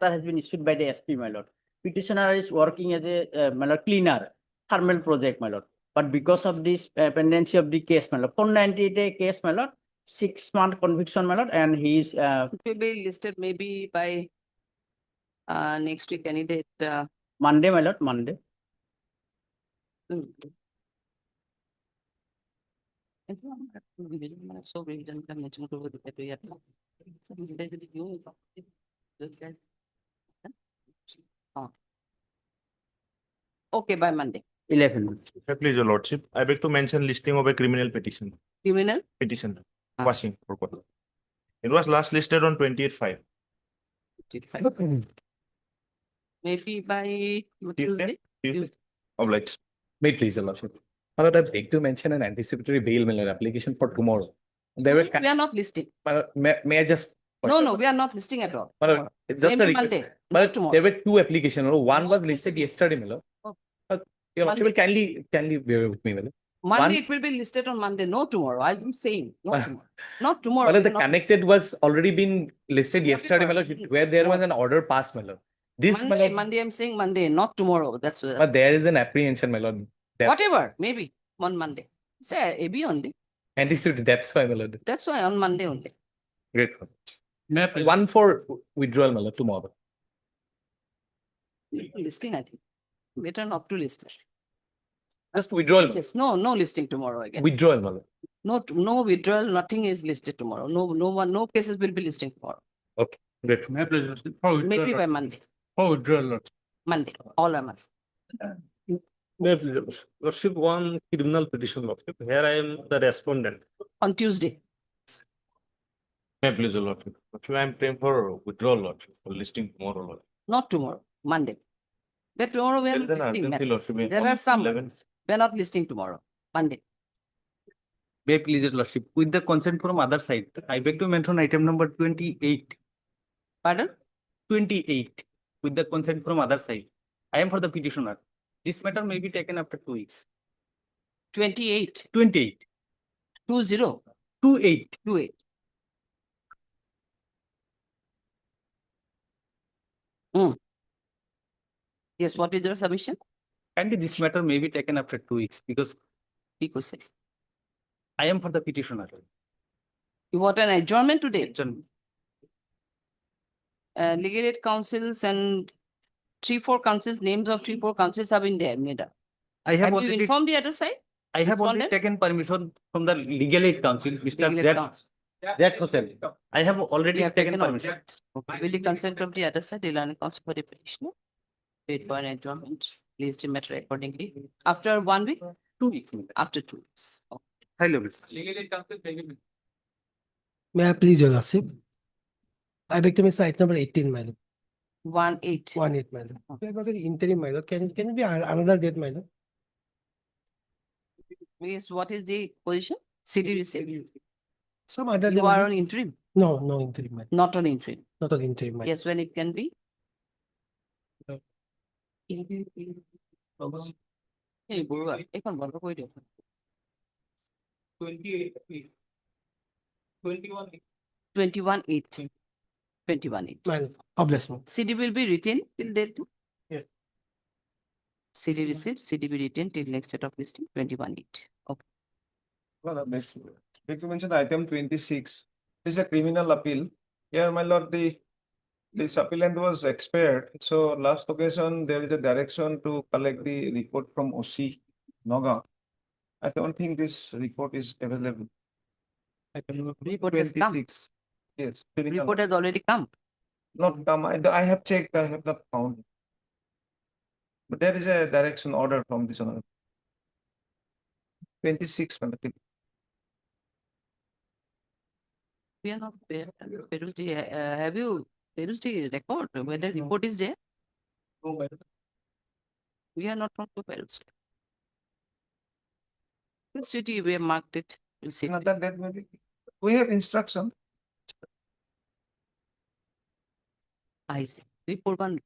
that has been issued by the SP, my lord. Petitioner is working as a my lord, cleaner, thermal project, my lord. But because of this pendency of the case, my lord, 498 case, my lord, 6-month conviction, my lord, and he is It will be listed maybe by next week candidate. Monday, my lord, Monday. So revision can mention to the okay, by Monday. 11. Please, Your Lordship, I beg to mention listing of a criminal petition. Criminal? Petition. Washing. It was last listed on 28/5. Maybe by Tuesday. Tuesday. Obliged. May it please, Your Lordship. I beg to mention an anticipatory bail application for tomorrow. There were We are not listing. may I just No, we are not listing at all. it's just a Maybe request. Monday, But not tomorrow. there were two applications. One was listed yesterday, Miller. Oh. Your Lordship, Monday. kindly bear with me, Miller. Monday it will be listed on Monday, no tomorrow. I'm saying not tomorrow. Not tomorrow. Well, we the are not connected was already been listed yesterday, Whatever. Miller, where there was an order passed, Miller. This, Monday, Miller, Monday, I'm saying Monday, not tomorrow. That's what. but there is an apprehension, Miller. Whatever, maybe on Monday. Say AB only. Anticipated, that's why, Miller. That's why on Monday only. Great. One for withdrawal, Miller, tomorrow. Listing, I think. Better not to list. Just withdrawal. Yes, no listing tomorrow again. Withdrawal, Miller. No withdrawal, nothing is listed tomorrow. No cases will be listing tomorrow. Okay, great. Maybe by Monday. Oh, withdrawal. Monday, all are Monday. Lordship, one criminal petition, Lordship. Here I am the respondent. On Tuesday. May please, Your Lordship. Lordship, I am praying for withdrawal, Lordship, for listing tomorrow, Lordship. Not tomorrow, Monday. But tomorrow we are not There is an listing. urgency, Lordship, There on are some. 11th. We are not listing tomorrow, Monday. May I please, Your Lordship, with the consent from other side, I beg to mention item number 28. Pardon? 28. With the consent from other side. I am for the petitioner. This matter may be taken after 2 weeks. 28. 28. 20. 28. 28. Yes, what is your submission? And this matter may be taken after 2 weeks because Because I am for the petitioner. you want an adjournment today? Adjournment. Legal aid councils and 3-4 councils, names of 3-4 councils have been there, Nida. I have Have you already, informed the other side? I have already responded? taken permission from the Legal Aid Council, Mr. Legal aid Z. council. That Hussain. I have already You have taken taken permission. Okay. With the consent of the other side, the Legal council for the petitioner. Wait for an adjournment, list the matter accordingly. After 1 week? 2 weeks. After 2 weeks. Okay. High levels. May I please, Your Lordship? I beg to mention item number 18, my lord. 1-8. 18, my lord. We have got an interim, my lord. Can it be another date, my lord? Yes, what is the position? City receipt. Some other You than are on interim, no interim, my lord. not on interim. Not on interim, my lord. Yes, when it can be? Hey, Burwa, এখন বন্ধ করে দিও। 21-8. 21-8. My lord, obligation. CD will be retained till date. Yes. CD receipt, CD be retained till next date of listing, 21-8. Okay. Well, next to mention item 26. This is a criminal appeal. Here, my lord, this appellant was expired. So last occasion, there is a direction to collect the report from OC Noga. I don't think this report is available. Item number Report has come. 26. Yes. criminal. Report has already come. Not come. I have checked. I have not found. But there is a direction order from this one. 26. my lord. We are not, Perusti, have you, Perusti record whether report is there? No, my lord. We are not from Perusti. Which city we have marked it? We'll see. Another date maybe. We have instruction. I see. Report 1.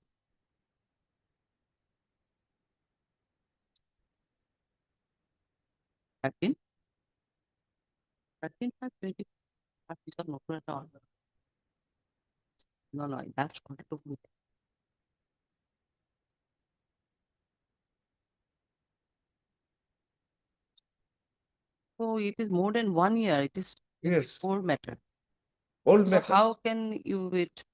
Thirteen. 13/20. No, that's contact of Oh, it is more than 1 year. It is Yes, old matter. old So matters. how can you wait?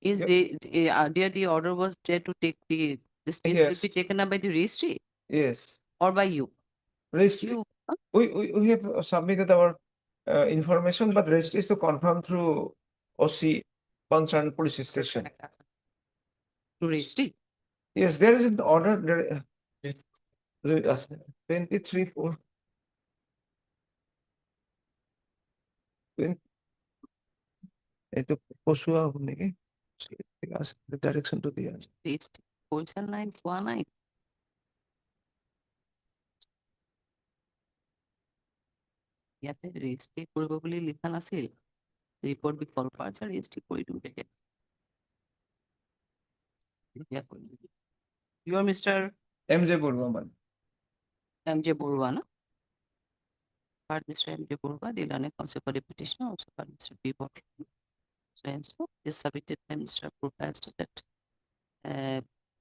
Is Yep. there the order was there to take this thing will be Yes. taken up by the registry Yes, or by you? registry. You, huh? We have submitted our information, but registry is to confirm through OC concerned police station. To registry. Yes, there is an order there. 23 4. এইটো পচুৱা হ'ব নেকি? ঠিক আছে, ডাইৰেকশ্যনটো দিয়া আছে। Registry. Position 9 পোৱা নাই। ইয়াতে registry কৰিব বুলি লিখা নাছিল। Report বিকল্প আছে registry কৰি দিম তেতিয়া। এতিয়া কৰি দিম। You are Mr. MJ Baruah MJ Burwa, no? Part Mr. MJ Burwa, the Lane Council for the petitioner, also part Mr. B. Bot. So and so is submitted by Mr. Burwa as to that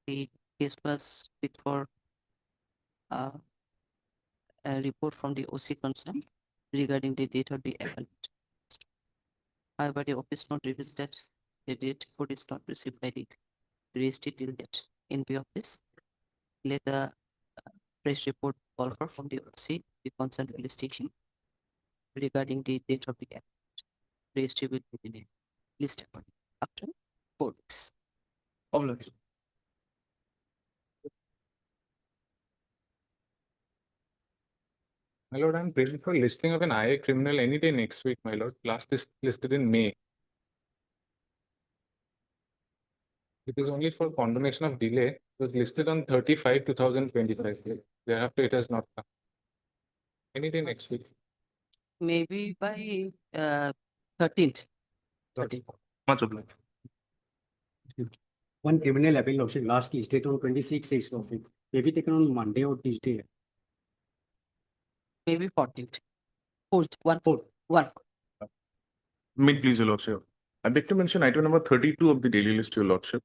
the case was fit for a report from the OC concern regarding the date of the appellant. However, the office note reveals that the date report is not received by the registry till that in view of this. Later, fresh report call for from the OC, the concerned police station regarding the date of the appellant. Registry will be the list according after 4 weeks. Obligation. My lord, I'm praying for listing of an IA criminal any day next week, my lord. Last is listed in May. It is only for condonation of delay. It was listed on 35 2025. Thereafter, it has not come. Any day next week. Maybe by 13th. 13. Much obliged. One criminal appeal also last listed on 26 of it. Maybe taken on Monday or Tuesday. Maybe 14th. 1. May it please your lordship. I'd like to mention item number 32 of the daily list, your lordship.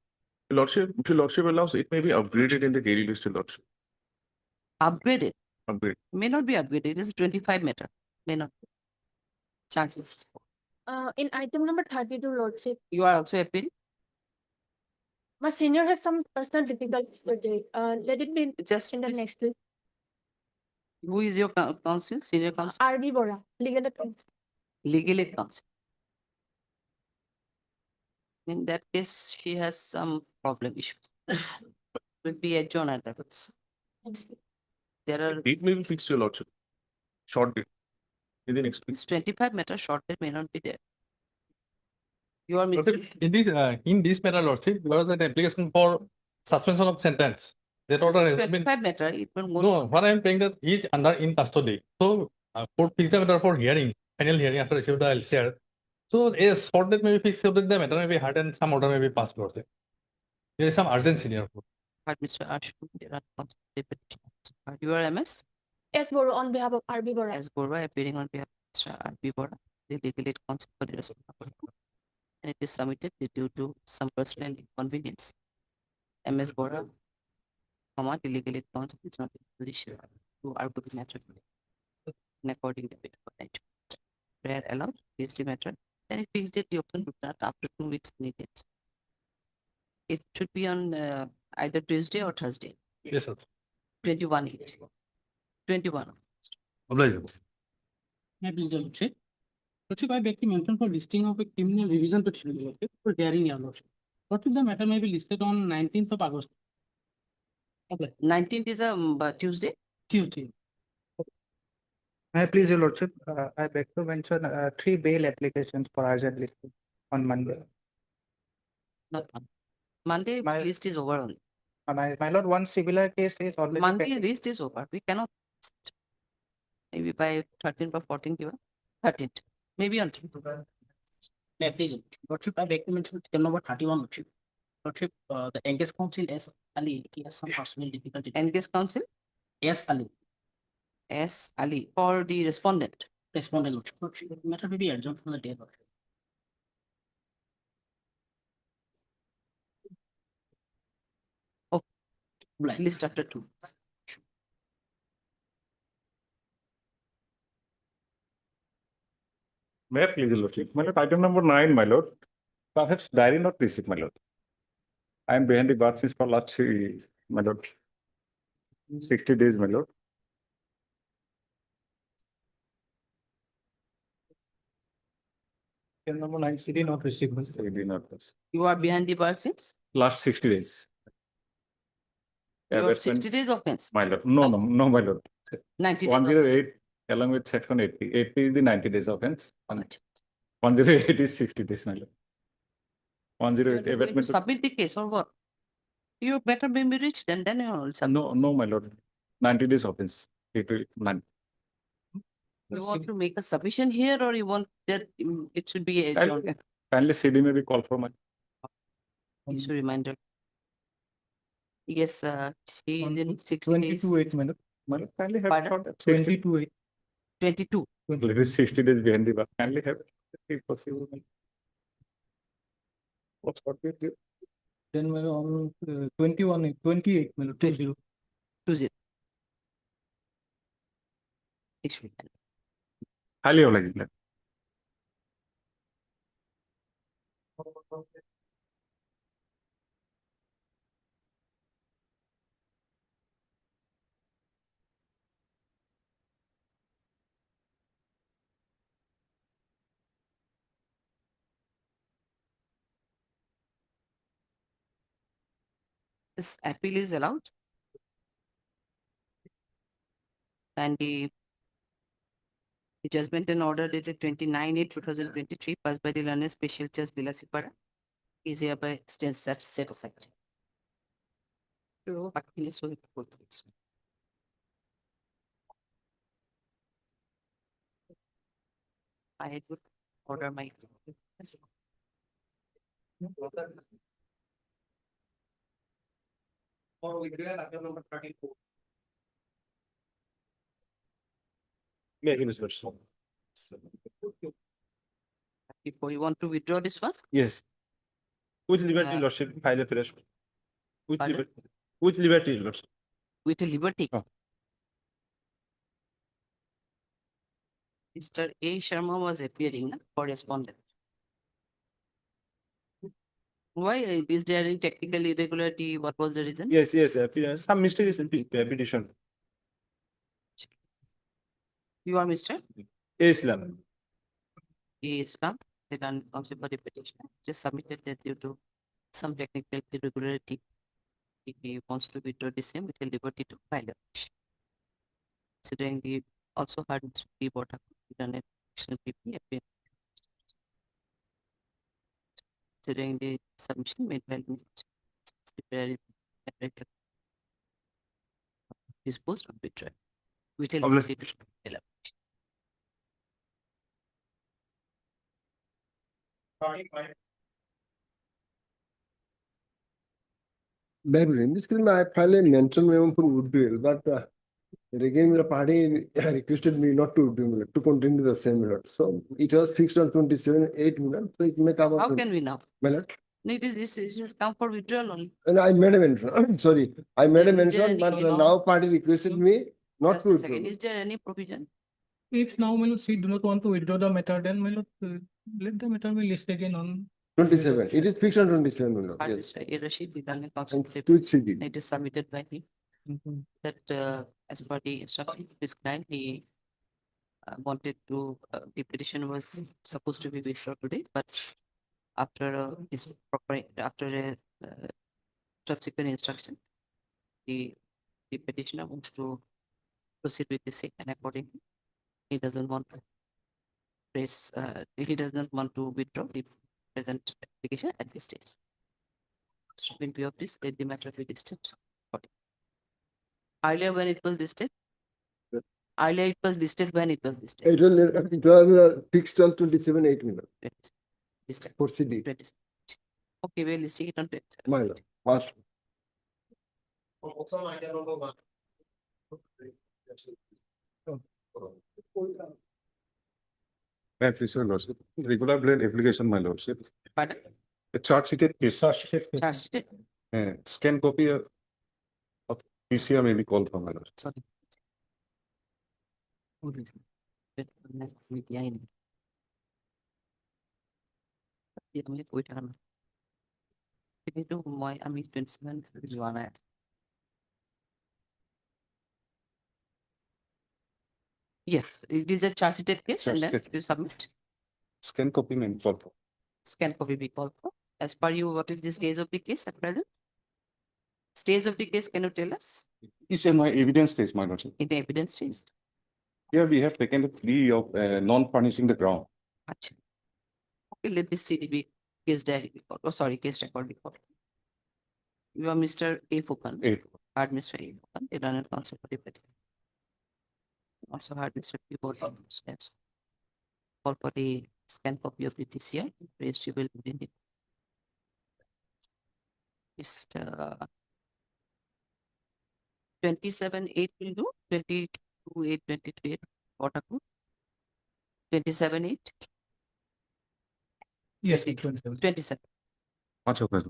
Your lordship, if your lordship allows, it may be upgraded in the daily list, your lordship. Upgraded. Upgrade. May not be upgraded. It is 25 meter. May not. Chances. In item number 32, Lordship, You are also appealing. my senior has some personal difficulties today. Let it be Just in the please- next week. Who is your counsel? Senior counsel? RB Bora, legal counsel. Legal aid counsel. In that case, she has some problem issues. Will be adjourned at that. There are Date may be fixed, your lordship. Short date. In the next week. it's 25 meter short that may not be there. You are Lordship, in this matter, Lordship, there was an application for suspension of sentence. That order has been, 25 meter. It will go. no, what I am saying that he is under in custody. So, court fixed the matter for hearing, final hearing after received the LCR. So, a short date may be fixed, so that the matter may be heard and some order may be passed, Lordship. There is some urgency here. But Mr. Ashwin, there are counsel petitions. You are MS? S. Bora on behalf of RB Bora. As Borwa appearing on behalf of Mr. R.B. Bora, the legal aid counsel for the responsible. And it is submitted due to some personal inconvenience. MS Bora, comma, the legal aid counsel is not in position to argue the matter in according to it. Prayer allowed, fixed the matter, then if fixed date, the option would start after 2 weeks needed. It should be on either Tuesday or Thursday, Yes, sir. 21/8. 21. Obliged. May I please, your lordship? Lordship, I beg to mention for listing of a criminal revision petition, your lordship, for daring, your lordship. Lordship, the matter may be listed on 19th of August. Okay, 19th is a Tuesday. Tuesday. May I please, your lordship, I beg to mention 3 bail applications for urgent listing on Monday. Not Monday. Monday My- list is over only. My lord, one similar case is already Monday pending. list is over. We cannot. List. Maybe by 13th or 14th, given 13th. Maybe on 13th. May I please, lordship, I beg to mention item number 31, lordship. Lordship, the engaged counsel S. Ali, he has some personal difficulty. Engage counsel S. Ali, S. Ali for the respondent. respondent, lordship. Lordship, the matter may be adjourned from the day, lordship. Blind. List after 2 weeks. May I please, your lordship? My lord, item number 9, my lord. Perhaps diary not received, my lord. I am behind the bar since for last 3, my lord. 60 days, my lord. Item number 9, CD not received. CD not received. You are behind the bar since Last 60 days. your Abetment, 60 days offense, my lord. No, my lord. 90 days. 108 along with section 80. 80 is the 90 days offense. offense. 108 is 60 days, my lord. You are 108 going to abatement. submit the case or what? You better be rich then you will submit. No, my lord. 90 days offense. It will 90. You want to make a submission here or you want that it should be a Kindly CD may be called for my. issue reminder. Yes, she On in 60 days. 22/8, my lord. My lord, kindly have Pardon? short. 22/8. 22. It is 60 days behind the bar. Kindly have if possible. What's what we do? Then my lord, on 21, 28, my lord, 20. 20. Issue reminder. Highly eligible. This appeal is allowed. And the judgment and order dated 29/8/2023 passed by the learned special judge Bilasipara is hereby stands set aside. So, I would order my. For withdrawal item number 34. Before you want to withdraw this one, Yes. With liberty, Uh, lordship, file a fresh. With Pardon? liberty, with liberty, lordship. with a liberty. Oh. Mr. A. Sharma was appearing na, for respondent. Why is there any technical irregularity? What was the reason? Yes, some mistake is in petition. You are Mr. Islam. A. Islam, the learned counsel for the petitioner, just submitted that due to some technical irregularity, he wants to withdraw the same with a liberty to file a petition. Considering the also heard the board of internet action PP appear. Considering the submission made by me, disposed of withdrawal with a liberty to file a petition. Maybe in this case, I filed a mention memo for withdrawal, but again, the party requested me not to do to continue the same route. So it was fixed on 27/8 minutes. So it may come How up. can we now? Well, It is this decisions come for withdrawal only. and I made a mention. Sorry, I made a Is there mention, any, but you know, now party requested me not Just to a second, withdraw. is there any provision? If now, my lord, she do not want to withdraw the matter, then my lord, let the matter be listed again on. 27. It is fixed on 27 minutes. Pardon, Yes. sir, a receipt with an And consultative, two CD. it is submitted by him Mhm. that as per the instruction prescribed, he wanted to, the petition was supposed to be withdrawn today, but after this proper, after a subsequent instruction, the petitioner wants to proceed with the same, and accordingly, he doesn't want to press, he does not want to withdraw the present application at this stage. So in view of this, let the matter be listed. Earlier when it was listed? Earlier it was listed when it was listed. It was fixed on 27/8 minutes Listed. for CD. 27. Okay, we're listing it on 27. My lord. Last. Also, item number 1. May I please, your lordship. Regular blade application, my lordship. Pardon? A charge sheeted case. Charge sheet. Scan copy of PCR may be called for, my lord. Sorry. What is it? Behind. আমি কৈ থাকা নাই কিন্তু মই আমি 27 যোৱা নাই Yes, it is a charge sheeted case and then Charge you submit. Scan copy main for. Scan copy be called for. As per you, what is the stage of the case at present? Stage of the case, can you tell us? Is in my evidence stage, my lordship. In the evidence stage? Here we have taken the plea of non-furnishing the ground. Acha. Okay, let this CDB case diary be called. Oh, sorry, case record be called. You are Mr. A. Fukan. Heard Mr. A. Fukan, the learned counsel for the petition. Also heard Mr. P. Fukan. Yes. Call for the scan copy of the TCI. Raised you will within it. Mr. 27-8 will do. 22-8, 22-8. What are 27-8? Yes, 27. Much of it.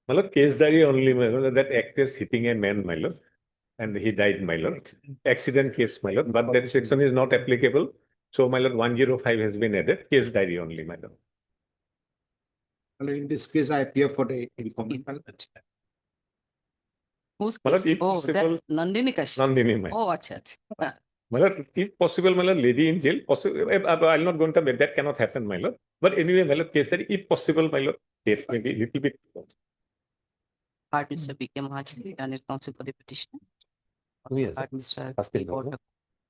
My lord, case diary only, my lord, that actress hitting a man, my lord, and he died, my lord. Accident case, my lord, but that section is not applicable. So, my lord, 105 has been added, case diary only, my lord. In this case, I appear for the informant. Whose My lord, case? if Oh, possible, that Nandini Kashi. Nandini, my lord. Oh, acha, acha. My lord, if possible, my lord, lady in jail, possible, I'll not go into bed, that cannot happen, my lord. But anyway, my lord, case diary, if possible, my lord, death may be little bit. Heard Mr. B.K. Mahachari, learned counsel for the petitioner. Who is Heard Mr. First P. in law, Kotak,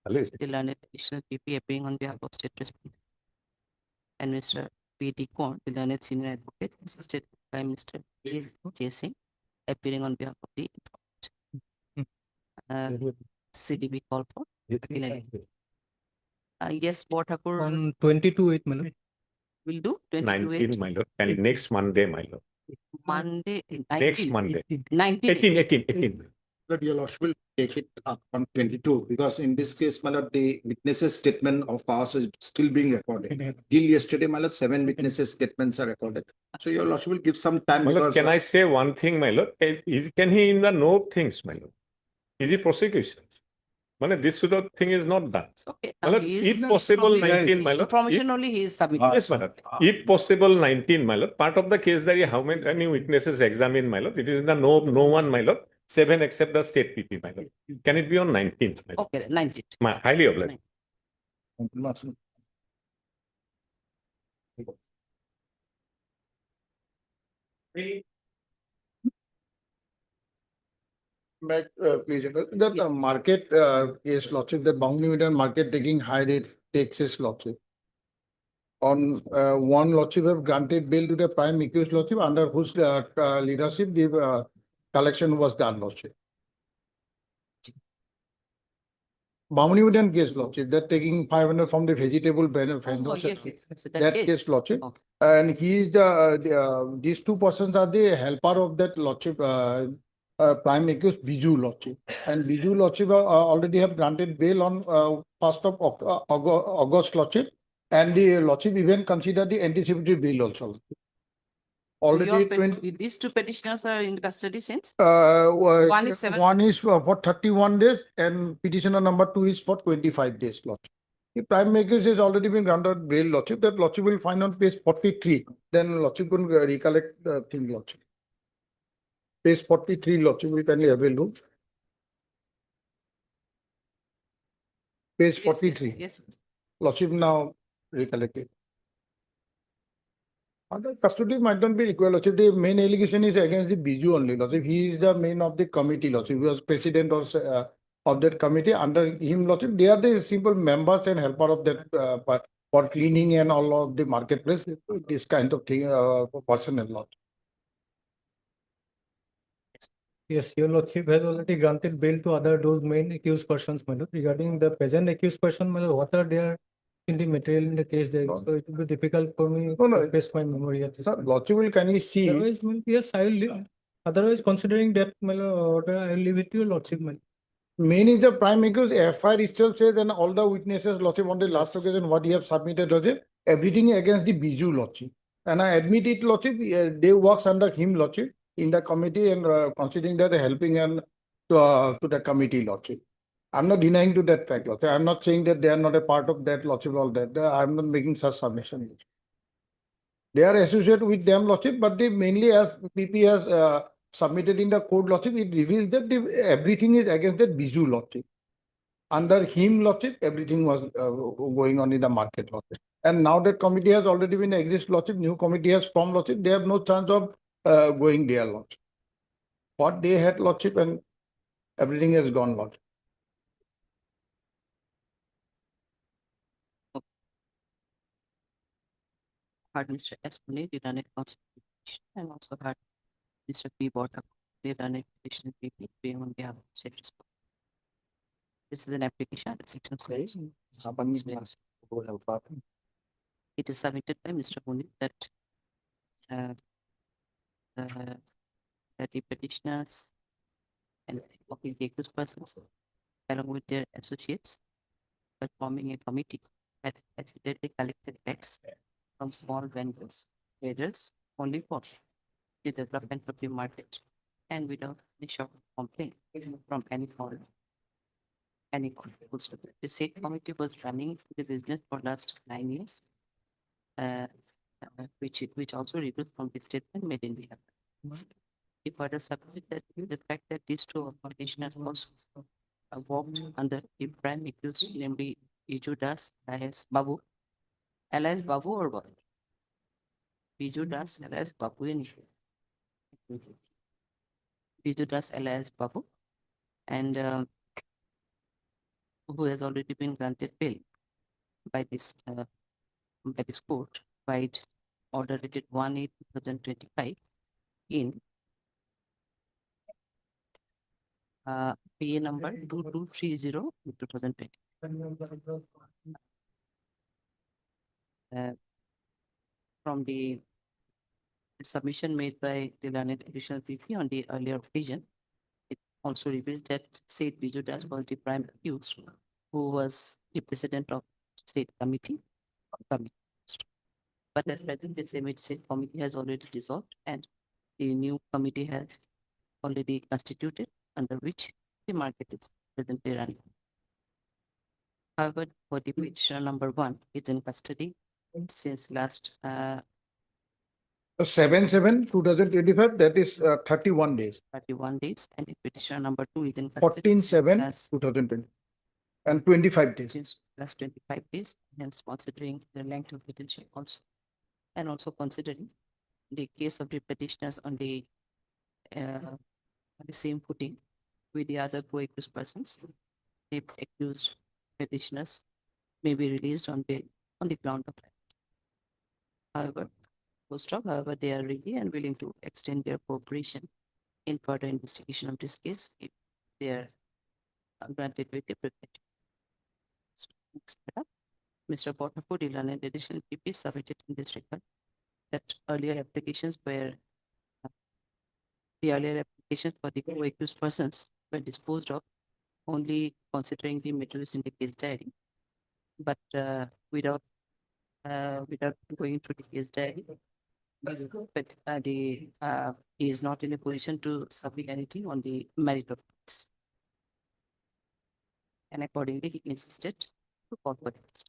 Hello. the learned additional PP appearing on behalf of state respondent. And Mr. P.D. Korn, the learned senior advocate, assisted by Mr. J. Singh, appearing on behalf of the CDB call for. Yes, Botakur On 22-8, my lord. will do. 19, my lord, and next Monday, my lord. Monday, 19. Next Monday. 19. 18. But your lordship will take it up on 22 because in this case, my lord, the witnesses' statement of ours is still being recorded. Till yesterday, my lord, 7 witnesses' statements are recorded. So your lordship will give some time. My lord, because can I say one thing, my lord? Can he in the know things, my lord? Is it prosecution? My lord, this sort of thing is not done. Okay. My now lord, he is if possible, probably- 19, my lord. Information only he is submitting. Yes, my lord. If possible, 19, my lord. Part of the case that how many witnesses examine, my lord? It is in the no one, my lord. 7 except the state PP, my lord. Can it be on 19th, my lord? Okay, 19. Highly obliged. Back, please, that market is lordship, that Boundary market taking high rate taxes lordship. On one lordship have granted bail to the prime accused lordship under whose leadership the collection was done lordship. Boundary case lordship, that taking 500 from the vegetable vendors. Oh, yes. That case lordship. And he is these two persons are the helper of that lordship, prime accused Biju lordship. And Biju lordship already have granted bail on 1st of August lordship. And the lordship even consider the anticipatory bail also. Already these two petitioners are in custody since? one is is for 31 days and petitioner number 2 is for 25 days lordship. The prime accused has already been granted bail lordship. That lordship will find on page 43. Then lordship will recollect the thing lordship. Page 43 lordship will kindly have a look. Page 43. Yes. Lordship now recollected. Other custody might not be required. Lordship, the main allegation is against the Biju only. Lordship, he is the main of the committee. Lordship, he was president or of that committee. Under him, lordship, they are the simple members and helper of that for cleaning and all of the marketplace. This kind of thing, personnel lordship. Yes, your lordship has already granted bail to other those main accused persons, my lord. Regarding the present accused person, my lord, what are their in the material in the case there? So it will be difficult for me to refresh my memory at this point. Lordship will kindly see. Otherwise, yes, I will leave. Otherwise, considering that, my lord, I will leave it to your lordship, my lord. Main is the prime accused. FIR itself says, and all the witnesses, lordship, on the last occasion, what he have submitted, lordship, everything against the Biju lordship. And I admit it, Lordship, they works under him, Lordship, in the committee and considering that a helping hand to the committee, Lordship. I'm not denying to that fact, Lordship. I'm not saying that they are not a part of that, Lordship, all that. I'm not making such submission. Lordship. They are associated with them, Lordship, but they mainly, as PP has submitted in the code, Lordship, it reveals that everything is against that Biju, Lordship. Under him, Lordship, everything was going on in the market, Lordship. And now that committee has already been exist, Lordship, new committee has formed, Lordship, they have no chance of going there, Lordship. What they had, Lordship, and everything has gone, Lordship. Heard Mr. S. Pune, they done it consultation, and also heard Mr. P. Bottom, they done it petition PP, being on behalf of the state. This is an application at section 6. It is submitted by Mr. Pune that the petitioners and of the accused persons, along with their associates, by forming a committee that affidavitly collected tax from small vendors, traders, only for the development of the market and without any short complaint from any foreign. The state committee was running the business for last 9 years, which also revealed from the statement made in the act. He further submitted that the fact that these two petitioners also worked under the prime accused, namely Biju Das alias Babu, or what? Biju Das alias Babu in Biju Das alias Babu, and who has already been granted bail by this court by order dated 1/8/2025 in PA number 2230/2020. From the submission made by the learned additional PP on the earlier occasion, it also reveals that said Biju Das was the prime accused, who was the president of state committee. But at present, the same state committee has already dissolved, and the new committee has already constituted, under which the market is presently running. However, for the petitioner number 1, it's in custody since last 7/7/2025, that is 31 days. 31 days, and the petitioner number 2 is in custody 14/7/2020 and 25 days. since last 25 days, hence considering the length of detention also, and also considering the case of the petitioners on the same footing with the other co-accused persons, the accused petitioners may be released on bail on the ground of that. However, they are ready and willing to extend their cooperation in further investigation of this case if they are granted with the privilege. Mr. Potapu, the learned additional PP submitted in this regard that earlier applications for the co-accused persons were disposed of only considering the materials in the case diary, but without going through the case diary. But he is not in a position to submit anything on the merit of it. And accordingly, he insisted to forward it.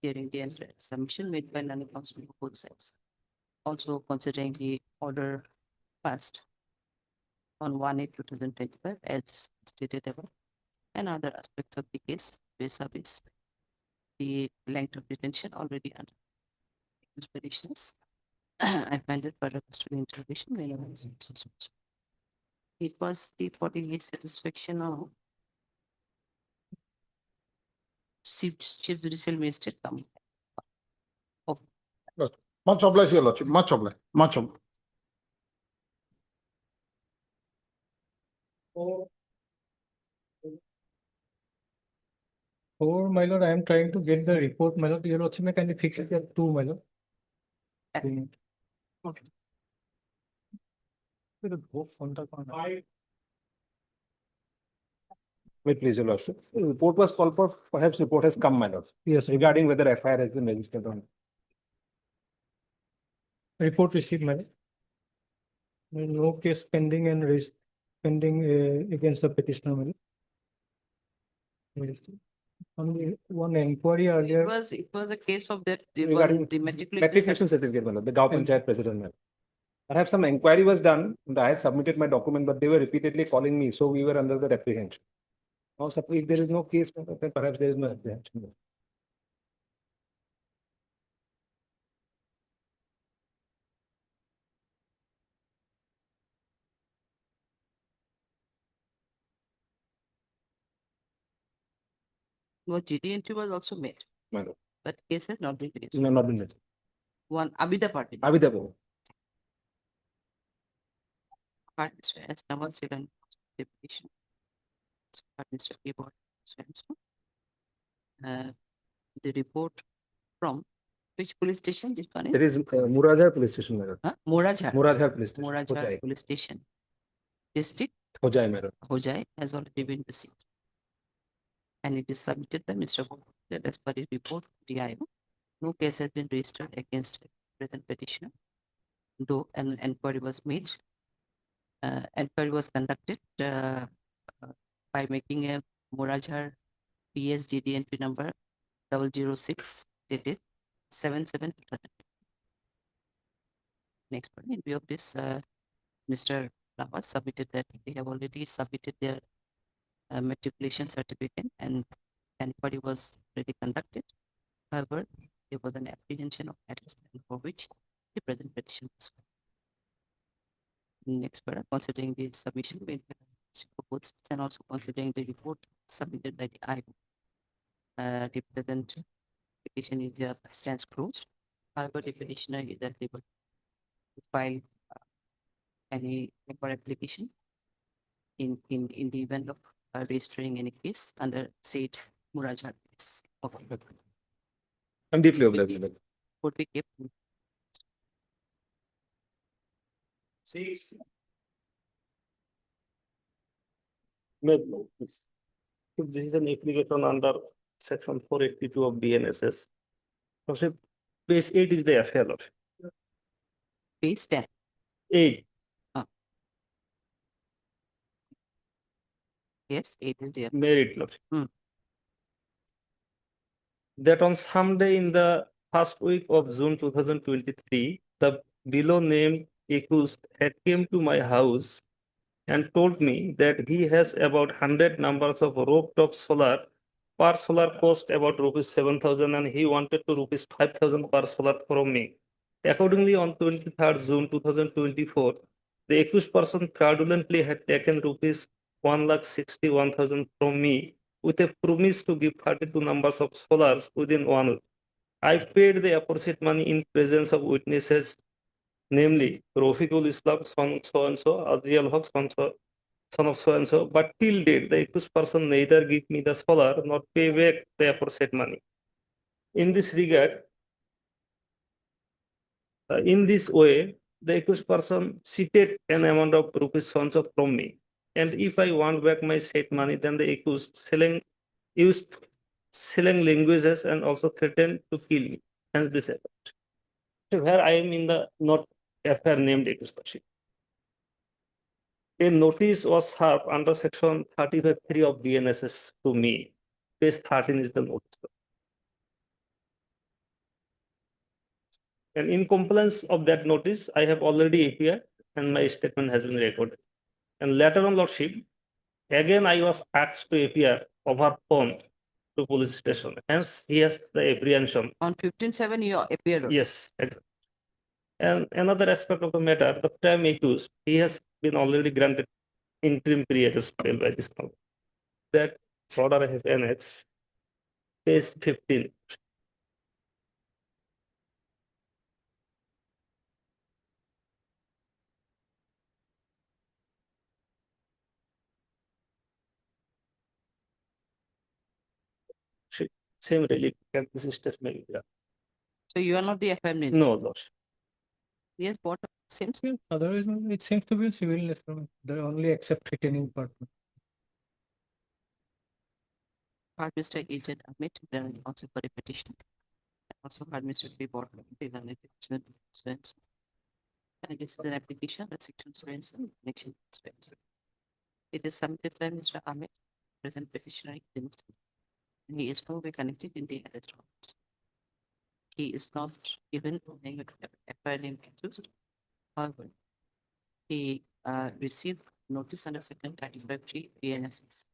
Hearing the entire submission made by learned counsel on both sides. Also considering the order passed on 1/8/2025 as stated above, and other aspects of the case vis-a-vis the length of detention already under these petitions. I find it further custody interrogation. It was the 48 satisfaction of Chief Judicial Magistrate coming. Much obliged, Your Lordship. Much obliged. Much obliged. Four, my lord, I am trying to get the report, my lord. Your lordship, can you fix it at 2, my lord? Okay. Wait, please, Your Lordship. Report was called for, perhaps report has come, my lord. Yes. Regarding whether FIR has been registered on. report received, madam. No case pending and raised pending against the petitioner, madam. Only one inquiry earlier. It was a case of that, the Regarding one, the matriculation Matriculation certificate, madam, the Gao And- Panchayat president, madam. Perhaps some inquiry was done, and I had submitted my document, but they were repeatedly calling me, so we were under that apprehension. Now, suppose if there is no case, madam, then perhaps there is no apprehension. was GD entry was also made, Madam, but case has not been raised. no, not been made. One Abida party. Abhidabo. Part as number 7 the petition. Part Mr. Keyboard. The report from which police station? This one is There is Muradhar police station, madam. Morazhar. Muradhar police station. Morazhar Hojai. police station. District Hojai, madam. Hojai has already been received. And it is submitted by Mr. Bob that as per the report, DIO, no case has been registered against the present petitioner, though an inquiry was made. Inquiry was conducted by making a Morazhar PSGD entry number 006 dated 7/7/2000. Next one, in view of this, Mr. Lava submitted that they have already submitted their matriculation certificate and inquiry was already conducted. However, there was an apprehension of address for which the present petition was filed. Next, considering the submission made by proposed and also considering the report submitted by the IO, the present petition is stands closed. However, the petitioner is able to file any paper application in the event of registering any case under said Morazhar case. I'm deeply obliged, madam. Would be kept. No, this is an application under section 482 of BNSS. Also, page 8 is the FIR. Page 10. 8. Yes, it is there. Merit lot. That on some day in the first week of June 2023, the below named accused had came to my house and told me that he has about 100 numbers of rooftop solar. Per solar cost about rupees 7,000 and he wanted to rupees 5,000 per solar from me. Accordingly, on 23rd June 2024, the accused person fraudulently had taken rupees 1,61,000 from me with a promise to give 32 numbers of solars within 1 week. I paid the appropriate money in presence of witnesses, namely Rafiqul Islam, son so and so, Azriel Haq, son of so and so, but till date, the accused person neither give me the solar nor pay back the aforesaid money. In this regard, in this way, the accused person cheated an amount of rupees so and so from me. And if I want back my said money, then the accused used selling languages and also threatened to kill me. Hence this effect. So where I am in the not FIR named accused person. A notice was served under section 35(3) of BNSS to me. Page 13 is the notice. And in compliance of that notice, I have already appeared and my statement has been recorded. And later on, Lordship, again I was asked to appear over phone to police station. Hence, he has the apprehension. On 15/7, you appeared. Yes, exactly. And another aspect of the matter, the prime accused, he has been already granted interim period as well by this court. That order I have annexed, page 15. Same relief, and this is testimony. So you are not the FIR name? No, Lordship. Yes, what seems? Otherwise, it seems to be a civil instrument. They only accept retaining part. Part Mr. Agent Amit, then also for a petition. Also part Mr. Report. And this is an application restriction so and so connection. It is submitted by Mr. Ahmed, present petitioner. And he is no way connected in the arrest warrant. He is not given FIR name accused. However, he received notice under section 35(3) BNSS.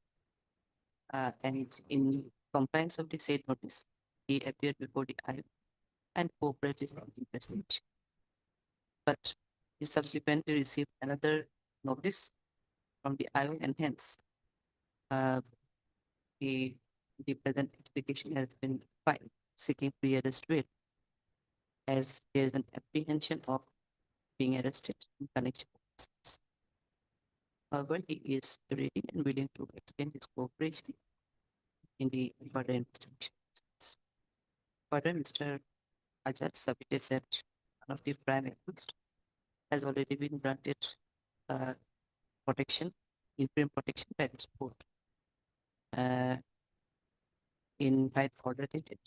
And in compliance of the said notice, he appeared before the IO and cooperated in the investigation. But he subsequently received another notice from the IO and hence the present application has been filed seeking pre-arrest bail as there is an apprehension of being arrested in connection with this. However, he is ready and willing to extend his cooperation in the further investigation. Further, Mr. Ajad submitted that one of the prime accused has already been granted protection, interim protection by this court in type order dated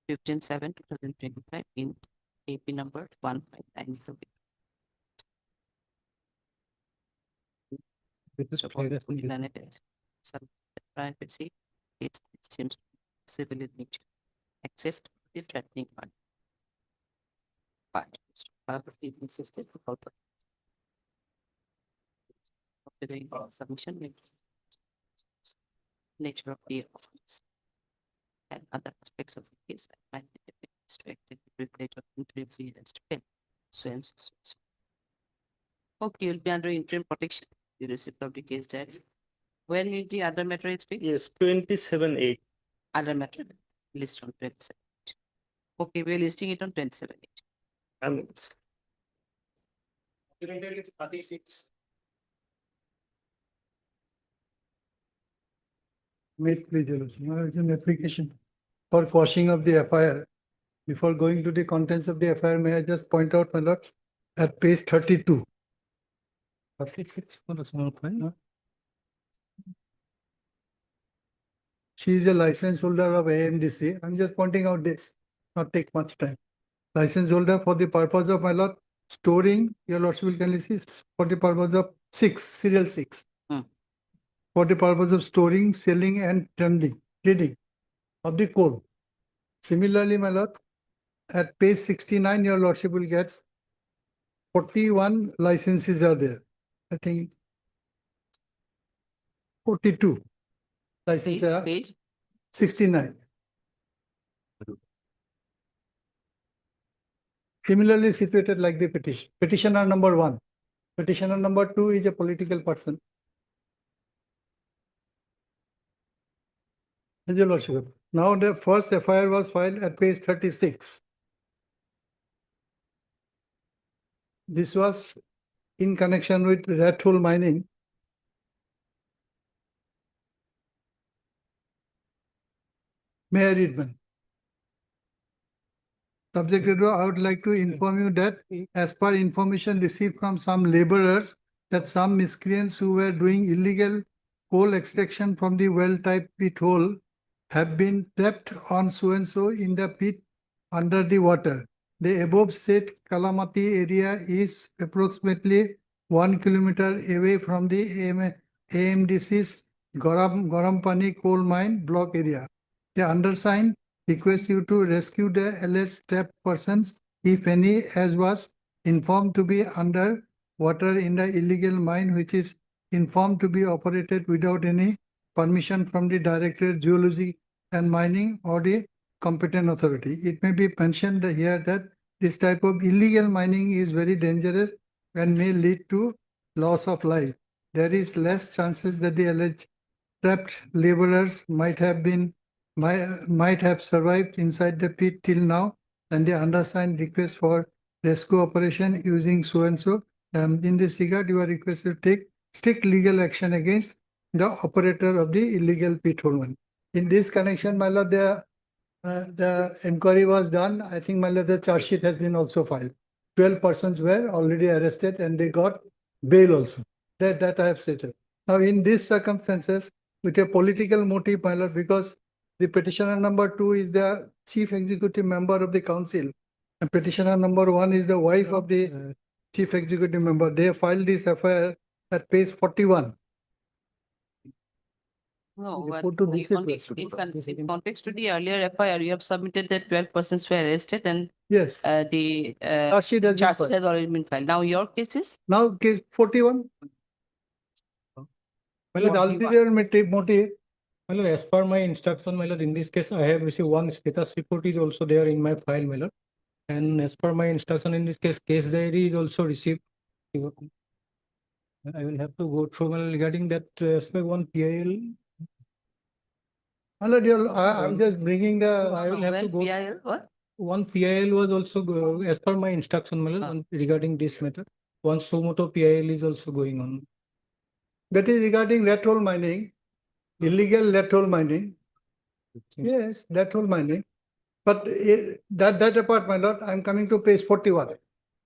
15/7/2025 in AP number 159. Privacy it seems civil in nature, except the threatening part. However, it insisted to call for considering submission nature of the offense and other aspects of the case might be restricted to privilege of interim arrest bail. So and so. Okay, you'll be under interim protection. You receipt of the case diary. When is the other matter is fixed? Yes, 27/8. Other matter list on 27/8. Okay, we're listing it on 27/8. And Is 36. Wait, please, Your Lordship. Now it's an application for quashing of the FIR. Before going to the contents of the FIR, may I just point out, my lord, at page 32. 36, oh, that's not fine, no? She is a license holder of AMDC. I'm just pointing out this, not take much time. License holder for the purpose of, my lord, storing, Your Lordship will kindly see, for the purpose of serial 6. For the purpose of storing, selling, and trading of the coal. Similarly, my lord, at page 69, Your Lordship will get 41 licenses are there. I think 42 licenses are Page 69. Similarly situated like the petition. Petitioner number 1. Petitioner number 2 is a political person. Your Lordship. Now the first FIR was filed at page 36. This was in connection with rat hole mining. May I read, man? Subject to, I would like to inform you that as per information received from some laborers that some miscreants who were doing illegal coal extraction from the well type pit hole have been trapped on so and so in the pit under the water. The above said Kalamati area is approximately 1 kilometer away from the AMDC's Gorampani coal mine block area. The undersigned request you to rescue the alleged trapped persons, if any, as was informed to be under water in the illegal mine, which is informed to be operated without any permission from the Director Geology and Mining or the competent authority. It may be mentioned here that this type of illegal mining is very dangerous and may lead to loss of life. There is less chances that the alleged trapped laborers might have survived inside the pit till now, and the undersigned request for rescue operation using so and so. In this regard, you are requested to take strict legal action against the operator of the illegal pit hole. In this connection, my lord, the inquiry was done. I think, my lord, the charge sheet has been also filed. 12 persons were already arrested and they got bail also. That I have stated. Now, in these circumstances, with a political motive, my lord, because the petitioner number 2 is the chief executive member of the council, And petitioner number 1 is the wife of the chief executive member. They filed this FIR at page 41. No, Report but to this effect. in context to the earlier FIR, you have submitted that 12 persons were arrested and Yes. the Charge sheet has been charge sheet filed. has already been filed. Now your case is? Now case 41. Well, With ulterior motive. Well, as per my instruction, my lord, in this case, I have received one status report is also there in my file, my lord. And as per my instruction in this case diary is also received. I will have to go through my lord, regarding that aspect one PIL. My lord, I'm just bringing the. I will have to go. PIL, what? One PIL was also, as per my instruction, my lord, regarding this matter. One sumoto PIL is also going on. That is regarding lateral mining, illegal lateral mining. Yes, lateral mining. But that apart, my lord, I'm coming to page 41.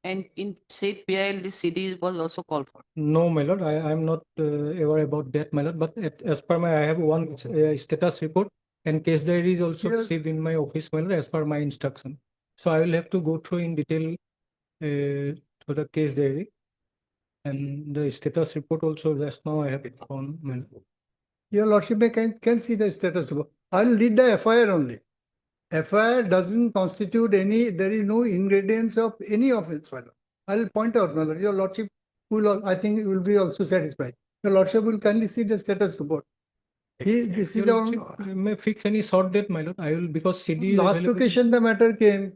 And in said PIL, the CD was also called for. No, my lord, I am not aware about that, my lord. But as per my, I have one status report and case diary is also received in my office, my lord, as per my instruction. So I will have to go through in detail to the case diary. And the status report also just now I have it on my lord. Your lordship can see the status report. I'll read the FIR only. FIR doesn't constitute any, there is no ingredients of any of its value. I'll point out, my lord. Your lordship will, I think, will be also satisfied. Your lordship will kindly see the status report. This is Your lordship may fix any short date, my lord. I will, because CD is last available. occasion the matter came.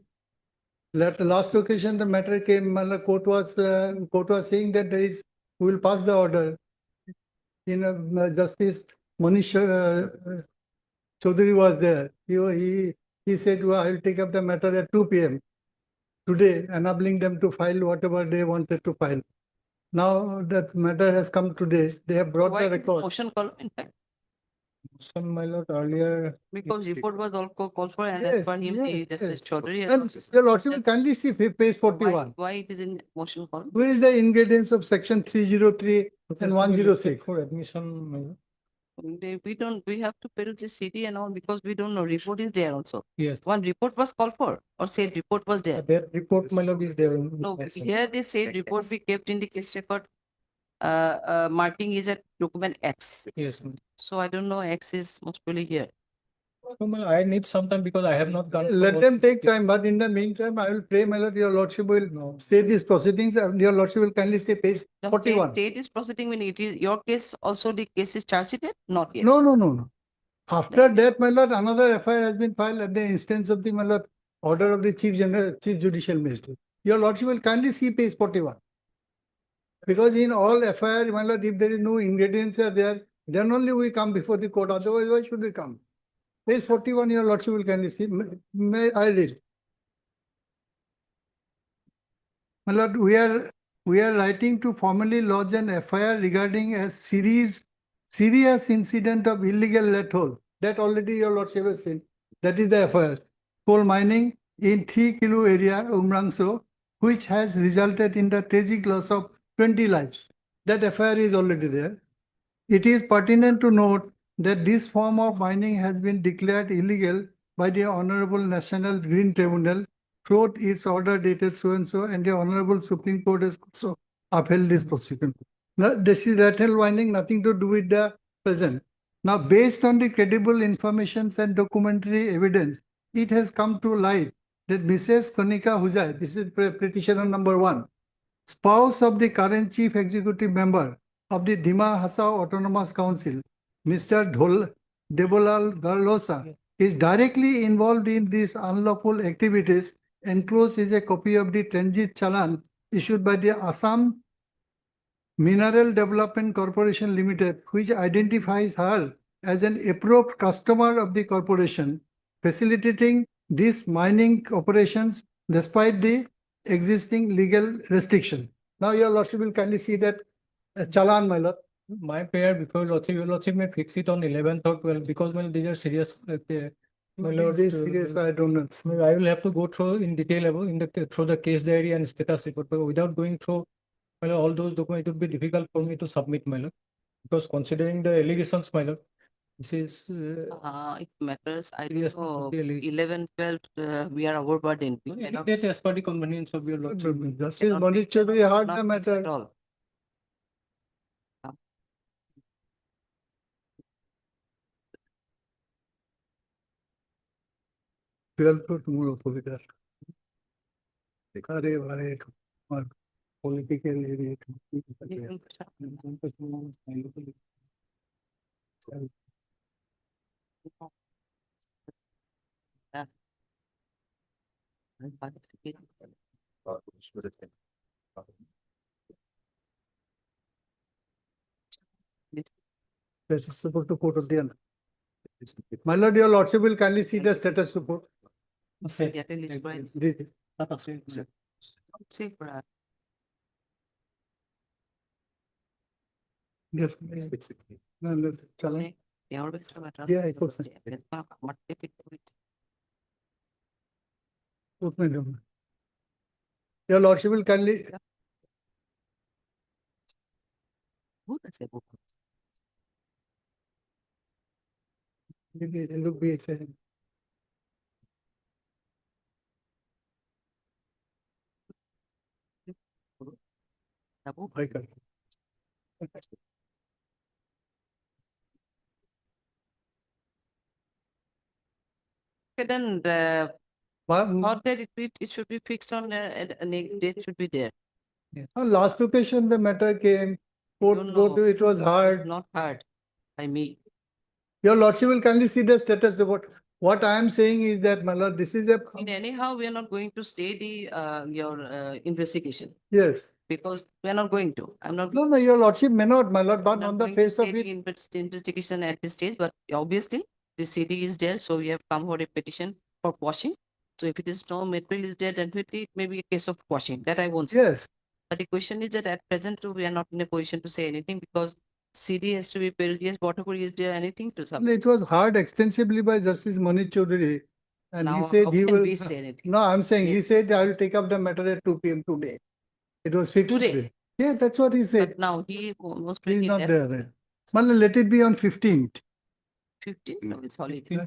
Last occasion the matter came. My lord, court was saying that there is, we will pass the order. Justice Manish Chaudhary was there. He said, well, I will take up the matter at 2 p.m. today, enabling them to file whatever they wanted to file. Now that matter has come today. They have brought Why the did record. motion call, in fact? My lord, earlier. Because report was all called for and Yes, as per him, yes, Justice Chaudhary has And also said your lordship will that- kindly see page 41. Why it is in motion call? Where is the ingredients of section 303 and 106? For admission, my lord. We have to pay the CD and all because we don't know. Report is there also. Yes. One report was called for or said report was there. That report, my lord, is there. No, here they say report be kept in the case record. Marking is at document X. Yes, ma'am. So I don't know X is most probably here. So, my lord, I need some time because I have not gone. Let them take time, but in the meantime, I will pray, my lord, your lordship will stay these proceedings. Your lordship will kindly say page The 41. state is proceeding when it is your case also the case is charged sheeted? Not yet. No. After that, my lord, another FIR has been filed at the instance of the, my lord, order of the Chief Judicial Magistrate. Your lordship will kindly see page 41. Because in all FIR, my lord, if there is no ingredients are there, then only we come before the court. Otherwise, why should we come? Page 41, your lordship will kindly see. May I read? My lord, we are writing to formally lodge an FIR regarding a serious incident of illegal let hole. That already your lordship has seen. That is the FIR. Coal mining in 3 kilo area, Umrangso, which has resulted in the tragic loss of 20 lives. That FIR is already there. It is pertinent to note that this form of mining has been declared illegal by the Honorable National Green Tribunal through its order dated so-and-so, and the Honorable Supreme Court has also upheld this proceeding. Now, this is lateral mining, nothing to do with the present. Now, based on the credible information and documentary evidence, it has come to light that Mrs. Konika Huzai, this is petitioner number 1, spouse of the current chief executive member of the Dima Hasao Autonomous Council, Mr. Debolal Garlosa, is directly involved in these unlawful activities. Enclosed is a copy of the transit challan issued by the Assam Mineral Development Corporation Limited, which identifies her as an approved customer of the corporation, facilitating these mining operations despite the existing legal restrictions. Now, your lordship will kindly see that challan, my lord. My prayer before your lordship may fix it on 11th or 12th because well, these are serious. My lord, This serious, I don't know. I will have to go through in detail through the case diary and status report. But without going through all those documents, it would be difficult for me to submit, my lord. Because considering the allegations, my lord, This is It matters, I serious know, really. 11, 12, we are overburdened. We It cannot- as per the convenience of your lordship. Justice cannot Manish fix- Chaudhary heard not the fix matter. at all. 12 to tomorrow for that. अरे भाई और political area. Yeah. Status report to court of the end. My lord, your lordship will kindly see the status report. Yeah, tell us, right. Did- See, Brad. Yes. No, no, chalo. Okay, they are better, better. Yeah, of course. What if it with Court में जाऊंगा. Your lordship will kindly. who does it? Look, be saying. I can. Okay, then or that it should be fixed on next date should be there. On last occasion, the matter came. Court, don't go to, know. it was It's hard. not hard by me. Your lordship will kindly see the status report. What I am saying is that, my lord, this is a. In anyhow, we are not going to stay the your investigation Yes. because we are not going to. I'm not. No, no, your lordship may not, my lord, but not on the going to face of stay the it. investigation at this stage, but obviously the CD is there, so we have come for a petition for quashing. So if it is no material is there, definitely it may be a case of quashing. That I won't say. Yes. But the question is that at present we are not in a position to say anything because CD has to be paid. Yes, whatever is there, anything to submit. It was heard extensively by Justice Manish Chaudhary. And he Now, said how he can will. we say anything? No, I'm saying, he Yes. said I will take up the matter at 2 p.m. today. It was fixed. Today? Yeah, that's what he said. But now he almost He's 20 not left. there. Right? Well, let it be on 15th. 15? No, it's holiday. Huh?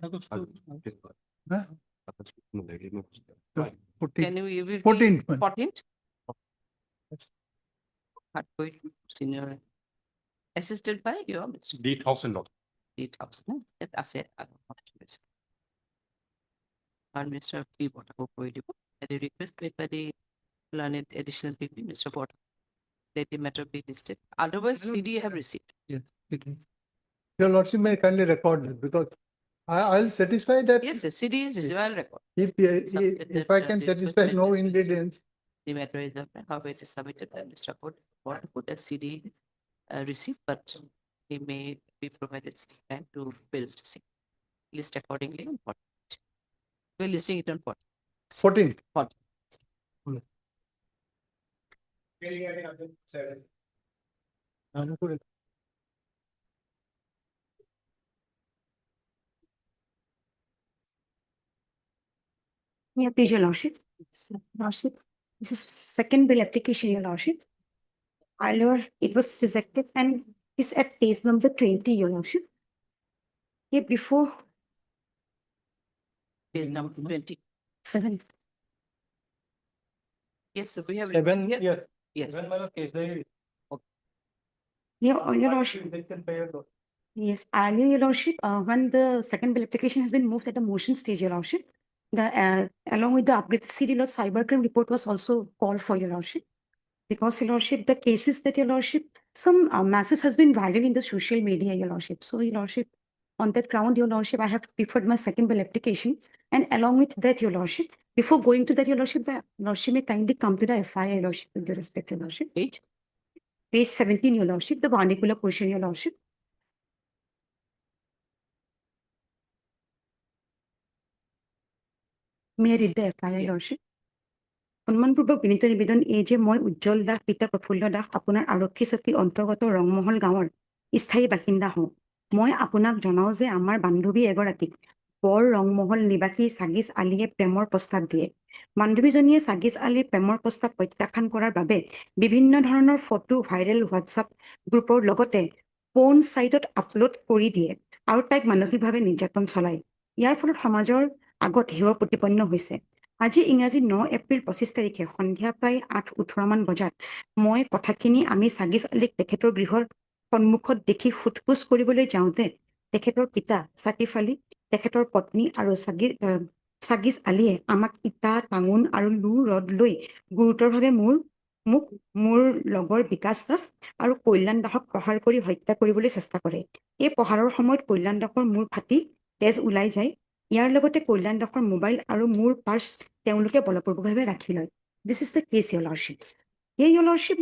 14th. Can you give it 14th. 14th? Senior. Assisted by your Mr. $8,000. 8,000. That's it. And Mr. P. At the request made by the learned additional PP, Mr. Potter. Let the matter be listed. Otherwise, CD have received. Yes. Your lordship may kindly record it because I'll satisfy that. Yes, the CD is well record. If I can satisfy no ingredients. The matter is how it is submitted by Mr. Potter. What put that CD receipt, but he may be provided some time to build the same. List accordingly on 14th. We're listing it on 14th. 14th. 14th. Yeah, please, your lordship. Lordship, this is second bill application, your lordship. Earlier, it was rejected and is at page number 20, your lordship. Yeah, before Page number 20. 7. Yes, so we have. 7, here. yes. Yes. 7, my lord, case diary. Yeah, your lordship. Yes, earlier, your lordship, when the second bill application has been moved at the motion stage, your lordship, the along with the updated CD lot cybercrime report was also called for, your lordship. Because, your lordship, the cases that, your lordship, some masses has been viral in the social media, your lordship. So, your lordship, on that ground, your lordship, I have preferred my second bill application. And along with that, your lordship, before going to that, your lordship, the lordship may kindly come to the FIR, your lordship, with your respect, your lordship. Page 17, your lordship, the vernacular portion, your lordship. May I read the FIR, your lordship? সন্মানপূৰ্বক বিনীত নিবেদন এই যে মই উজ্জ্বল দাস পিতা প্ৰফুল্ল দাস আপোনাৰ আৰক্ষী চকী অন্তৰ্গত ৰংমহল গাঁৱৰ স্থায়ী বাসিন্দা হওঁ মই আপোনাক জনাওঁ যে আমাৰ বান্ধৱী এগৰাকীক বৰ ৰংমহল নিবাসী সাগিছ আলীয়ে প্ৰেমৰ প্ৰস্তাৱ দিয়ে বান্ধৱীজনীয়ে সাগিছ আলীৰ প্ৰেমৰ প্ৰস্তাৱ প্ৰত্যাখ্যান কৰাৰ বাবে বিভিন্ন ধৰণৰ ফটো ভাইৰেল হোৱাটছআপ গ্ৰুপৰ লগতে পৰ্ন সাইটত আপলোড কৰি দিয়ে আৰু তাইক মানসিকভাৱে নিৰ্যাতন চলায়। ইয়াৰ ফলত সমাজৰ আগত হেয় প্ৰতিপন্ন হৈছে। আজি ইংৰাজী 9 এপ্ৰিল 25 তাৰিখে সন্ধিয়া প্ৰায় 8:18 মান বজাত মই কথাখিনি আমি ছাগিজ আলীক তেখেতৰ গৃহৰ সন্মুখত দেখি সোধপোছ কৰিবলৈ যাওঁতে তেখেতৰ পিতা ছাকিফ আলী, তেখেতৰ পত্নী আৰু ছাগিজ আলীয়ে আমাক ইটা, টাঙোন আৰু লো ৰড লৈ গুৰুতৰভাৱে মোক, মোৰ লগৰ বিকাশ দাস আৰু কল্যাণ দাসক প্ৰহাৰ কৰি হত্যা কৰিবলৈ চেষ্টা কৰে। এই প্ৰহাৰৰ সময়ত কল্যাণ দাসৰ মূৰ ফাটি তেজ ওলাই যায়। ইয়াৰ লগতে কল্যাণ দাসৰ মোবাইল আৰু মোৰ পাৰ্চ তেওঁলোকে বলপূৰ্বকভাৱে ৰাখি লয়। This is the case, Your Lordship. Here, Your Lordship,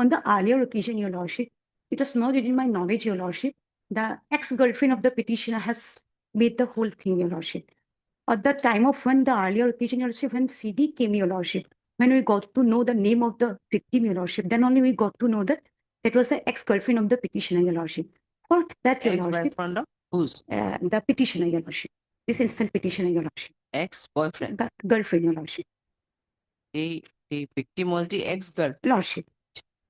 on the earlier occasion, Your Lordship, it was not within my knowledge, Your Lordship. The ex-girlfriend of the petitioner has made the whole thing, Your Lordship. At the time of when the earlier occasion, Your Lordship, when CD came, Your Lordship, when we got to know the name of the victim, Your Lordship, then only we got to know that that was the ex-girlfriend of the petitioner, Your Lordship. For that, Your Lordship, Ex-boyfriend of whose? the petitioner, Your Lordship. This instant petitioner, Your Lordship. Ex-boyfriend. The girlfriend, Your Lordship. The victim was the ex-girl. Lordship.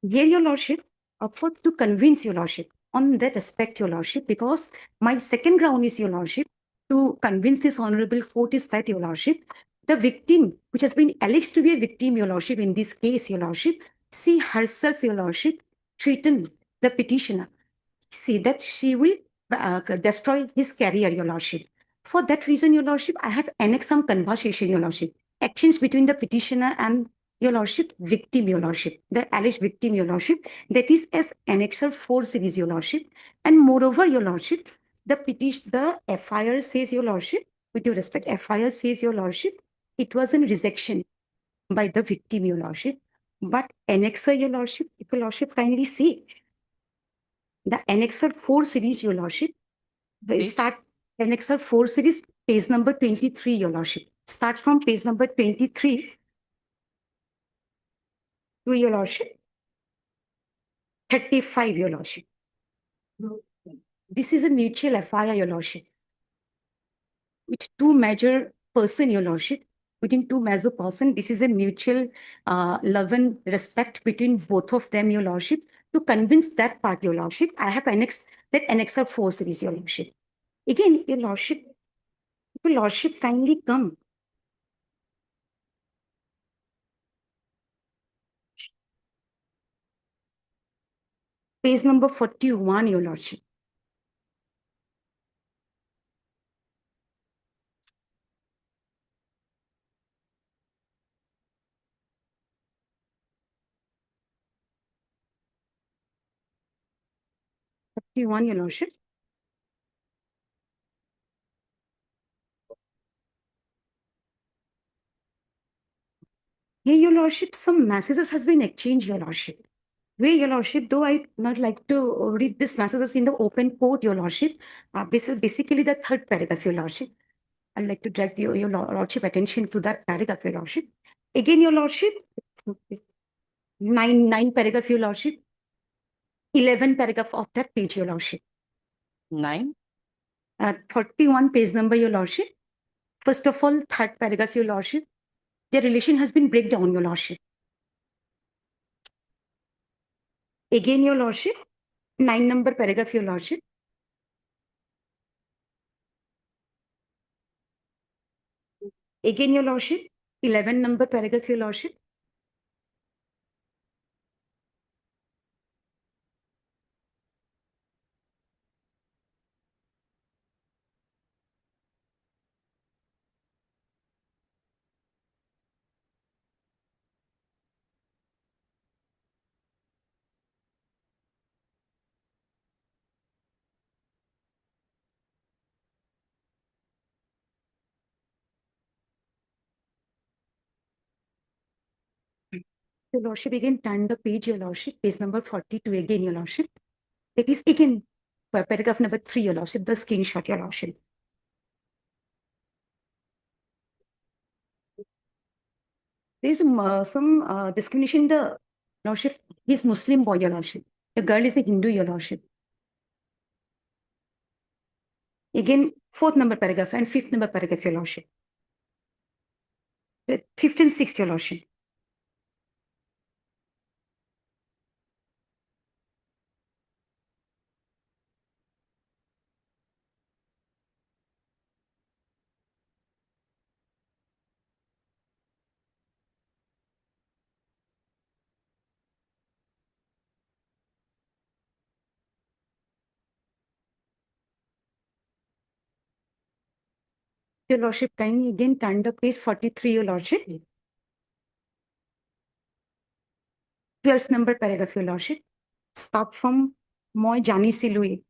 Here, Your Lordship, offered to convince Your Lordship on that aspect, Your Lordship, because my second ground is, Your Lordship, to convince this honorable court is that, Your Lordship, the victim, which has been alleged to be a victim, Your Lordship, in this case, Your Lordship, she herself, Your Lordship, threatened the petitioner. See that she will destroy his career, Your Lordship. For that reason, Your Lordship, I have annexed some conversation, Your Lordship, exchange between the petitioner and Your Lordship, victim, Your Lordship, the alleged victim, Your Lordship, that is as Annexure 4 series, Your Lordship. And moreover, Your Lordship, the FIR says, Your Lordship, with your respect, FIR says, Your Lordship, it was in rejection by the victim, Your Lordship. But Annexure, Your Lordship, if Your Lordship kindly see, the Annexure 4 series, Your Lordship, start Annexure 4 series, page number 23, Your Lordship. Start from page number 23 to, Your Lordship, 35, Your Lordship. This is a mutual FIR, Your Lordship, with two major person, Your Lordship. Within two major person, this is a mutual love and respect between both of them, Your Lordship. To convince that part, Your Lordship, I have annexed that Annexure 4 series, Your Lordship. Again, Your Lordship, Your Lordship kindly come. Page number 41, Your Lordship. Your Lordship. Here, Your Lordship, some messages has been exchanged, Your Lordship. Where, Your Lordship, though I not like to read these messages in the open court, Your Lordship, this is basically the third paragraph, Your Lordship. I'd like to direct your Lordship attention to that paragraph, Your Lordship. Again, Your Lordship, 9 paragraph, Your Lordship. 11 paragraph of that page, Your Lordship. 9? 31 page number, Your Lordship. First of all, third paragraph, Your Lordship. The relation has been break down, Your Lordship. Again, Your Lordship, 9 number paragraph, Your Lordship. Again, Your Lordship, 11 number paragraph, Your Lordship. Your Lordship, again turn the page, Your Lordship, page number 42 again, Your Lordship. That is again paragraph number 3, Your Lordship, the screenshot, Your Lordship. There is some discrimination in the Lordship. He is Muslim boy, Your Lordship. The girl is a Hindu, Your Lordship. Again, 4th number paragraph and 5th number paragraph, Your Lordship. 5th and 6th, Your Lordship. Your Lordship, kindly again turn to page 43, Your Lordship. 12th number paragraph, Your Lordship. Start from Moi Janice Louis.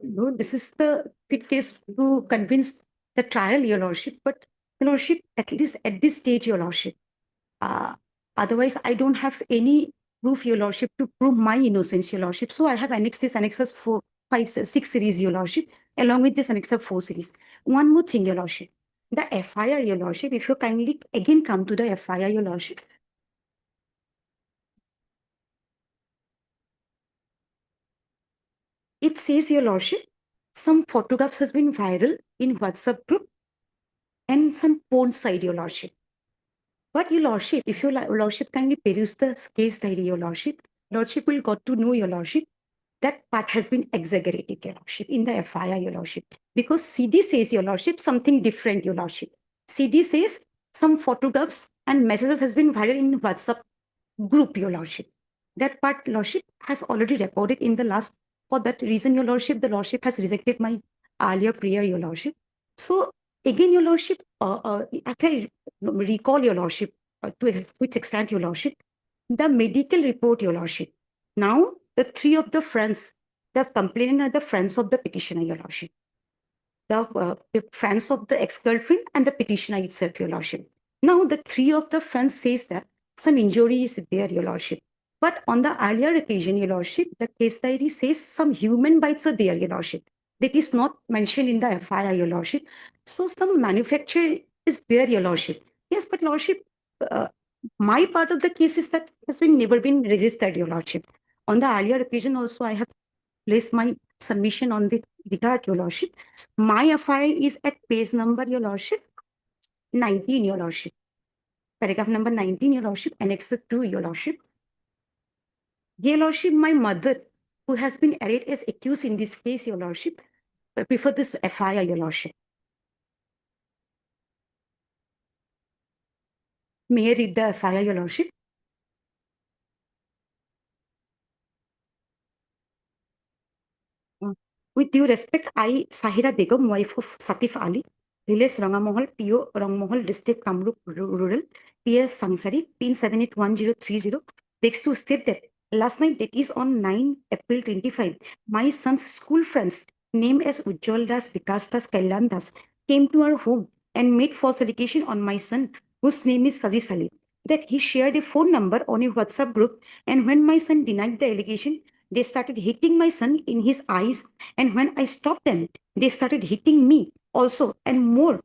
No, this is the fit case to convince the trial, Your Lordship, but Your Lordship, at least at this stage, Your Lordship. Otherwise, I don't have any proof, Your Lordship, to prove my innocence, Your Lordship. So I have annexed this annexes 4, 5, 6 series, Your Lordship, along with this annexer 4 series. One more thing, Your Lordship. The FIR, Your Lordship, if you kindly again come to the FIR, Your Lordship. It says, Your Lordship, some photographs has been viral in WhatsApp group and some porn site, Your Lordship. But Your Lordship, if your Lordship kindly peruse the case diary, Your Lordship will got to know, Your Lordship, that part has been exaggerated, Your Lordship, in the FIR, Your Lordship. Because CD says, Your Lordship, something different, Your Lordship. CD says some photographs and messages has been viral in WhatsApp group, Your Lordship. That part, Lordship, has already reported in the last. For that reason, Your Lordship, the Lordship has rejected my earlier prayer, Your Lordship. So again, Your Lordship, if I recall, Your Lordship, to which extent, Your Lordship, the medical report, Your Lordship. Now, the three of the friends, the complainant are the friends of the petitioner, Your Lordship. The friends of the ex-girlfriend and the petitioner itself, Your Lordship. Now, the three of the friends says that some injury is there, Your Lordship. But on the earlier occasion, Your Lordship, the case diary says some human bites are there, Your Lordship. That is not mentioned in the FIR, Your Lordship. So some manufacture is there, Your Lordship. Yes, but Lordship, my part of the case is that has been never been registered, Your Lordship. On the earlier occasion also, I have placed my submission on the regard, Your Lordship. My FIR is at page number, Your Lordship, 19, Your Lordship. Paragraph number 19, Your Lordship, Annex 2, Your Lordship. Your Lordship, my mother, who has been arraigned as accused in this case, Your Lordship, prefer this FIR, Your Lordship. May I read the FIR, Your Lordship? With due respect, I, Sahira Begum, wife of Satif Ali, village Rangamohal, PO Rangmohal, district Kamrup Rural, PS Sangsari, pin 781030, begs to state that last night, that is on 9 April 25, my son's school friends, named as Ujjwal Das, Vikas Das, Kailan Das, came to our home and made false allegation on my son, whose name is Sajis Ali, that he shared a phone number on a WhatsApp group, and when my son denied the allegation, they started hitting my son in his eyes, and when I stopped them, they started hitting me also, and more,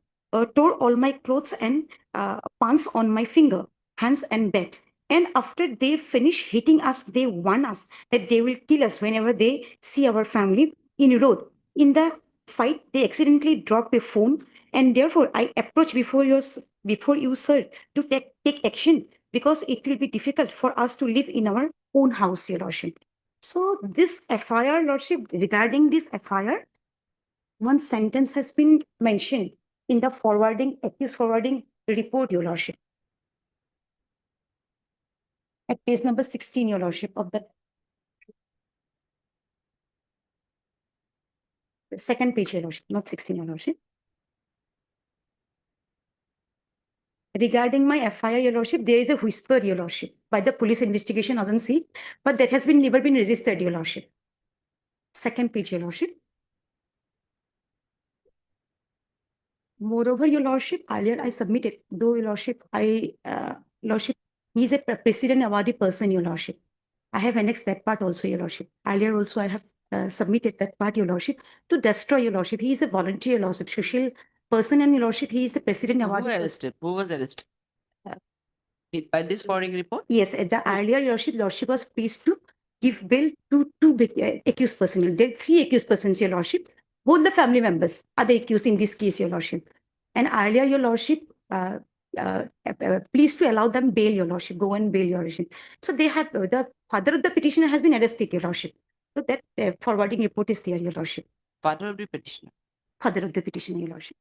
tore all my clothes and pants on my finger, hands and back. And after they finish hitting us, they warn us that they will kill us whenever they see our family in road. In the fight, they accidentally drop a phone, and therefore I approach before you, sir, to take action, because it will be difficult for us to live in our own house, Your Lordship. So this FIR, Lordship, regarding this FIR, one sentence has been mentioned in the accused forwarding report, Your Lordship. At page number 16, Your Lordship, of the second page, Your Lordship, not 16, Your Lordship. Regarding my FIR, Your Lordship, there is a whisper, Your Lordship, by the police investigation agency, but that has never been registered, Your Lordship. Second page, Your Lordship. Moreover, Your Lordship, earlier I submitted, though, Your Lordship, Lordship, he is a President awardee person, Your Lordship. I have annexed that part also, Your Lordship. Earlier also I have submitted that part, Your Lordship, to destroy, Your Lordship. He is a volunteer, Your Lordship, social person, and Your Lordship, he is the President Who awardee. arrested? Who was arrested? By this forwarding report? Yes, at the earlier, Your Lordship was pleased to give bail to two accused persons. There are 3 accused persons, Your Lordship. Both the family members are the accused in this case, Your Lordship. And earlier, Your Lordship, please to allow them bail, your lordship, go and bail, your lordship. So they have, the father of the petitioner has been arrested, your lordship. So that forwarding report is there, your lordship. Father of the petitioner. Father of the petitioner, your lordship.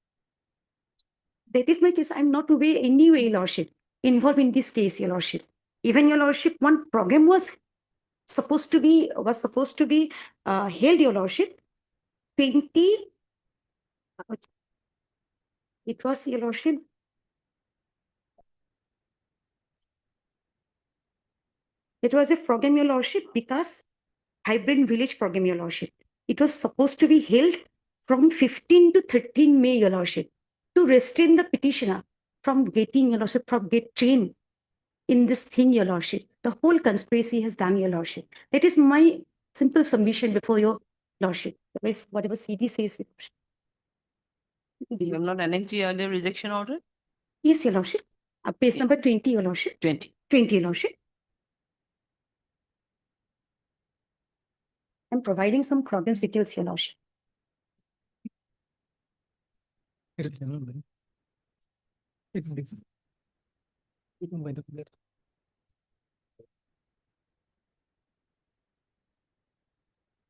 That is my case. I'm not to be any way, your lordship, involved in this case, your lordship. Even your lordship, one program was supposed to be held, your lordship. 20. It was, your lordship. It was a program, your lordship, because hybrid village program, your lordship. It was supposed to be held from 15 to 13 May, your lordship, to restrain the petitioner from getting, your lordship, from get trained in this thing, your lordship. The whole conspiracy has done, your lordship. That is my simple submission before your lordship. Otherwise, whatever CD says, your lordship. You have not annexed the earlier rejection order? Yes, your lordship. Page number 20, your lordship. 20. 20, your lordship. I'm providing some progress details, your lordship.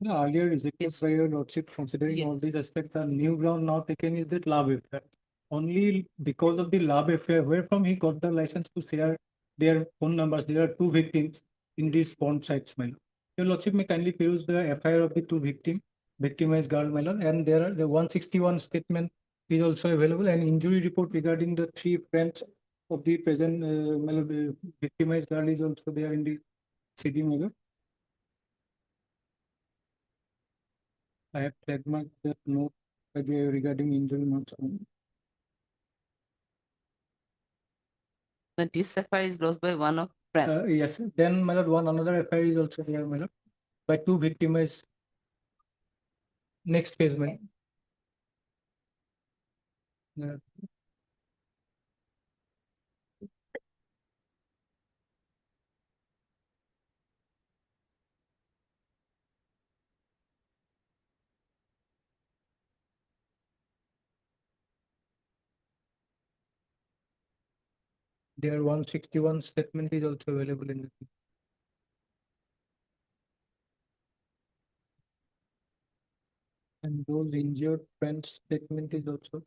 No, earlier rejected Yes. by your lordship, considering Yes. all these aspects, the new ground now taken is that love affair. Only because of the love affair, where from he got the license to share their phone numbers. There are two victims in these porn sites, my lord. Your lordship may kindly peruse the FIR of the two victimized girl, my lord, and there are the 161 statement is also available, and injury report regarding the 3 friends of the present my lord, victimized girl is also there in the CD, my lord. I have tag marked that note regarding injury notes. The this FIR is lost by one of friend. Yes, then my lord, one another FIR is also there, my lord, by two victimized. Next page, my lord. Yeah. Their 161 statement is also available in the. And those injured friends statement is also.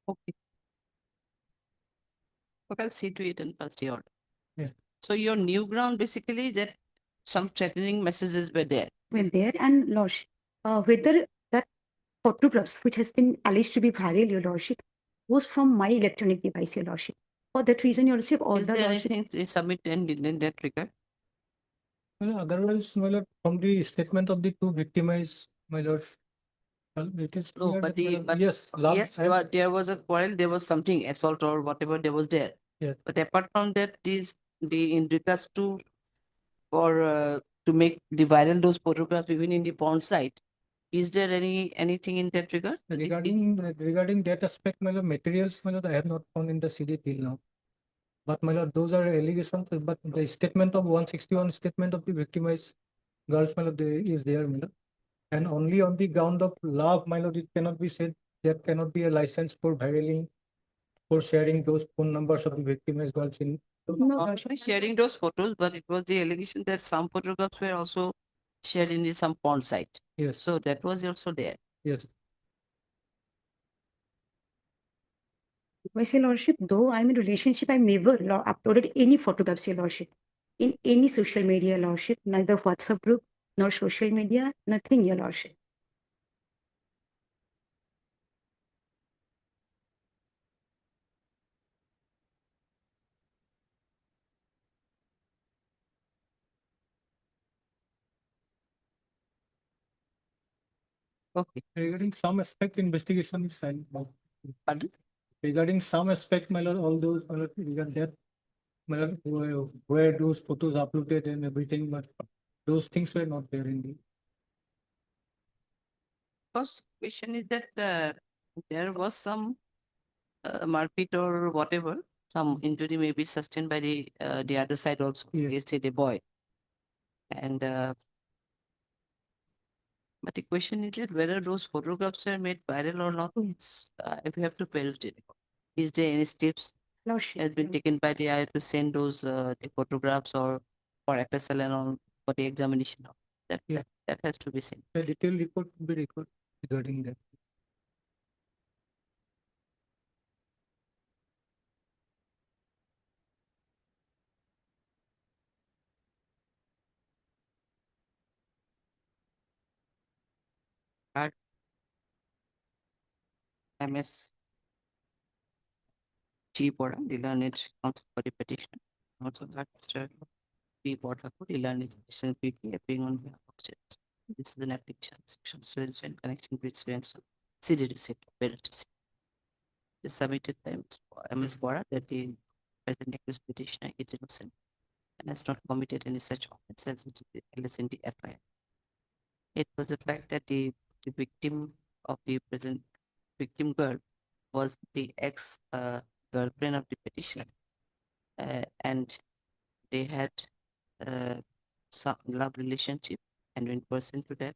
Okay. Okay, I'll see to it and pass the order. Yeah. So your new ground basically that some threatening messages were there. When there, and lordship, whether that photographs which has been alleged to be viral, your lordship, was from my electronic device, your lordship. For that reason, your lordship, all Is the there lordship. anything to submit in that regard? Well, otherwise, my lord, from the statement of the two victimized, my lord, well, it is No, clear but that, my the, lord, but yes, last yes, time- but there was a quarrel, there was something assault or whatever there was there. Yes. But apart from that, in regards to, or to make the viral those photographs even in the porn site, is there anything in that regard? Regarding that aspect, my lord, materials, my lord, I have not found in the CD till now. But my lord, those are allegations, but the statement of 161 statement of the victimized girls, my lord, is there, my lord. And only on the ground of love, my lord, it cannot be said, there cannot be a license for viraling, for sharing those phone numbers of the victimized girls in. No, actually sharing those photos, but it was the allegation that some photographs were also shared in some porn site. Yes. So that was also there. Yes. Your lordship, though I'm in a relationship, I've never uploaded any photographs, your lordship, in any social media, your lordship, neither WhatsApp group nor social media, nothing, your lordship. Okay. Regarding some aspect, investigation is signed. Pardon? Regarding some aspect, my lord, all those, my lord, regarding that, my lord, where those photos uploaded and everything, but those things were not there in the. First question is that there was some marpit or whatever, some injury may be sustained by the other side also, say the boy. And but the question is that whether those photographs are made viral or not, if you have to peruse it. Is there any steps has been taken by the IA to send those the photographs or for FSL and all for the examination? That has to be seen. A detailed report will be recorded regarding that. MS G. Bora, the learned counsel for the petitioner. Also that Mr. P. Bora, the learned petition PP appearing on behalf of students. This is an application section, students in connection with students. CD receipt, parent receipt. Is submitted by MS Bora that the present accused petitioner is innocent and has not committed any such offense as in the FIR. It was the fact that the victim of the present victim girl was the ex girlfriend of the petitioner, and they had some love relationship, and in person to that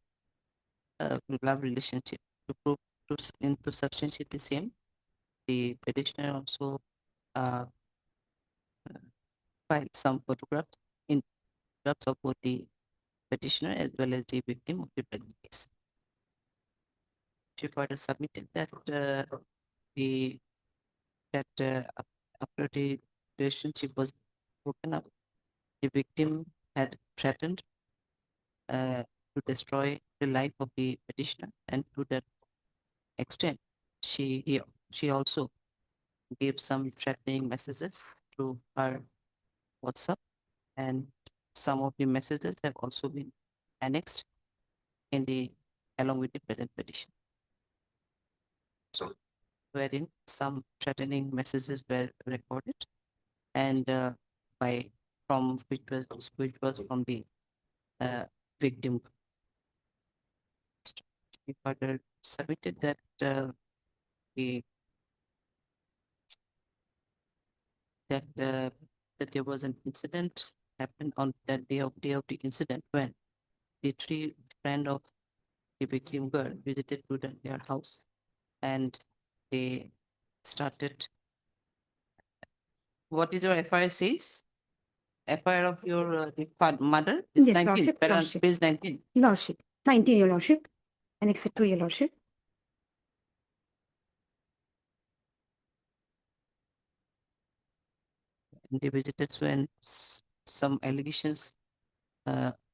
love relationship to prove to substantiate the same, the petitioner also filed some photographs in photographs of both the petitioner as well as the victim of the present case. She further submitted that after the relationship was broken up, the victim had threatened to destroy the life of the petitioner, and to that extent, she also gave some threatening messages through her WhatsApp, and some of the messages have also been annexed in the along with the present petition. So, wherein some threatening messages were recorded, and which was from the victim. We further submitted that that there was an incident happened on that day of the incident when the three friends of the victim girl visited to their house, and they started. What is your FIR says? FIR of your mother is Yes, 19, lordship, lordship. page 19. Lordship, 19, your lordship, annexed to your lordship. And they visited when some allegations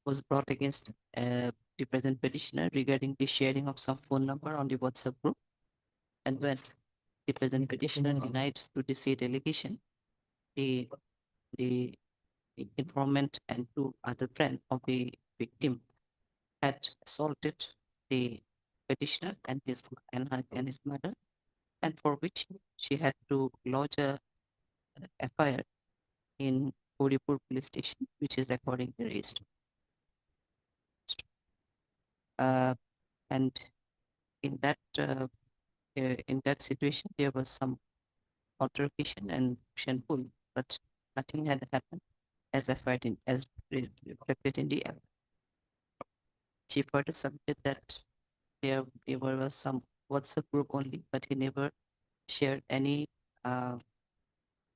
was brought against the present petitioner regarding the sharing of some phone number on the WhatsApp group. And when the present petitioner denied to the said allegation, the the informant and two other friends of the victim had assaulted the petitioner and his mother, and for which she had to lodge a FIR in Kodipur police station, which is accordingly raised. And in that situation, there was some altercation and push and pull, but nothing had happened as reflected in the app. She further submitted that there was some WhatsApp group only, but he never shared any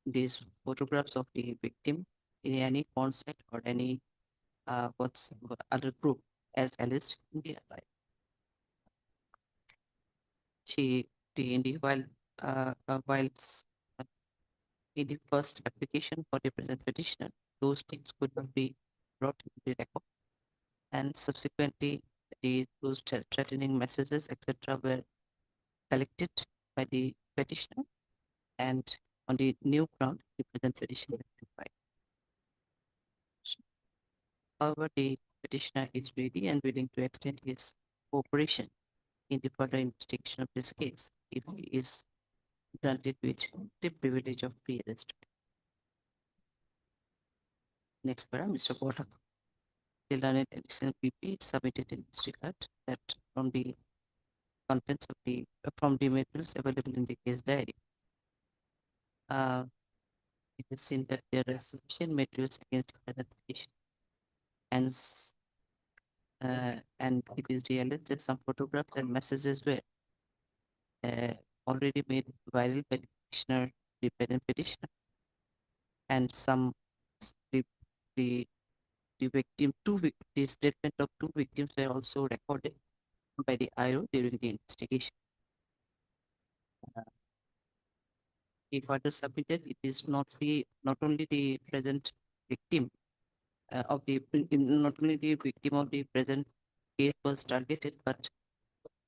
these photographs of the victim in any porn site or any other group as alleged in the FIR. In the first application for the present petitioner, those things could not be brought into the record, and subsequently those threatening messages, etc., were collected by the petitioner, and on the new ground, the present petition was filed. However, the petitioner is ready and willing to extend his cooperation in the further investigation of this case if he is granted with the privilege of pre-arrest. Next paragraph, Mr. Porter. The learned additional PP submitted in this regard that from the contents of from the materials available in the case diary, it is seen that there are sufficient materials against the present petition, and it is realized that some photographs and messages were already made viral by the petitioner, the present petitioner, and some the statement of two victims were also recorded by the IO during the investigation. He further submitted it is not only the present victim not only the victim of the present case was targeted, but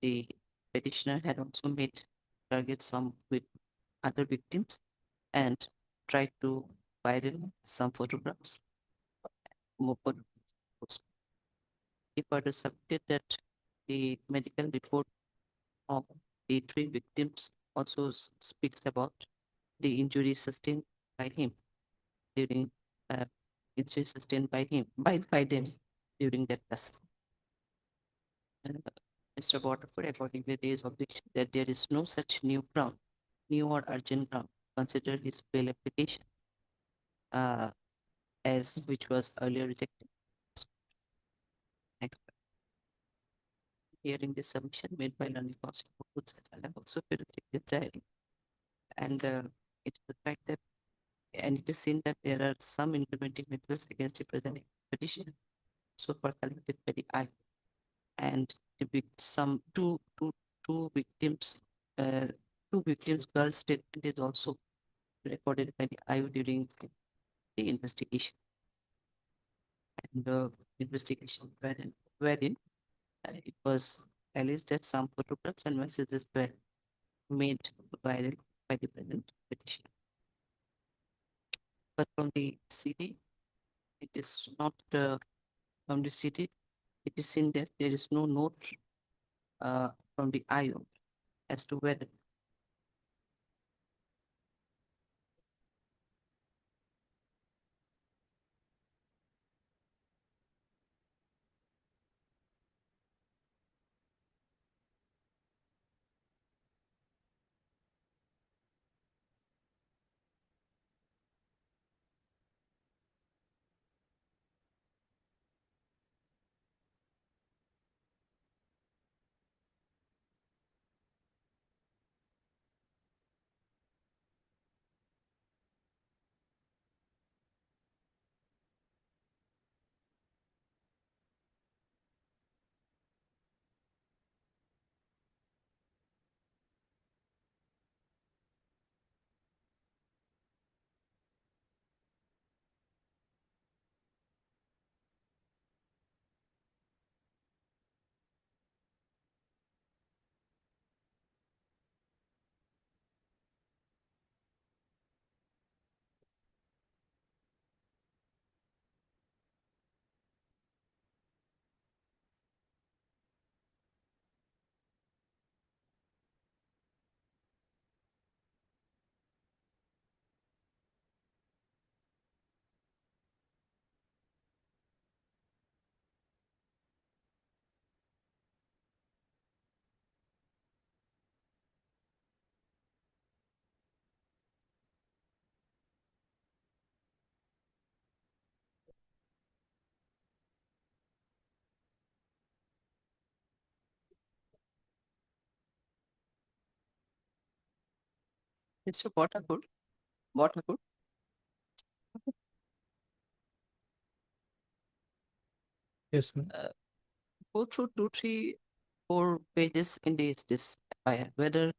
the petitioner had also made targets some with other victims and tried to viral some photographs. He further submitted that the medical report of the three victims also speaks about the injuries sustained by him during injuries sustained by them during that class. Mr. Waterford accordingly raised objection that there is no such new or urgent ground considered his bail application as which was earlier rejected. Next. Hearing this submission made by learning counsel for goods, I have also verified this diary, and it's the fact that it is seen that there are some implementing materials against the present petition so far collected by the I, and some two victims girl statement is also recorded by the IO during the investigation, and the investigation wherein it was alleged that some photographs and messages were made viral by the present petition. But from the CD, it is not from the CD. It is seen that there is no note from the IO as to whether Mr. Bhattakur. Yes, ma'am. Go through 2, 3, 4 pages in this FIR, whether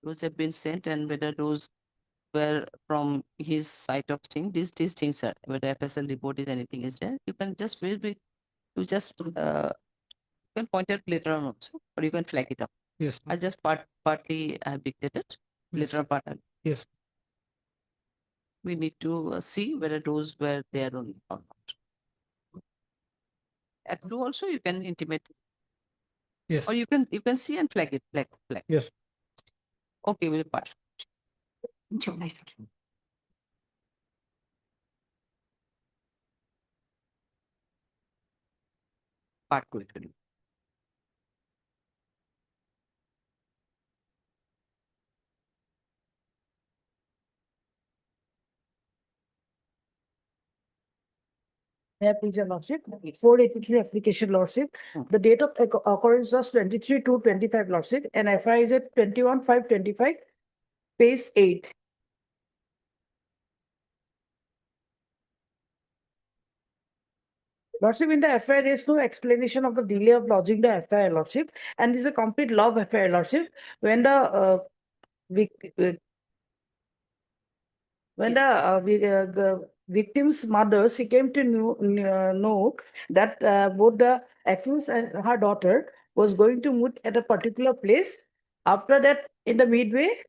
those have been sent and whether those were from his side of thing. These things are, whether FSL report is anything is there. You can just you just you can point out later on also, or you can flag it up. Yes, I just partly have dictated. Later part, yes. we need to see whether those were there or not. At 2 also you can intimate, Yes. or you can see and flag it, flag. Yes. Okay, we'll pass. Part 2 actually. Yeah, please, Your Lordship. 483 application, Lordship. The date of occurrence was 23/2/25, Lordship, and FI is at 21/5/25, page 8. Lordship, in the FIR, there is no explanation of the delay of lodging the FIR, Lordship, and this is a complete law of FIR, Lordship. When the victim's mother, she came to know that both the accused and her daughter was going to meet at a particular place. After that, in the midway,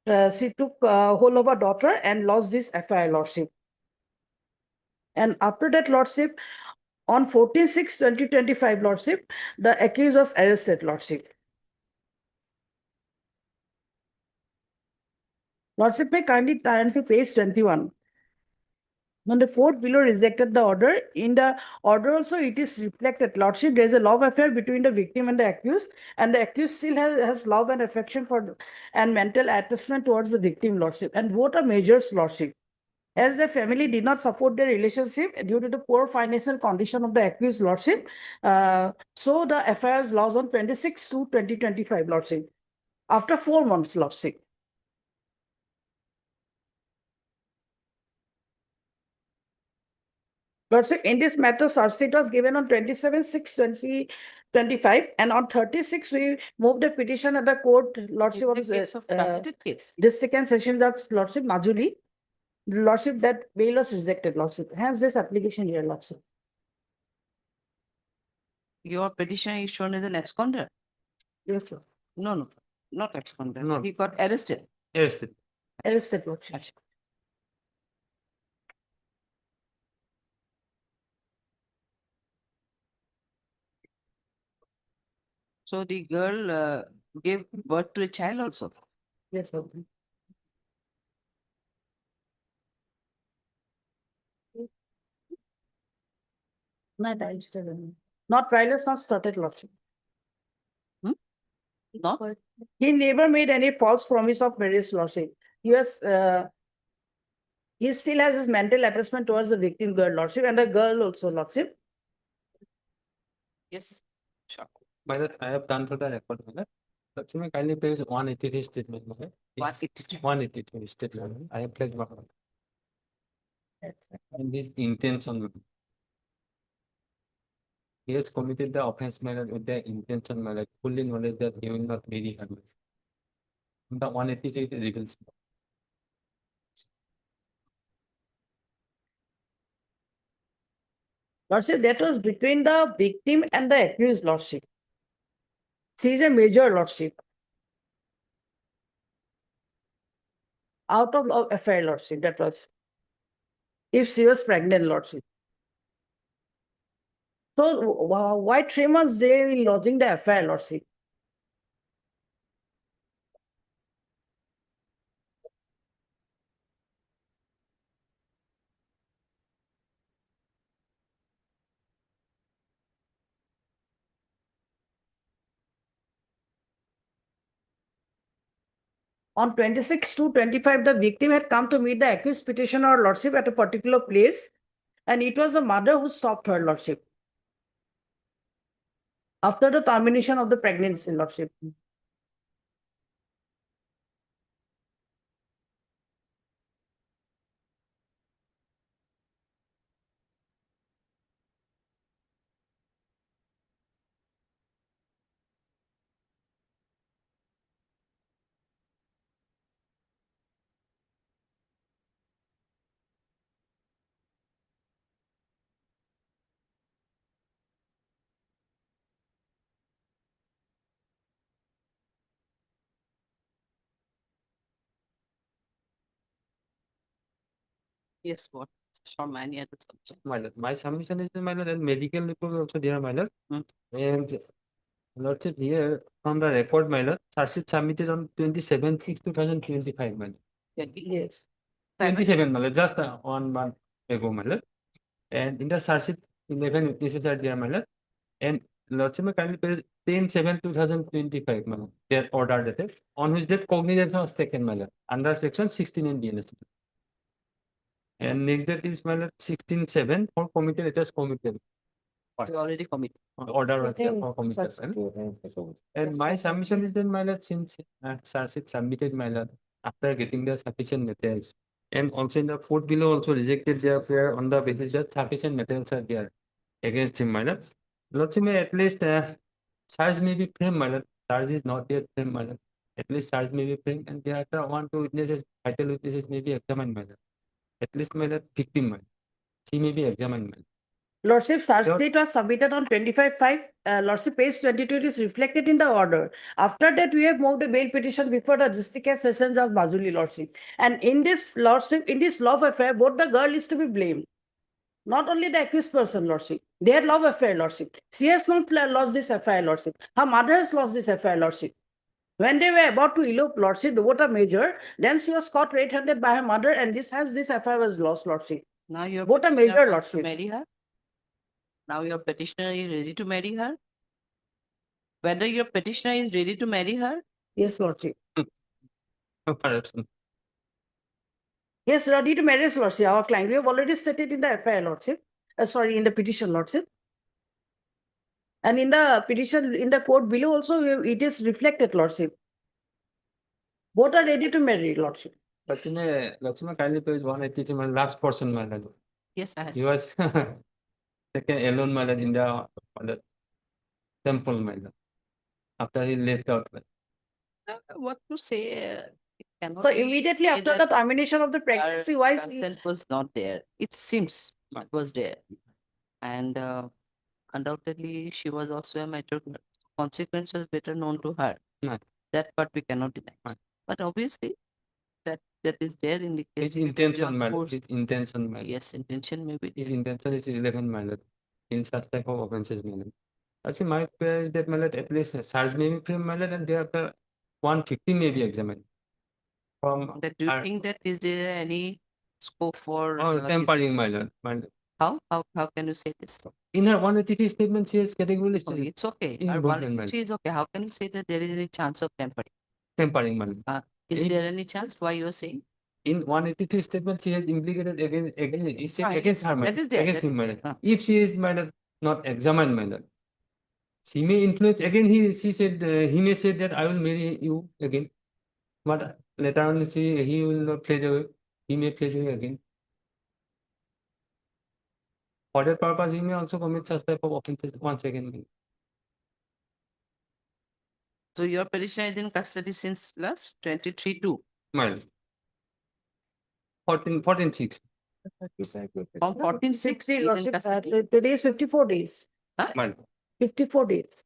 she took hold of her daughter and lost this FIR, Lordship. And after that, Lordship, on 14/6/2025, Lordship, the accused was arrested, Lordship. Lordship, may kindly turn to page 21. When the court below rejected the order, in the order also it is reflected, Lordship, there is a love affair between the victim and the accused still has love and affection for and mental attachment towards the victim, Lordship, and both are measures, Lordship. As the family did not support their relationship due to the poor financial condition of the accused, Lordship, so the FIR is lost on 26/2/2025, Lordship, after 4 months, Lordship. Lordship, in this matter, charge sheet was given on 27/6/2025, and on 36, we moved the petition at the court, Lordship, It's a case of transited case. this second session of Lordship Majuli. Lordship, that bail was rejected, Lordship. Hence, this application here, Lordship. Your petitioner is shown as an absconder. Yes, Lord. No, not absconder. No. He got arrested. Arrested. Arrested, Lordship. Achha. So the girl gave birth to a child also. Yes, Lord. Not registered. Not trial is not started, Lordship. No? He never made any false promise of marriage, Lordship. He still has his mental attachment towards the victim girl, Lordship, and the girl also, Lordship. Yes, sure. By that, I have done for the record, Mother. But may kindly page 183 statement, Mother. 183. 183 statement. I have pledged, Mother. And this intention. He has committed the offense matter with the intention matter, fully knowledge that he will not marry her. The 183 reveals. Lordship, that was between the victim and the accused, Lordship. She is a major, Lordship. Out of love affair, Lordship, that was. If she was pregnant, Lordship. So, why 3 months they will lodging the affair, Lordship? On 26/2/25, the victim had come to meet the accused petitioner, Lordship, at a particular place, and it was the mother who stopped her, Lordship. After the termination of the pregnancy, Lordship. Yes, what? From any other subject. My lord, my submission is my lord, and medical report also there, my lord. And lordship here from the record, my lord, charge sheet submitted on 27/6/2025, my lord. Yes. 27, my lord, just 1 month ago, my lord. And in the charge sheet, 11 witnesses are there, my lord. And lordship may kindly page 10/7/2025, my lord, their order dated, on which date cognizance was taken, my lord, under section 16 BNS. And next date is my lord 16/7 for committed, it was committed. You already committed. Order was there for committed. And my submission is that my lord, since charge sheet submitted, my lord, after getting the sufficient materials. And also in the court below also rejected their prayer on the basis that sufficient materials are there against him, my lord. Lordship may at least charge may be framed, my lord. Charge is not yet framed, my lord. At least charge may be framed, and thereafter 1-2 witnesses, vital witnesses may be examined, my lord. At least my lord, victim, my lord. She may be examined, my lord. Lordship, charge Your- sheet was submitted on 25/5. Lordship, page 22 it is reflected in the order. After that, we have moved a bail petition before the district and sessions of Majuli, Lordship. And in this Lordship, in this love affair, both the girl is to be blamed. Not only the accused person, Lordship. Their love affair, Lordship. She has not lost this affair, Lordship. Her mother has lost this affair, Lordship. When they were about to elope, Lordship, what a major, then she was caught red-handed by her mother, and this affair was lost, Lordship. Now your What a petitioner major, wants to Lordship. marry her. Now your petitioner is ready to marry her. Whether your petitioner is ready to marry her. Yes, Lordship. Perhaps. Yes, ready to marry us, Lordship. Our client, we have already stated in the FIR, Lordship. Sorry, in the petition, Lordship. And in the petition, in the court below also, it is reflected, Lordship. Both are ready to marry, Lordship. But in a Lordship, kindly page 182, my last portion, my lord. Yes, I have. He was taken alone, my lord, in the temple, my lord. After he left out. What to say? It cannot So be immediately said after the that termination of the pregnancy, why is consent was not there. It seems it was there. And undoubtedly, she was also a matter of consequences better known to her. Right. That part we cannot deny. Right. But obviously, that is there in the case. His intention, my lord. Force. His intention, my lord. Yes, intention may be. His intention is 11, my lord. In such type of offenses, my lord. Actually, my prayer is that, my lord, at least charge may be framed, my lord, and thereafter 150 may be examined. From Do you think that is there any scope for tampering, my lord. My lord. How can you say this? In her 183 statement, she has categorically Oh, stated. it's okay. In Our movement, my validity is okay. How can you say that there is any chance of tampering? tampering, my lord. Is In- there any chance? Why you are saying? In 183 statement, she has implicated against yes, her, my that is there. against That him, my is- lord. If she is, my lord, not examined, my lord, she may influence again. She said he may say that I will marry you again, but later on he will not play away. He may play away again. For that purpose, he may also commit such type of offenses once again. So your petitioner is in custody since last 23/2. My lord. 14/6. From 14/6 he is in custody. Today is 54 days. My lord. 54 days.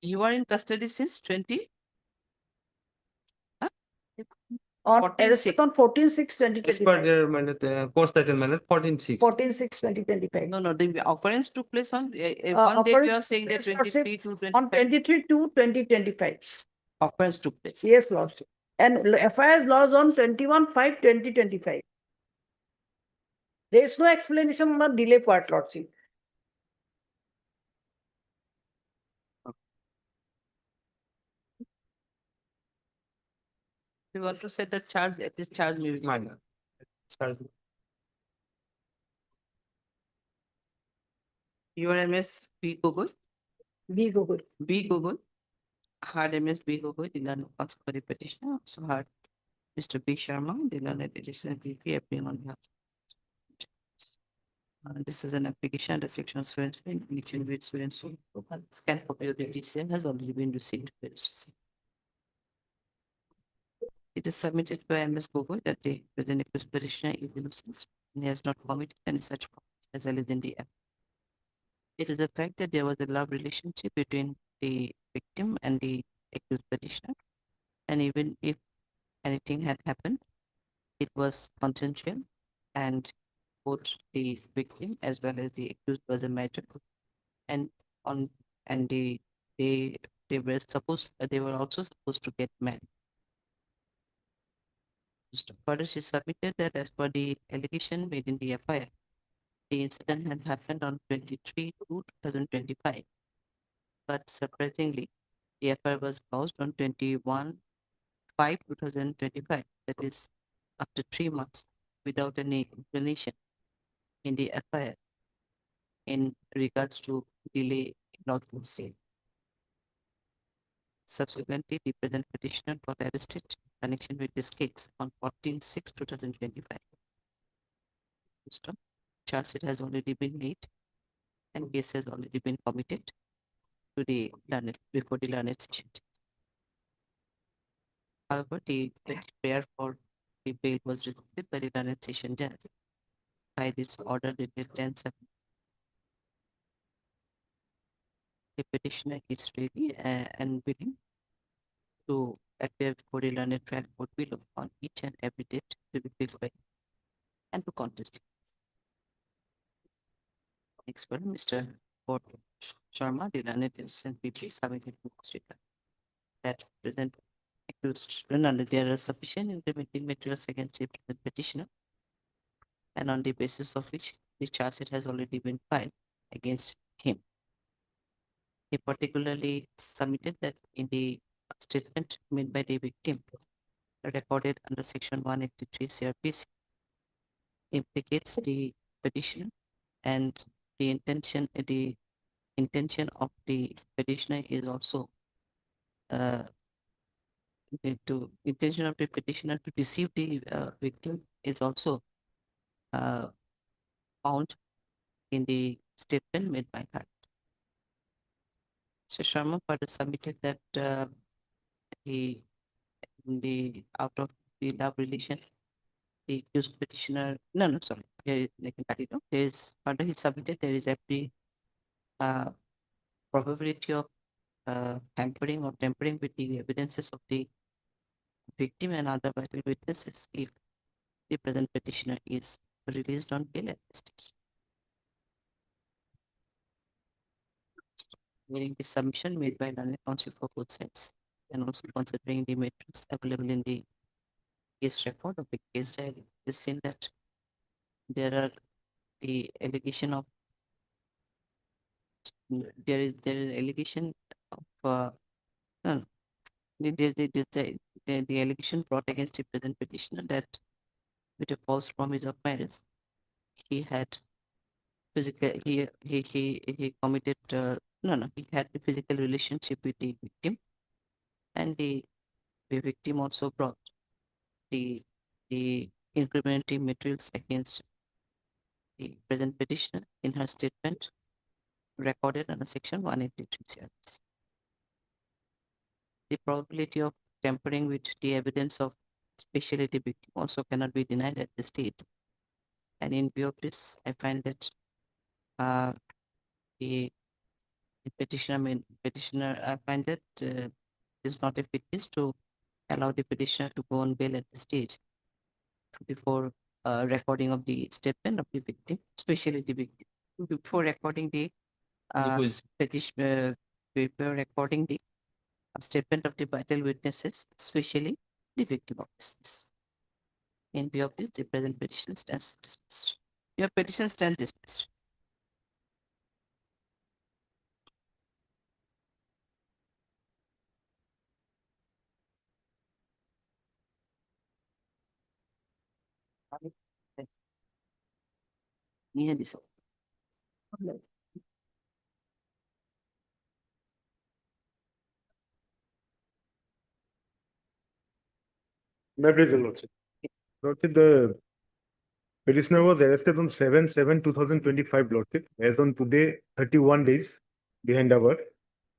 You are in custody since 20. On 14/6. arrested on 14/6/2025. As per their, my lord, course title, my lord, 14/6. 14/6/2025. No, the occurrence took place on one day. You are saying that 23 to 25. On 23/2/2025. Occurrence took place. Yes, Lordship. And FIR's laws on 21/5/2025. There is no explanation on the delay part, Lordship. You want to set the charge, at this charge may be. My lord. Charge. Your MS B. Gogol. B. Gogol. B. Gogol. Heard MS B. Gogol, Dilan for the petitioner. Also heard Mr. B. Sharma, Dilan Petitioner VP appearing on behalf. This is an application under section 7, in connection with students. Scan copy of the DCL has already been received. It is submitted by MS Gogol that the present accused petitioner is innocent and he has not committed any such crimes as alleged in the act. It is a fact that there was a love relationship between the victim and the accused petitioner, and even if anything had happened, it was consensual and both the victim as well as the accused was a matter, and on and they were also supposed to get married. Further, she submitted that as per the allegation made in the FIR, the incident had happened on 23/2/2025, but surprisingly, the FIR was closed on 21/5/2025, that is after 3 months, without any explanation in the FIR in regards to delay in authorization. Subsequently, the present petitioner got arrested in connection with this case on 14/6/2025. Charge sheet has already been made and case has already been committed to the before the learned session. However, the prayer for the bail was rejected by the learned session judge. By this order dated 10/7, the petitioner is ready and willing to appear before the learned trial court below on each and every date to be fixed by him and to contest it. Next one, Mr. Port Sharma, the learned PP submitted to Australia that present accused there are sufficient implementing materials against the petitioner, and on the basis of which the charge sheet has already been filed against him. He particularly submitted that in the statement made by the victim, recorded under Section 183 CRPC, implicates the petitioner, and the intention of the petitioner is also intention of the petitioner to deceive the victim is also found in the statement made by her. So Sharma further submitted that out of the love relation, the accused petitioner, there is further he submitted there is every probability of tampering or tampering with the evidences of the victim and other vital witnesses if the present petitioner is released on bail at this stage. Meaning the submission made by learned counsel for both sides, and also considering the matrix available in the case record of the case diary, is seen that there are the allegation of there is allegation of the allegation brought against the present petitioner that with a false promise of marriage, he had physical he committed he had a physical relationship with the victim, and the victim also brought the incriminating materials against the present petitioner in her statement recorded under Section 183 CRPC. The probability of tampering with the evidence of especially the victim also cannot be denied at this stage. And in view of this, I find that the petitioner, I find that is not a fit case to allow the petitioner to go on bail at this stage before recording of the statement of the victim, especially the victim, before recording the petition, before recording the statement of the vital witnesses, especially the victim of this case. In view of this, the present petition stands dismissed. Your petition stands dismissed. Near this. My praise the Lordship. Lordship, the petitioner was arrested on 7/7/2025, Lordship. As on today, 31 days behind our,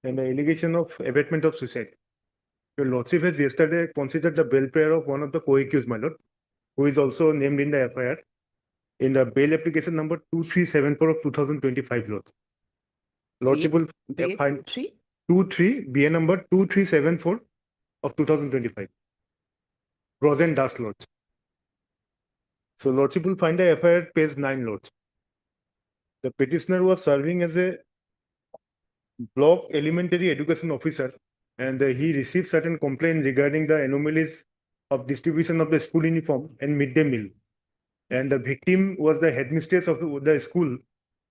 and the allegation of abetment of suicide. Your Lordship has yesterday considered the bail prayer of one of the co-accused, my Lord, who is also named in the FIR, in the bail application number 2374 of 2025, Lord. Lordship will find 23, BA number 2374 of 2025. Rosen Das, Lord. So Lordship will find the FIR at page 9, Lordship. The petitioner was serving as a block elementary education officer, and he received certain complaints regarding the anomalies of distribution of the school uniform and midday meal. And the victim was the headmistress of the school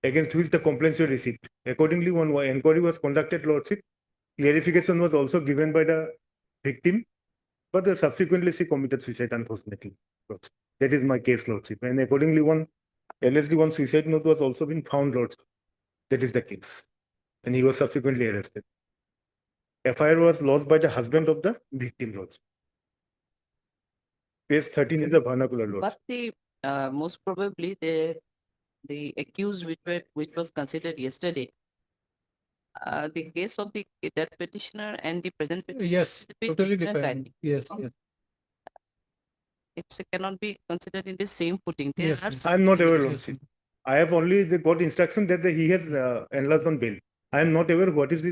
against which the complaints were received. Accordingly, one inquiry was conducted, Lordship. Clarification was also given by the victim, but subsequently she committed suicide, unfortunately. Lordship. That is my case, Lordship. And accordingly, allegedly one suicide note was also been found, Lordship. That is the case. And he was subsequently arrested. FIR was lodged by the husband of the victim, Lordship. Page 13 is the vernacular, Lordship. But the most probably the accused which was considered yesterday, the case of that petitioner and the present petitioner Yes, is a bit totally different, I different. think. Yes, yes. It cannot be considered in the same footing. There Yes, are yes. I'm not aware, Yes, Lordship. I have only got instruction that he has enlarged on bail. I am not aware what is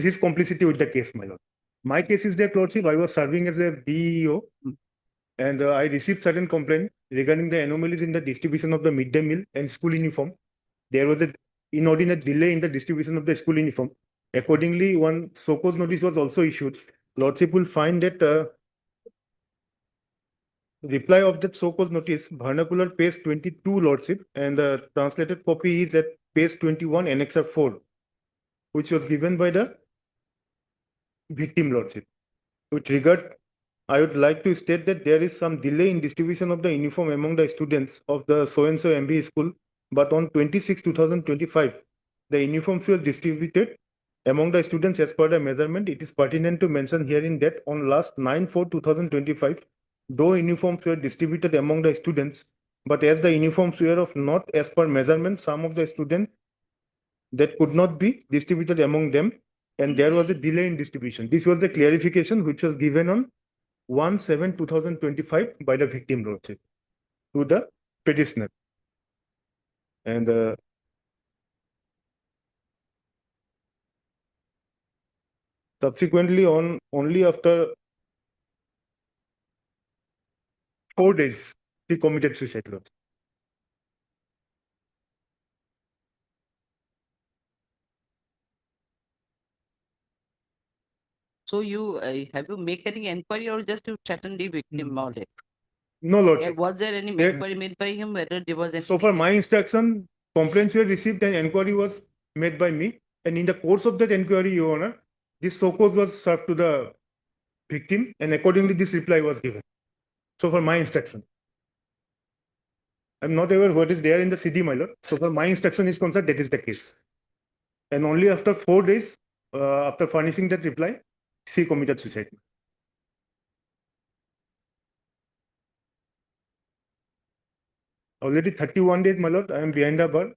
his complicity with the case, my lord. My case is that, Lordship, I was serving as a DEO, and I received certain complaint regarding the anomalies in the distribution of the midday meal and school uniform. There was an inordinate delay in the distribution of the school uniform. Accordingly, one so-cause notice was also issued. Lordship will find that reply of that so-cause notice, vernacular page 22, Lordship, and the translated copy is at page 21, annexure 4, which was given by the victim, Lordship. With regard, I would like to state that there is some delay in distribution of the uniform among the students of the so-and-so MBA school, but on 26/2025, the uniforms were distributed among the students as per the measurement. It is pertinent to mention herein that on last 9/4/2025, though uniforms were distributed among the students, but as the uniforms were of not as per measurement, some of the students that could not be distributed among them, and there was a delay in distribution. This was the clarification which was given on 1/7/2025 by the victim, Lordship, to the petitioner. And subsequently, on only after 4 days, he committed suicide, Lordship. So have you make any inquiry or just you threaten the victim about it? No, Lordship. Was there any There- inquiry made by him whether there was any? So for my instruction, complaints were received and inquiry was made by me. And in the course of that inquiry, Your Honor, this so-cause was served to the victim, and accordingly this reply was given. So for my instruction. I'm not aware what is there in the CD, my lord. So for my instruction is concerned, that is the case. And only after 4 days, after furnishing that reply, she committed suicide. Already 31 days, my lord, I am behind the bar.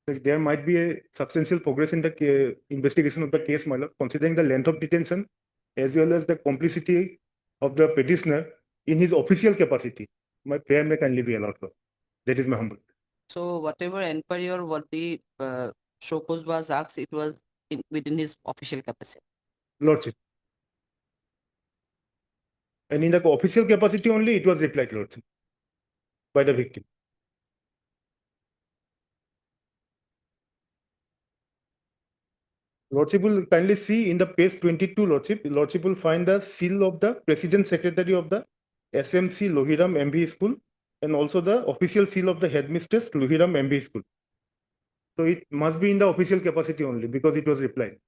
There might be a substantial progress in the investigation of the case, my lord, considering the length of detention as well as the complicity of the petitioner in his official capacity. My prayer may kindly be allowed, Lord. That is my humble. So whatever inquiry or what the show cause was asked, it was within his official capacity. Lordship. And in the official capacity only, it was replied, Lordship, by the victim. Lordship will kindly see in the page 22, Lordship. Lordship will find the seal of the President Secretary of the SMC Lohiram MB School and also the official seal of the Headmistress Lohiram MB School. So it must be in the official capacity only because it was replied.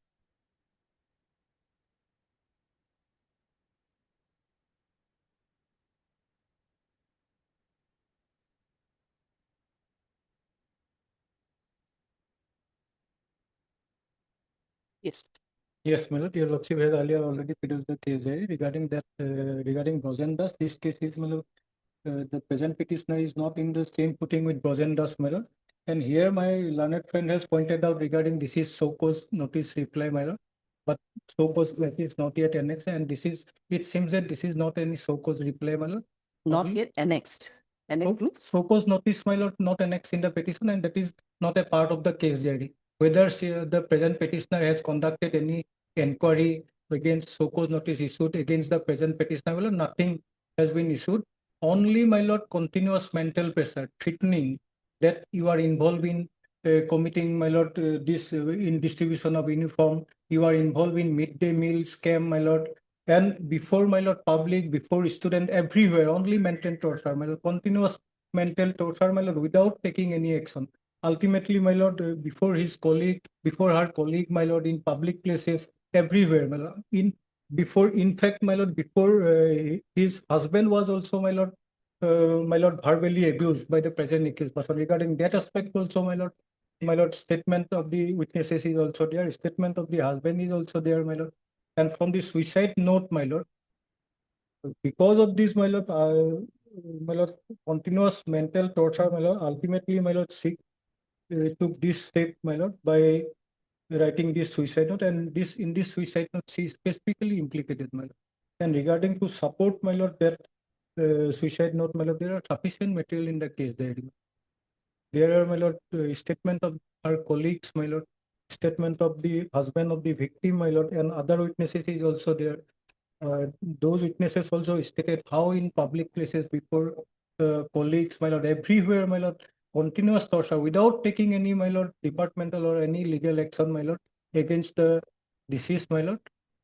Yes. Yes, my lord, your lordship has earlier already produced the case there regarding that, regarding Brosendas. This case is, my lord, the present petitioner is not in the same footing with Brosendas, my lord. And here my learned friend has pointed out regarding this is so-cause notice reply, my lord. But so-cause is not yet annexed, and this is, it seems that this is not any so-cause reply, my lord. Not yet annexed. Annexed means? So-cause notice, my lord, not annexed in the petition, and that is not a part of the case diary. Whether the present petitioner has conducted any inquiry against so-cause notice issued against the present petitioner, well, nothing has been issued. only, my lord, continuous mental pressure, threatening that you are involved in committing, my lord, this in distribution of uniform, you are involved in midday meal scam, my lord, and before, my lord, public, before student, everywhere, only mental torture, my lord, continuous mental torture, my lord, without taking any action. Ultimately, my lord, before his colleague, before her colleague, my lord, in public places, everywhere, my lord, before, in fact, my lord, before his husband was also, my lord, verbally abused by the present accused person. Regarding that aspect also, my lord, statement of the witnesses is also there, statement of the husband is also there, my lord. And from the suicide note, my lord, because of this, my lord, continuous mental torture, my lord, ultimately, my lord, took this step, my lord, by writing this suicide note, and this in this suicide note, she is specifically implicated, my lord. And regarding to support, my lord, that suicide note, my lord, there are sufficient material in the case diary. There are, my lord, statement of her colleagues, my lord, statement of the husband of the victim, my lord, and other witnesses is also there. Those witnesses also stated how in public places before colleagues, my lord, everywhere, my lord, continuous torture without taking any, my lord, departmental or any legal action, my lord, against the deceased, my lord,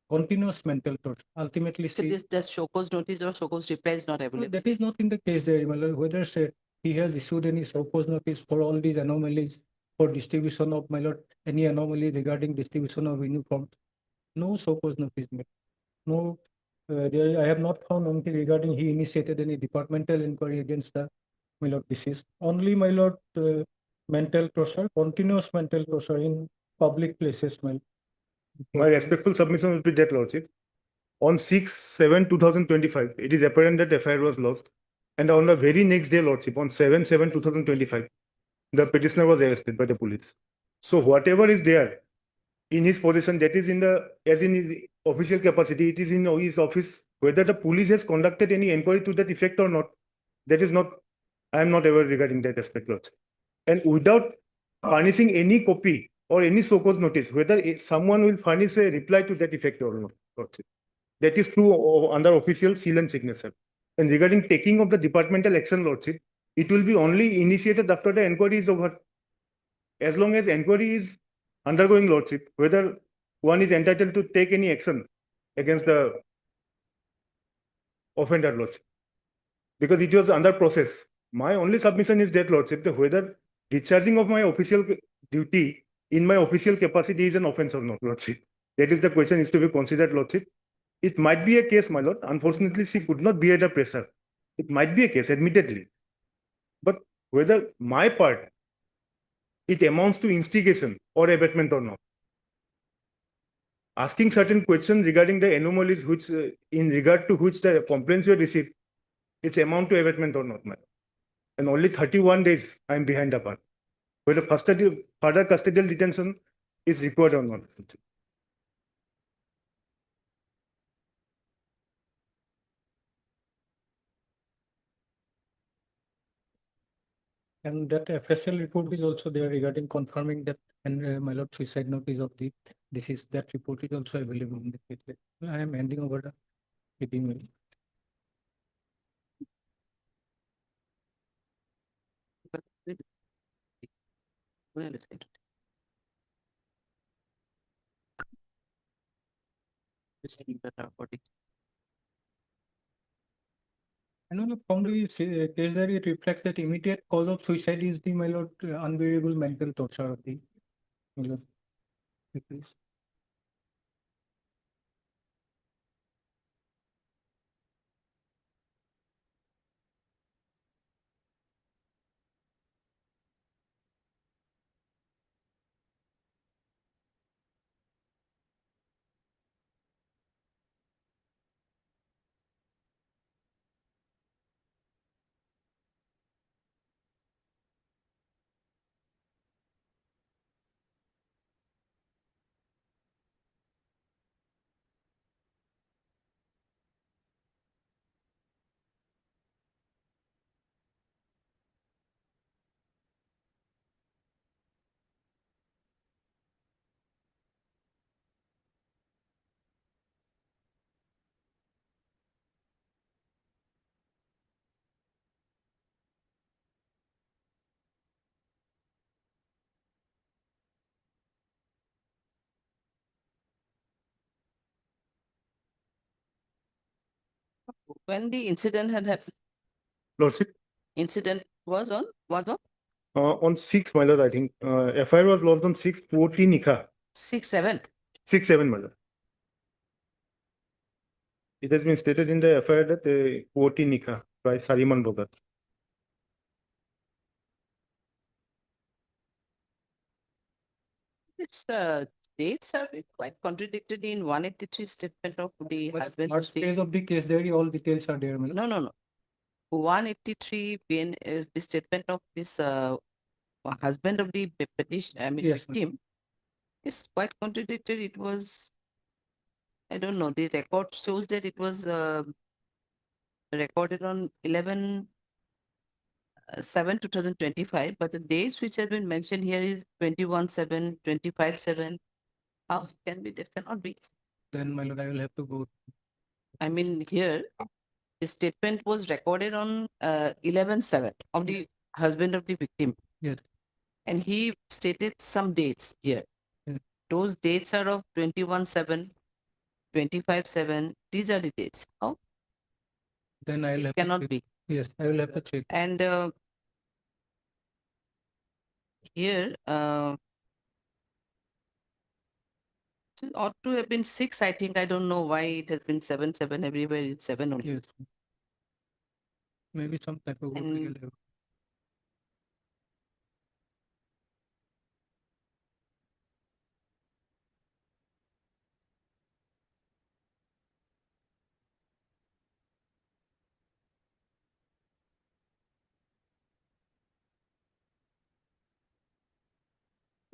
continuous mental torture. Ultimately, So this the show cause notice or show cause reply is not available. that is not in the case there, my lord. Whether say he has issued any show cause notice for all these anomalies for distribution of, my lord, any anomaly regarding distribution of uniforms, no show cause notice made. No, I have not found anything regarding he initiated any departmental inquiry against the, my lord, deceased. Only, my lord, mental torture, continuous mental torture in public places, my lord. My respectful submission will be that, Lordship. On 6/7/2025, it is apparent that FIR was lost. And on the very next day, Lordship, on 7/7/2025, the petitioner was arrested by the police. So whatever is there in his possession, that is in the, as in his official capacity, it is in his office. Whether the police has conducted any inquiry to that effect or not, that is not, I am not aware regarding that aspect, Lordship. And without furnishing any copy or any so cause notice, whether someone will furnish a reply to that effect or not, Lordship. That is true under official seal and signature. And regarding taking of the departmental action, Lordship, it will be only initiated after the inquiry is over. As long as inquiry is undergoing, Lordship, whether one is entitled to take any action against the offender, Lordship, because it was under process. My only submission is that, Lordship, that whether discharging of my official duty in my official capacity is an offense or not, Lordship. That is the question is to be considered, Lordship. It might be a case, my lord. Unfortunately, she could not bear the pressure. It might be a case, admittedly. But whether my part, it amounts to instigation or abetment or not. Asking certain questions regarding the anomalies which, in regard to which the complaints were received, it's amount to abetment or not, my lord. And only 31 days I am behind the bar. Whether further custodial detention is required or not. And that FSL report is also there regarding confirming that, and my lord, suicide notice of the deceased. That report is also available in the case. I am handing over the email. I don't know, from the case that it reflects that immediate cause of suicide is the, my lord, unbearable mental torture of the, my lord, deceased. When the incident had happened, Lordship, incident was on, on 6, my lord, I think, FIR was lodged on 6/14 Nikha, 6/7. 6/7, my lord. It has been stated in the FIR that 14 Nikha by Sariman Bogat. Its dates are quite contradicted in 183 statement of the husband. First page of the case diary, all details are there, my lord. No. 183 being the statement of this husband of the petition, I mean Yes, ma'am. victim, is quite contradicted. It was, I don't know, the record shows that it was recorded on 11/7/2025, but the dates which have been mentioned here is 21/7, 25/7. How can be, that cannot be. Then, my lord, I will have to go. I mean, here, the statement was recorded on 11/7 of the husband of the victim. Yes. And he stated some dates here. Yeah. Those dates are of 21/7, 25/7. These are the dates. How? Then I will have to Cannot check. be. Yes, I will have to check. And here, it ought to have been 6, I think. I don't know why it has been 7/7 everywhere. It's 7 only. Yes. Maybe some typographical And error.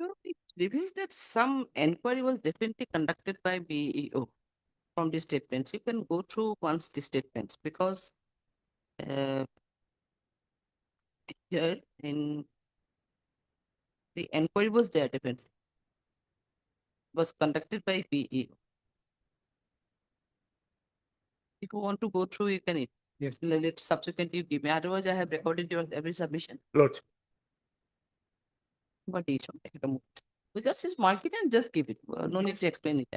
so it reveals that some enquiry was definitely conducted by BEO from the statements. You can go through once the statements, because here in the enquiry was there, definitely was conducted by BEO. If you want to go through, you can. Yes. Let subsequently give me. Otherwise, I have recorded your every submission. Lordship. But each one, take it a moment. We just mark it and just give it. No need to explain it.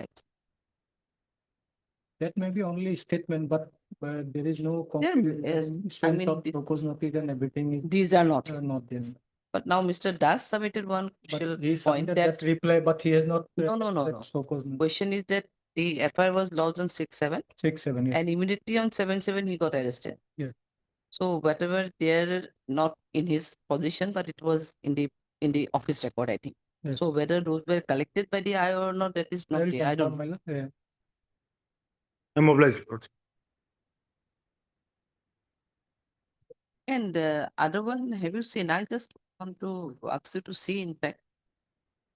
That may be only statement, but there is no Yes, I mean, of proposed notice and everything is these are not. not there. But now Mr. Das submitted one But crucial he point submitted that that reply, but he has not. No. Question is that the FIR was lodged on 6/7, 6/7, yes. and immediately on 7/7 he got arrested. Yeah. So whatever there, not in his position, but it was in the office record, I think. Yes. So whether those were collected by the IO or not, that is not clear. I don't know. Yeah. I'm obliged, Lordship. And other one, have you seen? I just want to ask you to see, in fact,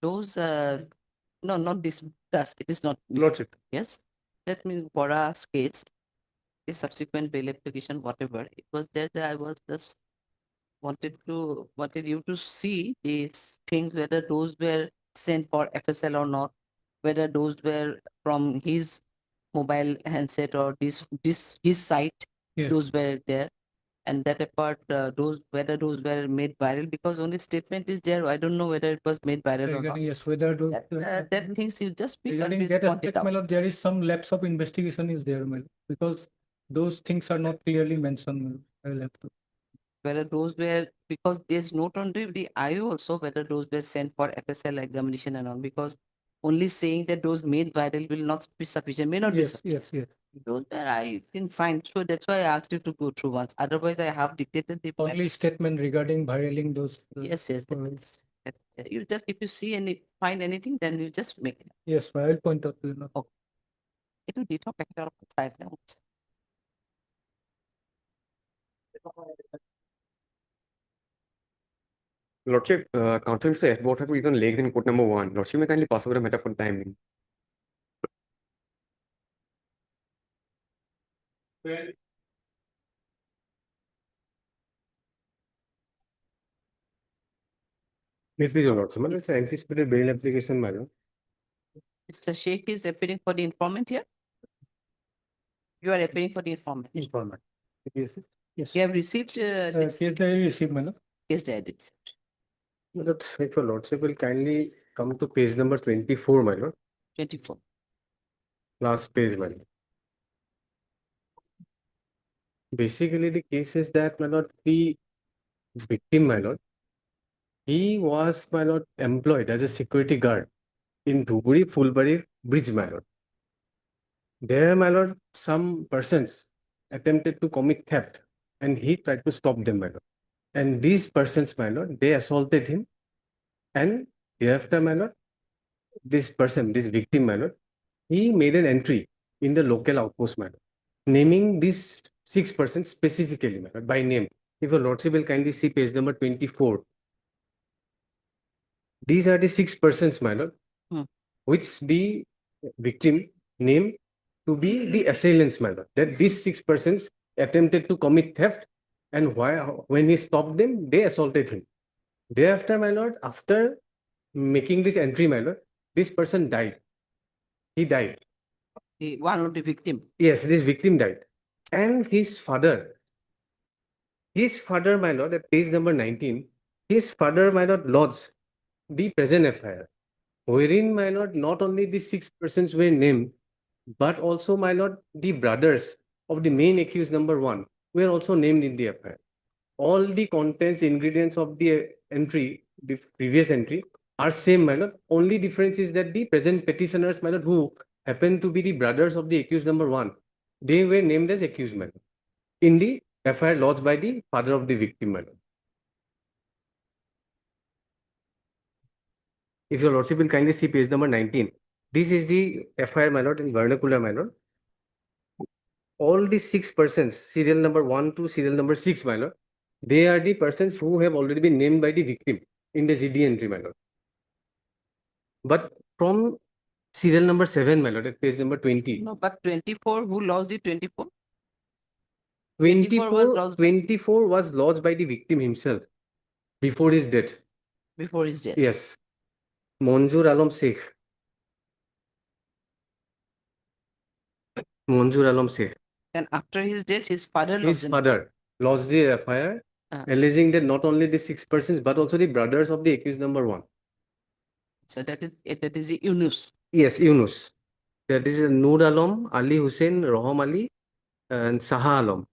those, no, not this, it is not. Lordship. Yes, that means Bora's case, the subsequent bail application, whatever, it was there that I was just wanted you to see these things, whether those were sent for FSL or not, whether those were from his mobile handset or his site, Yes. those were there. And that apart, whether those were made viral, because only statement is there. I don't know whether it was made viral or not. Regarding, yes, whether those. That things you just be Regarding convinced, that point it aspect, out. my lord, there is some lapse of investigation is there, my lord, because those things are not clearly mentioned, my lord. I will have to. Whether those were, because there's note on the IO also, whether those were sent for FSL examination and all, because only saying that those made viral will not be sufficient, may not be Yes, sufficient. yes. Those were I didn't find, so that's why I asked you to go through once. Otherwise, I have dictated the Only statement regarding viraling those. Yes, you just, if you see any, find anything, then you just make it. Yes, I will point out to you. Okay. Itu dito pakai taruh side na. Lordship, Council Mr. F. Bot even legged in court number 1. Lordship, may kindly pass over a matter for timing. This is your Lordship. It's an anticipated bail application, madam. Mr. Sheikh is appearing for the informant here. You are appearing for the informant. Informant. Yes. Yes. You have received this Case diary received, my lord. case diary. If your Lordship will kindly come to page number 24, my lord. 24. Last page, my lord. Basically, the case is that, my lord, the victim, my lord, he was, my lord, employed as a security guard in Dhuburi Fulbari Bridge, my lord. There, my lord, some persons attempted to commit theft and he tried to stop them, my lord. And these persons, my lord, they assaulted him. And thereafter, my lord, this person, this victim, my lord, he made an entry in the local outpost, my lord, naming these 6 persons specifically, my lord, by name. If your lordship will kindly see page number 24. These are the 6 persons, my lord, which the victim named to be the assailants, my lord. That these 6 persons attempted to commit theft, and when he stopped them, they assaulted him. Thereafter, my lord, after making this entry, my lord, this person died. He died. One of the victim. Yes, this victim died. And his father, my lord, at page number 19, his father, my lord, lodged the present FIR, wherein, my lord, not only the 6 persons were named, but also, my lord, the brothers of the main accused number 1 were also named in the FIR. All the contents, ingredients of the entry, the previous entry, are same, my lord. Only difference is that the present petitioners, my lord, who happen to be the brothers of the accused number 1, they were named as accused, my lord, in the FIR lodged by the father of the victim, my lord. If your lordship will kindly see page number 19. This is the FIR, my lord, in vernacular, my lord. All the 6 persons, serial number 1 to serial number 6, my lord, they are the persons who have already been named by the victim in the GD entry, my lord. But from serial number 7, my lord, at page number 20. No, but 24, who lost the 24? 24 was lodged by the victim himself before his death. Before his death. Yes. Monjur Alam Sheikh. Monjur Alam Sheikh. And after his death, his father His lost father lodged the FIR, alleging that not only the 6 persons, but also the brothers of the accused number 1. So that is the Yunus. Yes, Yunus. That is Noor Alam, Ali Hussein, Roham Ali, and Saha Alam.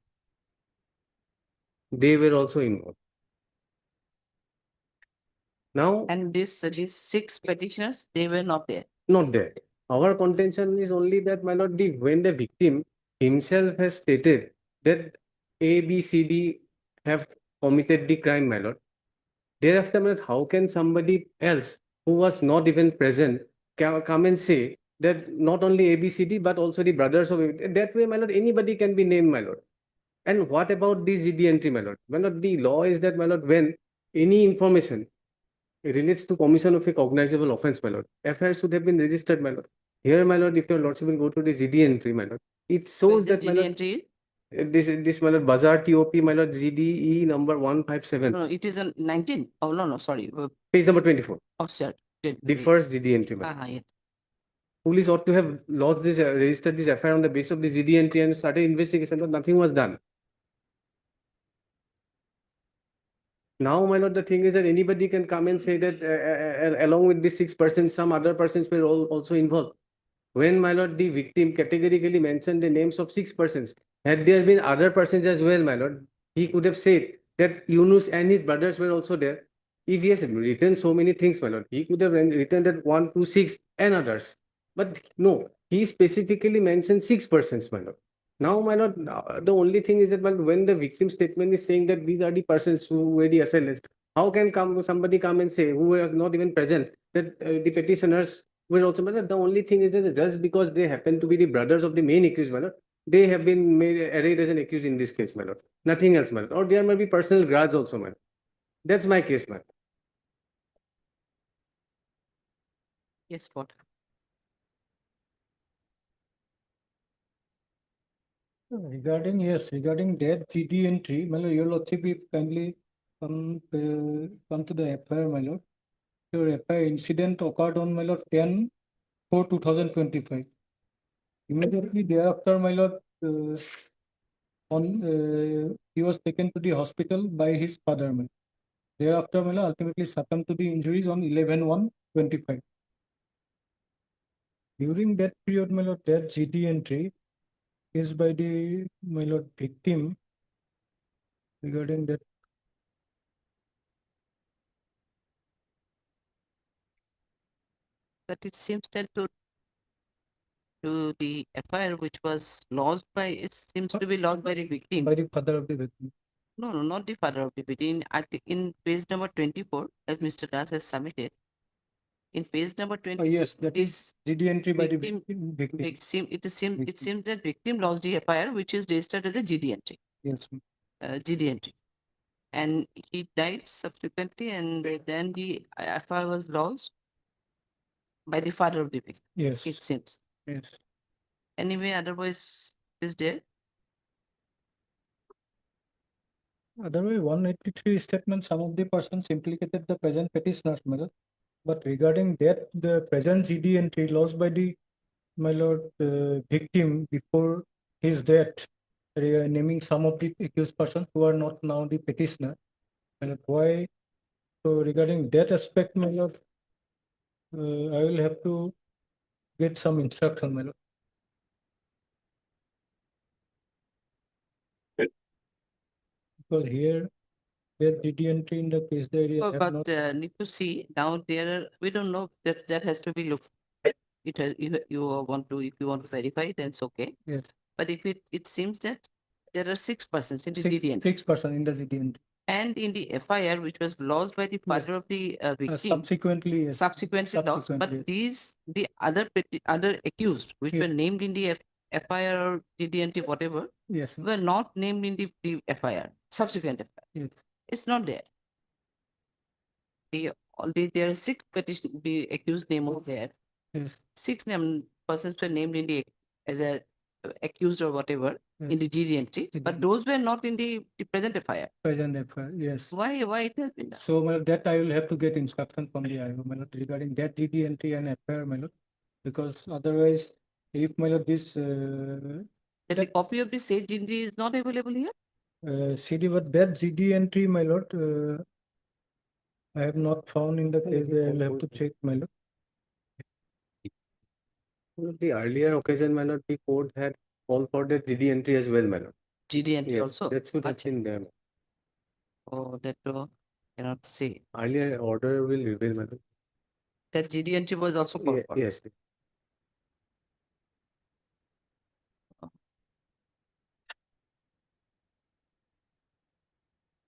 They were also involved. Now, and these 6 petitioners, they were not there. Not there. Our contention is only that, my lord, when the victim himself has stated that A, B, C, D have committed the crime, my lord, thereafter, my lord, how can somebody else who was not even present come and say that not only A, B, C, D, but also the brothers of that way, my lord, anybody can be named, my lord. And what about the GD entry, my lord? My lord, the law is that, my lord, when any information relates to commission of a cognizable offense, my lord, FIR should have been registered, my lord. Here, my lord, if your lordship will go to the GD entry, my lord, it shows that, my GD lord, entry? This, my lord, Bazaar TOP, my lord, GDE number 157. No, it is a 19. Oh, no, sorry. Page number 24. Oh, sir. The first GD entry, my lord. Yes. Police ought to have lodged this, registered this FIR on the basis of the GD entry and started investigation, but nothing was done. Now, my lord, the thing is that anybody can come and say that along with these 6%, some other persons were also involved. When, my lord, the victim categorically mentioned the names of 6 persons, had there been other persons as well, my lord, he could have said that Yunus and his brothers were also there. If he has written so many things, my lord, he could have written that 1, 2, 6 and others. But no, he specifically mentioned 6 persons, my lord. Now, my lord, the only thing is that, my lord, when the victim statement is saying that these are the persons who were the assailants, how can somebody come and say, who was not even present, that the petitioners were also, my lord? The only thing is that just because they happen to be the brothers of the main accused, my lord, they have been made arrayed as an accused in this case, my lord. Nothing else, my lord. Or there might be personal grudge also, my lord. That's my case, my lord. Yes, what? Regarding that GD entry, my lord, your lordship, if kindly come to the FIR, my lord. Your FIR incident occurred on, my lord, 10/4/2025. Immediately thereafter, my lord, he was taken to the hospital by his father, my lord. Thereafter, my lord, ultimately succumbed to the injuries on 11/1/25. During that period, my lord, that GD entry is by the, my lord, victim regarding that. But it seems that to the FIR which was lodged by, it seems to be lodged by the victim. By the father of the victim. No, no, not the father of the victim. In page number 24, as Mr. Das has submitted, in page number 24, Yes, that is GD entry by the victim, victim. it seems that victim lodged the FIR which is registered as a GD entry. Yes. GD entry. And he died subsequently, and then the FIR was lodged by the father of the victim. Yes. It seems. Yes. Anyway, otherwise, is there? Otherwise, 183 statement, some of the persons implicated the present petitioners, my lord. But regarding that, the present GD entry lodged by the, my lord, victim before his death, naming some of the accused persons who are not now the petitioner. And why? So regarding that aspect, my lord, I will have to get some instruction, my lord. Because here, the GD entry in the case diary. Oh, have but not- need to see now we don't know that has to be looked. It has, you want to, if you want to verify, then it's okay. Yes. But if it seems that there are 6 persons in the Six- GD entry. 6 person in the GD entry. And in the FIR, which was lodged by the father of the victim, Subsequently, yes. subsequently lost, Subsequently, but the other accused, which Yes. were named in the FIR or GD entry, whatever, Yes. were not named in the FIR, subsequent FIR. Yes. It's not there. There are 6 petition, the accused name over there. Yes. 6 persons were named in the as a accused or whatever in the GD entry, but those were not in the present FIR. Present FIR, yes. Why it has been done? So, my lord, that I will have to get instruction from the IO, my lord, regarding that GD entry and FIR, my lord. Because otherwise, if, my lord, this The copy of the said GD is not available here? CD, but that GD entry, my lord, I have not found in the case. I will have to check, my lord. The earlier occasion, my lord, the court had called for the GD entry as well, my lord. GD entry Yes, also? that should have been there. Oh, that cannot say. Earlier order will reveal, my lord. That GD entry was also called for. Yes.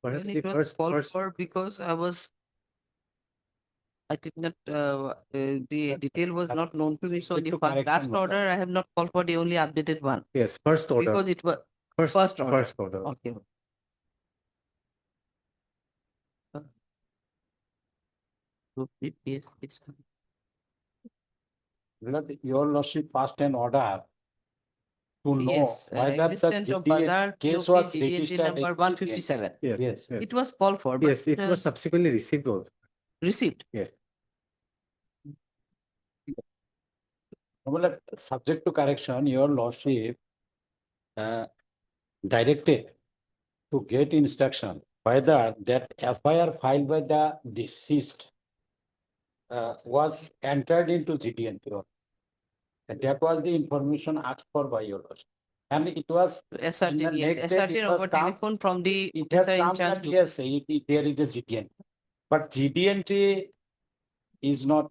Perhaps Well, the it was called for because I did not, the detail was not known to me. So the last order, I have not called for the only updated one. Yes, first order. Because it was first order. First order. Okay. Your lordship passed an order to know Yes, whether the existence of GD Badar case POP was GD registered number in 157. Yes. It was called for, but Yes, it was subsequently received also. received. Yes. Well, subject to correction, your lordship directed to get instruction whether that FIR filed by the deceased was entered into GDNP. That was the information asked for by your lordship. And it was in the SRT, yes, next day, SRT it was over come, telephone from the it has officer in come charge that to- yes, there is a GDNP. But GDNP is not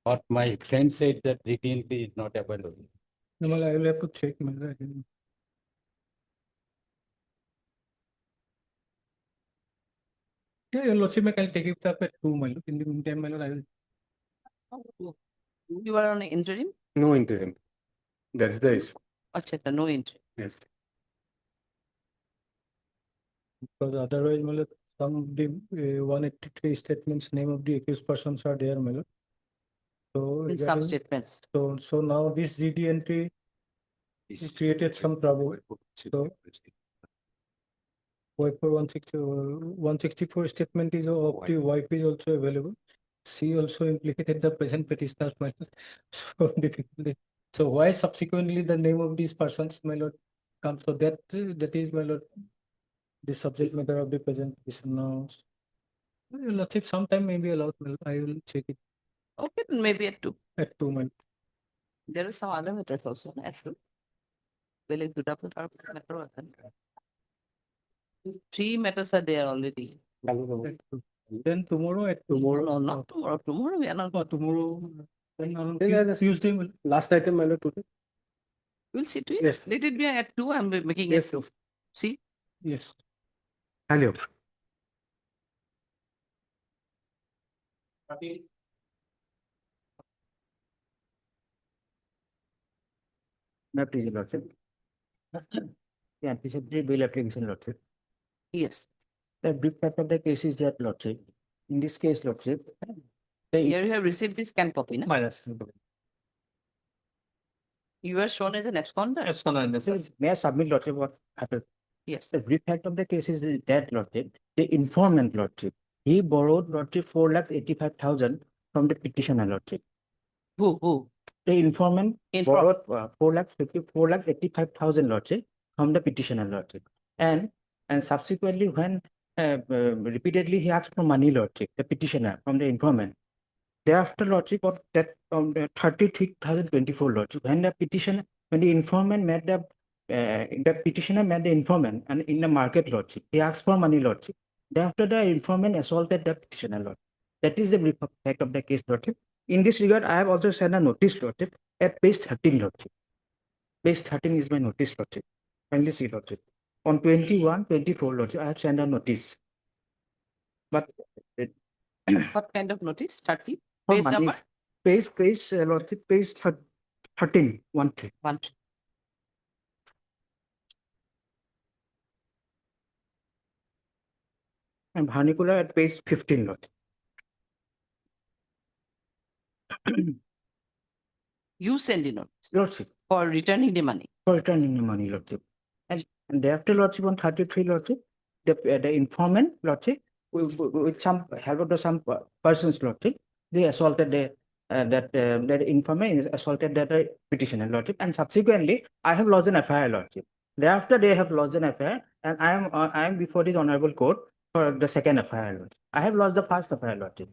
what my friend said that GDNP is not available. No, well, I will have to check, my lord. Yeah, your lordship, I can take it up at 2, my lord. In the meantime, my lord, I will. You are on interim? No interim. That's the issue. Achha, no interim. Yes. Because otherwise, my lord, some of the 183 statements, name of the accused persons are there, my lord. So In some regarding- statements. So now this GD entry created some trouble. So wife for 164 statement is of the wife is also available. She also implicated the present petitioners, my lord. So difficulty. So why subsequently the name of these persons, my lord, comes? So that is, my lord, the subject matter of the present petition now. Your lordship, sometime may be allowed, my lord. I will check it Okay, then maybe at 2. at 2, my lord. There are some other matters also, at 2. Willing to double our matter. Three matters are there already. Then tomorrow at tomorrow. No, not tomorrow. Tomorrow we are not. Tomorrow. Then on Then I- Tuesday. Will- Last item, my lord, today. We'll see to it. Yes. Let it be at 2. I'm making Yes, it 2. See? Yes. Hello. My please, Lordship. The anticipated bail application, Lordship. Yes. The brief fact of the case is that, Lordship, in this case, Lordship, the Here you have received this scan copy, na? Minus. You are shown as an absconder. May I submit, Lordship, what happened? Yes. The brief fact of the case is that, Lordship, the informant, Lordship, he borrowed, Lordship, 4,85,000 from the petitioner, Lordship. Who? The informant borrowed 4,85,000, Lordship, from the petitioner, Lordship. And subsequently, when repeatedly he asked for money, Lordship, the petitioner from the informant. Thereafter, Lordship, of that from the 30/2024, Lordship, when the informant met the petitioner met the informant and in the market, Lordship, he asked for money, Lordship. Thereafter, the informant assaulted the petitioner, Lordship. That is the brief fact of the case, Lordship. In this regard, I have also sent a notice, Lordship, at page 13, Lordship. Page 13 is my notice, Lordship. Kindly see, Lordship. On 21/24, Lordship, I have sent a notice. But What kind of notice? 30? for Page money, number? Lordship, page 13, 1-3. 1. And vernacular at page 15, Lordship. You send the notice Lordship, for returning the money. for returning the money, Lordship. And thereafter, Lordship, on 33, Lordship, the informant, Lordship, with some help of some persons, Lordship, they assaulted that informant assaulted that petitioner, Lordship, and subsequently, I have lodged an FIR, Lordship. Thereafter, they have lodged an FIR, and I am before this honorable court for the second FIR, Lordship. I have lodged the first FIR, Lordship.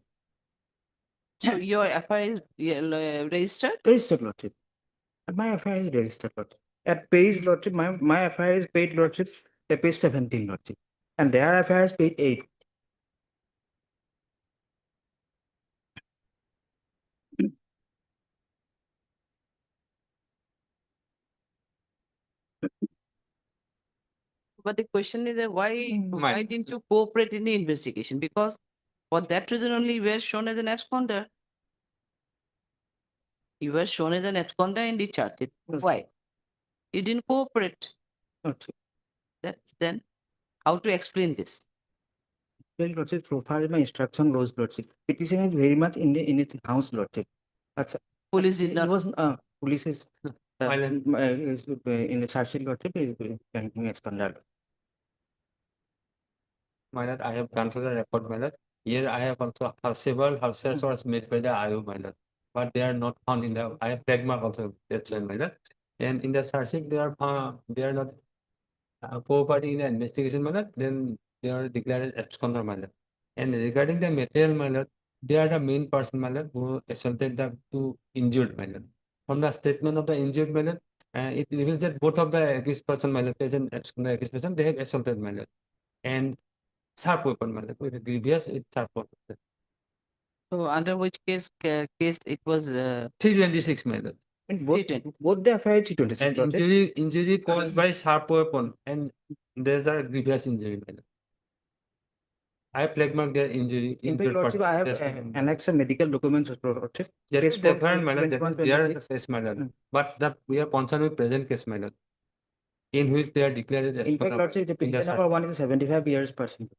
So your FIR is registered? Registered, Lordship. And my FIR is registered, Lordship. At page, Lordship, my FIR is paid, Lordship, at page 17, Lordship. And their FIR is page 8. But the question is that why didn't you cooperate in the investigation? Because for that reason only you were shown as an absconder. You were shown as an absconder in the chart. Why? You didn't cooperate. Lordship. Then how to explain this? Well, Lordship, so far as my instruction goes, Lordship, petition is very much in its house, Lordship. Police did not. It was police is in the charge sheet, Lordship, is banking expander. My lord, I have gone through the report, my lord. Here I have also several houses was made by the IO, my lord, but they are not found in the. I have tag mark also. That's why, my lord. And in the searching, they are not cooperating in the investigation, my lord. Then they are declared absconder, my lord. And regarding the material, my lord, they are the main person, my lord, who assaulted the two injured, my lord. From the statement of the injured, my lord, it reveals that both of the accused person, my lord, present absconder accused person, they have assaulted, my lord. And sharp weapon, my lord, with a grievous, it's sharp weapon. So under which case it was 326, my lord. And both the FIR 326. And injury caused by sharp weapon, and there's a grievous injury, my lord. I have flag marked their injury. In fact, Lordship, I have annexed some medical documents, Lordship. That Case is different, my lord. That is 21, their 26. case, my lord. But we are concerned with present case, my lord, in which they are declared as In fact, Lordship, the in the petition number 1 is a 75 years person.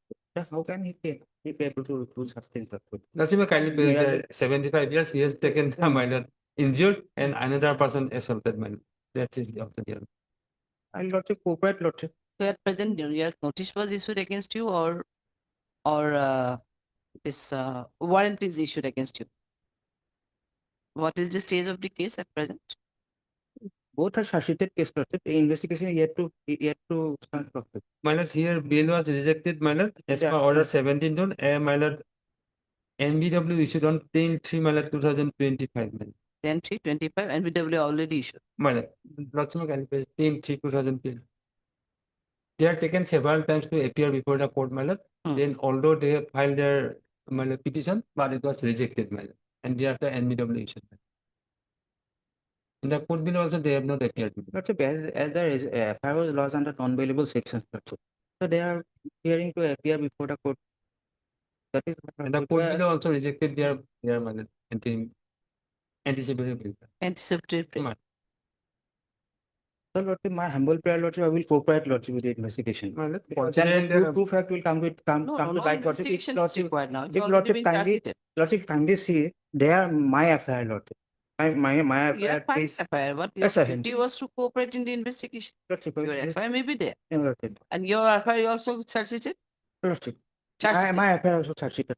How can he be able to do such things? Lordship, kindly present 75 years, he has taken my lord injured and another person assaulted, my lord. That is also there. And Lordship, cooperate, Lordship. So at present your notice was issued against you or this warrant is issued against you? What is the stage of the case at present? Both are charged case, Lordship. The investigation is yet to start, Lordship. My lord, here bail was rejected, my lord, as per order 17 done, my lord, NBW issued on 10/3, my lord, 2025, my lord. 10/3/25 NBW already issued. My lord, Lordship, kindly present 10/3/2025. they are taken several times to appear before the court, my lord. Then although they have filed their my lord, petition, but it was rejected, my lord. And thereafter NBW issued. In the court bill also they have not appeared. Lordship, as there is FIR was lodged under non-bailable sections, Lordship. So they are hearing to appear before the court. That is what And the Lordship, court bill also rejected their my lord, anticipatory bill. Anticipatory bill. So Lordship, my humble prayer, Lordship, I will cooperate, Lordship, with the investigation. Because considering then the- true fact will come with come No, come no, to no light, Lordship. If investigation is Lordship, required now. It's if already Lordship been kindly, targeted. Lordship kindly see, they are my FIR, Lordship. My You FIR are fine, is FIR, but your Yes, sir. duty was to cooperate in the investigation. Lordship, Your this- FIR may be there. Lordship. And your FIR also charged it? Lordship. Charge sheet. My FIR also charge sheet.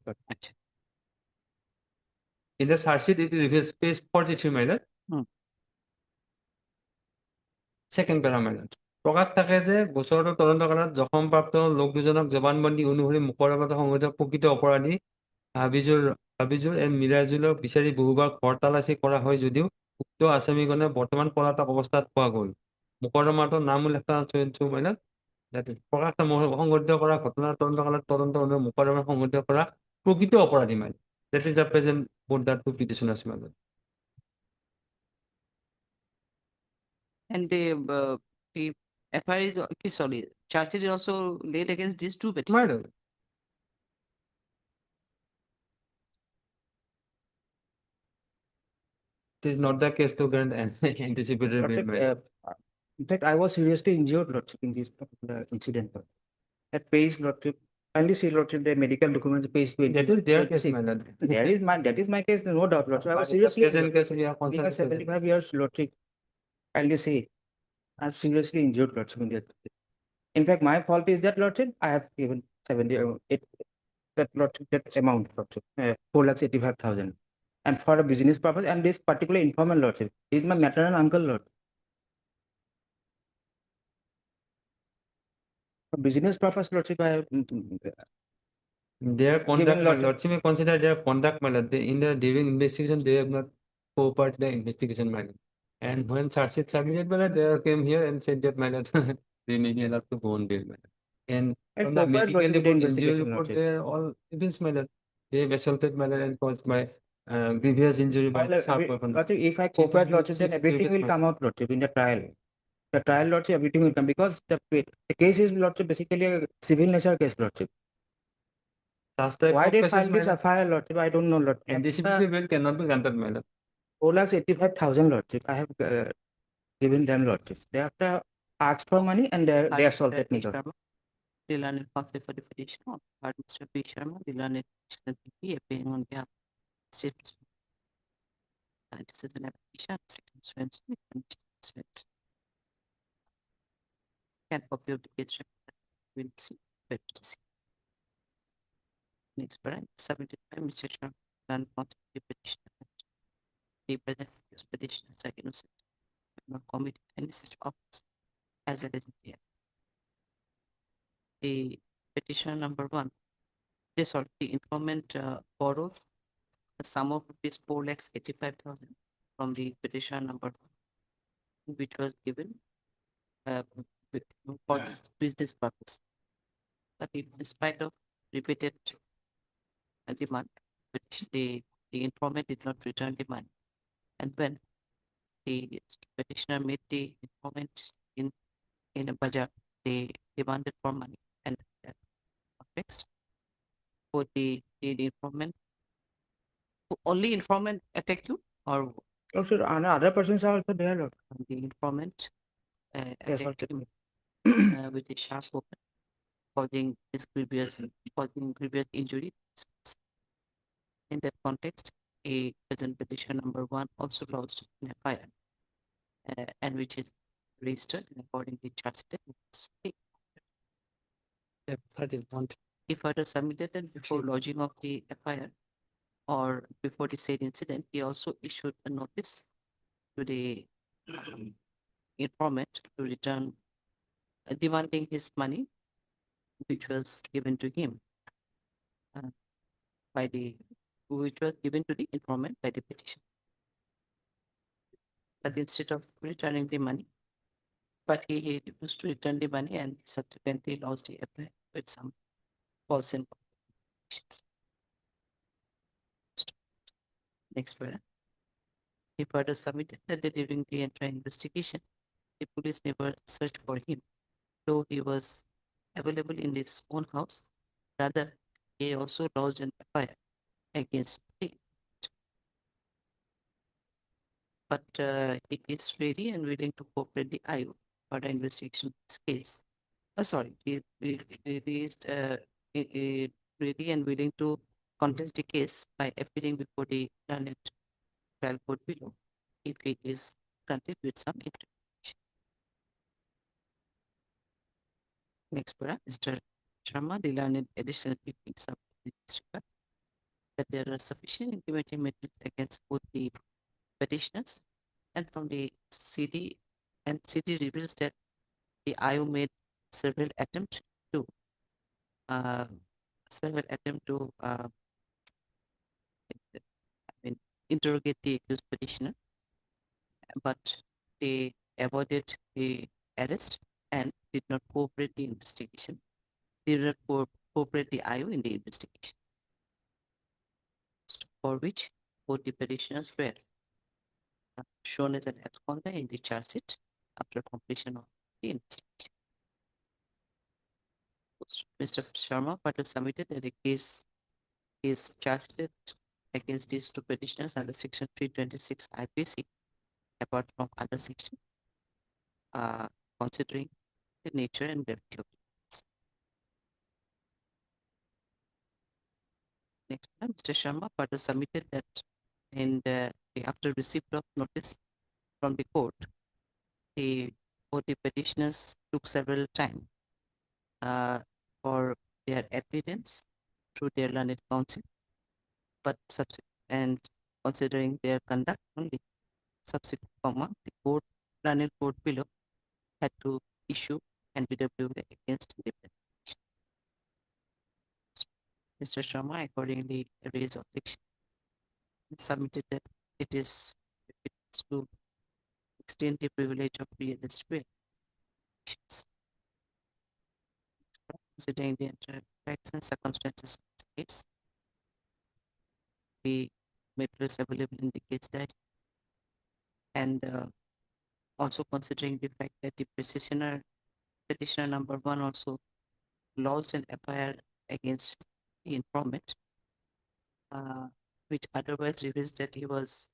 In the charge sheet, it reveals page 43, my lord. Second para, my lord. প্ৰকাশ থাকে যে গোচৰটোৰ তদন্তকালত জখমপ্ৰাপ্ত লোক দুজনক জবানবন্দী অনুসৰি মুখৰ আগত সংঘটিত প্ৰকৃত অপৰাধী হাবিজুৰ এণ্ড মিৰাজুলক বিচাৰি বহুবাৰ ঘৰ তালাচী কৰা হয় যদিও উক্ত আসামীগণে বৰ্তমান পলাতক অৱস্থাত পোৱা গ'ল। মোকৰ্দমাটোৰ নাম উল্লেখ মানে প্ৰকাশ সংঘটিত কৰা ঘটনাৰ তদন্তকালত তদন্ত অনুসৰি মোকৰ্দমা সংঘটিত কৰা প্ৰকৃত অপৰাধী মানে। That is the present both the two petitioners, my lord. And the FIR is sorry, charge sheet is also laid against these two petitions. My lord. It is not the case to grant anticipatory bail, my lord. In fact, I was seriously injured, Lordship, in this particular incident. That page, Lordship, kindly see, Lordship, the medical documents, page 20. That is their case, my lord. That is my case, no doubt, Lordship. I was seriously Present case, we are being a concerned. 75 years, Lordship. Kindly see, I'm seriously injured, Lordship, in that. In fact, my fault is that, Lordship, I have given 78, that Lordship, that amount, Lordship, 4,85,000. And for a business purpose, and this particular informant, Lordship, he is my maternal uncle, Lord. For business purpose, Lordship, I have Their conduct, my Lordship. lordship may consider their conduct, my lord. In the during investigation, they have not cooperated the investigation, my lord. And when charge sheet submitted, my lord, they came here and said that, my lord, they may be allowed to go on bail, my lord. And from the cooperate, medical Lordship, with the report, injury investigation, report, Lordship. they are all evidence, my lord. They have assaulted, my lord, and caused my grievous injury by sharp weapon. Lordship, if I cooperate, Lordship, then everything will come out, Lordship, in the trial. The trial, Lordship, everything will come because the case is, Lordship, basically a civil nature case, Lordship. Why they filed this FIR, Lordship, I don't know, Lordship. Anticipatory bail cannot be granted, my lord. 4,85,000, Lordship. I have given them, Lordship. They have to ask for money and they assaulted me, Lordship. The learned counsel for the petition, Mr. P. Sharma, the learned PP, appearing on behalf of the state. This is an application, second Swenson, Swenson. Can copy of the case will see. Next, right, submitted by Mr. Sharma, learned counsel for the petition. The present petitioners are innocent, not committed any such offense as it is here. The petition number 1, this or the informant borrowed a sum of rupees 4,85,000 from the petition number 1, which was given for this business purpose. But in spite of repeated demand, the informant did not return the money. And when the petitioner met the informant in a bazaar, they demanded for money. And context for the informant, only informant attack you, or also other persons are also there, Lord. The informant attacked him with a sharp weapon, causing grievous injury. In that context, a present petition number 1 also lodged an FIR, and which is registered according to charge sheet. If further submitted before lodging of the FIR or before the said incident, he also issued a notice to the informant to return, demanding his money, which was given to him which was given to the informant by the petition. But instead of returning the money, but he refused to return the money and subsequently lost the apply with some false information. Next paragraph. He further submitted that during the entire investigation, the police never searched for him, though he was available in his own house. Rather, he also lodged an FIR against him. But he is ready and willing to cooperate the IO for the investigation of this case. Sorry, he is ready and willing to contest the case by appearing before the learned trial court below if it is granted with some interpretation. Next paragraph, Mr. Sharma, the learned additional findings of the district that there are sufficient incriminating materials against both the petitioners, and from the CD, and CD reveals that the IO made several attempts to interrogate the accused petitioner, but they avoided the arrest and did not cooperate the investigation. Did not cooperate the IO in the investigation, for which both the petitioners were shown as an absconder in the charge sheet after completion of the investigation. Mr. Sharma further submitted that the case is charged against these two petitioners under Section 326 IPC, apart from other sections, considering the nature and gravity of the case. Next one, Mr. Sharma further submitted that after receipt of notice from the court, both the petitioners took several time for their evidence through their learned counsel, but considering their conduct only, subsequent the learned court below had to issue NBWA against the petition. Mr. Sharma accordingly raised objection and submitted that it is to extend the privilege of realist way. Considering the entire facts and circumstances of the case, the materials available in the case diary, and also considering the fact that the petitioner number 1 also lodged an FIR against the informant, which otherwise reveals that he was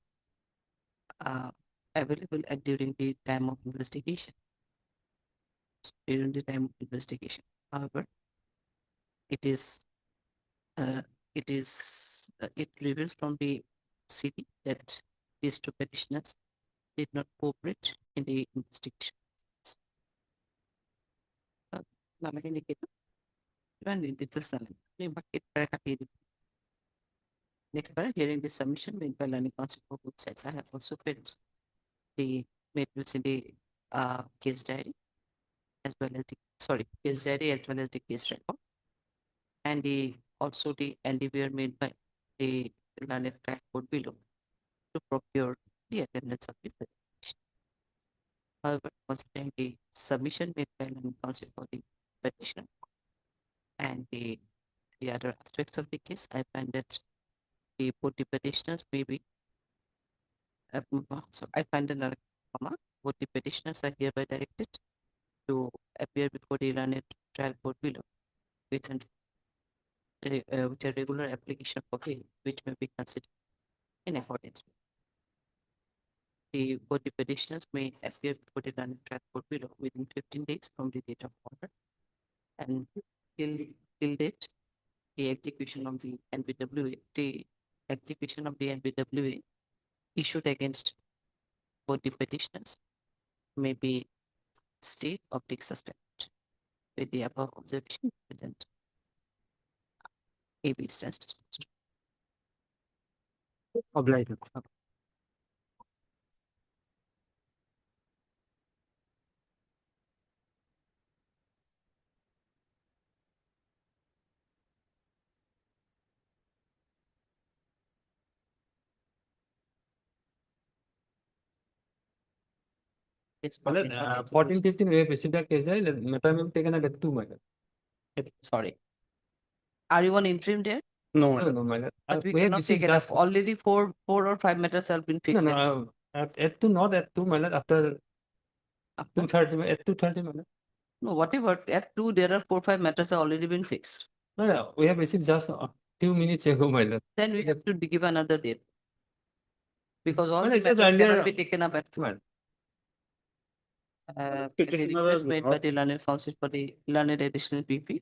available during the time of investigation. However, it reveals from the CD that these two petitioners did not cooperate in the investigation. Next, by hearing the submission made by learning counsel for both sides, I have also filled the materials in the case diary as well as the case record, and also the endeavor made by the learned track court below to procure the attendance of the petition. However, considering the submission made by learning counsel for the petitioner and the other aspects of the case, I find that both the petitioners may be so I find another comma. Both the petitioners are hereby directed to appear before the learned trial court below with a regular application for bail, which may be considered in accordance with. Both the petitioners may appear before the learned trial court below within 15 days from the date of order, and till date, the execution of the NBWA issued against both the petitioners may be stayed or take suspended. With the above observation present, AB stands disposed. Obliged. It's My lord, 14, not 14, 15, we have received a case there, matter may be taken up at 2, my lord. sorry. Are you on interim there? No, no, my lord. But we We have cannot take received it up. just, Already four or five matters have been no, fixed. no, at 2, not at 2, my lord, after 2:30, at 2:30, my lord. No, whatever, at 2, there are 4 5 matters have already been fixed. No, no, we have received just a few minutes ago, my lord. Then we have to give another date. Because all Well, the it was matters earlier- cannot be taken up at 2. Well, The Petitioner request has made by not- the learned counsel for the learned additional PP.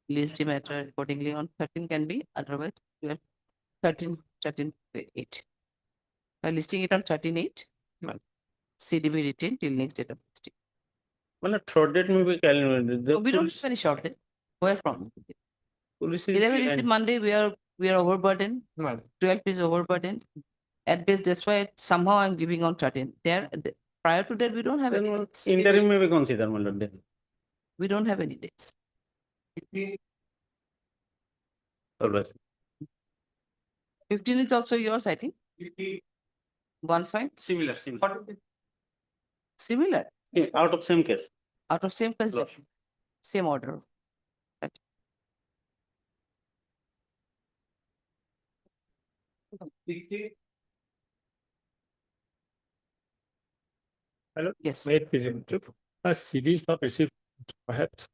List the matter accordingly on 13 can be, otherwise we have 13/8. By listing it on 13/8, well, CDB retained till next date of listing. Well, third date may be calendar. No, we don't have any short date. Where from? Police is 11 is the behind. Monday, we are overburdened. well, 12 is overburdened. At best, that's why somehow I'm giving on 13. There, prior to that, we don't have any Then dates. interim may be considered, my lord. Then. We don't have any dates. Always. 15 is also yours, I think. 1 5. Similar. Similar. Yeah, out of same case. Out of same Yes. consideration. Same order. Right. Hello? Yes. Wait, please. CD is not received, perhaps.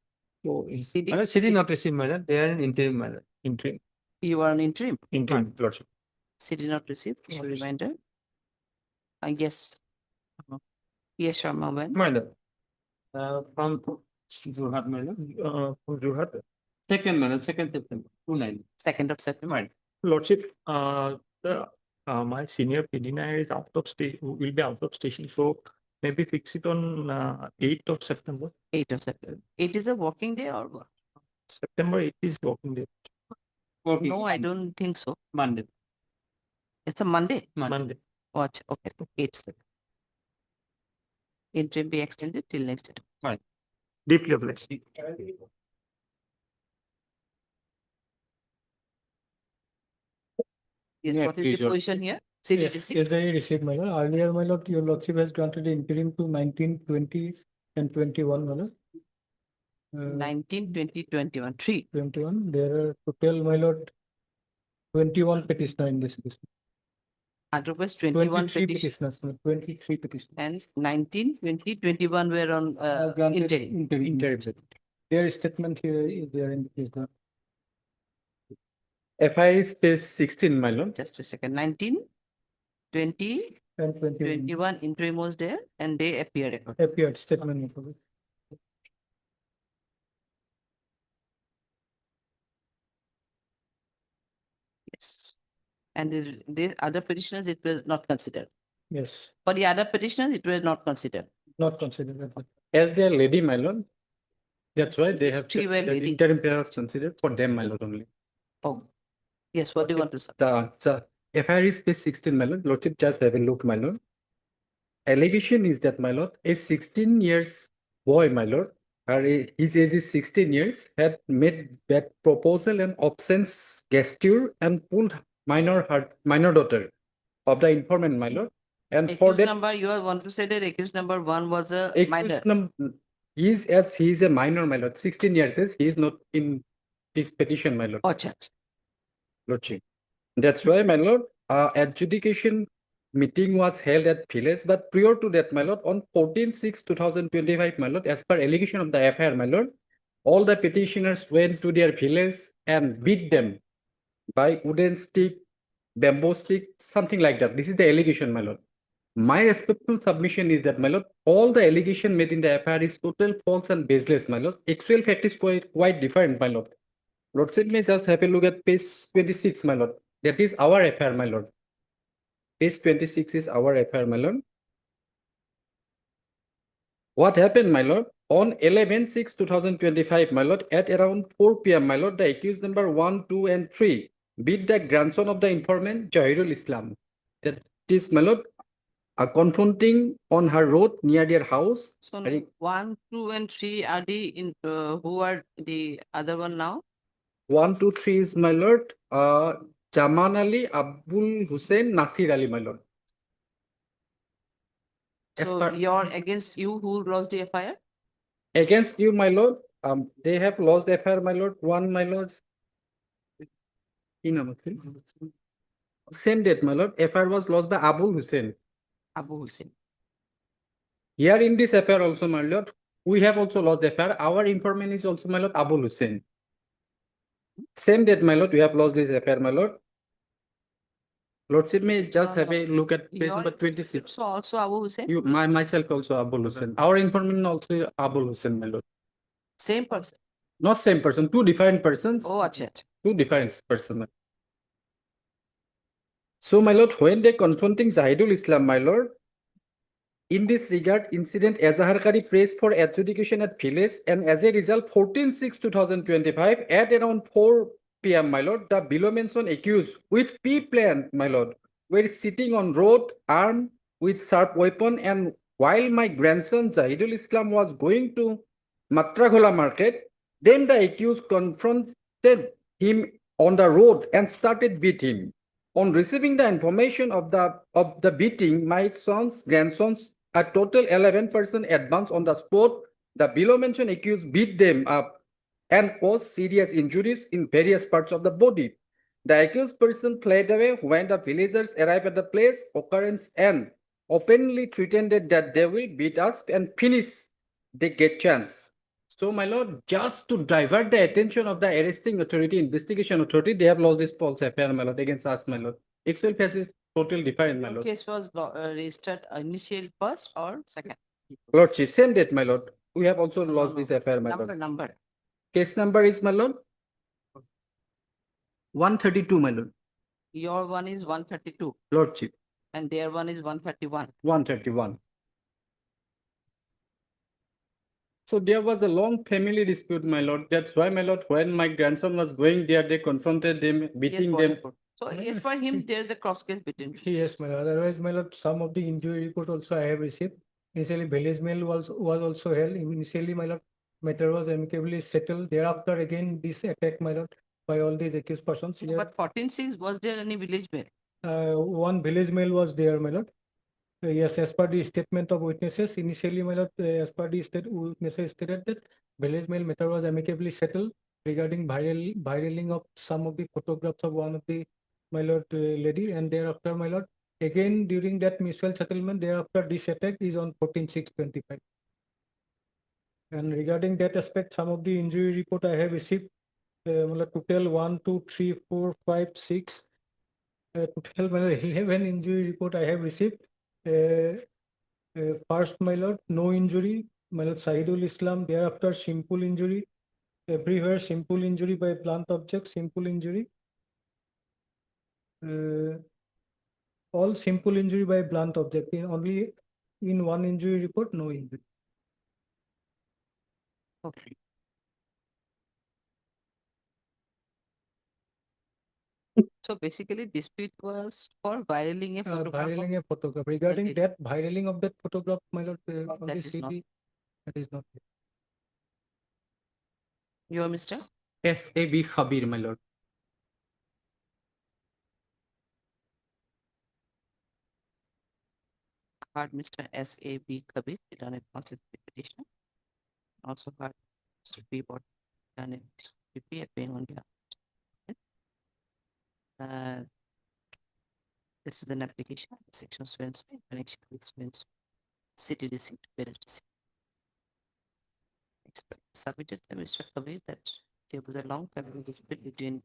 So is CD. my lord, CD not received, my lord, they are in interim, my lord. interim, You are an interim. lordship. CD not received. Just a reminder. I guess. Yes, Sharma, when? My lord. From Jorhat, my lord. From Jorhat. Second, my lord, 2nd September, 2/9. 2nd of September. Lordship, my senior petitioner is out of state, will be out of station, so maybe fix it on 8th of September. 8th of September. It is a working day or what? September 8th is working day. Working No, I don't think so. Monday. It's a Monday. Monday. Watch. Okay. 8th. Interim be extended till next date. Right. Deeply obliged. Yes, Yeah, what is please, the your- position here? CD Yes, receipt? yes, they received, my lord. Earlier, my lord, your lordship has granted the interim to 19, 20, and 21, my lord. 19, 20, 21. 3. 21, there are total, my lord, 21 petitioner in this case. Otherwise, 21 23 petitions. petitioners, no, 23 petitioners. And 19, 20, 21 were on Granted interim. interim. Their statement here is there in the FIR space 16, my lord. Just a second. 19, 20, and 21 21 interim was there and they appeared. appeared statement. Yes. And the other petitioners, it was not considered. Yes, For the other petitioners, it was not considered. not considered. As they are lady, my lord. That's why they Yes, have 3 were the lady. interim period was considered for them, my lord, only. Oh, yes. What do you want to say? The FIR space 16, my lord, lordship just have a look, my lord. Allegation is that, my lord, a 16 years boy, my lord, his age is 16 years, had made bad proposal and absence gesture and pulled minor daughter of the informant, my lord. And for Accused that, number, you want to say that accused number 1 was a minor. accused he is a minor, my lord, 16 years, he is not in his petition, my lord. Oh, chat. Lordship. That's why, my lord, adjudication meeting was held at village, but prior to that, my lord, on 14/6/2025, my lord, as per allegation of the FIR, my lord, all the petitioners went to their village and beat them by wooden stick, bamboo stick, something like that. This is the allegation, my lord. My respectful submission is that, my lord, all the allegation made in the FIR is total false and baseless, my lord. Actual fact is quite different, my lord. Lordship may just have a look at page 26, my lord. That is our FIR, my lord. Page 26 is our FIR, my lord. What happened, my lord? On 11/6/2025, my lord, at around 4 p.m., my lord, the accused number 1, 2, and 3 beat the grandson of the informant, Jahirul Islam. That is, my lord, confronting on her road near their house. So 1, 2, and 3 are the who are the other one now? 1, 2, 3 is, my lord, Jaman Ali, Abdul Hussein, Nasir Ali, my lord. So you're against you who lost the FIR? Against you, my lord, they have lost the FIR, my lord, one, my lord. Same date, my lord, FIR was lost by Abu Hussein. Abu Hussein. Here in this FIR also, my lord, we have also lost the FIR. Our informant is also, my lord, Abu Hussein. Same date, my lord, we have lost this FIR, my lord. Lordship may just have a look at page number 26. So also Abu Hussein? You, myself also Abu Hussein. Our informant also Abu Hussein, my lord. Same person? Not same person, two different persons. Oh, acha. Two different persons. So, my lord, when they confronting Zahidul Islam, my lord, in this regard, incident Ezaharkari praised for adjudication at village, and as a result, 14/6/2025 at around 4 p.m., my lord, the below mentioned accused with P-plan, my lord, were sitting on road armed with sharp weapon, and while my grandson Zahidul Islam was going to Matragola market, then the accused confronted him on the road and started beating him. On receiving the information of the beating, my grandsons, a total 11 person advanced on the spot. The below mentioned accused beat them up and caused serious injuries in various parts of the body. The accused person fled away when the villagers arrived at the place occurrence and openly threatened that they will beat us and finish they get chance. So, my lord, just to divert the attention of the arresting authority, investigation authority, they have lost this false FIR, my lord, against us, my lord. Actual case is totally different, my Your lord. case was registered initial first or second? Lordship, same date, my lord. We have also lost this FIR, my lord. Number. Case number is, my lord, 132, my lord. Your one is 132 Lordship, and their one is 131. 131. So there was a long family dispute, my lord. That's why, my lord, when my grandson was going there, they confronted them, beating them. So as for him, there is a cross case between. Yes, my lord. Otherwise, my lord, some of the injury report also I have received. Initially, village mail was also held. Initially, my lord, matter was amicably settled. Thereafter, again, this attack, my lord, by all these accused persons. Here, But 14/6, was there any village mail? one village mail was there, my lord. Yes, as per the statement of witnesses, initially, my lord, as per the witnesses stated that village mail matter was amicably settled regarding viraling of some of the photographs of one of the, my lord, lady, and thereafter, my lord, again during that mutual settlement, thereafter this attack is on 14/6/25. And regarding that aspect, some of the injury report I have received, my lord, total 1, 2, 3, 4, 5, 6. Total, my lord, 11 injury report I have received. First, my lord, no injury. My lord, Sahidul Islam. Thereafter, simple injury. Everywhere, simple injury by blunt object, simple injury. All simple injury by blunt object. Only in one injury report, no injury. Okay. So basically, dispute was for viraling a photograph. Viraling a photograph. Regarding that viraling of that photograph, my lord, on That the is not. CD, that is not. You are Mr. S.A.B. Khabir, my lord. Heard Mr. S.A.B. Kabir, done a positive petition. Also heard Mr. P. Bot, done a PP appeal on behalf. This is an application, section Swens, in connection with Swens city receipt, whereas receipt. Submitted by Mr. Kabir that there was a long family dispute between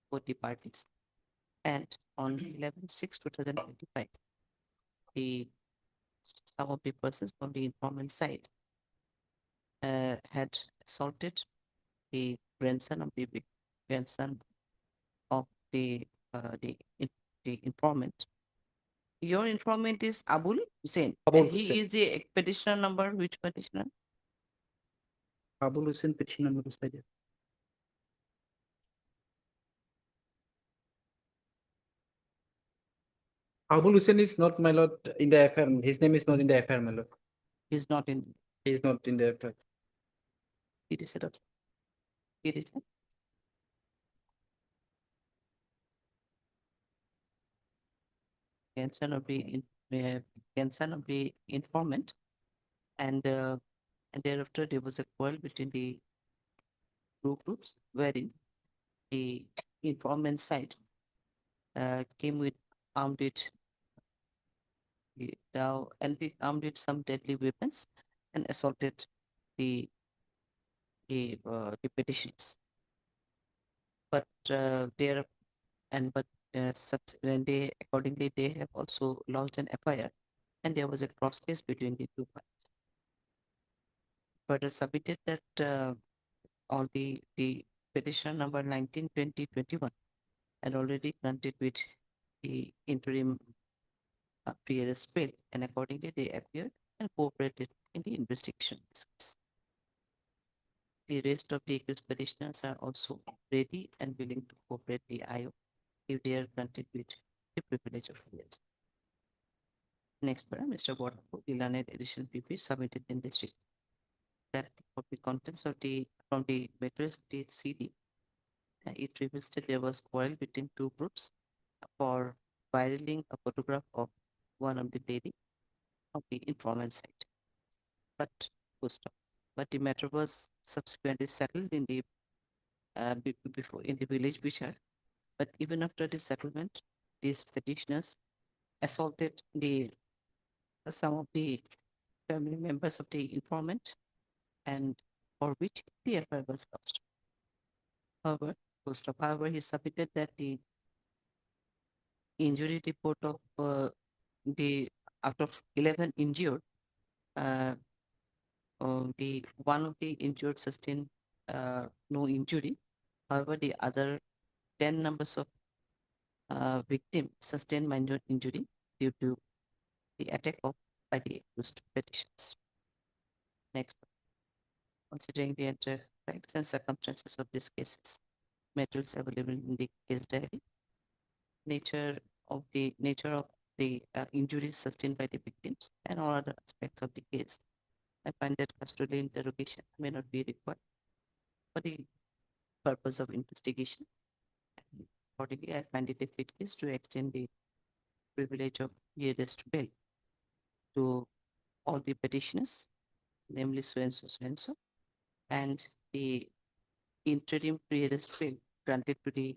both the parties. And on 11/6/2025, some of the persons from the informant side had assaulted the grandson of the informant. Your informant is Abul Hussein. Abul And he Hussein. is the petitioner number. Which petitioner? Abul Hussein petition number is there. Abul Hussein is not, my lord, in the FIR. His name is not in the FIR, my lord. He's not in. He's not in the FIR. It is it. It is. Grandson of the concern of the informant, and thereafter there was a quarrel between the two groups, wherein the informant side came with armed with armed with some deadly weapons and assaulted the petitioners. But subsequently, accordingly, they have also launched an FIR, and there was a cross case between the two parties. Further submitted that all the petition number 19, 20, 21 had already granted with the interim pre-arrest bail, and accordingly they appeared and cooperated in the investigation of this case. The rest of the accused petitioners are also ready and willing to cooperate the IO if they are granted with the privilege of evidence. Next paragraph, Mr. Waterford, the learned additional PP submitted in district that for the contents of from the materials of the CD, it reveals that there was quarrel between two groups for viraling a photograph of one of the lady of the informant side. But But the matter was subsequently settled in the before in the village Bishar. But even after the settlement, these petitioners assaulted some of the family members of the informant, and for which the FIR was lost. However, he submitted that the injury report of out of 11 injured, the one of the injured sustained no injury. However, the other 10 numbers of victims sustained minor injury due to the attack by the accused petitioners. Next, considering the entire facts and circumstances of these cases, materials available in the case diary, nature of the injuries sustained by the victims, and all other aspects of the case, I find that custodial interrogation may not be required for the purpose of investigation. Accordingly, I find it a fit case to extend the privilege of arrest bail to all the petitioners, namely so and so, and the interim pre-arrest bail granted to the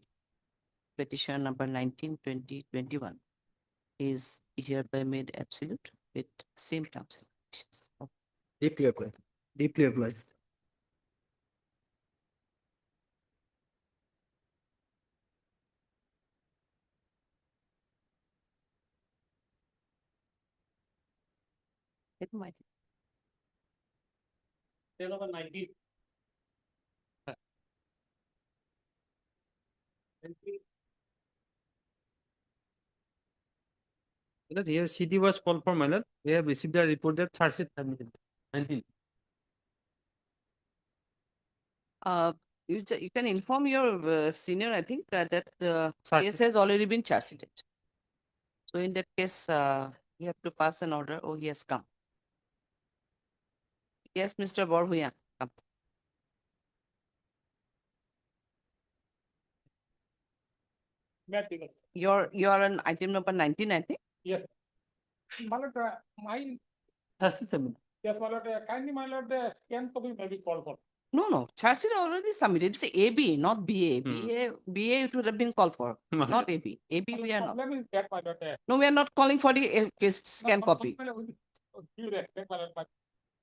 petition number 19, 20, 21 is hereby made absolute with same terms and conditions. Deeply applied. Deeply applied. It might. Number 19. Here CD was called for, my lord. We have received the report that charge sheet submitted. 19. You can inform your senior, I think, that Charge case has already been charged sheeted. So in that case, you have to pass an order. Oh, he has come. Yes, Mr. Borhuya, come. You're on item number 19, I think. Yes. My lord, charge sheet submitted. yes, my lord, kindly, my lord, scan copy may be called for. No. Charge sheet already submitted. It's AB, not BA. BA it would have been called for, not AB. AB we are not. Problem is that, my lord. No, we are not calling for the scan copy. My lord, with due respect, my lord, but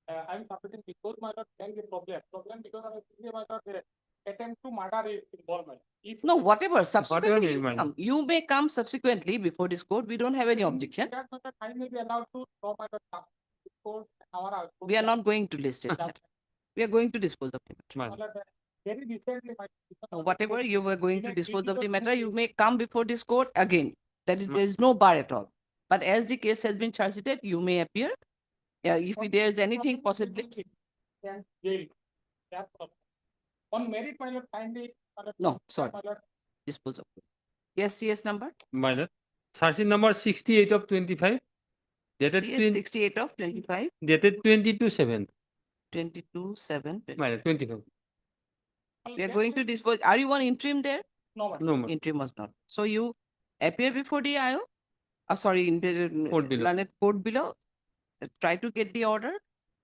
I'm submitting because my lord can get problem. Problem because of my lord, attempt to murder is involvement. If No, whatever. Subsequently, Whatever you may come subsequently before this court. We don't have any objection. that, my lord, I may be allowed to draw my lord court our We are not going to list it. We are going to dispose of the matter. My lord, very recently, Whatever you were going to dispose of the matter, you may come before this court again. There is no bar at all. But as the case has been charged sheeted, you may appear. If there is anything possibly. On merit, my lord, kindly. No, sorry. Dispose of. Yes, CS number? My lord. Charge sheet number 68 of 25. Dated CS 68 of 25. Dated 22/7. 22/7. My lord, 25. We are going to dispose. Are you on interim there? No, No, ma'am. Interim was not. So you appear before the IO? Sorry, in Court below. learned court below, try to get the order.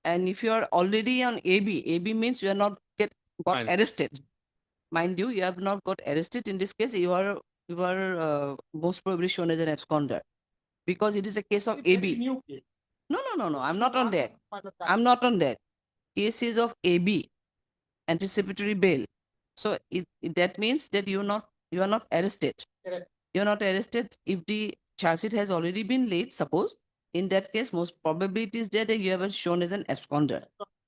And if you are already on AB means you are not got Fine. arrested. Mind you, you have not got arrested. In this case, you are most probably shown as an absconder because it is a case of AB. New case. No. I'm not on that. I'm not on that. Case is of AB, anticipatory bail. So that means that you are not arrested. Correct. You're not arrested if the charge sheet has already been laid, suppose. In that case, most probably it is there that you have shown as an absconder.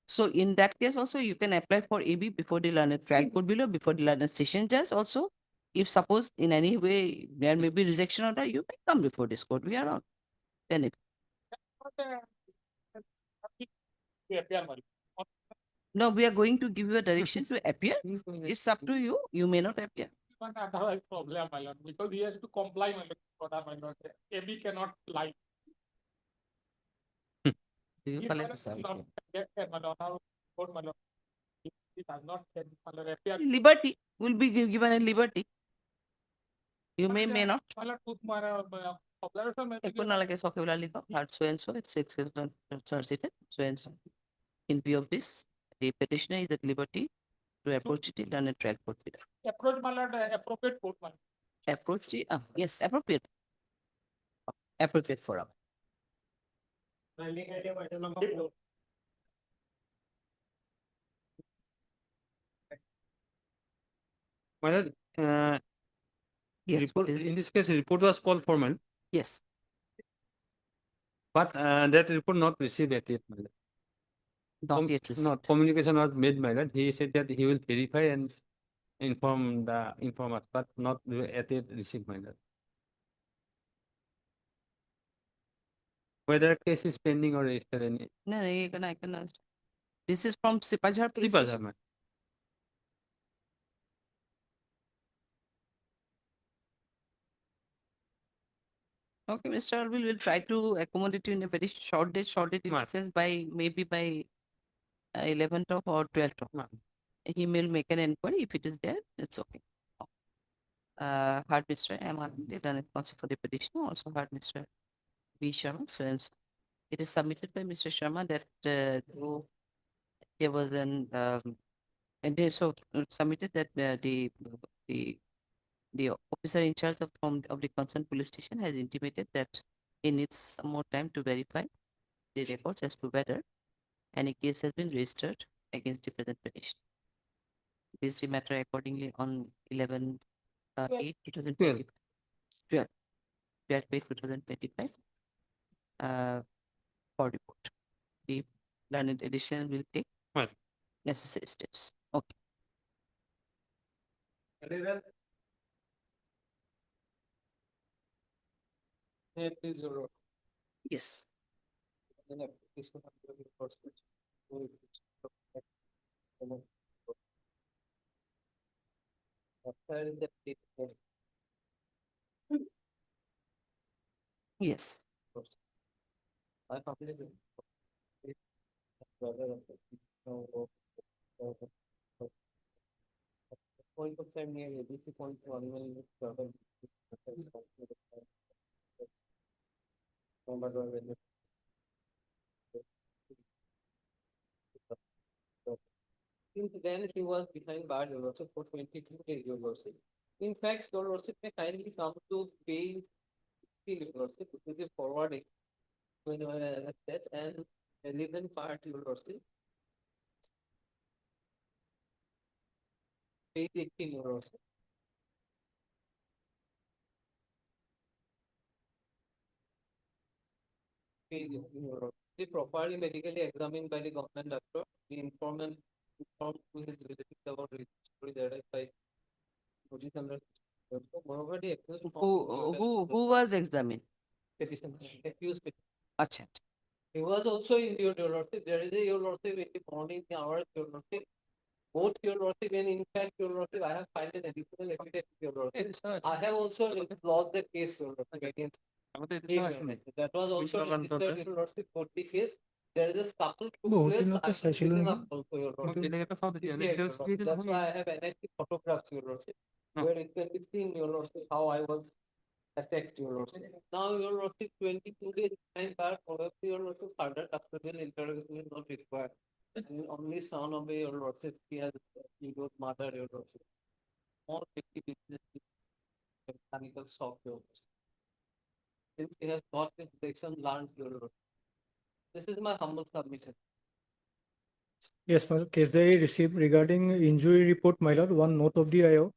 So in that case also, you can apply for AB before the learned trial court below, before the learned session judge also. If suppose in any way there may be rejection order, you may come before this court. We are on. Then it. No, we are going to give you a direction to appear. It's up to you. You may not appear. Otherwise problem, my lord, because he has to comply, my lord, order, my lord. AB cannot lie. Do you He collect does the service? not get there, my lord. Now, court, my lord. He does not get, my lord, appear. Liberty will be given a liberty. You may not. My lord, observation may be Ekun nalage sokebula liko, hard so and so, it's solicited, so and so. In view of this, the petitioner is at liberty to approach it and a trial court below. approach, my lord, appropriate court, my lord. Approach the, yes, appropriate. Appropriate forum. My lord, Yes, report, what is it? in this case, report was called formal, Yes, but that report not received yet, my lord. not yet received. Not communication was made, my lord. He said that he will verify and inform the informers, but not yet received, my lord. Whether case is pending or is there any? No, I can understand. This is from Sipajhar police Triple, station. my lord. Okay, Mr. Arbil will try to accommodate you in a very short date in Right. sense by maybe by 11th of or 12th of. He will make an inquiry. If it is there, it's okay. Heard Mr. M. They done it counsel for the petition. Also heard Mr. B. Sharma. So and so. It is submitted by Mr. Sharma that there was and they so submitted that the officer in charge of the concerned police station has intimated that he needs some more time to verify the records as to whether any case has been registered against the present petition. This is the matter accordingly on 11/8/2025. 12/8/2025 for report. The learned edition will take necessary steps. Okay. Yes. Yes. Point of time near ABC point one will Since then he was behind bar your lordship for 22 days, your lordship. In fact, your lordship may kindly come to pay your lordship with the forwarding when you are arrested and relevant part your lordship. Pay the king your lordship. Pay the king your lordship. The properly medically examined by the government doctor, the informant informed to his relatives about registry by moreover the accused who was examined? Petition, accused petition. Acha. He was also in your lordship. There is a your lordship in the morning hours, your lordship. Both your lordship and in fact your lordship, I have filed an additional affidavit, your lordship. I have also lost the case, your lordship, against that was also registered, your lordship, for the case. There is a scuffle took place. I have taken up also, your lordship. That's why I have annexed the photographs, your lordship, where it can be seen, your lordship, how I was Attacked your lordship. Now your lordship 22 days behind bar, probably your lordship further custodial interrogation is not required. And only son of your lordship, he has, you got mother your lordship. More 50 business mechanical shock your lordship. Since he has got his direction learned your lordship. This is my humble submission. Yes, my lord. Case diary received regarding injury report, my lord, one note of the IO.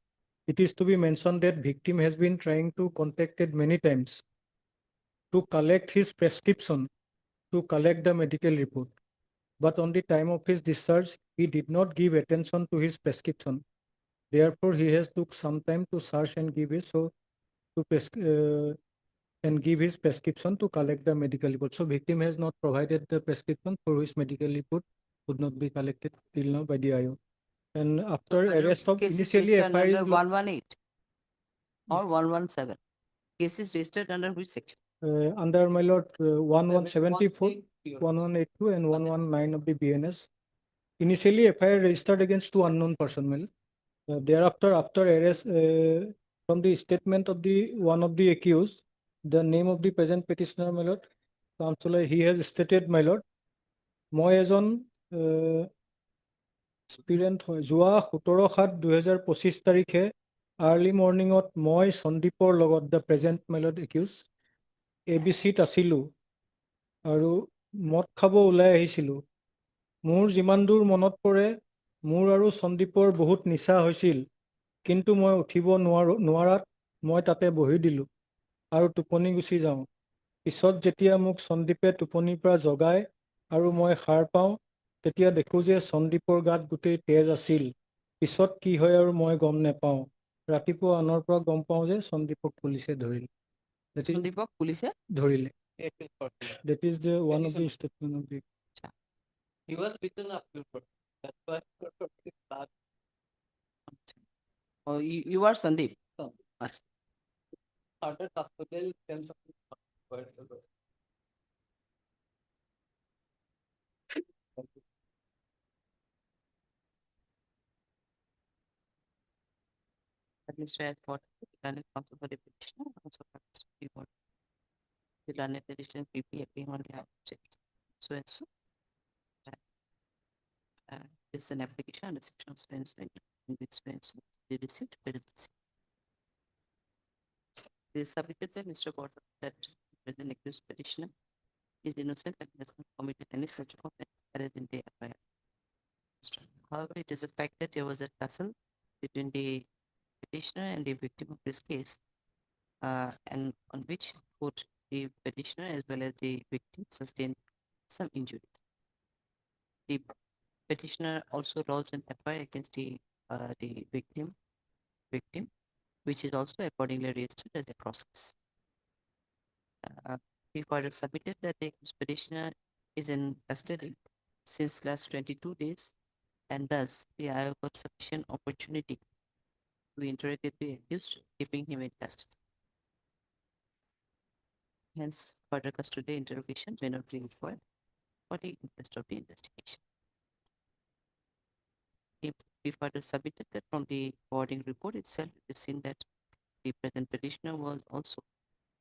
It is to be mentioned that victim has been trying to contacted many times to collect his prescription, to collect the medical report. But on the time of his discharge, he did not give attention to his prescription. Therefore, he has took some time to search and give his and give his prescription to collect the medical report. So victim has not provided the prescription for which medical report could not be collected till now by the IO. And after arrest of Case is initially registered FIR under is 118 or 117. Case is registered under which section? under my lord 1174, 1182 and 119 of the BNS. Initially FIR registered against two unknown person. My lord. Thereafter, after arrest, from the statement of the one of the accused, the name of the present petitioner, my lord, Counselor, he has stated, my lord, মই এজন এক্সপিৰিয়েণ্ট হয় যোৱা 17/7/2025 তাৰিখে early মৰ্ণিঙত মই সন্দীপৰ লগত the present মেলত accused ABCত আছিলোঁ আৰু মদ খাব ওলাই আহিছিলোঁ। মোৰ যিমান দূৰ মনত পৰে মোৰ আৰু সন্দীপৰ বহুত নিচা হৈছিল, কিন্তু মই উঠিব নোৱাৰাত মই তাতে বহি দিলোঁ আৰু টোপনি গুচি যাওঁ। পিছত যেতিয়া মোক সন্দীপে টোপনিৰ পৰা জগায় আৰু মই সাৰ পাওঁ, তেতিয়া দেখোঁ যে সন্দীপৰ গাত গোটেই তেজ আছিল। পিছত কি হয় আৰু মই গম নাপাওঁ। ৰাতিপুৱা আনৰ পৰা গম পাওঁ যে সন্দীপক পুলিচে ধৰিলে। সন্দীপক পুলিচে ধৰিলে। That is the one of the statement of the. He was written up before. That's why. Oh, you are Sandeep. Achha. Other custodial sense of Administrative report, Learned counsel for the petitioner, also practice report. The learned petitioner PP appearing on behalf of so and so. This is an application under section of so and so, in which so and so they received credit receipt. It is submitted by Mr. Gordon that the accused petitioner is innocent and has not committed any such offense as in the FIR. However, it is a fact that there was a tussle between the petitioner and the victim of this case, and on which both the petitioner as well as the victim sustained some injuries. The petitioner also lodged an FIR against the victim, which is also accordingly registered as a process. He further submitted that the petitioner is in custody since last 22 days, and thus the IO got sufficient opportunity to interrogate the accused, keeping him in custody. Hence, further custody interrogation may not be required for the interest of the investigation. He further submitted that from the boarding report itself, it is seen that the present petitioner was also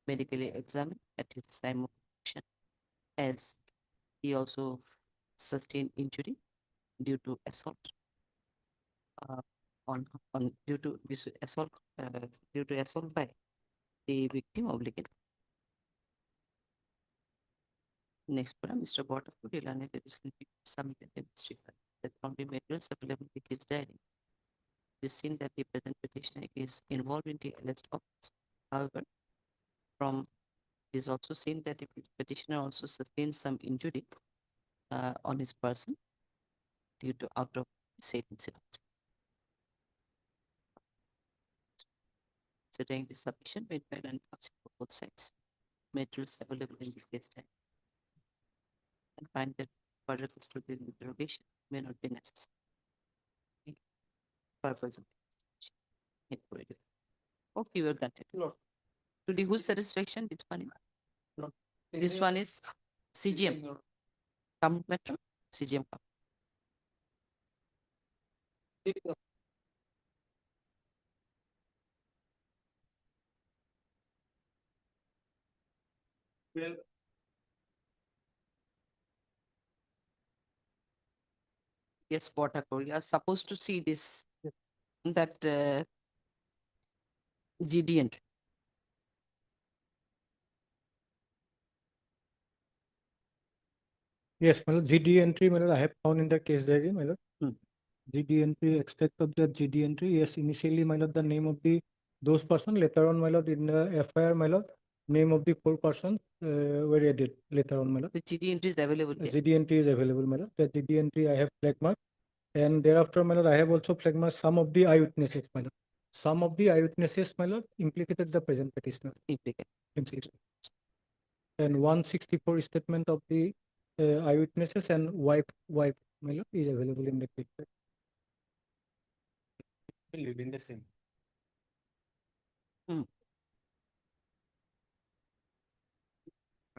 medically examined at his time of action, as he also sustained injury due to assault due to assault by the victim obligate. Next, Mr. Waterford recently submitted a mystery that from the materials available in his diary, it is seen that the present petitioner is involved in the alleged offense. However, from it is also seen that the petitioner also sustained some injury on his person due to out of said incident. Considering the submission made by the counsel for both sides, materials available in the case diary, and find that further custodial interrogation may not be necessary. Purpose of investigation. Okay, we are granted. No. To the whose satisfaction this one is? No. This one is CGM. Come Metro, CGM come. Yes, Potakor, you are supposed to see this, that GD entry. Yes, my lord, GD entry, my lord, I have found in the case diary, my lord. GD entry, extract of the GD entry. Yes, initially, my lord, the name of the those person. Later on, my lord, in the FIR, my lord, name of the 4 persons were added later on, my lord. The GD entry is available there. GD entry is available, my lord. The GD entry I have flag mark, and thereafter, my lord, I have also flag mark some of the eyewitnesses, my lord. Some of the eyewitnesses, my lord, implicated the present petitioner. Implicated. And 164 statement of the eyewitnesses and wife, my lord, is available in the case. Live in the same.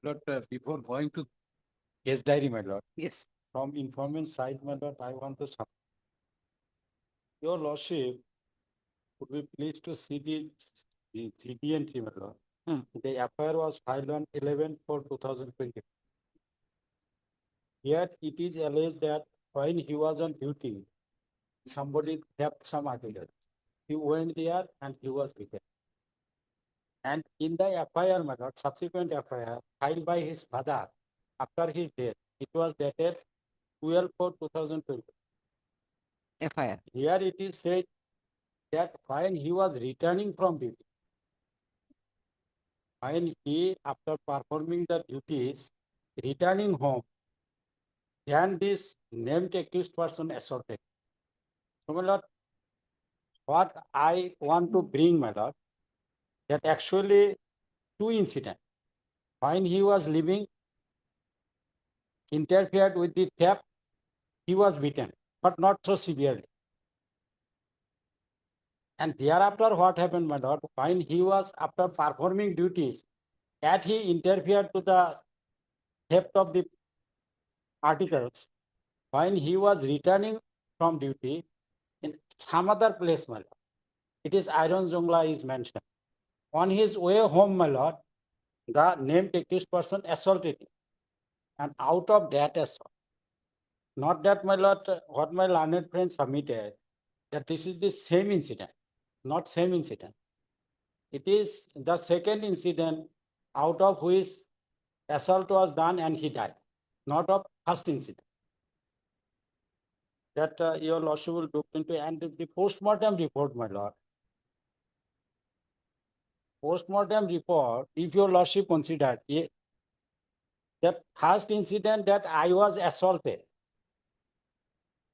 Lord, before going to case diary, my lord. Yes. From informant side, my lord, I want to your lordship would be pleased to see the GD entry, my lord. The FIR was filed on 11/4/2020. Yet it is alleged that when he was on duty, somebody left some articles. He went there and he was beaten. And in the FIR, my lord, subsequent FIR filed by his father after his death, it was dated 12/4/2020. FIR. Here it is said that when he was returning from duty, when he, after performing the duties, returning home, then this named accused person assaulted. So, my lord, what I want to bring, my lord, that actually 2 incidents. When he was leaving, interfered with the theft, he was beaten, but not so severely. And thereafter, what happened, my lord, when he was after performing duties, that he interfered to the theft of the articles, when he was returning from duty in some other place, my lord, it is Iron Jungla is mentioned. On his way home, my lord, the named accused person assaulted him. And out of that assault, not that, my lord, what my learned friend submitted, that this is the same incident, not same incident. It is the second incident out of which assault was done and he died, not of first incident. That your lordship will look into, and the post-mortem report, my lord. Post-mortem report, if your lordship considered that first incident that I was assaulted,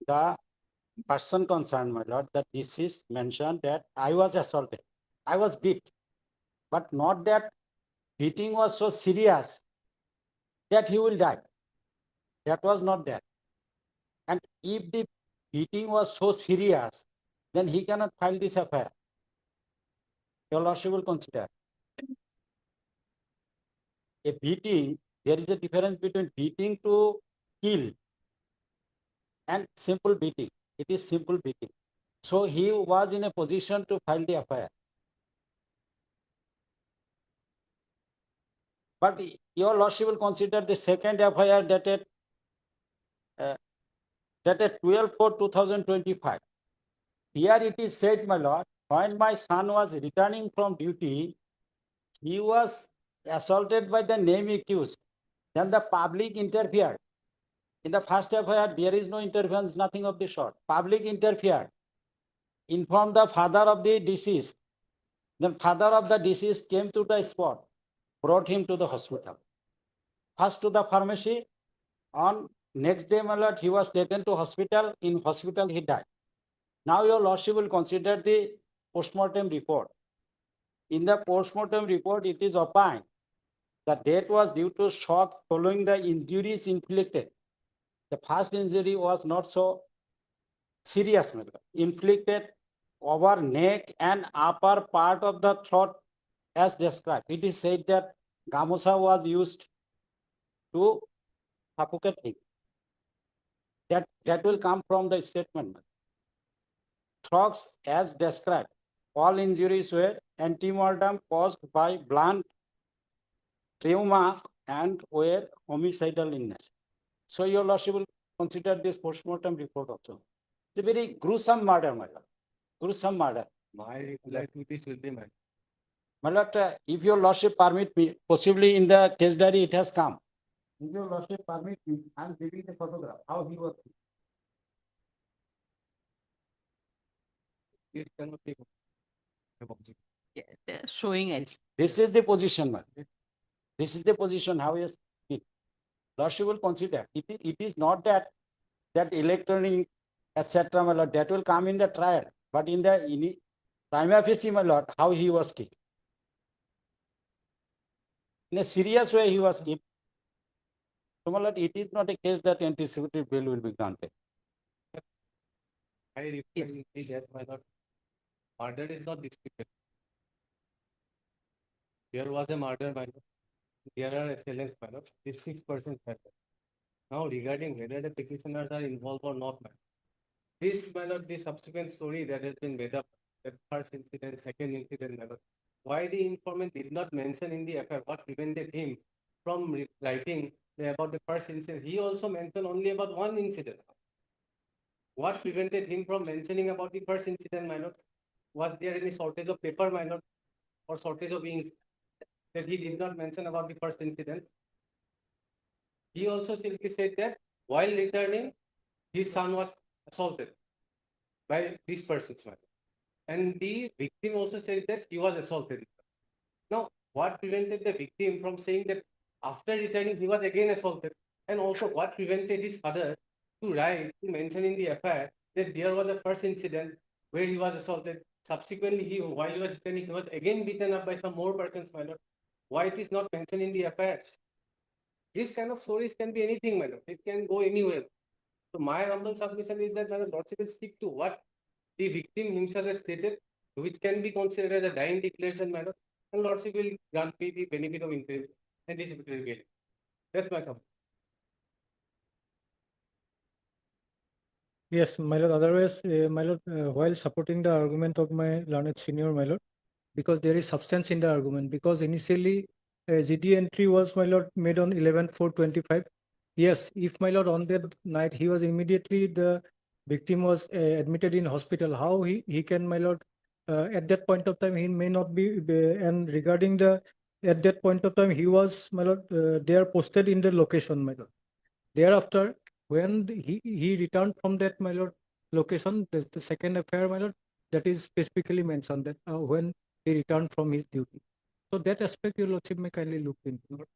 the person concerned, my lord, that this is mentioned that I was assaulted. I was beat, but not that beating was so serious that he will die. That was not that. And if the beating was so serious, then he cannot file this FIR. Your lordship will consider. A beating, there is a difference between beating to kill and simple beating. It is simple beating. So he was in a position to file the FIR. But your lordship will consider the second FIR dated 12/4/2025. Here it is said, my lord, when my son was returning from duty, he was assaulted by the name accused. Then the public interfered. In the first FIR, there is no interference, nothing of the sort. Public interfered, informed the father of the deceased. Then father of the deceased came to the spot, brought him to the hospital. First to the pharmacy. On next day, my lord, he was taken to hospital. In hospital, he died. Now your lordship will consider the post-mortem report. In the post-mortem report, it is opined the death was due to shock following the injuries inflicted. The first injury was not so serious, inflicted over neck and upper part of the throat as described. It is said that gamusa was used to suffocate him. That will come from the statement. Throats as described. All injuries were antemortem caused by blunt trauma and were homicidal in nature. So your lordship will consider this postmortem report also. It's a very gruesome murder, my lord. Gruesome murder. My reply to this will be my. My lord, if your lordship permit me, possibly in the case diary it has come. If your lordship permit me, I am giving the photograph, how he was. This cannot be. Yeah, they're showing it. This is the position, man. This is the position how is it. Lordship will consider. It is not that electronic, etc., my lord, that will come in the trial. But in the prima facie, my lord, how he was killed. In a serious way, he was killed. So, my lord, it is not a case that anticipatory bail will be granted. I repeat that my lord, murder is not disputed. There was a murder, my lord. There are assailants, my lord. This 6% matter. Now, regarding whether the petitioners are involved or not, my lord, this, my lord, the subsequent story that has been made up, the first incident, second incident, my lord, why the informant did not mention in the FIR what prevented him from writing about the first incident. He also mentioned only about one incident. What prevented him from mentioning about the first incident, my lord? Was there any shortage of paper, my lord, or shortage of ink that he did not mention about the first incident? He also simply said that while returning, his son was assaulted by these persons, my lord. And the victim also says that he was assaulted. Now, what prevented the victim from saying that after returning, he was again assaulted? And also, what prevented his father to mention in the FIR that there was a first incident where he was assaulted? Subsequently, while he was returning, he was again beaten up by some more persons, my lord. Why it is not mentioned in the FIR? This kind of stories can be anything, my lord. It can go anywhere. So my humble submission is that my lordship will stick to what the victim himself has stated, which can be considered as a dying declaration, my lord. And lordship will grant me the benefit of inquiry and disciplinary bail. That's my submission. Yes, my lord. Otherwise, my lord, while supporting the argument of my learned senior, my lord, because there is substance in the argument, because initially GD entry was, my lord, made on 11/4/25. Yes, if my lord on that night he was immediately the victim was admitted in hospital, how he can, my lord, at that point of time he may not be, and regarding the at that point of time he was, my lord, they are posted in the location, my lord. Thereafter, when he returned from that, my lord, location, the second affair, my lord, that is specifically mentioned that when he returned from his duty. So that aspect your lordship may kindly look into.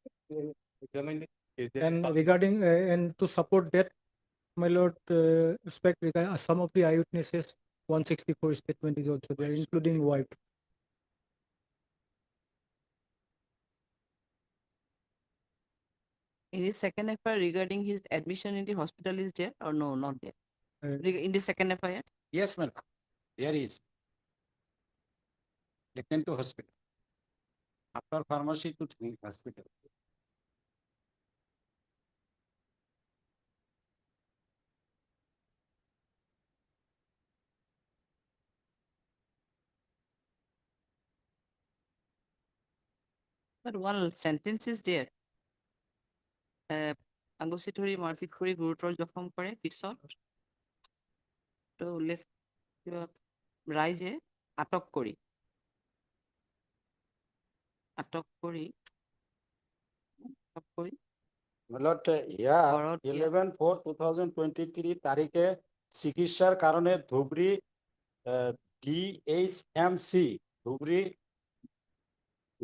And regarding and to support that, my lord, aspect regarding some of the eyewitnesses, 164 statement is also there, including wife. In his second FIR regarding his admission in the hospital is there or no, not there? In the second FIR? Yes, madam. There is. Taken to hospital. After pharmacy to hospital. But one sentence is there. আঙ্গুসি ধৰি মাৰপিট কৰি গুৰুতৰ জখম কৰে পিছত তো উল্লেখ ৰাইজে আটক কৰি Malot, yeah, 11/4/2023 তারিখে চিকিৎসার কারণে Dhubri DHMC Dhubri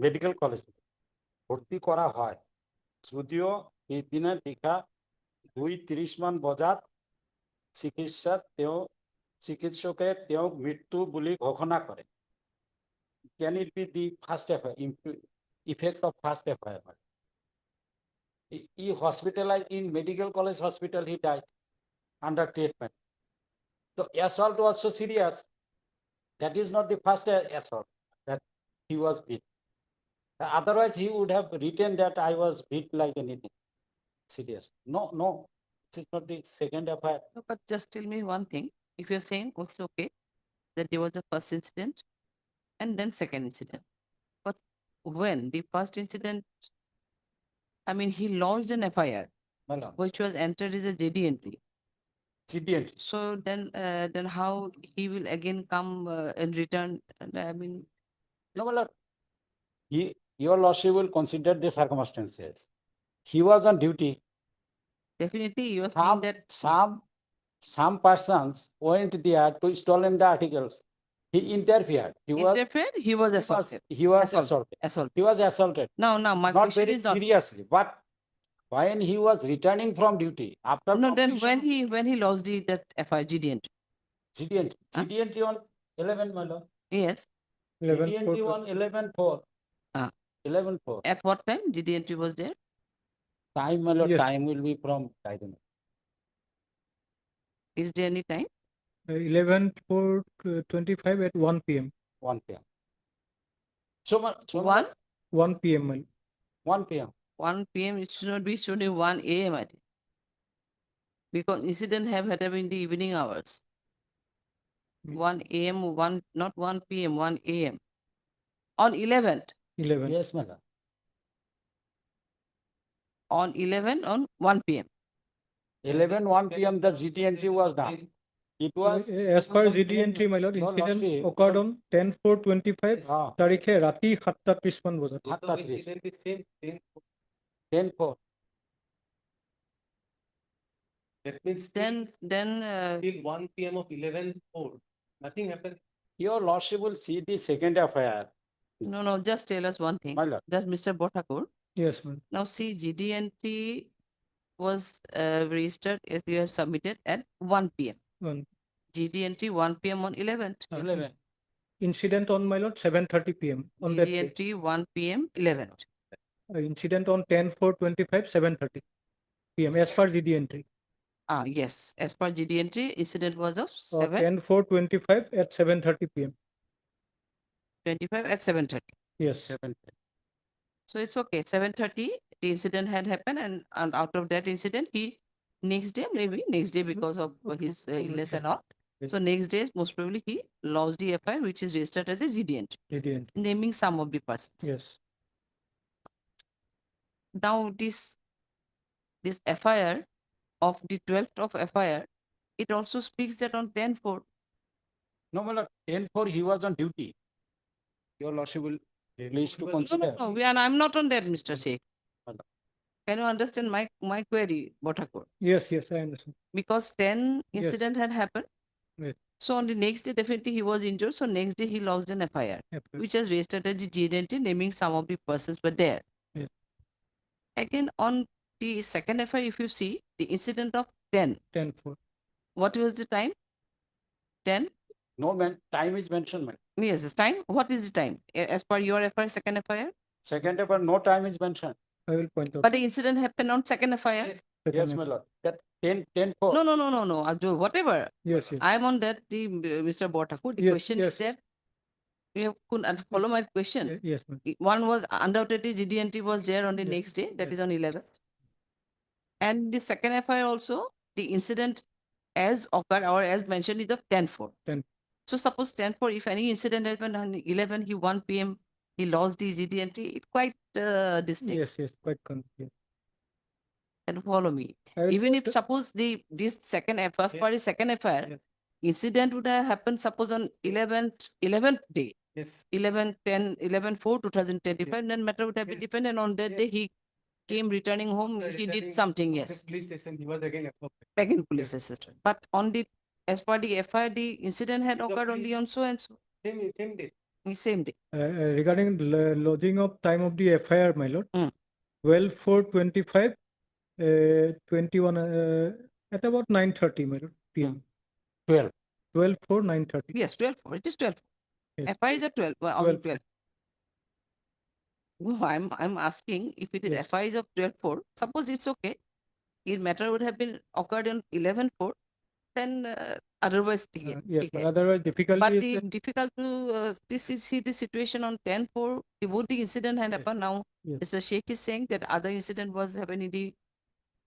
medical college ভর্তি করা হয় যদিও এই দিনে দেখা 2:30 মান বজাত চিকিৎসকে তেওঁক মৃত্যু বুলি ঘোষণা কৰে can it be the first effect of first FIR? He hospitalized in medical college hospital, he died under treatment. So assault was so serious. That is not the first assault that he was beat. Otherwise, he would have written that I was beat like anything serious. No, this is not the second FIR. No, but just tell me one thing. If you're saying it's okay that there was a first incident and then second incident, but when the first incident I mean, he lodged an FIR, My lord, which was entered as a JD entry. GD. So then how he will again come and return? And I mean, No, my lord. Your lordship will consider the circumstances. He was on duty. definitely you are saying that Some persons went there to stolen the articles. He interfered. He was assaulted. He was assaulted. He was assaulted. Now my Not question very is not. seriously, but when he was returning from duty after No, then completion, when he lost that FIR GD entry. GD on 11, my lord. Yes. GD entry on 11/4. Ah. 11/4. At what time GD entry was there? Time, my lord, Yes. time will be from, I don't know. Is there any time? 11/4/25 at 1 p.m. 1 p.m. So, 1 p.m. 1 p.m. 1 p.m. It should not be, should be 1 a.m. I think. Because incident have happened in the evening hours. 1 a.m. not 1 p.m. 1 a.m. On 11th. 11. Yes, my lord. On 11 on 1 p.m. 1 p.m. the GD entry was done. It was As per GD entry, my lord, incident occurred on 10/4/25 তারিখে রাতি 7:30 বজাত। 10/4. That means then till 1 p.m. of 11/4, nothing happened. Your lordship will see the second FIR. No, just tell us one thing. My lord. That's Mr. Bothakur. Yes, ma'am. Now see, GD entry was registered as you have submitted at 1 p.m. 1. GD entry 1 p.m. on 11th. 11. Incident on, my lord, 7:30 p.m. on that GD day. entry 1 p.m. 11th. Incident on 10/4/25 7:30 p.m. as per GD entry. Yes. As per GD entry, incident was of 7. 10/4/25 at 7:30 p.m. 25 at 7:30. Yes. 7:30. So it's okay. 7:30, the incident had happened, and out of that incident, he next day because of his illness and all. So next day, most probably he lost the FIR, which is registered as a GD entry, naming some of the persons. Yes. Now this FIR of the 12th of FIR, it also speaks that on 10/4. No, my lord, 10/4 he was on duty. Your lordship will please to consider. No, I'm not on that, Mr. Sheikh. Can you understand my query, Bothakur? Yes, I understand. Because 10 incident had happened. Yes. So on the next day, definitely he was injured. So next day he lost an FIR, which has registered as the GD entry, naming some of the persons were there. Yes. Again, on the second FIR, if you see the incident of 10/4. What was the time? 10? No, man, time is mentioned, man. Yes, it's time. What is the time? As per your FIR, second FIR? Second FIR, no time is mentioned. I will point out. But the incident happened on second FIR? Yes, my lord. That 10/4. No. Whatever. Yes. I'm on that, Mr. Bothakur. The question is that you could follow my question. Yes, ma'am. One was undoubtedly GD entry was there on the next day, that is on 11th. And the second FIR also, the incident as occurred or as mentioned is of 10/4. 10. So suppose 10/4, if any incident happened on 11, 1 p.m. he lost the GD entry, it's quite distinct. Yes, quite confused. And follow me. Even if suppose this second FIR, for the second FIR, incident would have happened suppose on 11th day. Yes. 11/4/2025, then matter would have been dependent on that day he came returning home, he did something, yes. Police station, he was again assaulted. Back in police station. But on the, as per the FIR, the incident had occurred only on so and so. Same day. Same day. Regarding the lodging of time of the FIR, my lord, 12/4/25, 21 at about 9:30, my lord, p.m. 12/4/9:30. Yes, 12/4. It is 12/4. Yes. FIR is at 12. On 12. No, I'm asking if it is FIR is of 12/4. Suppose it's okay. If matter would have been occurred on 11/4, then otherwise Yes, but otherwise difficulty but is the difficult to see the situation on 10/4. Both the incident had happened now. Mr. Sheikh is saying that other incident was happening in the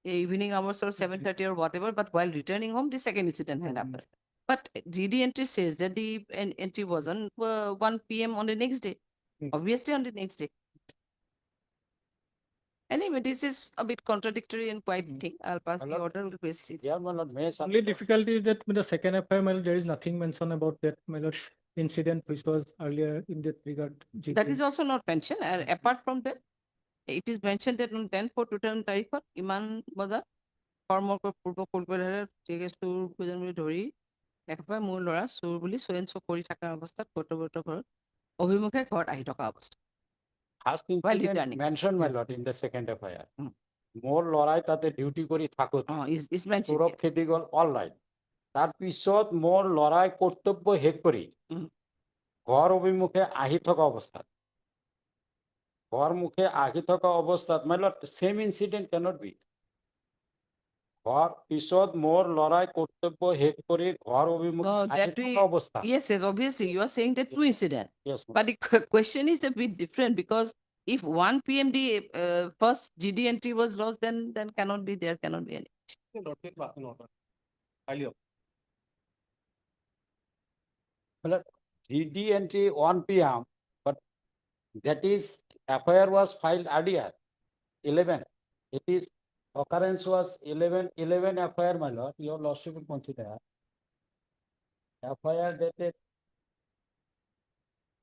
evening hours or 7:30 or whatever, but while returning home, the second incident had happened. But GD entry says that the entry was on 1 p.m. on the next day. Obviously on the next day. Anyway, this is a bit contradictory and quite thing. I'll pass the order, will proceed. Yeah, my lord, may I Only difficulty is that with the second FIR, my lord, there is nothing mentioned about that, my lord, incident which was earlier in that regard. That is also not mentioned. And apart from that, it is mentioned that on 10/4/2000 তাৰিখত ইমান বজাত কৰ্মৰ পূৰ্ব পৰিকল্পনাৰে ঠিক আছে চোৰ বুজন বুলি ধৰি একেবাৰে মোৰ ল'ৰা চোৰ বুলি চোৰেঞ্চ কৰি থকা অৱস্থাত কৰ্তব্যৰত ঘৰত অভিমুখে ঘৰত আহি থকা অৱস্থা। First While incident returning. mentioned, my lord, in the second FIR. More লৰাই তাতে ডিউটি কৰি থাকোঁ is mentioned সৌৰভ খেদি গ'ল অল ৰাইট তাৰপিছত মোৰ লৰাই কৰ্তব্য শেষ কৰি ঘৰ অভিমুখে আহি থকা অৱস্থাত ঘৰ মুখে আহি থকা অৱস্থাত my lord same incident cannot be ঘৰ পিছত মোৰ লৰাই কৰ্তব্য শেষ কৰি ঘৰ অভিমুখে No, আহি that we, থকা অৱস্থা yes, obviously, you are saying that two incident. Yes, But the question is a bit different because if 1 p.m. the first GD entry was lost, then cannot be there, cannot be any. Well, GD entry 1 p.m. but that is FIR was filed earlier 11 it is occurrence was 11 FIR, my lord, your lordship will consider FIR dated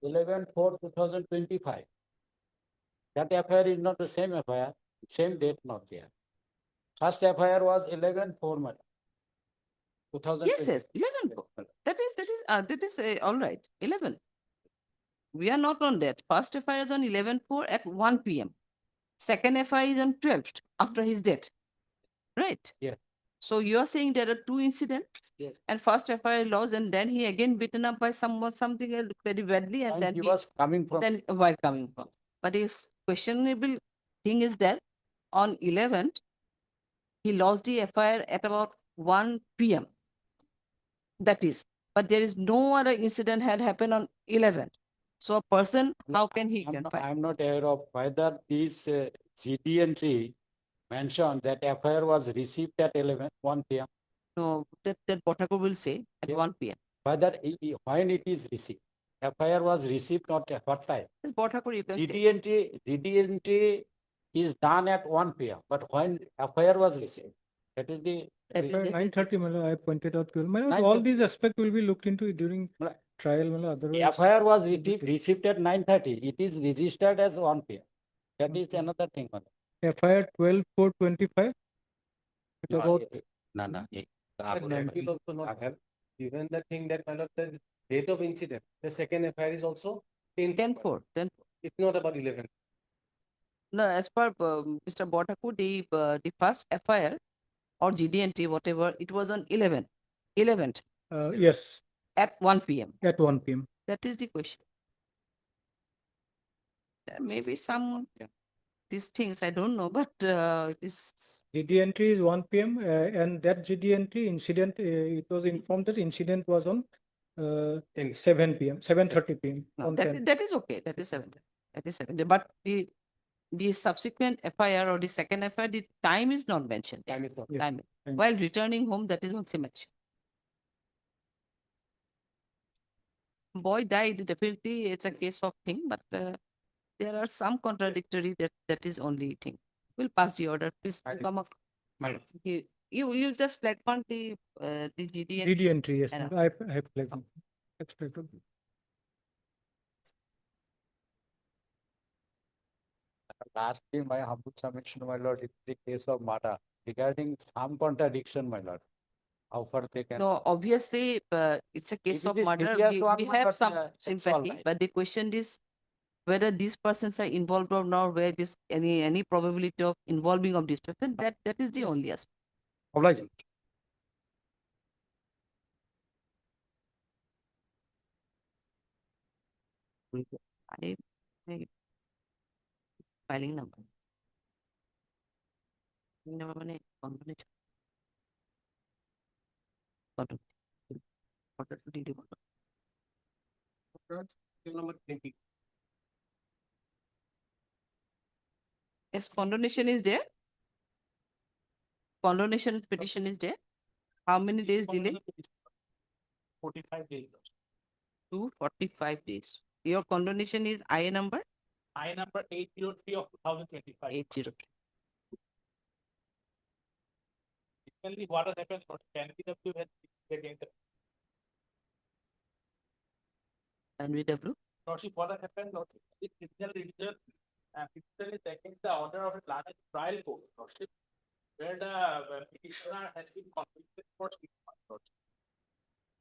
11/4/2025. That FIR is not the same FIR, same date not there. First FIR was 11/4, my lord. 2020. Yes, 11. That is all right. 11. We are not on that. First FIR is on 11/4 at 1 p.m. Second FIR is on 12th after his death. Right? Yeah. So you are saying there are two incidents? Yes. And first FIR lost and then he again beaten up by something else very badly and And then he was coming from then while coming from. But his questionable thing is that on 11th, he lost the FIR at about 1 p.m. That is, but there is no other incident had happened on 11th. So a person, how can he confide? I'm not aware of whether this GD entry mentioned that FIR was received at 1 p.m. No, that Botaku will say at 1 p.m. Whether when it is received. FIR was received not at what time? This Botaku you can GD entry is done at 1 p.m. But when FIR was received, that is the 9:30, my lord, I pointed out to you. My lord, 9:30. all these aspects will be looked into during trial, my lord, otherwise. FIR was received at 9:30. It is registered as 1 p.m. That is another thing. my lord. FIR 12/4/25. No, About no. But that will also not have given the thing that my lord, the date of incident. The second FIR is also 10/4. It's not about 11. No, as per Mr. Botaku, the first FIR or GD entry, whatever, it was on 11th yes, at 1 p.m. at 1 p.m. That is the question. There may be some these things I don't know, but it is GD entry is 1 p.m. And that GD entry incident, it was informed that incident was on 7 p.m., 7:30 p.m. no, on 10. that is okay. That is 7. That is 7. But the subsequent FIR or the second FIR, the time is not mentioned. Time is not. Yes. Time. Time. While returning home, that is also mentioned. Boy died, definitely it's a case of thing, but there are some contradictory that is only thing. We'll pass the order. Please come up. You just flag on the GD entry. GD entry, yes. Enough. I have flagged. Expected. Lastly, my humble submission, my lord, is the case of Mata regarding some contradiction, my lord. How far they can. No, obviously, it's a case If of it is murder. serious one, We my have lord, some it's all sympathy, right. but the question is whether these persons are involved or not, where this any probability of involving of this person. That is the only aspect. Obliging. I filing number. Number মানে combination. Order to DD. Number 20. Yes, condonation is there. Condonation petition is there. How many days delay? 45 days. 245 days. Your condonation is IA number? I number 803 of 2025. 803. Basically, what has happened, NPW has against NVW. Lordship, what has happened, Lordship, the criminal revision petition is against the order of a large trial court, Lordship, where the petitioner has been convicted for 6 months, Lordship.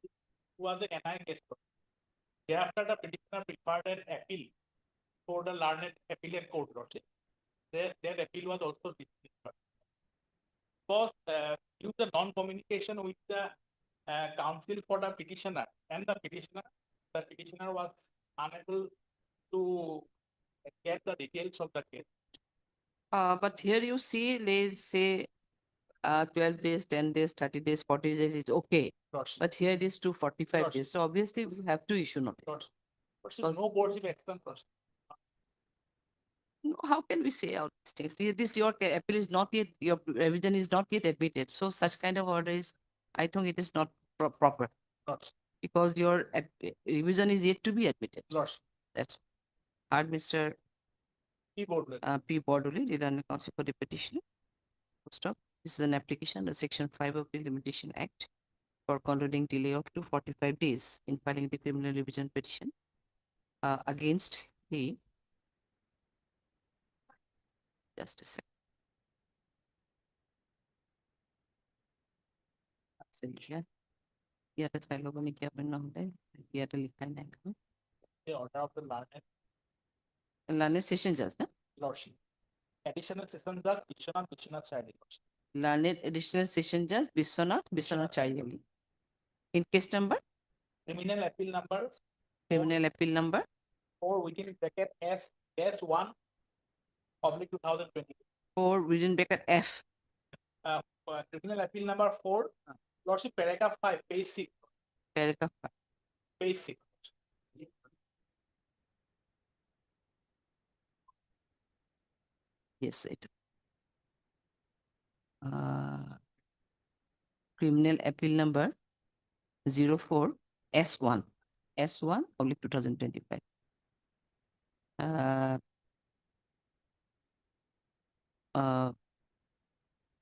It was a NI case. Thereafter, the petitioner preferred an appeal for the learned appellate court, Lordship. Their appeal was also dismissed. Because due to the non-communication with the counsel for the petitioner and the petitioner was unable to get the details of the case. But here you see, let's say 12 days, 10 days, 30 days, 40 days is okay. Lordship. But here it is 245 Lordship. days. So obviously we have to issue notice. Lordship. Because- No boards of action, Lordship. No, how can we say all these things? This your appeal is not yet, your revision is not yet admitted. So such kind of order is, I think it is not proper. Lordship. Because your revision is yet to be admitted. Lordship. That's hard, Mr. P. Bordoli, did under counsel for the petitioner. Stop. This is an application under Section 5 of the Limitation Act for concluding delay of 245 days in filing the criminal revision petition against the. Just a second. ইয়াতে চাই ল'ব নেকি আপুনি নহ'লে ইয়াতে লিখা নাই The order of the learned session judge na Lordship. Additional session judge, petitioner side. learned additional session judge Biswanath Chayali. In case number Criminal appeal number 4 within bracket S-1 public 2020. 4 within bracket F. Criminal appeal number 4, Lordship, paragraph 5, page 6. Paragraph 5. Page 6. Yes, it. Criminal appeal number 04 S1 public 2025.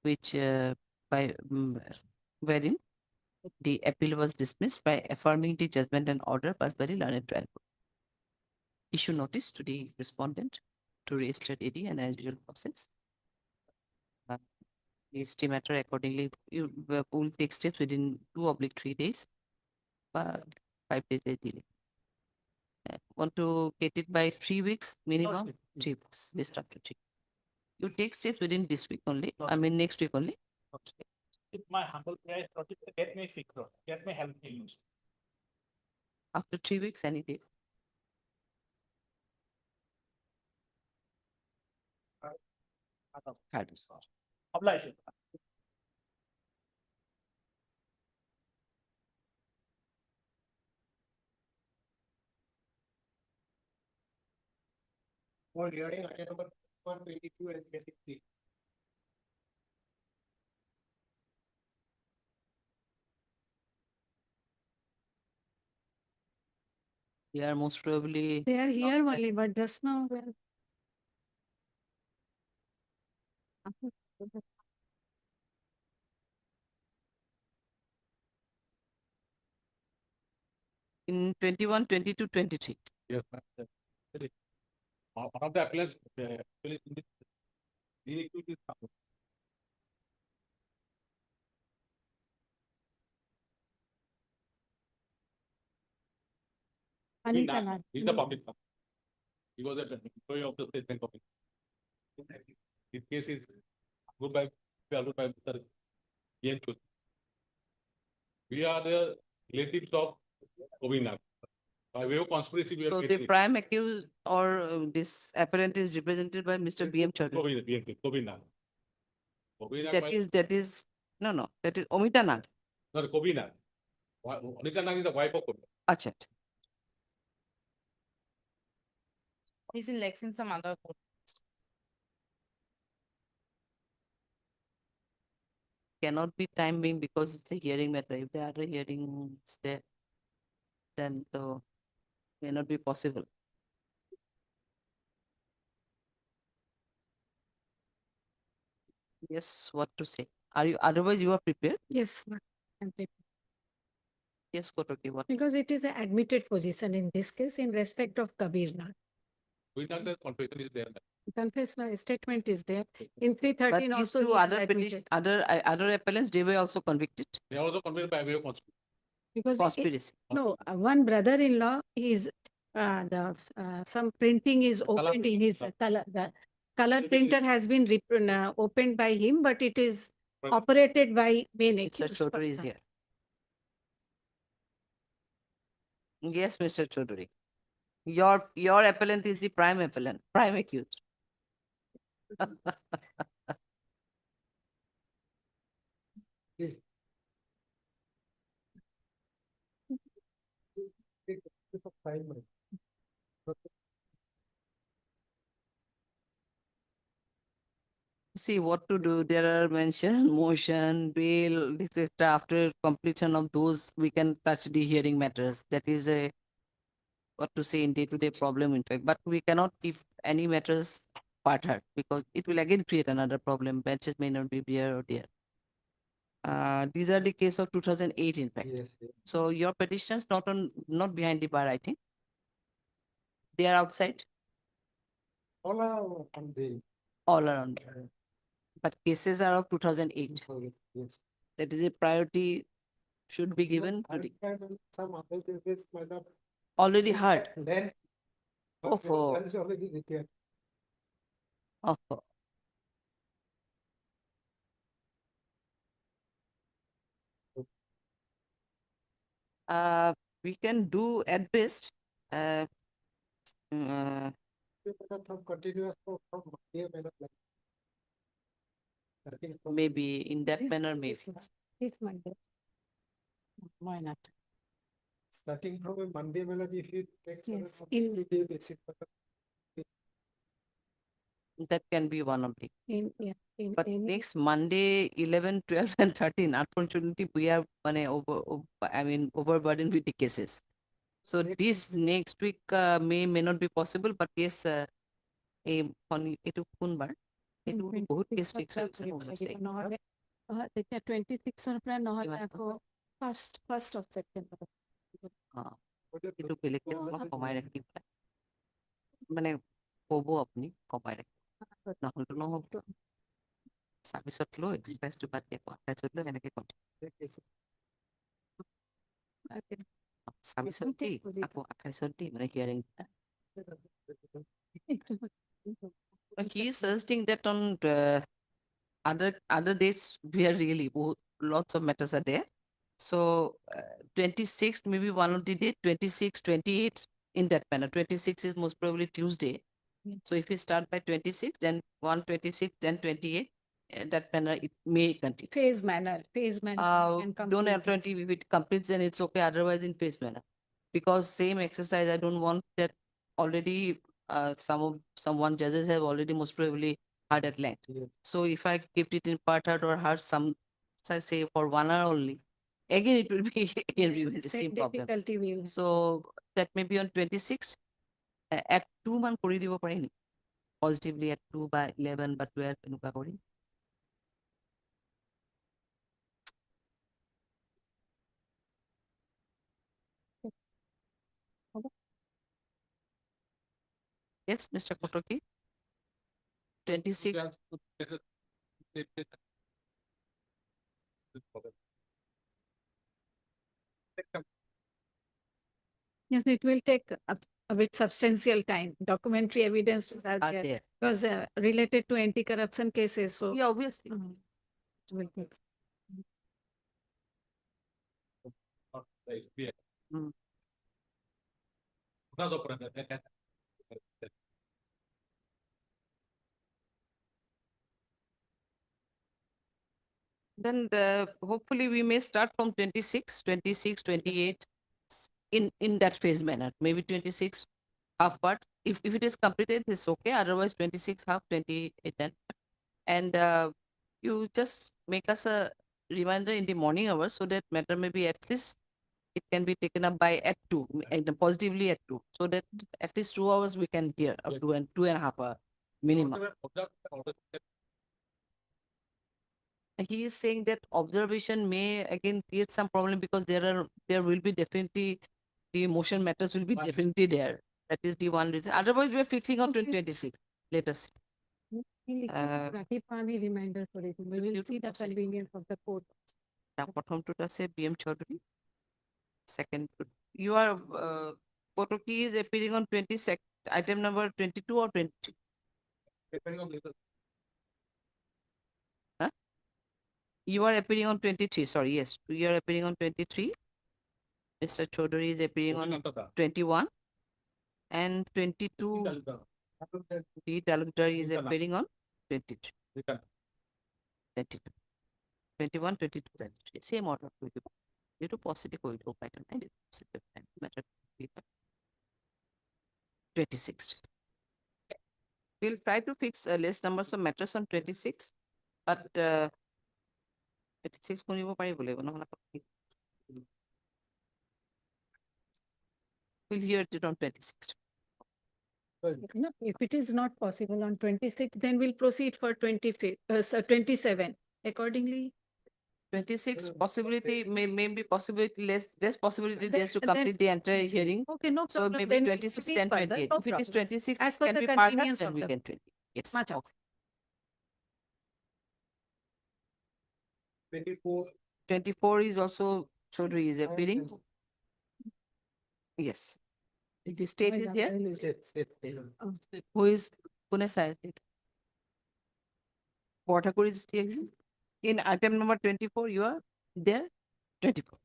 Which by wherein the appeal was dismissed by affirming the judgment and order passed by the learned trial court. Issue notice to the respondent to register AD and as usual process. The stay matter accordingly, you will take steps within 2/3 days, 5 days delay. Want to get it by 3 weeks minimum? 3 weeks, best up to 3. You take steps within this week only, I mean next week only. With my humble prayer, Lordship, get me fixed, get me help me use. After 3 weeks, any day. Obligation. For hearing item number 122 and 23. They are most probably. They are here only, but just now. In 21, 22, 23. Yes, ma'am. One of the appellants, actually, in this, the equity is He's the public. He was an employee of the State Bank of India. His case is good by Mr. Ian Chus. We are the relatives of Govina. By way of conspiracy, we are. So the prime accused or this appellant is represented by Mr. B.M. Chaudhary. Govina. That is, no, that is Omita Nag. No, Govina. Omita Nag is the wife of Govina. Acha. He's in Lex in some other court. Cannot be time being because it's a hearing matter. If there are hearings there, then the may not be possible. Yes, what to say? Are you, otherwise you are prepared? Yes, but I'm prepared. Yes, Kotoki, what? Because it is an admitted position in this case in respect of Kabir Lal. We know the confession is there. Confession statement is there. In But 313 these also two he has other petition, admitted. other appellants, they were also convicted. They are also convicted by way of conspiracy. Because Conspiracy. no, one brother-in-law is some printing is Color opened in his color. The color Maybe printer has been opened by him, but it is operated by main Mr. accused Chaudhary is person. here. Yes, Mr. Chaudhary. Your appellant is the prime appellant, prime accused. See what to do. There are mention, motion, bail, etc. After completion of those, we can touch the hearing matters. That is a what to say in day-to-day problem, in fact. But we cannot keep any matters part hard because it will again create another problem. Benches may not be there or there. These are the case of 2008, in fact. Yes. So your petitions not behind the bar, I think. They are outside, All are on the. all around. But cases are of 2008. Yes. That is a priority should be given to the Some other cases might have. already heard. Then. Oh, for That is already there. oh, we can do at best. From continuous from here, Maybe in that manner, maybe. It's like that. Why not? Starting from a Monday, if you take Yes, basic. That can be one of the. In But next Monday, 11, 12, and 13, unfortunately, we are overburdened with the cases. So this next week may not be possible, but yes, এইটো কোনবাৰ এইটো বহুত case fix হৈ আছে নহলে 26 পৰা নহলে আকৌ first of September. এইটো বেলেগকে অলপ কমাই ৰাখি পেলাই মানে ক'ব আপুনি কমাই ৰাখি নহ'লেতো নহ'বতো ছাব্বিছত লৈ প্ৰাইচটো বাদ দিয়ে 28 লৈ এনেকে কম ছাব্বিছত দি আকৌ 28 দি মানে hearing he is suggesting that on other days we are really lots of matters are there. So 26th maybe one of the date, 26, 28 in that manner. 26 is most probably Tuesday. Yes. So if we start by 26, then 126, then 28, that manner it may continue. Phase manner. And Don't have 20, if it completes then it's okay, otherwise in phase manner. Because same exercise, I don't want that already someone judges have already most probably heard at length. Yes. So if I kept it in part heard or heard some, so I say for 1 hour only, again it will be again the same problem. difficulty we will. So that may be on 26th. At 2 মান কৰি দিব পাৰি নি positively at 2 বা 11 বা 12 এনেকুৱা কৰি Yes, Mr. Kotoki. 26. Yes, it will take a bit substantial time. Documentary evidence are Are there there. because related to anti-corruption cases. So Yeah, obviously. it will take. Mm. Then hopefully we may start from 26, 28 in that phase manner. Maybe 26 half part. If it is completed, it's okay. Otherwise 26 half, 28 then. And you just make us a reminder in the morning hours so that matter may be at least it can be taken up by at 2, and positively at 2, so that at least 2 hours we can hear up to 2.5 hours minimum. he is saying that observation may again create some problem because there will be definitely the motion matters will be definitely there. That is the one reason. Otherwise, we are fixing on 2026. Let us see. Keep army reminder for it. We will see the convenience of the court. প্রথমটা আছে BM Chaudhary. Second, your photo key is appearing on 22nd, item number 22 or 23. Huh? You are appearing on 23. Sorry, yes, you are appearing on 23. Mr. Chaudhary is appearing on 21 and 22. D. Talukdar is appearing on 23. 22. 21, 22, 23. Same order. Due to positive go pattern and positive matter 26. We'll try to fix less numbers of matters on 26, but 26 kunibo pari bole na. We'll hear it on 26. No, if it is not possible on 26, then we'll proceed for 27. Accordingly, 26 possibility may be possibility less possibility Then- there's to then- complete the entire hearing. okay, no So problem. maybe Then we'll 26 proceed then further, 28. no If it is problem. 26 As per can the be further, convenience then of we the- can 20. Yes. Much Okay. 24 is also Chaudhary is appearing. Yes. The state is here. Who is Pune side? Portakur is still here. In item number 24, you are there. 24.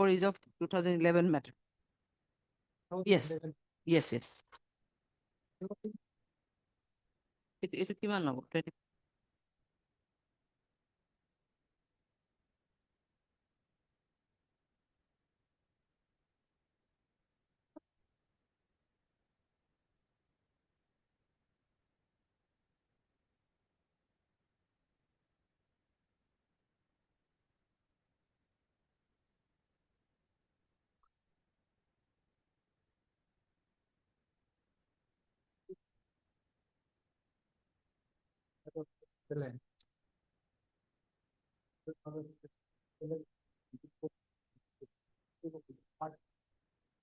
Is of 2011 matter. Yes. Yes, yes. It কিমান number? 20.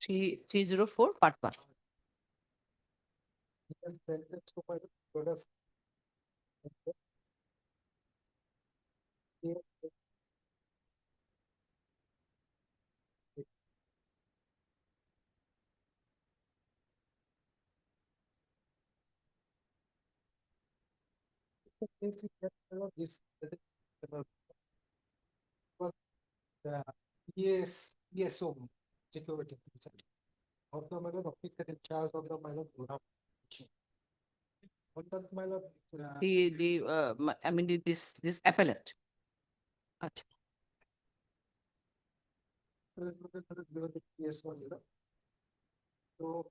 Three 304 part 1. Yes, so security. Of the minor officer in charge of the minor production. On that minor. I mean this appellate. Acha. Yes, one, you know. So.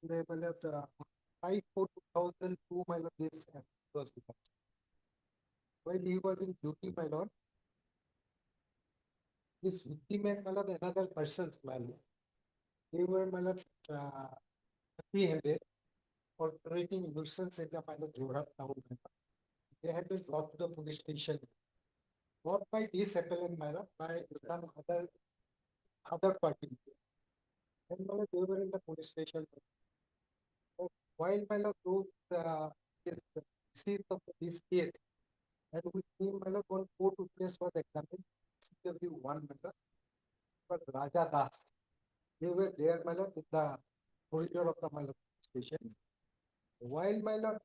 They will have 5/4/2002 my lord this was while he was in duty my lord. This victim and my lord another person's my lord. They were my lord apprehended for creating nuisance in the my lord Jorhat town. They had been brought to the police station. Not by this appellant my lord, by some other party. And my lord, they were in the police station. While my lord those this receipt of this case, and we came my lord one court witness was examined, CW1 member, but Raja Das. They were there my lord in the corridor of the my lord station. While my lord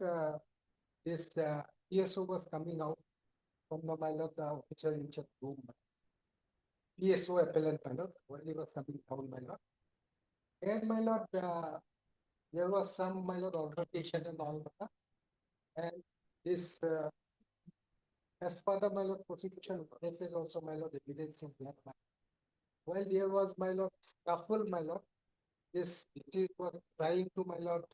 this PSO was coming out from the my lord the officer in charge room. PSO appellant my lord, while he was coming down my lord. And my lord there was some my lord altercation and all that. And this as per the my lord prosecution, this is also my lord evidence in that. While there was my lord scuffle my lord, this it was trying to my lord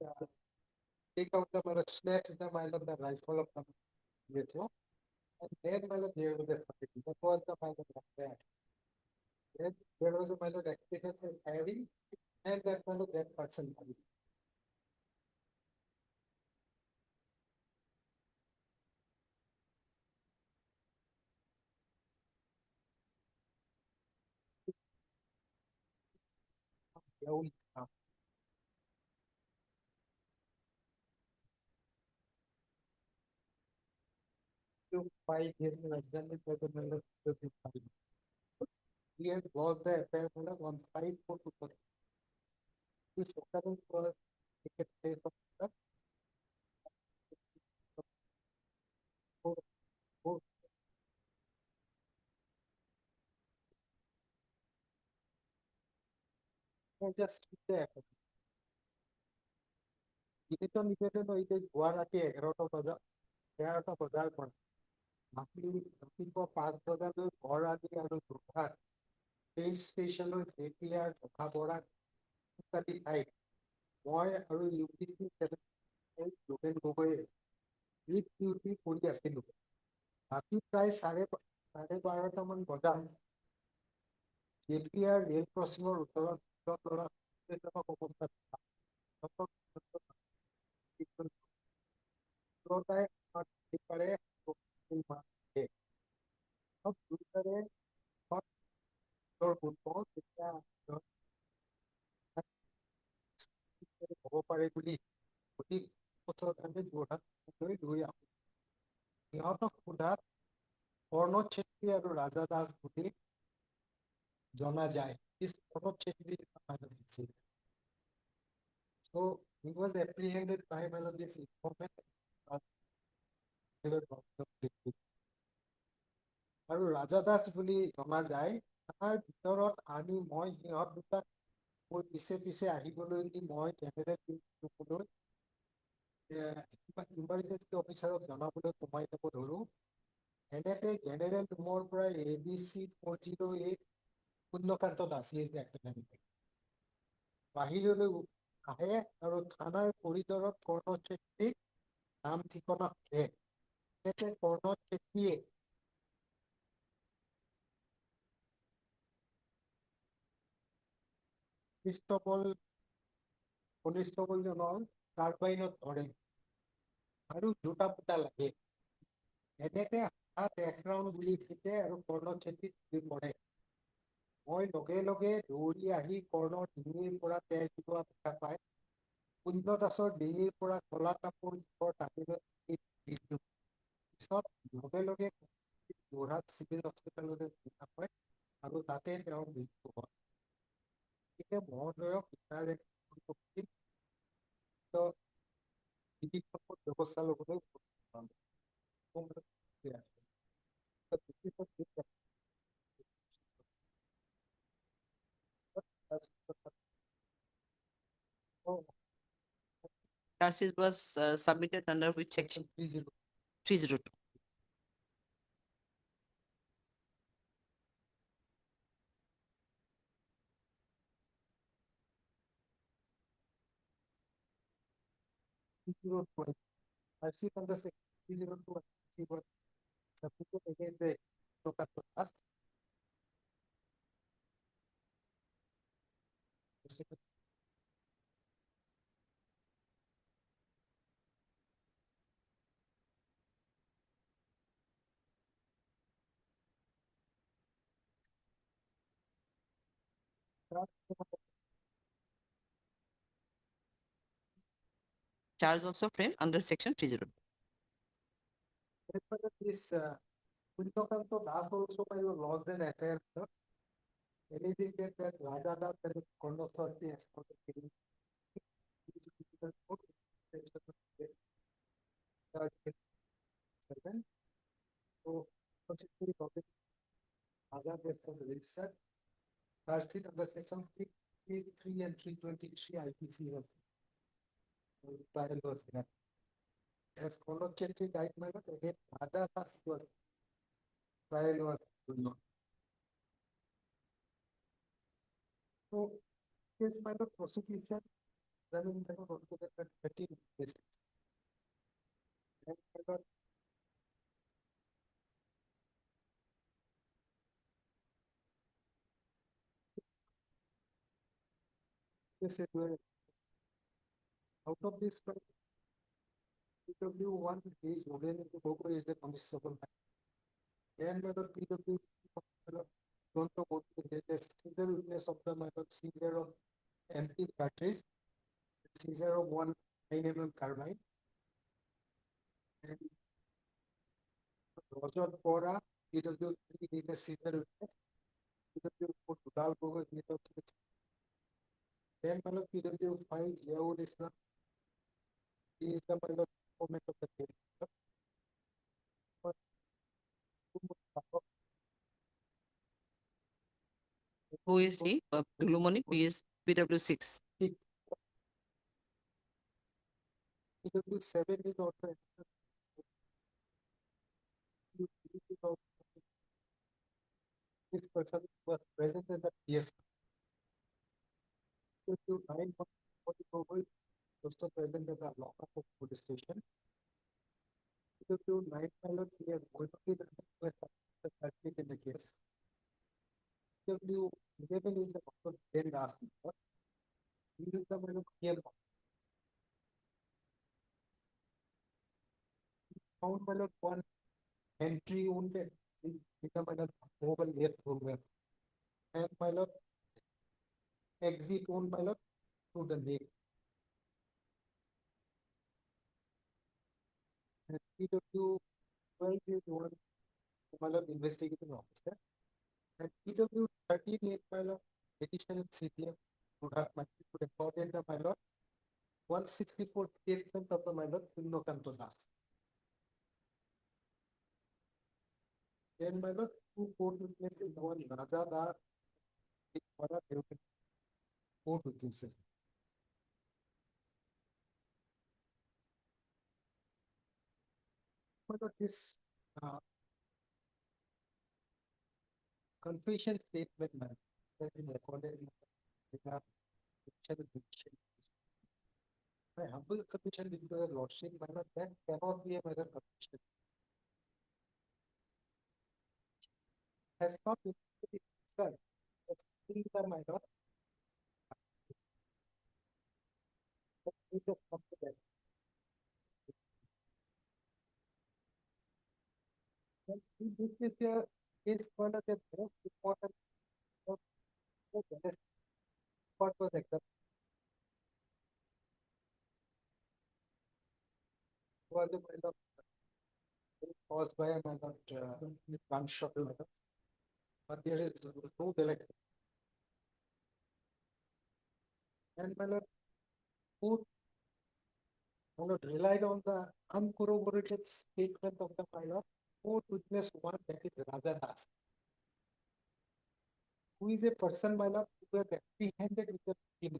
take out the my lord, snatch the my lord the rifle of the metro. And then my lord there was a fight. That was the my lord affair. Then there was a my lord accident in firing. And that one of that person. Five years in example for the member of the party. Years was the affair on 5/4/2000. This occurrence was taken place of the four- four- just there. নিবেদন নিবেদন ওই যে গুৱাহাটী 11টা বজাৰ পৰা ৰাতিপুৱা 5 বজালৈ ঘৰ আদি আৰু যোৰহাট ট্ৰেইন ষ্টেচনৰ JPR তথা বৰাক ইত্যাদি ঠাইত মই আৰু UPC যোগেন গগৈয়ে লিড ডিউটি কৰি আছিলোঁ। ৰাতি প্ৰায় 12:30মান বজাত JPR ৰেল ক্ৰছিঙৰ ওচৰত ল'ৰা অৱস্থাত হ'ব পাৰে বুলি অতি ওচৰত আমি যোৰহাটলৈ লৈ আহোঁ। সিহঁতক সোধাত প্ৰণৱ চেত্ৰী আৰু ৰাজা দাস বুলি জনা যায়। Pranab Chhetri So he was apprehended by this informant. আৰু ৰাজা দাস বুলি জনা যায়। তাৰ ভিতৰত আনি মই সিহঁত দুটাক মোৰ পিছে পিছে আহিবলৈ দি মই জেনেৰেল ইমাৰ্জেঞ্চি অফিচাৰক জনাবলৈ সোমাই যাব ধৰোঁ। এনেতে জেনেৰেল ৰুমৰ পৰা ABC 408 শূন্যকান্ত দাস বাহিৰলৈ আহে আৰু থানাৰ কৰিডৰত প্ৰণৱ চেত্ৰীক নাম ঠিকনা সোধে। এনেতে প্ৰণৱ চেত্ৰীয়ে কনিষ্টবলজনৰ কাৰ্বাইনত ধৰে আৰু দুটা পুটা লাগে। এনেতে হাত 1 ৰাউণ্ড গুলি ফুটে আৰু প্ৰণৱ চেত্ৰী গুলি পৰে। মই লগে লগে দৌৰি আহি কৰ্ণৰ ডিঙিৰ পৰা তেজ ওলোৱা দেখা পায়। কুঞ্জ দাসৰ ডিঙিৰ পৰা কলা কাপোৰ টানিলৈ পিছত লগে লগে যোৰহাট চিভিল হস্পিটেললৈ নিয়া হয় আৰু তাতে তেওঁৰ মৃত্যু হয়। গতিকে মহোদয়ক ব্যৱস্থা ল'বলৈ Charges was submitted under which section? 302. I see from the section 302, see what submitted against the local us. Charge also framed under section 302. This Kuntokanto Das also lost an affair. Anything that Raja Das and Kondoswati has so, Raja Das was registered. First seat of the section 3 and 323 IPC trial was there. As Kondo Chetri died, my lord, against Raja Das was trial was going on. So, yes, my lord, prosecution, then in the court to the 13 cases. And my lord, They said, well, out of this, PW1 is again is the permissible. Then PW don't know what the single witness of the seizure of empty cartridge, seizure of 1 9mm carbine, and Roger Bora, PW3 is a seizure witness, PW4 Dudal Boga is a then PW5 Yaud Islam is the moment of the case. Who is he? Lumoni, PW6. PW7 is also this person was present in the PS. PW9 was also present at the lockup of police station. PW9 pilot is going to be the in the case. PW11 is the also then last. He is the PM. Found pilot 1 entry only in the mobile air program. And pilot exit on pilot to the lake. And PW12 is one pilot investigating officer. And PW13 is pilot petition CTM would have recorded the pilot 164 statement of the pilot will not come to last. Then pilot 2 court witnesses one Raja court witnesses. But this confession statement has been recorded in the my humble submission with your lordship, that cannot be a matter of confession. Has not been done. Things are my not. This is one of the most important what was example. Was the kind of caused by a kind of gunshot, but there is no delay. And my lord, who relied on the uncorroborated statement of the pilot, who witnessed one that is Raja Das, who is a person, my lord, who was apprehended with the team.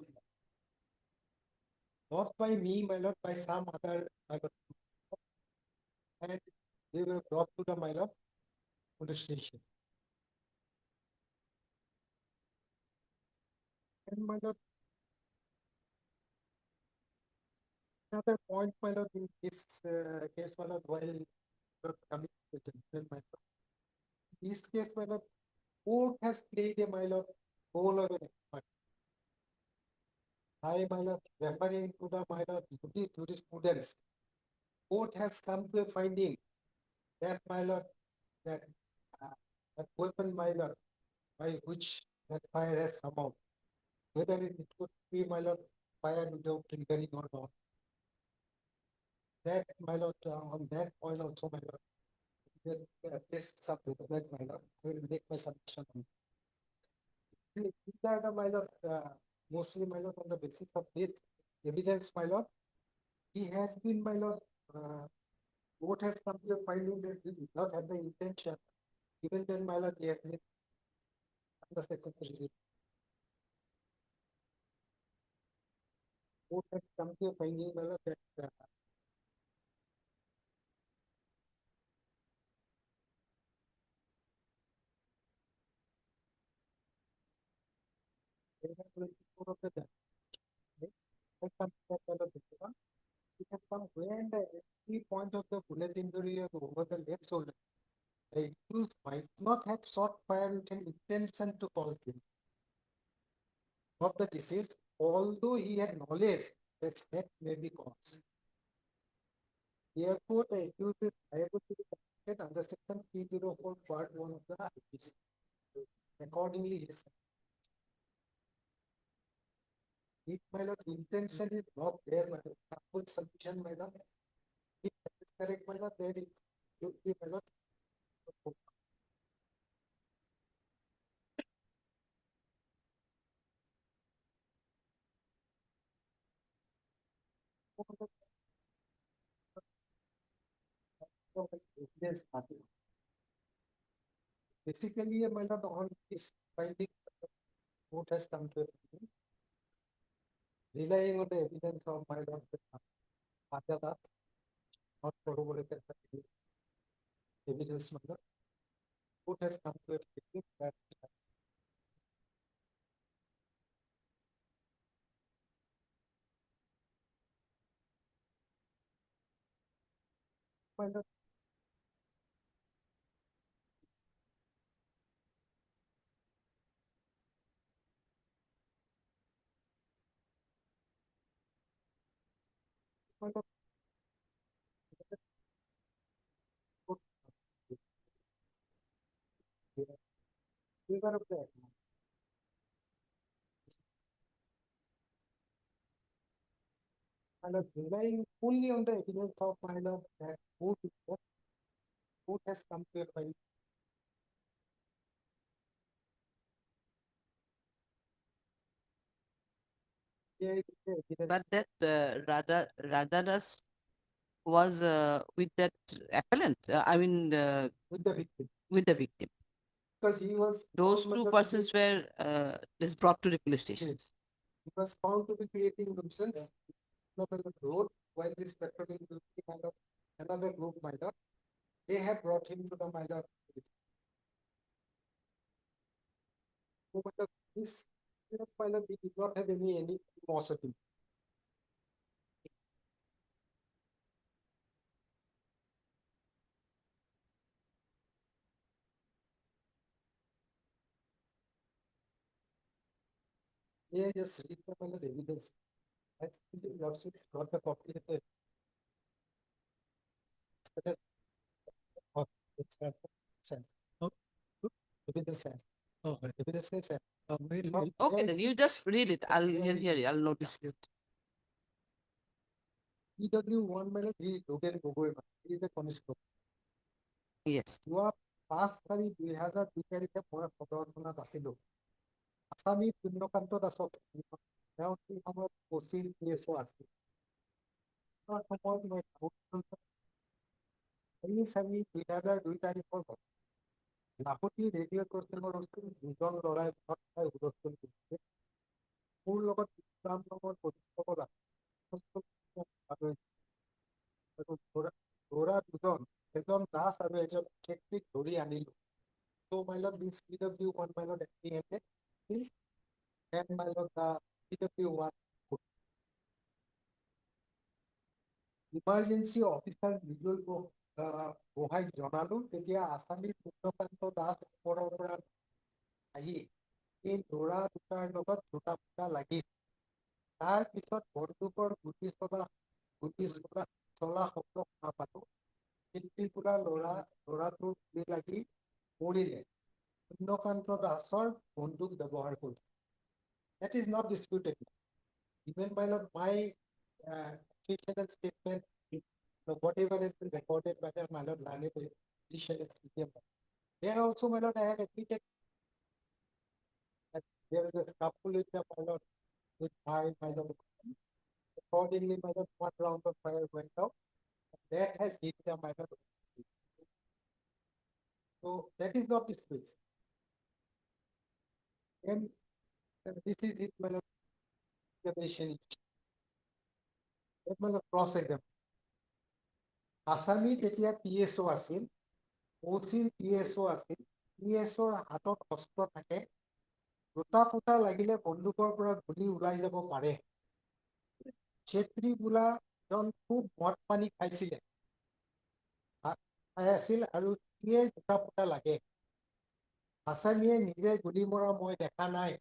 Not by me, my lord, by some other, my lord. And they were brought to the, my lord, police station. And my lord, another point, my lord, in this case, my lord, while coming to the judgment, my lord, in this case, my lord, court has played a, my lord, role of an expert. I, my lord, referring to the, my lord, jurisprudence, court has come to a finding that, my lord, that that weapon, my lord, by which that fire has come out, whether it could be, my lord, fire without triggering or not. That, my lord, on that point also, my lord, this subject, my lord, I will make my submission on. These are the, my lord, mostly, my lord, on the basis of this evidence, my lord, he has been, my lord, what has come to the finding that he did not have the intention, even then, my lord, he has been the secretary. What has come to a finding, my lord, that when the key point of the bullet injury is over the left shoulder, the accused might not have shot fire with an intention to cause them. of the deceased, although he had knowledge that death may be caused. Therefore, the accused is liable to be convicted under section 304 part 1 of the IPC. Accordingly, he is. If my lord intention is not there, my lord, full submission, my lord. If that is correct, my lord, then it should be, my lord. Yes, basically, my lord, on this finding, court has come to a conclusion. Relying on the evidence of my lord, Ajada, not corroborated by the evidence, my lord. Court has come to a conclusion that my lord, my lord, favor of the my lord, relying only on the evidence of my lord that court has come to a conclusion. But that Radhadas was with that appellant. I mean, with the victim. With the victim. Because he was Those found, my two lord, persons were just brought to the police station. Yes. He was found to be creating nuisance on the road while this patrolling will be kind of another group, my lord. They have brought him to the my lord. So, my lord, this, my lord, we did not have any animosity. Yeah, just read the my lord evidence. I think the lordship got the copy of the sense. Oh, evidence sense. Oh, evidence sense. Okay, then you just read it. I'll hear it. I'll notice it. EW1 my lord, he is Logan Gogoi, he is the constable. Yes. Yoa 5/2002 তাৰিখে মই সদৰখনত আছিলো। আসামী পুণ্যকান্ত দাসক তেওঁ সেই সময়ত কোচিৰ PSO আছিল। সময়ত মই 2002 তাৰিখৰ লাহোটি ৰেডিঅ' ষ্টেচনৰ ওচৰত দুজন ল'ৰাই ঘৰত খাই হুলস্থুল কৰিছে। মোৰ লগত ইছলাম নামৰ পৰীক্ষকৰ ল'ৰা দুজন, এজন দাস আৰু এজন টেকনিক ধৰি আনিলো। So my lord, this PW1 my lord apprehended this and my lord the PW1 emergency officer visual Gohain জনালো তেতিয়া আসামী পুণ্যকান্ত দাস ওপৰৰ পৰা আহি এই ল'ৰা দুটাৰ লগত দুটা ফুটা লাগিল। তাৰ পিছত বন্দুকৰ গুটি চলা শব্দ শুনা পালো। শিল্পীৰ পৰা ল'ৰাটোৰ গুলি লাগি মৰিলে। পুণ্যকান্ত দাসৰ বন্দুক ব্যৱহাৰ কৰিছে। That is not disputed. Even by lord, my official statement, whatever has been recorded by the my lord Lane position is there also my lord I have admitted that there is a scuffle with the my lord with my lord. Accordingly, my lord, one round of fire went out. That has hit the my lord. So that is not disputed. And this is it, my lord. Cross exam. আসামী তেতিয়া PSO আছিল, OCৰ PSO আছিল, PSOৰ হাতত অস্ত্ৰ থাকে, দুটা ফুটা লাগিলে বন্দুকৰ পৰা গুলি ওলাই যাব পাৰে। ছেত্ৰী বোলাজন খুব মদ পানী খাইছিলে আছিল আৰু সিয়ে দুটা ফুটা লাগে। আসামীয়ে নিজে গুলি মৰা মই দেখা নাই।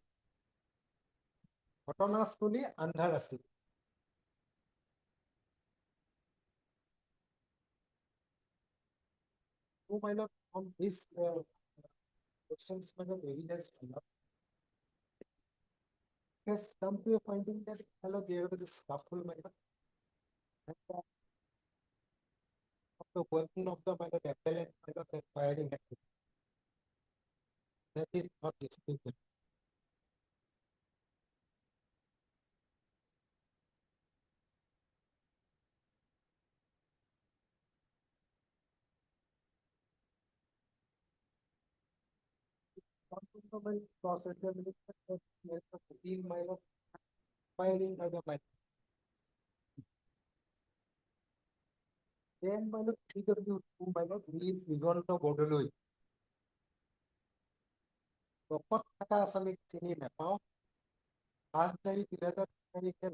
ঘটনাস্থলী আন্ধাৰ আছিল। So, my lord, on this questions, my lord, evidence has come to a finding that, my lord, there was a scuffle, my lord. And, of the working of the, my lord, appellant, my lord, that firing activity. That is not disputed. Cross-examination of my lord, firing by the my then by the PW2 by the Viganta Bodoloi. What Asamic Chini Nepal, as the American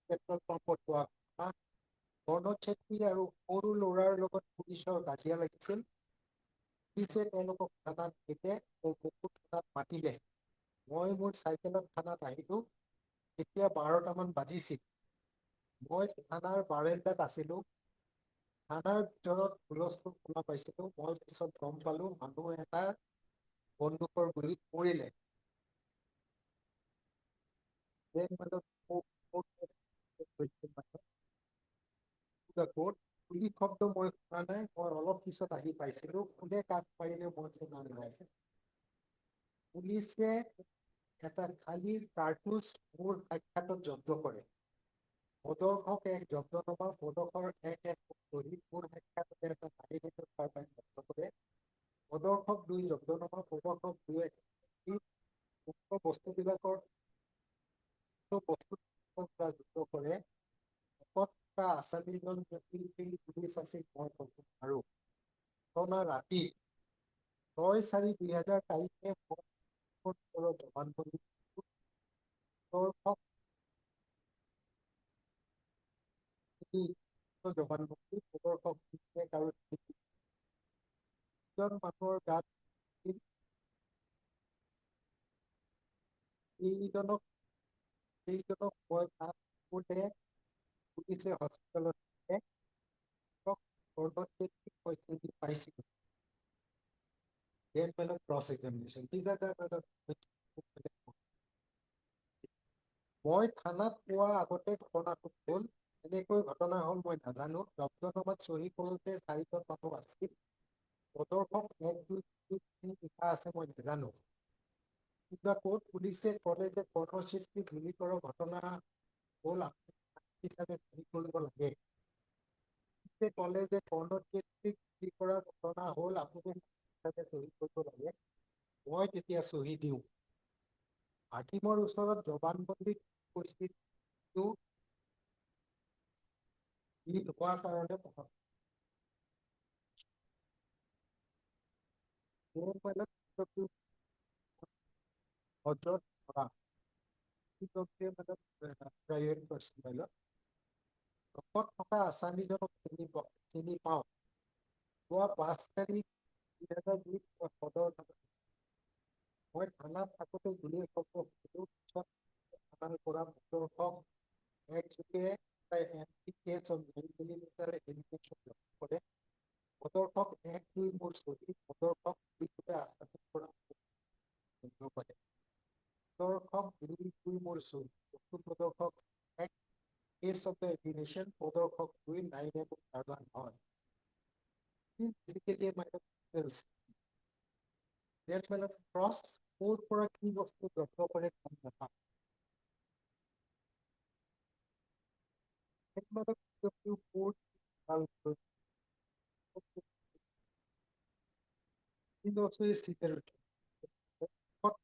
petrol pump to a Bono Chetty Oru Lora Local Polish or Gatia like Sil. He said, Enoco Kana Kite or Matile. Moi would cycle of Kana Taidu, Kitia Barotaman Bajisi. Moi Anar Barenda Tasilu. থানাৰ ভিতৰত হুলস্থুল শুনা পাইছিলো মই পিছত গম পালো মানুহ এটা বন্দুকৰ গুলীত পৰিলে গুলি শব্দ মই শুনা নাই মই অলপ পিছত আহি পাইছিলো কোনে কাক পাৰিলে মই শুনা নাই পুলিচে এটা খালী কাৰ্টুজ মোৰ সাক্ষাতত জব্দ কৰে পদৰ্শক এক জব্দনামা পদকৰ এক মোৰ সাক্ষাততে এটা চাৰিদিনৰ কাৰ্বাইন জব্দ কৰে পদৰ্শক দুই জব্দনামা পদৰ্শক দুই উক্ত বস্তুবিলাকৰ পৰা যুক্ত কৰে থকা আছামীজন যদি পুলিচ আছিল মই ক'ব আৰু ঘটনা ৰাতি 6/4/2000 তাৰিখে জবানবন্দী জবানবন্দী প্ৰদৰ্শক আৰু মানুহৰ গাত এইজনক মই তাত কৰোঁতে পুলিচে হস্পিটেলত পাইছিল ক্ৰছ এক্সামিনেশ্যন মই থানাত পোৱা আগতে ঘটনাটো হ'ল এনেকৈ ঘটনা হ'ল মই নাজানো জব্দনামাত চহী কৰোঁতে 4জন মানুহ আছিল পদৰ্শক 1 2 3 লিখা আছে মই নাজানো কোৰ্ট পুলিচে ক'লে যে কৰ্ণশিল্পী গুলি কৰা ঘটনা হ'ল হিচাপে গুলি কৰিব লাগে ক'লে যে কৰ্ণশিল্পী গুলি কৰা ঘটনা হ'ল আপুনি হিচাপে চহী কৰিব লাগে মই তেতিয়া চহী দিওঁ হাকিমৰ ওচৰত জবানবন্দী পৰিস্থিতিটো হোৱাৰ কাৰণে হজৰত কৰা প্ৰাইভেট পাৰ্চনেলত লগত থকা আছামীজনক চিনি পাওঁ যোৱা 5 তাৰিখ 2002 সদৰ মই থানাত থাকোঁতে গুলিৰ শব্দ শুনিলোঁ পিছত থানাৰ পৰা পদৰ্শক একযোগে কেছ অন 9 মিলিমিটাৰ এনিমেশ্যন কৰে পদৰ্শক 1 2 মোৰ চহী পদৰ্শক আছামীৰ পৰা কৰে পদৰ্শক 2 2 মোৰ চহী পদৰ্শক 1 কেছ অফ দ্য এভিনেশ্যন পদৰ্শক 2 9 মোৰ কাৰ্বান হয় বেচিকেলি ক্ৰছ ক'ৰ পৰা কি বস্তু জব্দ কৰে গম নাপাওঁ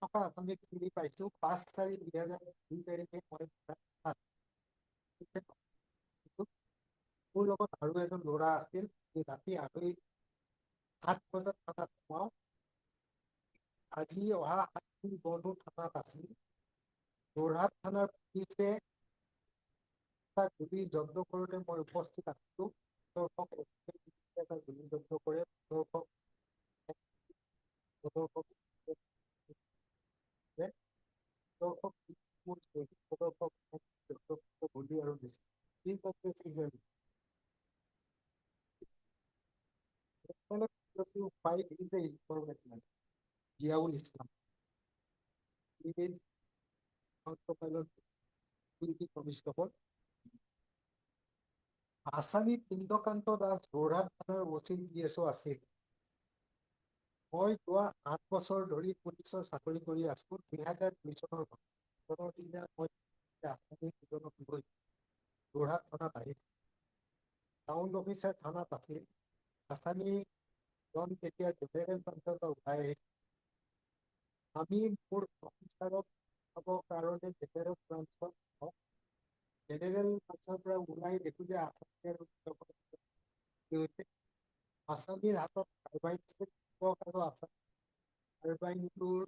থকা আমি চিনি পাইছো 5/4/2002 তাৰিখে মই মোৰ লগত আৰু এজন ল'ৰা আছিল ৰাতি 7 বজাত থানাত সোমাওঁ আজি অহা 7 দিন বন্ধু থানাত আছিল যোৰহাট থানাৰ পুলিচে গুলি জব্দ কৰোঁতে মই উপস্থিত আছিলো এটা গুলি জব্দ কৰে is the informant, Ziaul Islam. He is autopilot duty constable. আসামি পিণ্ডকান্ত দাস যোৰহাট থানাৰ অচিন PSO আছিল। মই যোৱা 8 বছৰ ধৰি পুলিচৰ চাকৰি কৰি আছো। 2002 চনৰ দিনা মই আসামি দুজনক লৈ যোৰহাট থানাত আহিছিল। টাউন অফিচাৰ থানাত আছিল। আসামি জন তেতিয়া জেনেৰেল ব্ৰাঞ্চৰ পৰা ওলাই আহিছিল। আমি মোৰ অফিচাৰক চাবৰ কাৰণে জেনেৰেল ব্ৰাঞ্চত জেনেৰেল ব্ৰাঞ্চৰ পৰা ওলাই দেখো যে আসামিৰ হাতত কাৰ্বাইন আৰু কাৰ্বাইনটোৰ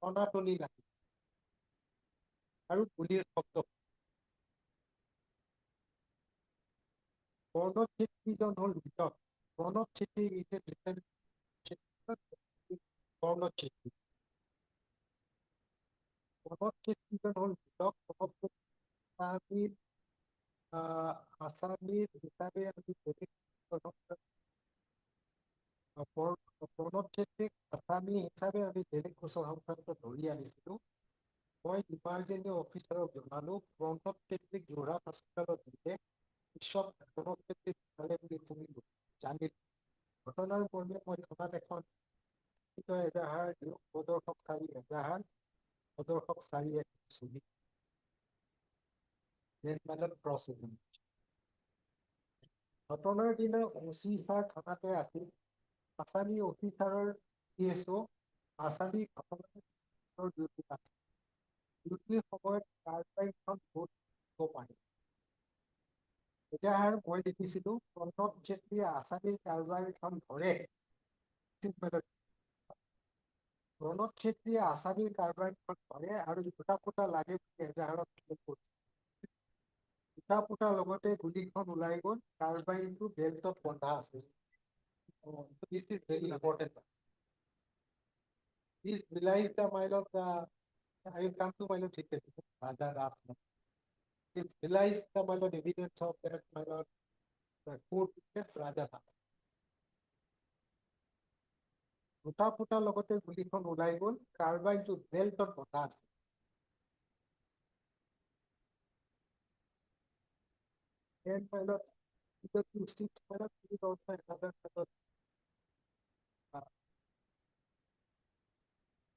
টনাটনি লাগে আৰু গুলিৰ শব্দ। প্ৰণৱ চেত্ৰীজন হ'ল মৃতক। প্ৰণৱ চেত্ৰী প্ৰণৱ চেত্ৰী প্ৰণৱ চেত্ৰীজন হ'ল মৃতক। আসামিৰ হিচাপে আমি প্ৰণৱ চেত্ৰীক আসামী হিচাপে আমি বেলেগ গোচৰ সংক্ৰান্ত ধৰি আনিছিলো। মই ইমাৰ্জেঞ্চি অফিচাৰক জনালো প্ৰণৱ চেত্ৰীক যোৰহাট হস্পিটেলত নিলে। পিছত প্ৰণৱ চেত্ৰীক ঢুকালে বুলি তুমি জানিলো। ঘটনাৰ মৰ্মে মই থানাত এখন এজাহাৰ দিওঁ। প্ৰদৰ্শক 4 এজাহাৰ, প্ৰদৰ্শক 4 চুলি। ঘটনাৰ দিনা OC ছাৰ থানাতে আছিল। আসামী অফিচাৰৰ PSO আসামী ঘটনাৰ ডিউটিত আছিল। ডিউটিৰ সময়ত কাৰ্বাইনখন ভোট দিব পাৰে। এজাহাৰ মই দেখিছিলো প্ৰণৱ চেত্ৰীয়ে আসামীৰ কাৰ্বাইনখন ধৰে। প্ৰণৱ চেত্ৰীয়ে আসামীৰ কাৰ্বাইনখন ধৰে আৰু দুটা ফুটা লাগে বুলি এজাহাৰত দুটা ফুটাৰ লগতে গুলিখন ওলাই গ'ল। কাৰ্বাইনটো বেল্টত বন্ধা আছিল। This is very important. This belies the mile of the I will come to mile of This belies the mile of evidence of that mile of the court Raja. দুটা ফুটাৰ লগতে গুলিখন ওলাই গ'ল। কাৰ্বাইনটো বেল্টত বন্ধা আছিল। And pilot, the 6 pilot is also another pilot.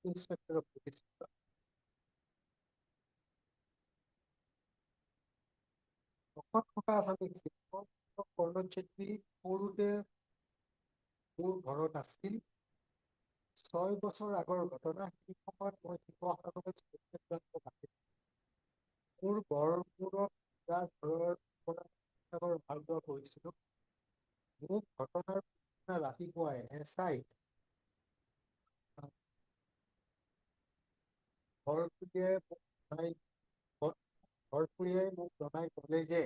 Inspector of police. Pranab Chhetri সৰুতে মোৰ ঘৰত আছিল। 6 বছৰ আগৰ ঘটনা। সেই সময়ত মই শিৱসাগৰত মোৰ গড়মূৰত ঘৰৰ ভালদৰে কৰিছিলো। মোক ঘটনাৰ ৰাতিপুৱাই SI ঘৰপুৰীয়াই মোক জনাই ক'লে যে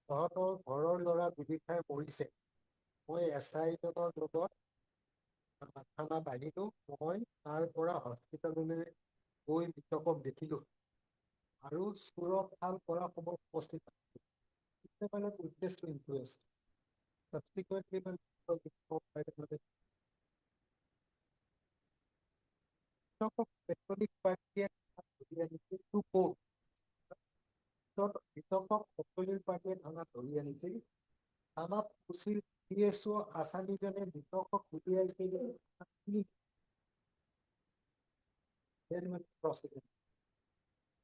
তহঁতৰ ঘৰৰ ল'ৰা গুলি খাই মৰিছে। মই SI জনৰ লগত থানাত আহিলো। মই তাৰ পৰা হস্পিটেললৈ গৈ মৃতকক দেখিলো আৰু চোৰক ভাল কৰা সময়ত উপস্থিত আছিলো। Witness to influence. Subsequently, Catholic Party to court. Catholic Party থানাত ধৰি আনিছিল। থানাত উচিত PSO আসামীজনে মৃতকক উলিয়াইছিল।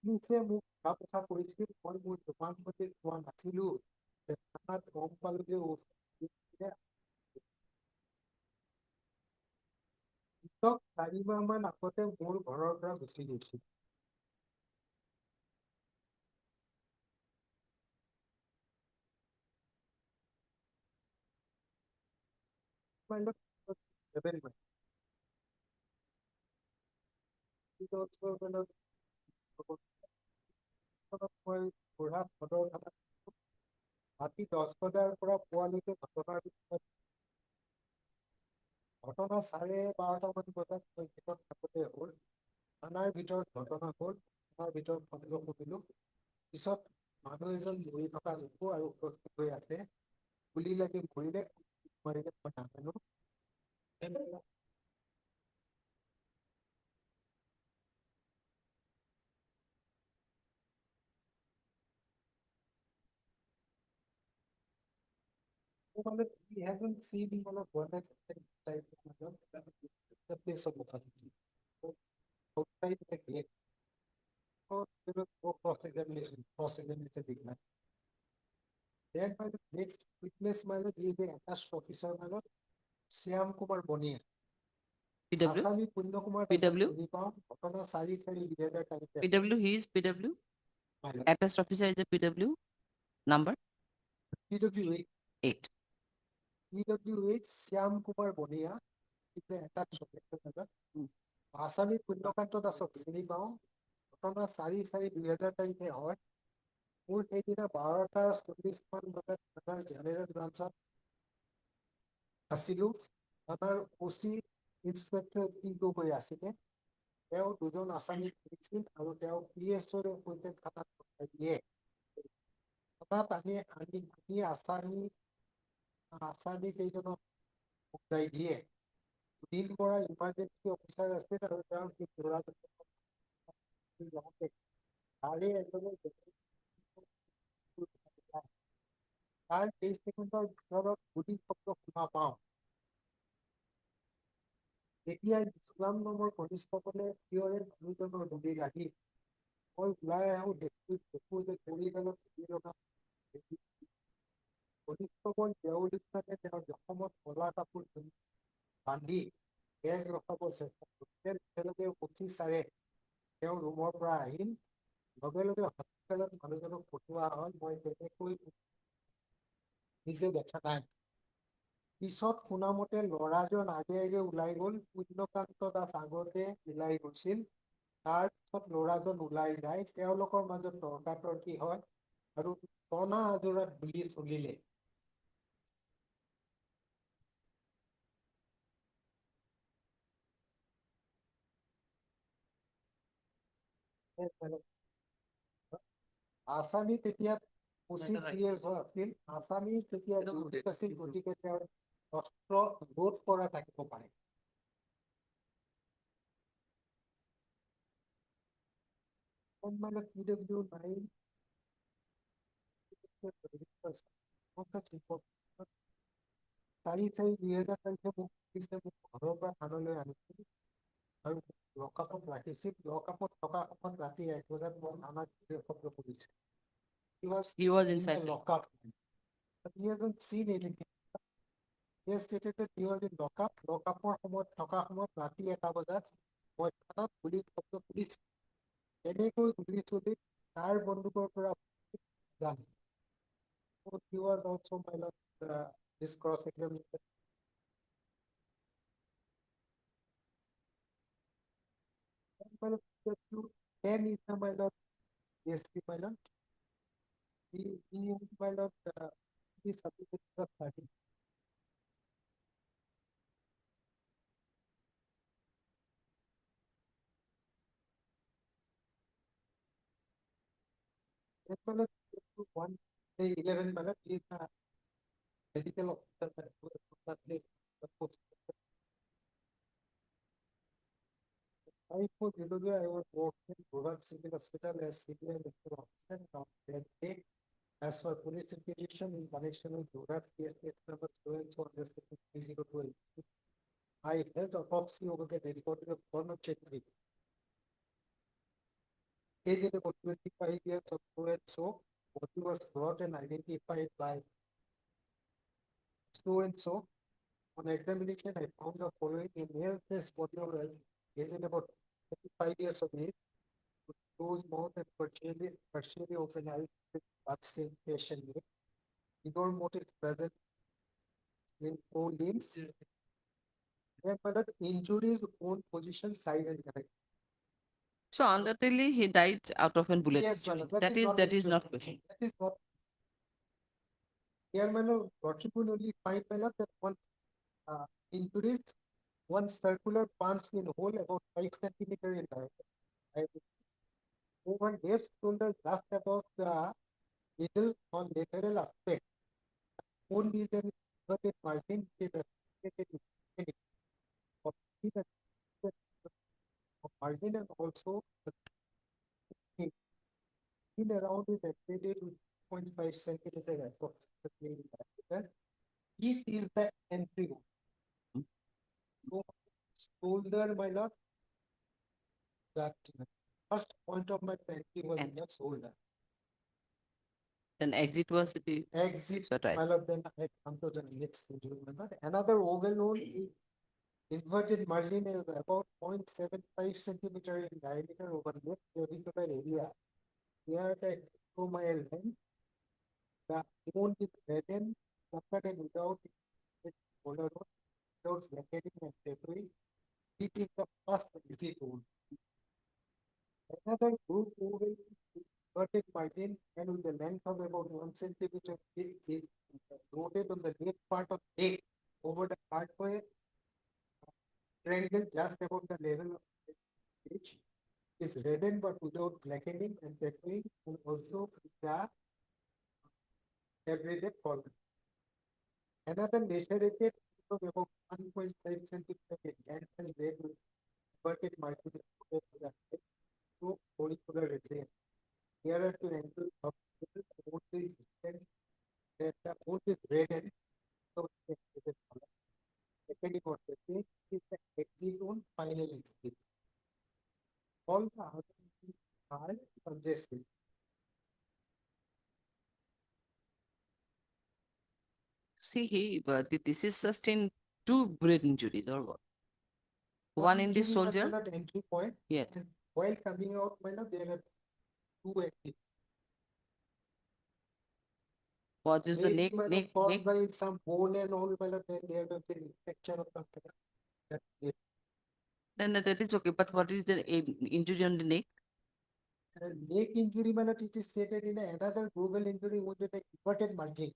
পুলিচে মোক কথা কৰিছিল। মই মোৰ জবানবন্দী কোৱা নাছিলো। থানাত গম পালো যে মৃতক 4 মাহ মান আগতে মোৰ ঘৰৰ পৰা গুচি গৈছিল। মই যোৰহাট সদৰ থানাত ৰাতি 10 বজাৰ পৰা পুৱালৈকে ঘটনা 12:30 বজাত মই ভিতৰত থাকোঁতে হ'ল। থানাৰ ভিতৰত ঘটনা হ'ল। থানাৰ ভিতৰত শব্দ শুনিলো। পিছত মানুহ এজন মৰি থকা দেখো আৰু উপস্থিত হৈ আছে। গুলি লাগি মৰিলে মই নাজানো। We haven't seen one type of the place of authority. So, outside the gate, or there was no cross-examination decline. Then by the next witness, my lord, is the attached officer, my lord, Shyam Kumar Bonia. PW? Asami Punya Kumar PW? Apana Sari 2000 PW, he is PW. My lord. Attached officer is a PW. Number? PW8. 8. PW8 Shyam Kumar Bonia is the attached officer, my lord. Asami Punyakanta Dasok Sinibao, Apana Sari 2000 হয় মোৰ সেইদিনা 12:40 বজাত আমাৰ general ব্ৰাঞ্চত আছিলো আমাৰ ওচি inspector Tinku হৈ আছিলে তেওঁ দুজন আসামী কৰিছিল আৰু তেওঁ পিএছৰ সৈতে থানাত পঠাই দিয়ে তাত আমি আসামী কেইজনক উঠাই দিয়ে দিন পৰা ইমাৰ্জেঞ্চি অফিচাৰ আছিল আৰু তেওঁ সেই ল'ৰাজনক তাৰে এজনে তাৰ 23 ছেকেণ্ডৰ ভিতৰত গুলি শব্দ শুনা পাওঁ তেতিয়া ইছলাম নামৰ কনিষ্ঠসকলে থিয়ৰে মানুহজনৰ গুলি লাগি মই ওলাই আহো দেখো যে গুলিডালত গুলি লগা কনিষ্ঠবল দেউলিখনে তেওঁৰ জখমত কলা কাপোৰ বান্ধি তেজ ৰখাব চেষ্টা কৰিছে একেলগে উঠি চাৰে তেওঁ ৰুমৰ পৰা আহিল লগে লগে হস্পিটেলত মানুহজনক পঠোৱা হয় মই তেনেকৈ নিজে দেখা নাই পিছত শুনামতে ল'ৰাজন আগে আগে ওলাই গ'ল পুণ্যকান্ত দাস আগতে ওলাই গৈছিল তাৰ পিছত ল'ৰাজন ওলাই যায় তেওঁলোকৰ মাজত তৰ্কাতৰ্কি হয় আৰু টনা আজোৰাত গুলি চলিলে আসামী তেতিয়া উচিত আছিল আসামী তেতিয়া ডিউটিত আছিল গতিকে তেওঁৰ অস্ত্ৰ ৰোধ কৰা থাকিব পাৰে PW9 4/4/2000 তাৰিখে মোক ঘৰৰ পৰা থানালৈ আনিছিল আৰু লকআপত ৰাখিছিল লকআপত থকা সময়ত ৰাতি 1 বজাত মই থানাত শব্দ কৰিছিল He was inside. Lockup. But he hasn't seen anything. He has stated that he was in lockup. Lockupৰ সময়ত থকা সময়ত ৰাতি 1 বজাত মই থানাত গুলি শব্দ শুনিছো এনেকৈ গুলি চলি তাৰ বন্দুকৰ পৰা যাম he was also my lord this cross examination then is my lord yes my lord he my lord he submitted the 30 one 11 minute is medical officer I was working in Rural Civil Hospital as senior medical officer of that day. As for police investigation in connection with Rural case number 2 I held autopsy over the dead body of Corno Chetri. Age about 25 years of so body was brought and identified by so and so. On examination, I found the following a male face body of age about 25 years of age, with closed mouth and partially open eyes with bloodstained facial hair. Rigor mortis present in all limbs. And further injuries, own position, size, and character. So undoubtedly he died out of a bullet. Yes, actually. Madam, That is not question. That is not. Here, my lord, Lordship will only find, my lord, that one injuries, one circular punch in hole about 5 centimeters in diameter. Over left shoulder just above the middle on lateral aspect. Only is an inverted margin is associated with margin and also the in around is estimated with 0.5 centimeter approximately in diameter. It is the entry room. So, shoulder, my lord. That first point of my entry was in the shoulder. Then exit was the Exit, so right. my lord, then I come to the next schedule, my lord. Another oval hole, inverted margin is about 0.75 centimeter in diameter over left clavicular area. Here the acromyal length, the bone is reddened, supported without shoulder bone, without blackening and tapering. It is the first exit hole. Another group oval inverted margin and with the length of about 1 centimeter is loaded on the left part of leg over the pathway, triangle just above the level of the stage. Is reddened but without blackening and tapering, and also the separated column. Another lacerated of about 1.5 centimeter length and red with inverted margin to follicular region. Nearer to ankle of the wound is reddened, so the separated column. Depending on the thing, is the exit on final exit. All the other things are congested. See here, but this is sustained two brain injuries or what? One in the injury, but soldier. not entry point. Yes. And while coming out, there are two exits. What is the Maybe neck? might have Neck. caused by some bone and all, then there have been infection of the that is. Then that is okay. But what is the injury on the neck? Neck injury, it is stated in another global injury with the inverted margin.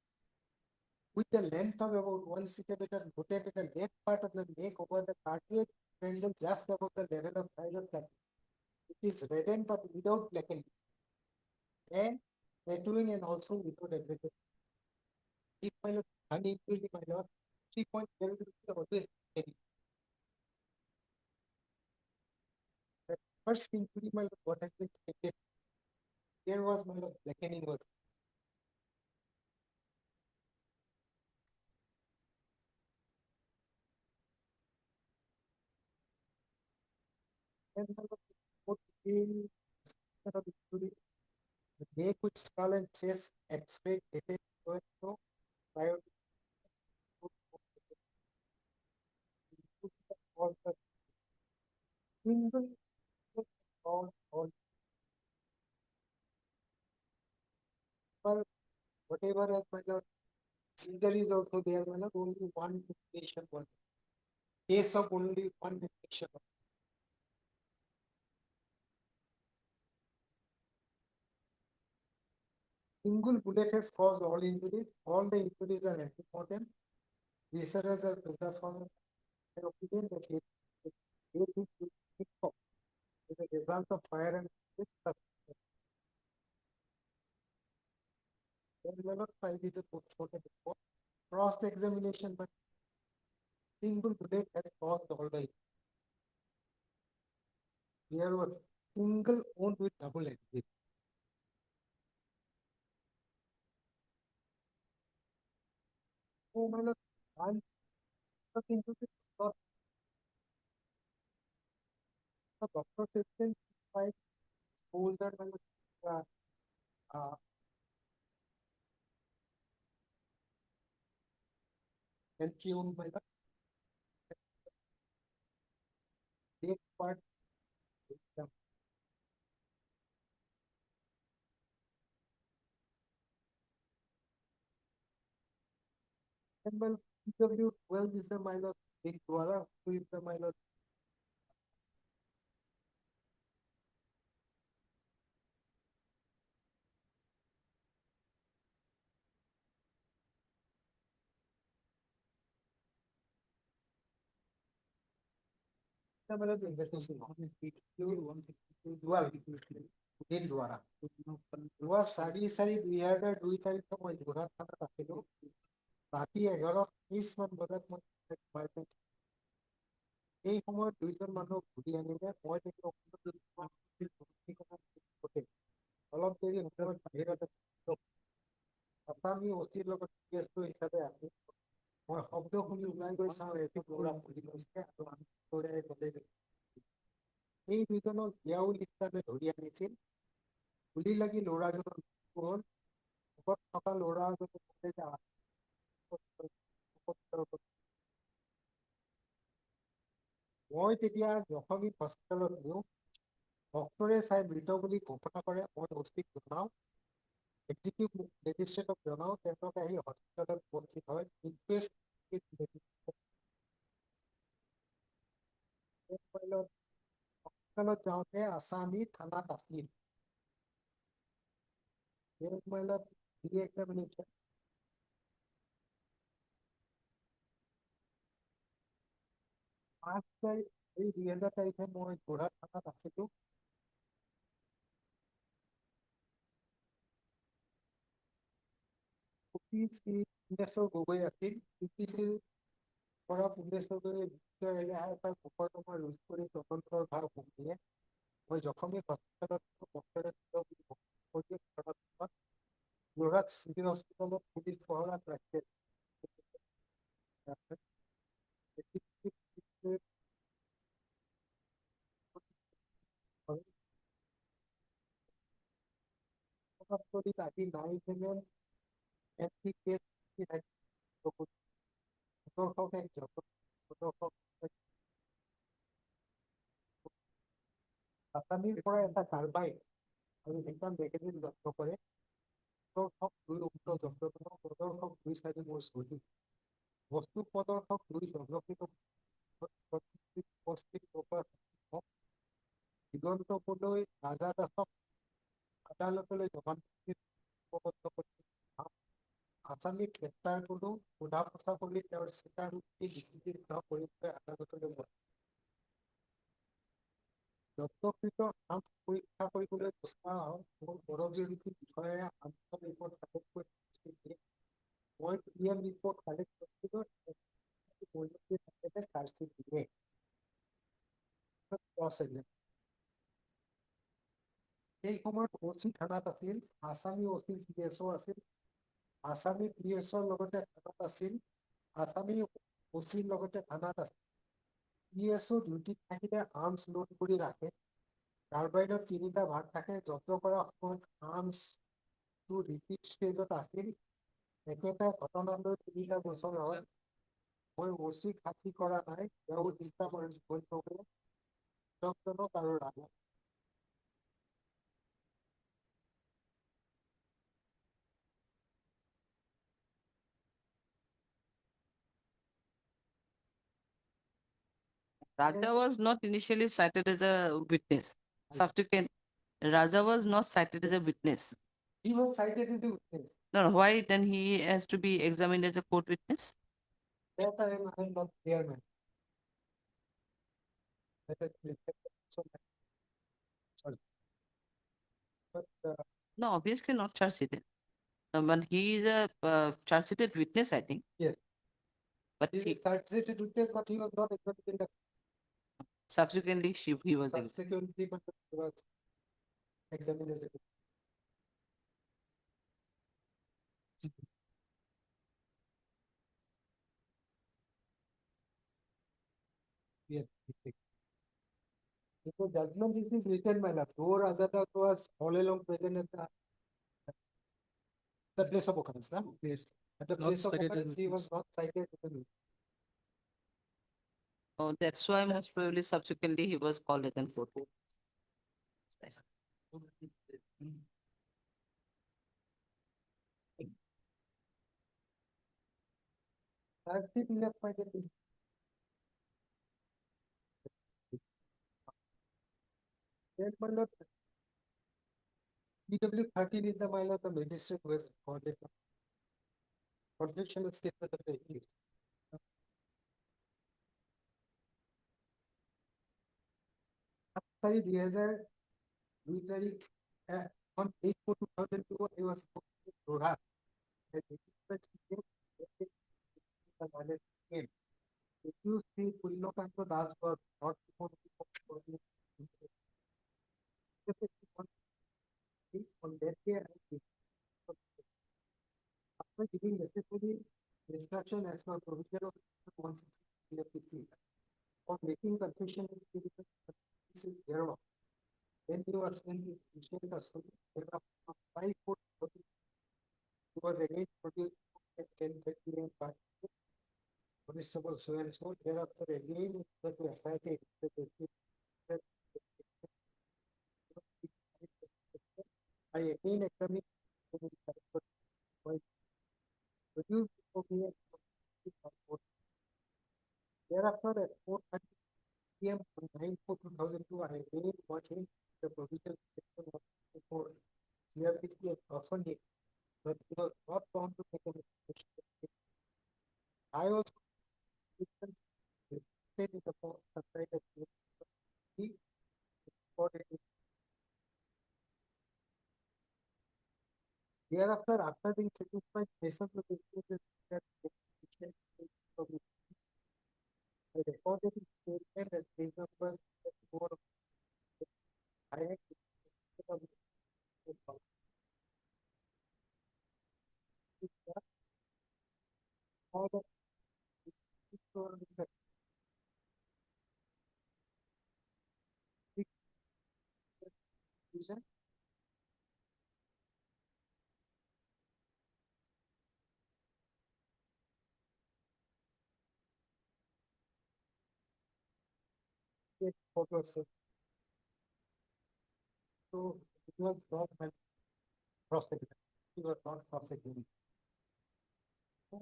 With the length of about 1 centimeter rotated the left part of the neck over the cartilage triangle just above the level of thyroid gland. It is reddened but without blackening. And tattooing and also without everything. If my lord, uninjured, my lord, 3.0 will be always steady. The first injury, my lord, what has been stated, there was my lord, blackening was. And my lord, what came, the neck with skull and chest, X-ray, dated, so, prior all the single all well, whatever has my lord, injury is also there, my lord, only one patient, one case of only one patient. Single bullet has caused all injuries. All the injuries are important. Viscerals are preserved from an opinion that it is a result of fire and five is a postmortem report. Cross examination, but single bullet has caused all the. There was single wound with double exit. Oh my lord, I'm into this. The doctor says by shoulder, entry on my lord. Take part. And well, PW12 is the minor big Dwara, who is the minor. সারি সারি 2002 তারিখে মই যোৰহাট থানাত আছিলো ৰাতি 11:30 বজাত মই এই সময়ত দুইজন মানুহ ঘূৰি আনিলে মই অলপ দেৰি সময়ত বাহিৰত আছামী অচিৰ লগত কেছটো হিচাপে আহি মই শব্দ শুনি ওলাই গৈ চাওঁ এইটো ল'ৰা পঢ়ি গৈছে আৰু আমি ল'ৰাই গ'লে এই দুজনক বিয়াউল হিচাপে ধৰি আনিছিল। গুলি লাগি ল'ৰাজনৰ মৃত্যু হ'ল। ওপৰত থকা ল'ৰাজনে ক'লে যে মই তেতিয়া জখমী হস্পিটেলত নিওঁ। ডক্টৰে চাই মৃত বুলি ঘোষণা কৰে। মই অস্তিক জনাওঁ, এক্সিকিউটিভ মেজিষ্ট্ৰেটক জনাওঁ, তেওঁলোকে আহি হস্পিটেলত উপস্থিত হয়। হস্পিটেলত যাওঁতে আছামী থানাত আছিল। examination 5 তাৰিখে মই যোৰহাট থানাত আছিলো। গগৈ আছিল। পিপিচিৰ পৰা পুণ্ডেশ্বৰ মোকৰ্দমা ৰুজু কৰি তদন্তৰ ভাৰ দিয়ে। মই জখমী হস্পিটেলত যোৰহাট চিভিল হস্পিটেলত পুলিচ পহৰাত ৰাখে। আছামীৰ পৰা এটা কাৰ্বাইড আৰু সেইখন মেগাজিন জব্দ কৰে। প্ৰদৰ্শক 2/4 মোৰ চুৰি। বস্তু প্ৰদৰ্শক 2 দিগন্তলৈ ৰাজা দাসক আদালতলৈ জবানবন্দী আছামী গ্ৰেপ্তাৰ কোনো সোধা পোছা কৰি তেওঁৰ স্বীকাৰোক্তি লিখিত কৰিবলৈ আদালতলৈ জব্দকৃত আম পৰীক্ষা কৰিবলৈ প্ৰস্তাৱ মোৰ পৰৱৰ্তী বিষয়ে আন্তঃ ৰিপৰ্ট কালেক্ট কৰি মই PM ৰিপৰ্ট কালেক্ট কৰিছিলোঁ। এই সময়ত OC থানাত আছিল, আছামী OC PSO আছিল, আছামী PSOৰ লগতে থানাত আছিল, আছামী OCৰ লগতে থানাত আছিল। PSO ডিউটিত থাকিলে আৰ্মছ লোড কৰি ৰাখে। কাৰ্বাইডত 3টা ভাগ থাকে। জব্দ কৰা সময়ত আৰ্মছটো ৰিপিট ষ্টেজত আছিল। একেটা ঘটনালৈ 3টা বছৰ হয়। মই OC খাতি কৰা নাই। তেওঁ ইচ্ছা কৰি আৰু ৰাজা Raja was not initially cited as a witness. Subsequent, Raja was not cited as a witness. He was cited as a witness. No, why then he has to be examined as a court witness? That I'm not clear, man. No, obviously not charge sheeted. But he is a charge sheeted witness, I think. Yes. But He is charge sheeted witness, but he was not examined in the subsequently he was subsequently, but he was examined as a yes. So judgment is written by love. Though Raja was all along present at the place of occurrence. Yes. At the Not place of cited as occurrence, he was witness. not cited as a witness. Oh, that's why most probably subsequently he was called as an court. Charge sheet left by the then my lord, PW13 is the my lord, the magistrate who has recorded the conviction statement of the accused. After 2002 on 8/4/2002, he was supposed to Roha. Accused Sri Pullokanto Das was not supposed to on that day. After giving necessary Instruction as per provision of 160 or making confusion is thereof. Then you are sending initial custody, there are 5 foot was again produced at 10:30 AM by Municipal so and so, thereafter again to ascertain that I again examine produced before me at thereafter at 4:30 PM on 9/4/2002, I again watching the provision section of the code. CRPC has often it, but it was not found to make an exception. I also in the form supplied at the recorded it. Thereafter, after being satisfied, based with the I recorded it statement that page number 4 direct photos. So it was not my prosecutor. It was not prosecuting. I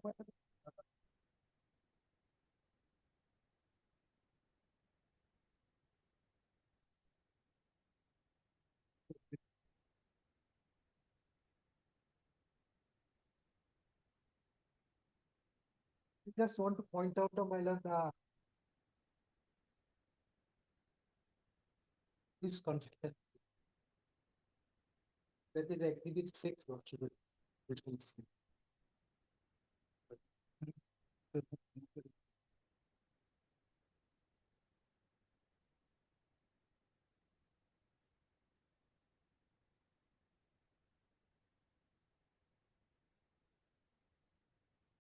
just want to point out to my lord, this conflict. That is exhibit 6, which is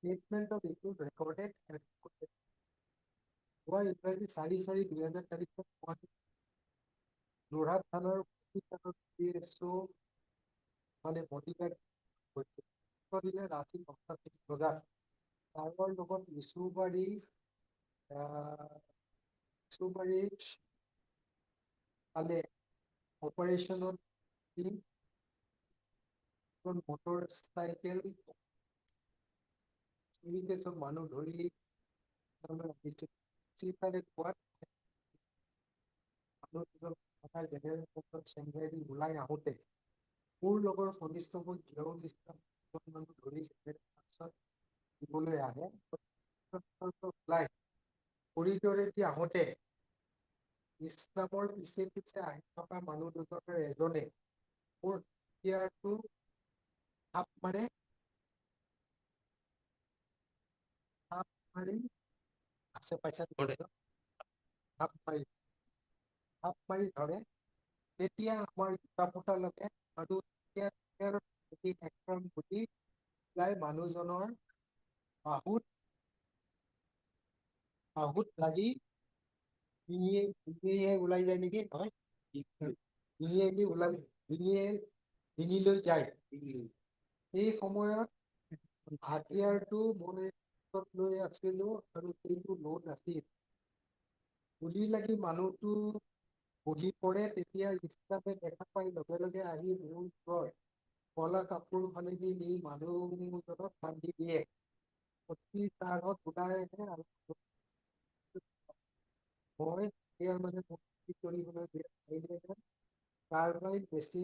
statement of issue recorded and why ইংরাজি সারি সারি 2000 তারিখে লোহার থানার PSO মানে bodyguard করছে দিলে রাখি প্রধান তারপর যখন ইস্যুবাড়ি মানে অপারেশনাল টিম মোটর সাইকেল চব মানুহ ধৰি তাৰে কোৱাত চেংগাৰী ওলাই আহোঁতে মোৰ লগৰ সদস্যবোৰ জিয়াউল ইছলাম মানুহ ধৰি দিবলৈ আহে ওলাই কৰিডৰেদি আহোঁতে ইছলামৰ পিছে পিছে আহি থকা মানুহ দুজনৰ এজনে মোৰ ইয়াৰটো হাপ মাৰে আছে পইচা হাপ মাৰি ধৰে তেতিয়া আমাৰ জোতা ফুটা লগে আৰু গুটি ওলাই মানুহজনৰ বাহুত লাগি ডিঙিয়ে ওলাই যায় নেকি নহয় ডিঙিলৈ যায় এই সময়ত হাতিয়াৰটো মই লৈ আছিলো আৰু সেইটো লোড নাছিল গুলি লাগি মানুহটো বহি পৰে তেতিয়া ইছলামে দেখা পাই লগে লগে আহি মোৰ কয় কলা কাপোৰ ফালেদি নি মানুহজনক বান্ধি দিয়ে অতি তাৰ আগত ওলাই আহে আৰু মই ইয়াৰ মানে কৰিবলৈ তাৰ পৰাই বেছি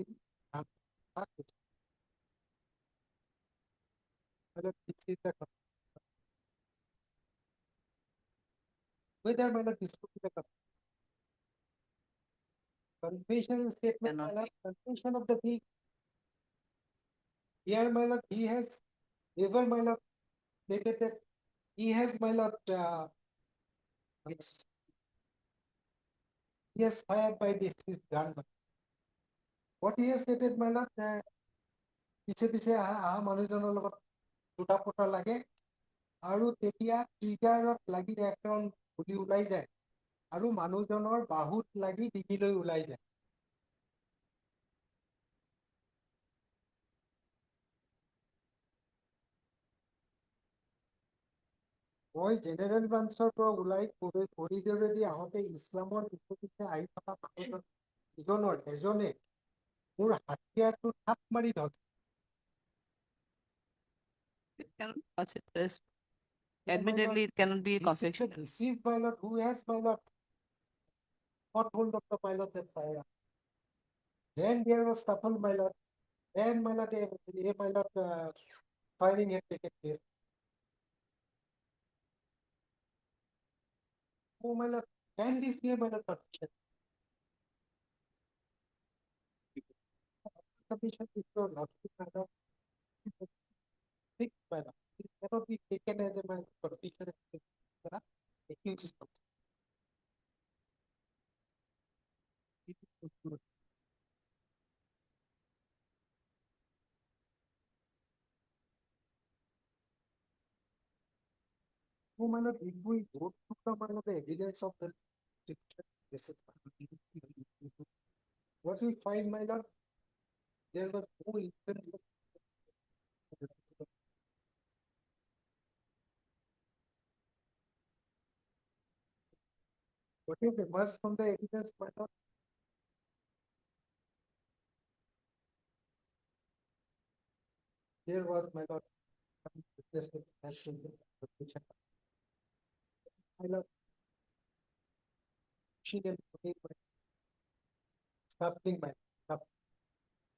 whether my lord dispute the confession statement, my lord, confession of the week. Here, my lord, he has ever, my lord, stated that he has, my lord, he has fired by this his gun. What he has stated, my lord, পিছে পিছে মানুহজনৰ লগত দুটা পটা লাগে আৰু তেতিয়া ট্ৰিগাৰত লাগি এখন গুলি ওলাই যায় আৰু মানুহজনৰ বাহুত লাগি ডিঙিলৈ ওলাই যায়। মই জেনেৰেল ব্ৰাঞ্চৰ পৰা ওলাই কৰিডৰেদি আহোঁতে ইছলামৰ বিপৰীতে আহি থকা মানুহজন এজনে মোৰ হাতিয়াৰটো থাপ মাৰি ধৰে। It cannot be considered as, admittedly, it cannot be confession. Deceased pilot who has pilot got hold of the pilot and fired. Then there was scuffle pilot. Then pilot firing had taken place. Oh my lord, can this be a pilot partition? Submission is so not six pilot. It cannot be taken as a pilot partition. Oh my lord, if we go to the evidence of the what we find, my lord, there was no instance of what is the worst from the evidence, my lord? There was, my lord, my lord, she can make my scuffling, my scuff.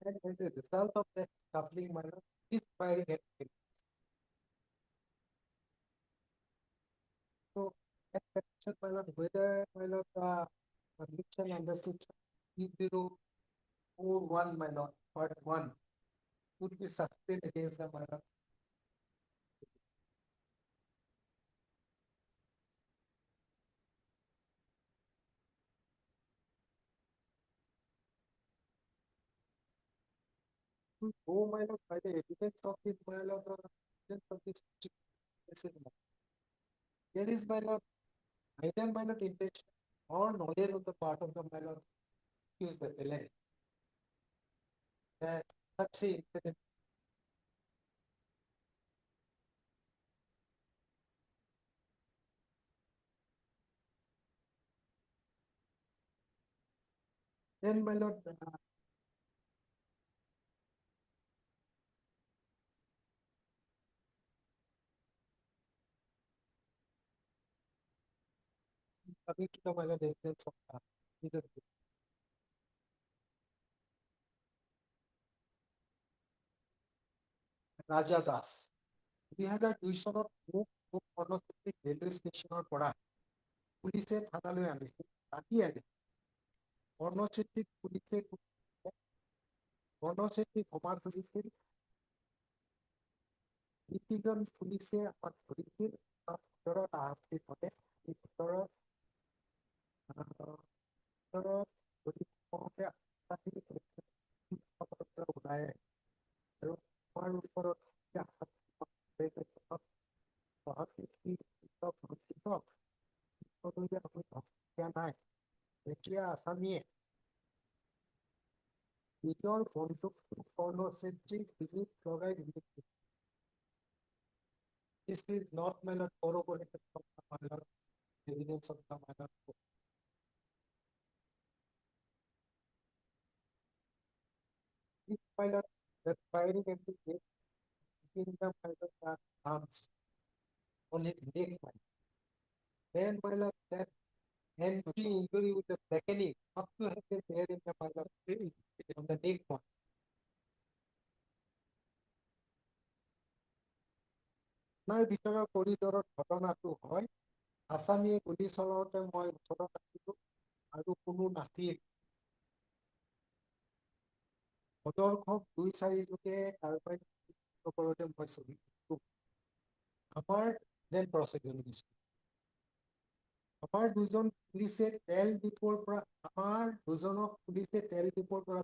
And as a result of that scuffling, my lord, this firing had taken. So, at question, my lord, whether, my lord, conviction under section 3041, my lord, part 1, would be sustained against the, my lord. Oh, my lord, by the evidence of this, my lord, or evidence of this, there is, my lord, either, my lord, intention or knowledge of the part of the, my lord, use the delay. That such a incident. Then, my lord, coming to the, my lord, evidence of either Raja Das. 2002 চনত মোক কৰ্ণচেত্ৰী railway ষ্টেচনৰ পৰা পুলিচে থানালৈ আনিছিল। ৰাতি আনি কৰ্ণচেত্ৰীক পুলিচে ক্ষমা খুজিছিল। যিকেইজন পুলিচে আমাক ধৰিছিল তাৰ ভিতৰত আহতি হ'লে এই ভিতৰত ওলাই আহে আৰু আমাৰ ওপৰত নাই এতিয়া আসামীয়ে নিজৰ বন্দুকটো কৰ্ণচেত্ৰীক ডিঙিত লগাই দিছিল। This is not, my lord, corroborated from the, my lord, evidence of the, my lord. If, my lord, that firing at the gate between the, my lord, arms on his neck, my lord. Then, my lord, that entry injury with the blackening up to have been there in the, my lord, on the neck point. আপোনাৰ ভিতৰৰ কৰিডৰত ঘটনাটো হয় আসামীয়ে গুলি চলাওঁতে মই ওচৰত আছিলোঁ আৰু কোনো নাছিল। প্ৰদৰ্শক 2-4 লোকে কাৰোবাই কৰোঁতে মই চলি আমাৰ যেন প্ৰচেডিউল দিছোঁ। আমাৰ দুজন পুলিচে তেল ডিপোৰ পৰা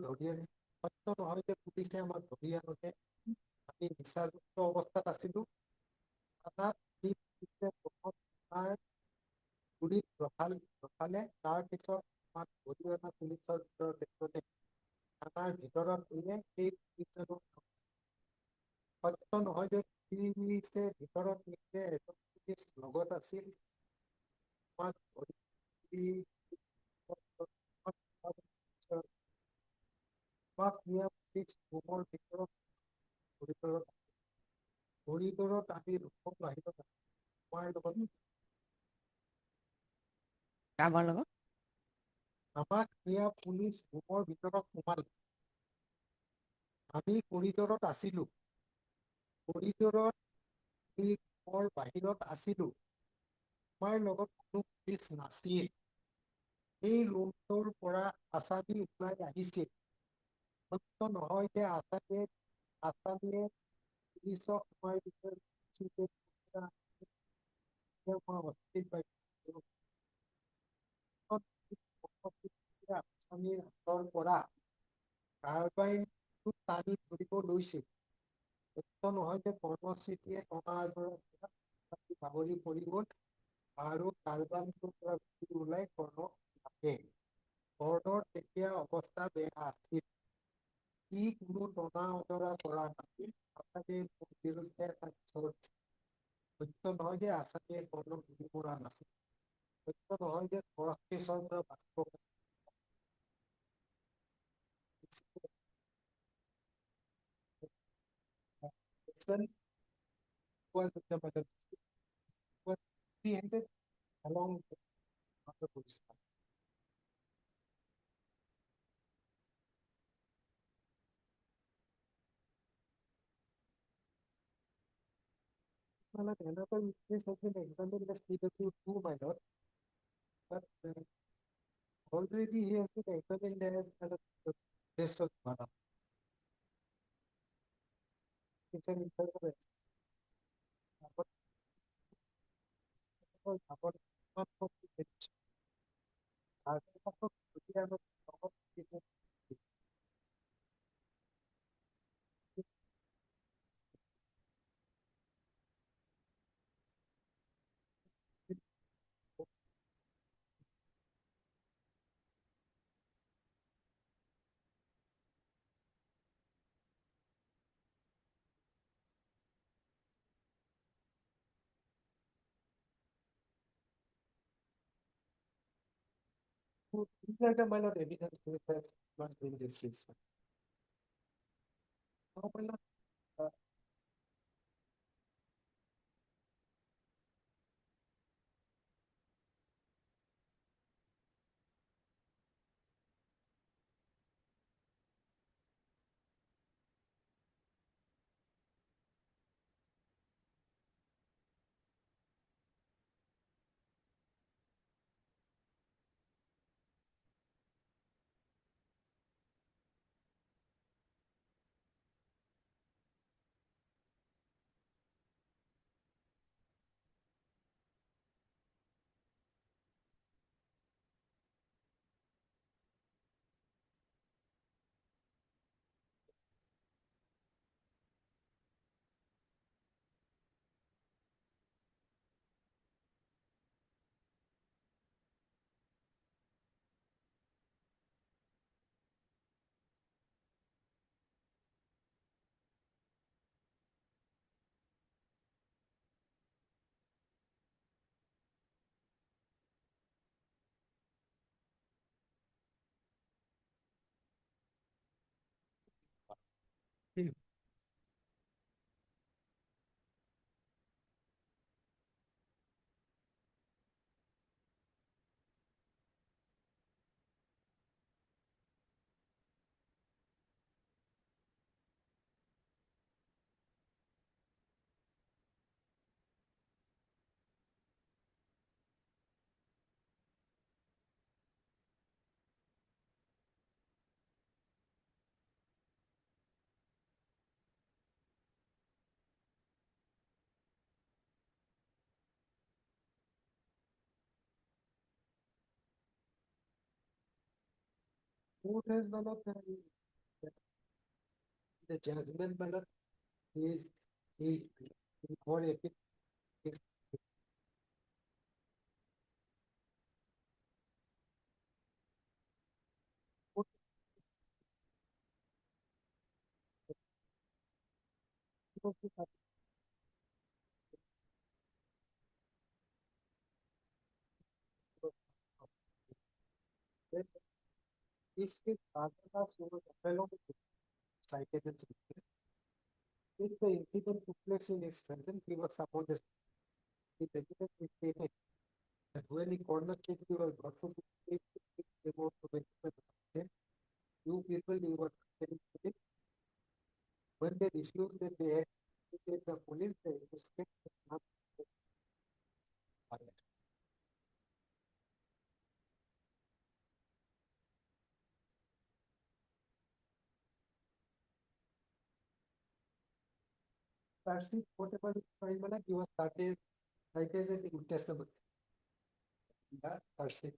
ধৰি আনিছে। সত্য নহয় যে পুলিচে আমাক ধৰি আনোতে আমি নিচাযুক্ত অৱস্থাত আছিলোঁ। থানাত যি পিছত আমাক বডিৱানা পুলিচৰ ভিতৰত দেখোঁতে থানাৰ ভিতৰত নিলে সেই পুলিচজনক সত্য নহয় যে পুলিচে ভিতৰত নিলে এজন পুলিচ লগত আছিল আমাক আমাক নিয়া পুলিচ ৰুমৰ ভিতৰত কৰিডৰত আমি ৰুমৰ বাহিৰত আমাৰ লগত কাৰোবাৰ লগত আমাক নিয়া পুলিচ ৰুমৰ ভিতৰত সোমাল আমি কৰিডৰত আছিলো কৰিডৰত আমি ৰুমৰ বাহিৰত আছিলো আমাৰ লগত কোনো পুলিচ নাছিল এই ৰুমটোৰ পৰা আছামী ওলাই আহিছিল সত্য নহয় যে আছামীয়ে পুলিচক সোমাই দিছে আছামীৰ হাতৰ পৰা কাৰ্বাইনটো টানি ধৰিব লৈছিল সত্য নহয় যে কৰ্মস্থিতিয়ে ভাগৰি পৰি গ'ল আৰু কাৰ্বাইনটোৰ পৰা ওলাই কৰ্ণক লাগে কৰ্ণৰ তেতিয়া অৱস্থা বেয়া আছিল ই কোনো টনা অতৰা কৰা নাছিল আছামীয়ে মোৰ বিৰুদ্ধে এটা গোচৰ দিছিল সত্য নহয় যে আছামীয়ে কৰ্ণক গুলি কৰা নাছিল সত্য নহয় যে কেছৰ পৰা বাচিব was the mother was ended along with other police. Another case has been examined as CW2 by lot, but already he has been examined as a test of mana. It's an interest. These are the minor evidence that not in this case. Now, my lord, who has developed the judgment ballot is a or a is This is Razadas was fellow cited in if the incident took place in his presence, he was supposed the evidence is stated that when the corner case was brought to the state about the benefit, you people they were telling it. When they refused that they had to get the police, they escaped not. That's it, whatever is fine, but you are started like as a good testament. Yeah, that's it.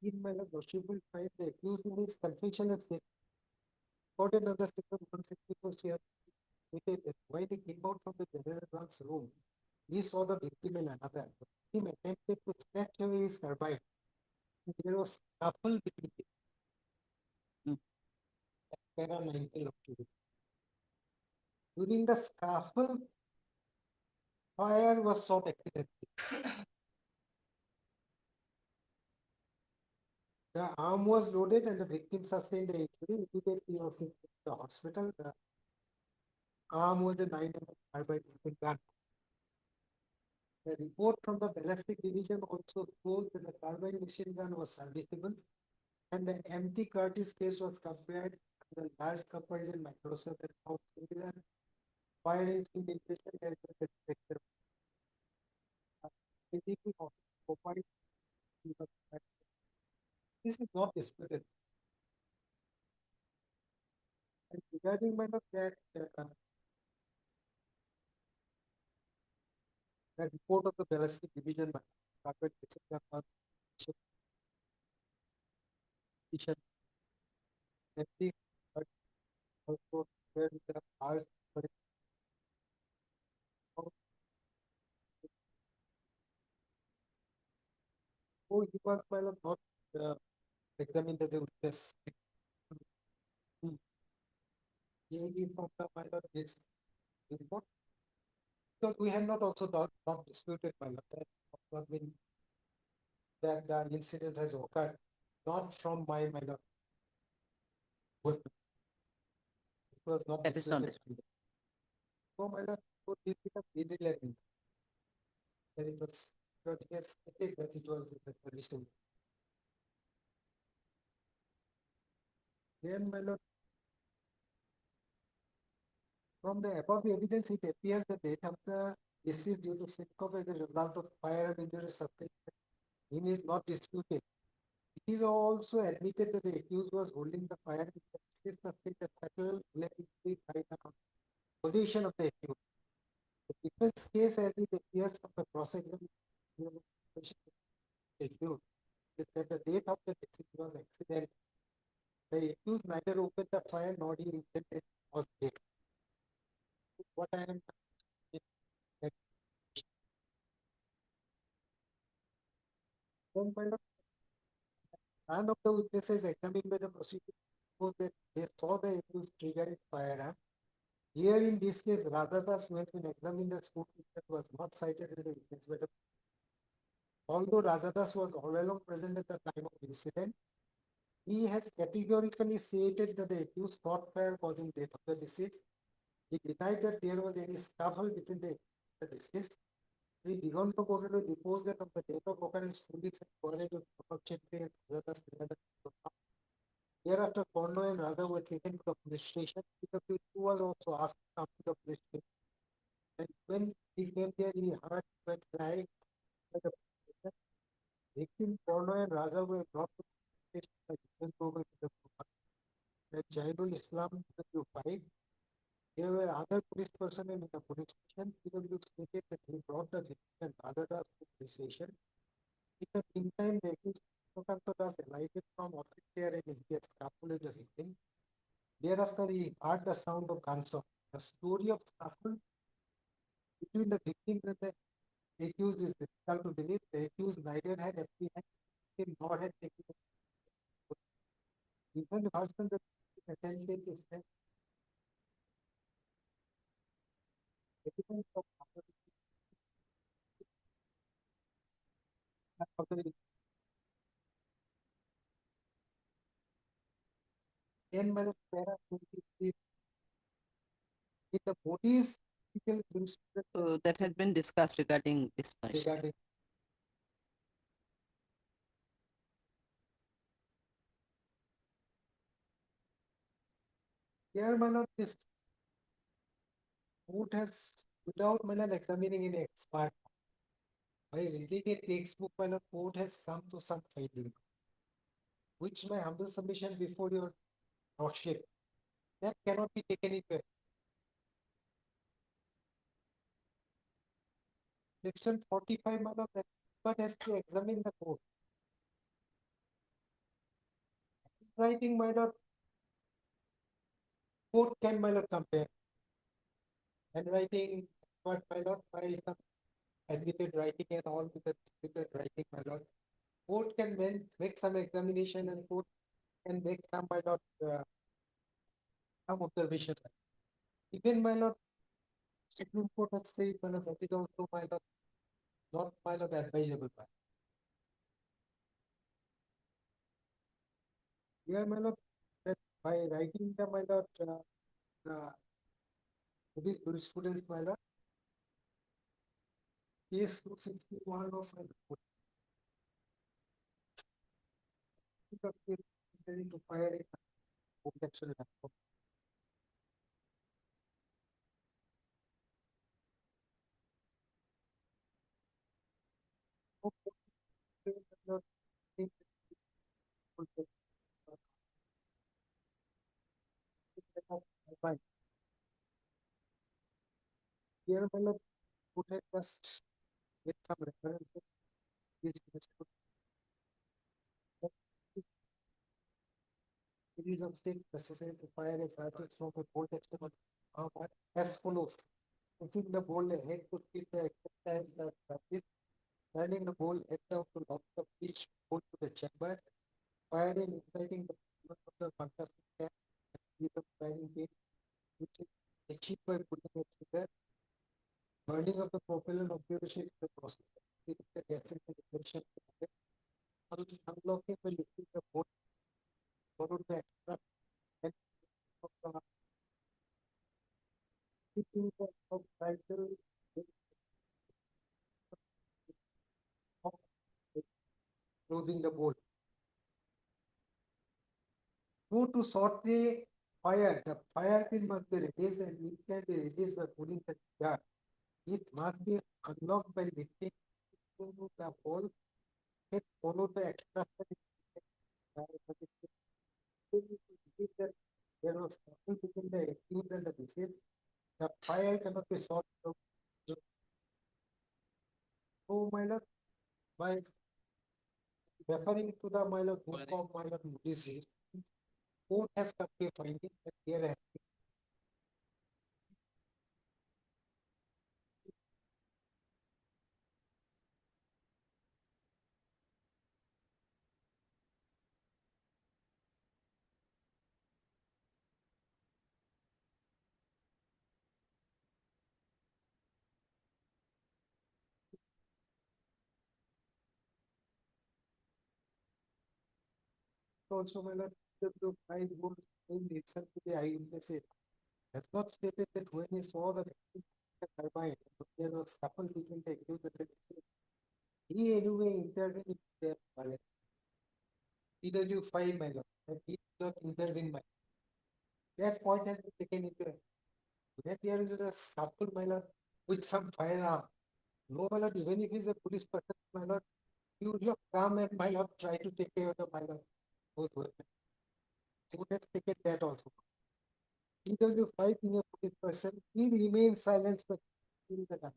In my worship will find the accused in his confession and state. Court and other statement 164 here stated that while he came out from the general branch room, he saw the victim in another. The victim attempted to snatch away his carbine. There was scuffle between them. Para 19 of two. During the scuffle, fire was shot accidentally. The arm was loaded and the victim sustained the injury. Immediately he was taken to the hospital. The arm was a 9mm carbine gun. The report from the ballistic division also shows that the carbine machine gun was serviceable and the empty Curtis case was compared to the large comparison Microsoft and found similar firing indication as the expected. This is not disputed. And regarding matter that the report of the ballistic division by carpet empty also where the hours oh he was not examined as a witness. He from the pilot is report. Because we have not also not disputed pilot that the incident has occurred not from my minor. It was not That is not disputed. So my lord, so this is a really learning. That it was because he has stated that it was a mistake. Then my lord, from the above evidence, it appears the death of the deceased due to syncope as a result of fire and injury sustained him is not disputed. It is also admitted that the accused was holding the fire and the sustained the fatal electricity by the position of the accused. The defense case as it appears from the cross-examination accused is that the date of the deceased was accidental. The accused neither opened the fire nor he intended was dead. What I am none of the witnesses examined by the prosecutor shows that they saw the accused triggering firearm. Here in this case, Radhadas, who has been examined as co-witness, was not cited as a witness by the although Razadas was all along present at the time of the incident, he has categorically stated that the accused caught fire causing death of the deceased. He denied that there was any scuffle between the deceased. We began to go to depose that of the date of occurrence police and college of Chetri and Razadas. Thereafter, Korno and Raza were taken to the police station. PW2 was also asked to come to the police station. And when he came there, he heard the cry by the victim Korno and Raza were brought to the station by the Jailul Islam PW5. There were other police personnel in the police station. PW stated that he brought the victim and other to the police station. In the meantime, the accused Sukanta Das alighted from office chair and he had scuffled the victim. Thereafter, he heard the sound of gunshot. The story of scuffle between the victim and the accused is difficult to believe. The accused neither had apprehended him nor had taken the even version that attended is that evidence of other 10 minutes para 23 in the body's So that has been discussed regarding this question. regarding here, my lord, this court has, without my lord examining any expert, by reading a textbook, my lord, court has come to some finding, which my humble submission before your lordship, that cannot be taken into account. Section 45, my lord, that but has to examine the court. Writing, my lord, court can, my lord, compare. And writing, what, my lord, by some admitted writing and all with the admitted writing, my lord. Court can make some examination and court can make some, my lord, some observation. Even, my lord, Supreme Court has said, my lord, that is also, my lord, not, my lord, advisable. Here, my lord, that by writing the, my lord, these jurisprudence, my lord, case 261 of my lord, to fire a protection. Here, my lord, put a trust with some references. It is of state necessary to fire a fireworks from a bolt external as follows. Putting the bolt ahead to fit the exercise that practice, turning the bolt head down to lock the each bolt to the chamber, firing, inciting the movement of the contestant cap, with the firing pin, which is achieved by putting a trigger, burning of the propellant operation is the process. It is the gas in the ignition. Unlocking by lifting the bolt, followed by extra and keeping the title closing the bolt. Two, to sort the fire pin must be released and it can be released by pulling the jar. It must be unlocked by lifting the bolt, it followed by extraction. There was nothing between the accused and the deceased. The fire cannot be sorted out. So, my lord, by referring to the, my lord, book of, my lord, disease, court has come to a finding that there has been also, my lord, the five goals in itself to the eyewitnesses has not stated that when he saw the turbine, there was couple between the accused and the deceased. He anyway intervened in their violence. PW5, my lord, and he did not intervene. That point has been taken into account. When there is a scuffle, my lord, with some firearm, no, my lord, even if he's a police person, my lord, he would have come and, my lord, try to take care of the, my lord, both weapons. So let's take it that also. EW5 in a police person, he remains silent but in the gun.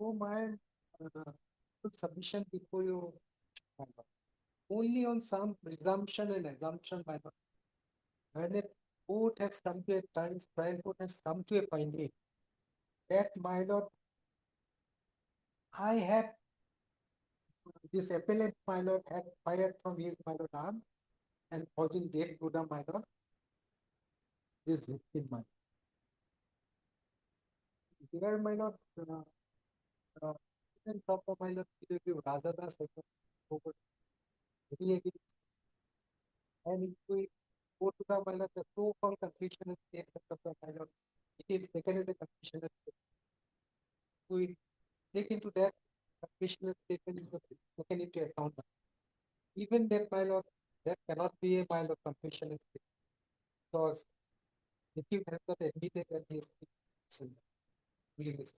Oh my submission before you only on some presumption and assumption by the when a court has come to a trial court has come to a finding that my lord, I have this appellant my lord had fired from his my lord arm and causing death to the my lord, this victim my lord. Here my lord, even top of my lord, Raja Das over heavy evidence. And if we go to the my lord, the so-called conviction is there of the my lord, it is taken as a conviction. We take into that conviction is taken into account. Even that my lord, that cannot be a my lord confession is because if you has not admitted that he is really is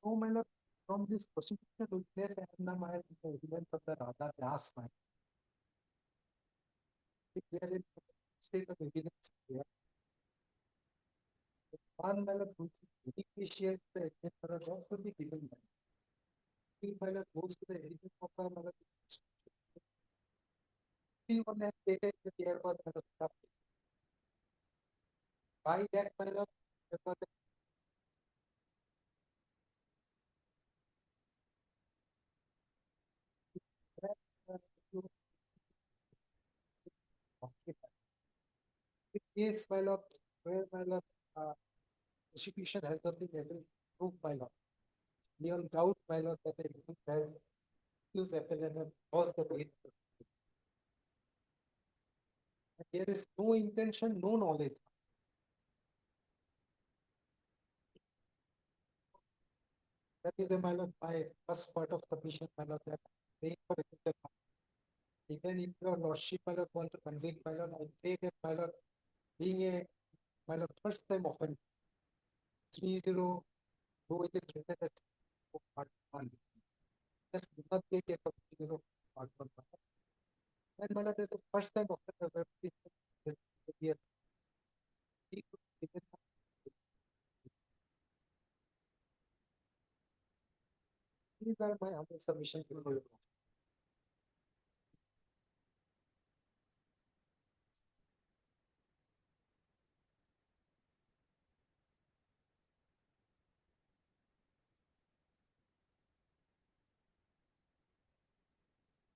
oh my lord, from this prosecution witness and the my evidence of the Radha Das my there is state of evidence here. One my lord which appreciates the evidence for a law should be given by. If my lord goes to the evidence of the my lord, everyone has stated that there was a stuff. By that my lord, there was case my lord, where my lord, prosecution has not been able to prove my lord. Beyond doubt, my lord, that the evidence has used appellant and caused the death. And there is no intention, no knowledge. That is my lord, my first part of submission, my lord, that paying for it. Even if your lordship, my lord, want to convict, my lord, I pray that my lord, being a my lord, first time offense, 30, though it is written as part 1. Just do not take a 30 part 1. And my lord, the first time offense, yes. These are my humble submission to you.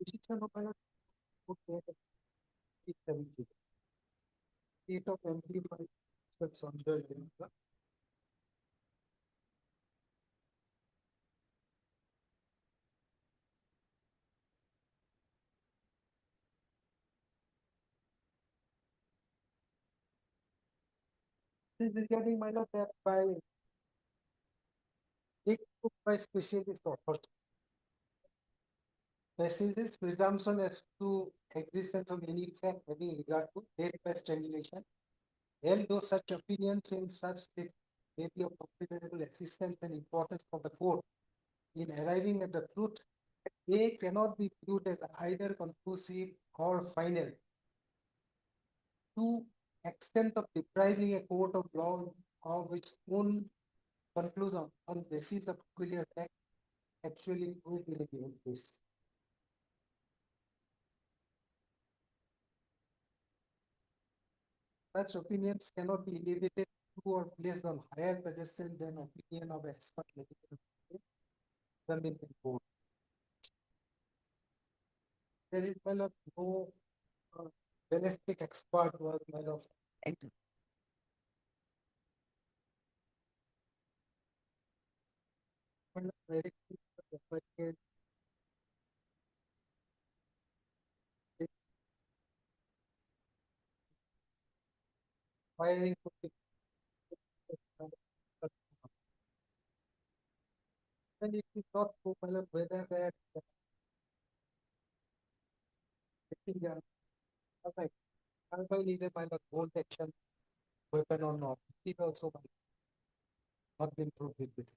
Petitioner of my lord, okay, it's 70. 8 of MP5 steps on the This is regarding my lord that by by specialist authority. Passages presumption as to existence of any fact having regard to death by strangulation. Although such opinions in such state may be of considerable existence and importance for the court in arriving at the truth, they cannot be viewed as either conclusive or final. To extent of depriving a court of law of its own conclusion on basis of peculiar fact actually proved in a given case. Such opinions cannot be elevated to or placed on higher pedestal than opinion of expert medical examined in court. There is well of no ballistic expert was well of firing and it is not so well whether that okay, carbine is a kind of bolt action weapon or not. It is also not been proved with this.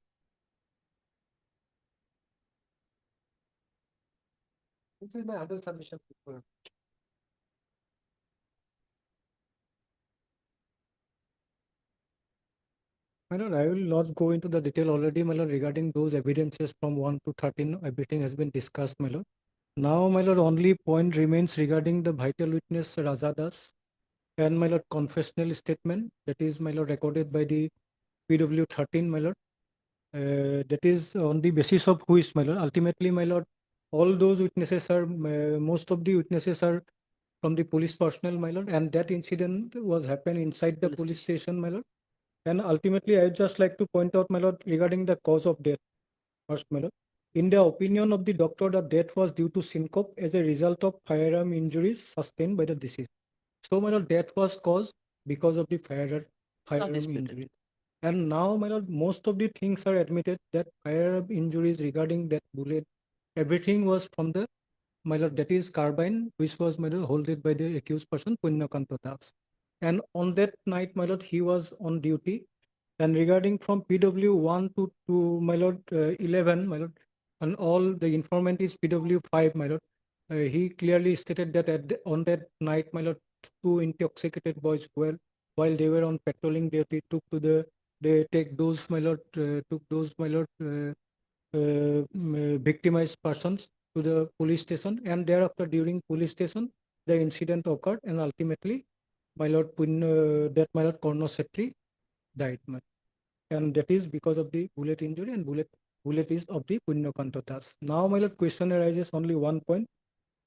This is my other submission. My lord, I will not go into the detail already, my lord, regarding those evidences from 1 to 13. Everything has been discussed, my lord. Now, my lord, only point remains regarding the vital witness Raja Das and my lord confessional statement that is, my lord, recorded by the PW 13, my lord. That is on the basis of which, my lord, ultimately, my lord, all those witnesses are, most of the witnesses are from the police personnel, my lord, and that incident was happened inside the police station, my lord. And ultimately, I'd just like to point out, my lord, regarding the cause of death. First, my lord, in the opinion of the doctor, the death was due to syncope as a result of firearm injuries sustained by the deceased. So, my lord, death was caused because of the firearm disputed. injury. And now, my lord, most of the things are admitted that firearm injuries regarding that bullet, everything was from the, my lord, that is carbine, which was, my lord, holded by the accused person, Punyakanta Das. And on that night, my lord, he was on duty. And regarding from PW 1 to my lord 11, my lord, and all the informant is PW 5, my lord. He clearly stated that on that night, my lord, two intoxicated boys were, while they were on patrolling duty, they take those, my lord, took those, my lord, victimized persons to the police station, and thereafter during police station, the incident occurred, and ultimately, my lord, that my lord Korno Setri died, and that is because of the bullet injury, and bullet is of the Punyakanta Das. Now, my lord, question arises only one point: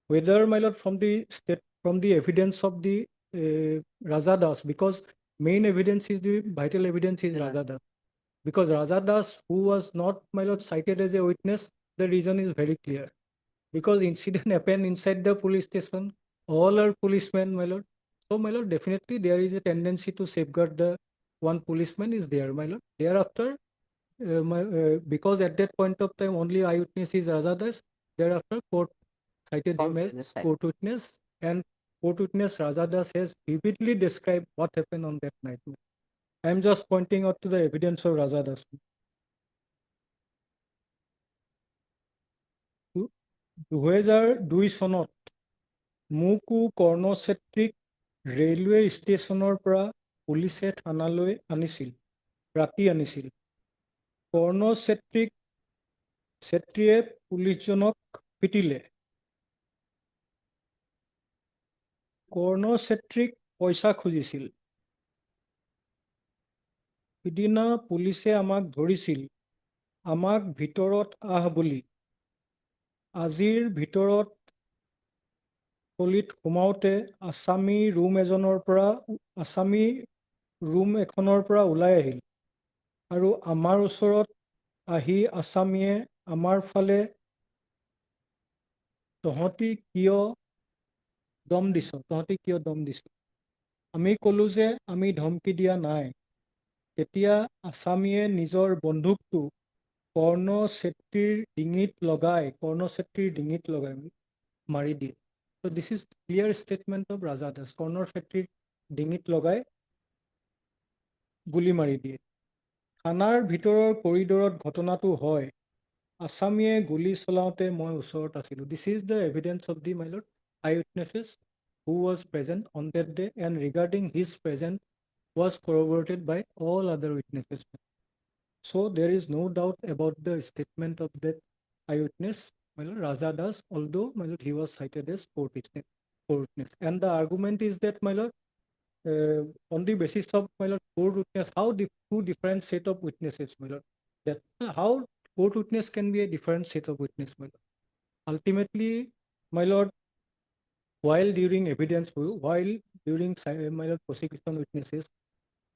whether, my lord, from the evidence of the Raja Das, because main evidence is the vital evidence is Raja Das. Because Raja Das, who was not, my lord, cited as a witness, the reason is very clear. Because incident happened inside the police station, all are policemen, my lord. So, my lord, definitely there is a tendency to safeguard the one policeman is there, my lord. Thereafter, because at that point of time only eyewitness is Raja Das, thereafter court cited him as court witness, and court witness Raja Das has vividly described what happened on that night. I am just pointing out to the evidence of Raja Das. দুহেজাৰ 2 চনত মুকু কৰ্ণ চেত্ৰীক railway ষ্টেচনৰ পৰা পুলিচে থানালৈ আনিছিল, ৰাতি আনিছিল। কৰ্ণ চেত্ৰীয়ে পুলিচজনক পিটিলে। কৰ্ণ চেত্ৰীক পইচা খুজিছিল। সিদিনা পুলিচে আমাক ধৰিছিল, আমাক ভিতৰত আহ বুলি। আজিৰ ভিতৰত কলিত সোমাওতে আছামী ৰুম এখনৰ পৰা ওলাই আহিল, আৰু আমাৰ ওচৰত আহি আছামীয়ে আমাৰ ফালে তহঁতি কিয় দম দিছ? আমি ক'লো যে আমি ধমকি দিয়া নাই। তেতিয়া আছামীয়ে নিজৰ বন্দুকটো কৰ্ণ চেত্ৰীৰ ডিঙিত লগাই মাৰি দিয়ে। So this is clear statement of Raja Das. কৰ্ণ চেত্ৰীৰ ডিঙিত লগাই গুলি মাৰি দিয়ে। থানাৰ ভিতৰৰ কৰিডৰত ঘটনাটো হয়। আছামীয়ে গুলি চলাওঁতে মই ওচৰত আছিলোঁ। This is the evidence of the, my lord, eyewitnesses who was present on that day, and regarding his presence was corroborated by all other witnesses. So there is no doubt about the statement of that eyewitness, my lord, Raja Das, although, my lord, he was cited as court witness. And the argument is that, my lord, on the basis of, my lord, court witness, how two different set of witnesses, my lord, that how court witness can be a different set of witness, my lord. Ultimately, my lord, while during my lord, prosecution witnesses,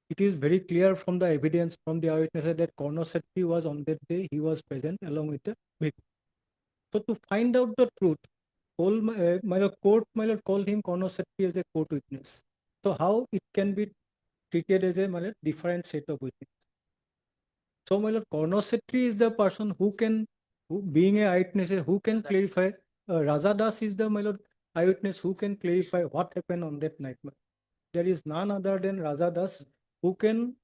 it is very clear from the evidence from the eyewitnesses that Korno Setri was on that day, he was present along with the victim. So to find out the truth, my lord, court, my lord, called him Korno Setri as a court witness. So how it can be treated as a, my lord, different set of witnesses? So, my lord, Korno Setri is the person who being a eyewitness, who can clarify. Raja Das is the, my lord, eyewitness who can clarify what happened on that night. There is none other than Raja Das who can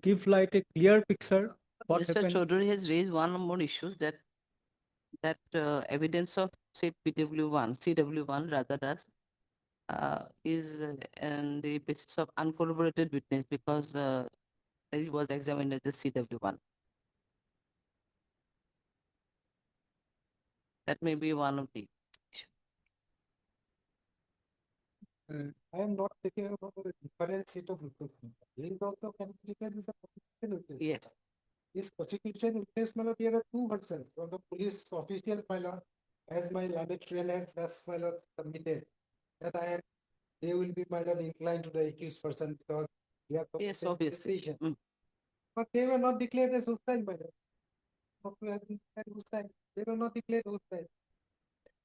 give light a clear picture what Mr. happened. Chaudhary has raised one more issue, that that evidence of say PW1, CW1 rather does is on the basis of uncorroborated witness because it was examined as the CW1. That may be one of the. I am not taking about a different set of witnesses. He also can be taken as a prosecution witness. Yes. This prosecution witness, my lord, here are two versions from the police official, my lord, as my learned friend has thus, my lord, submitted that I am, they will be, my lord, inclined to the accused person because we have Yes, obviously. decision. But they were not declared as hostile, my lord. Not to have been declared hostile. They were not declared hostile.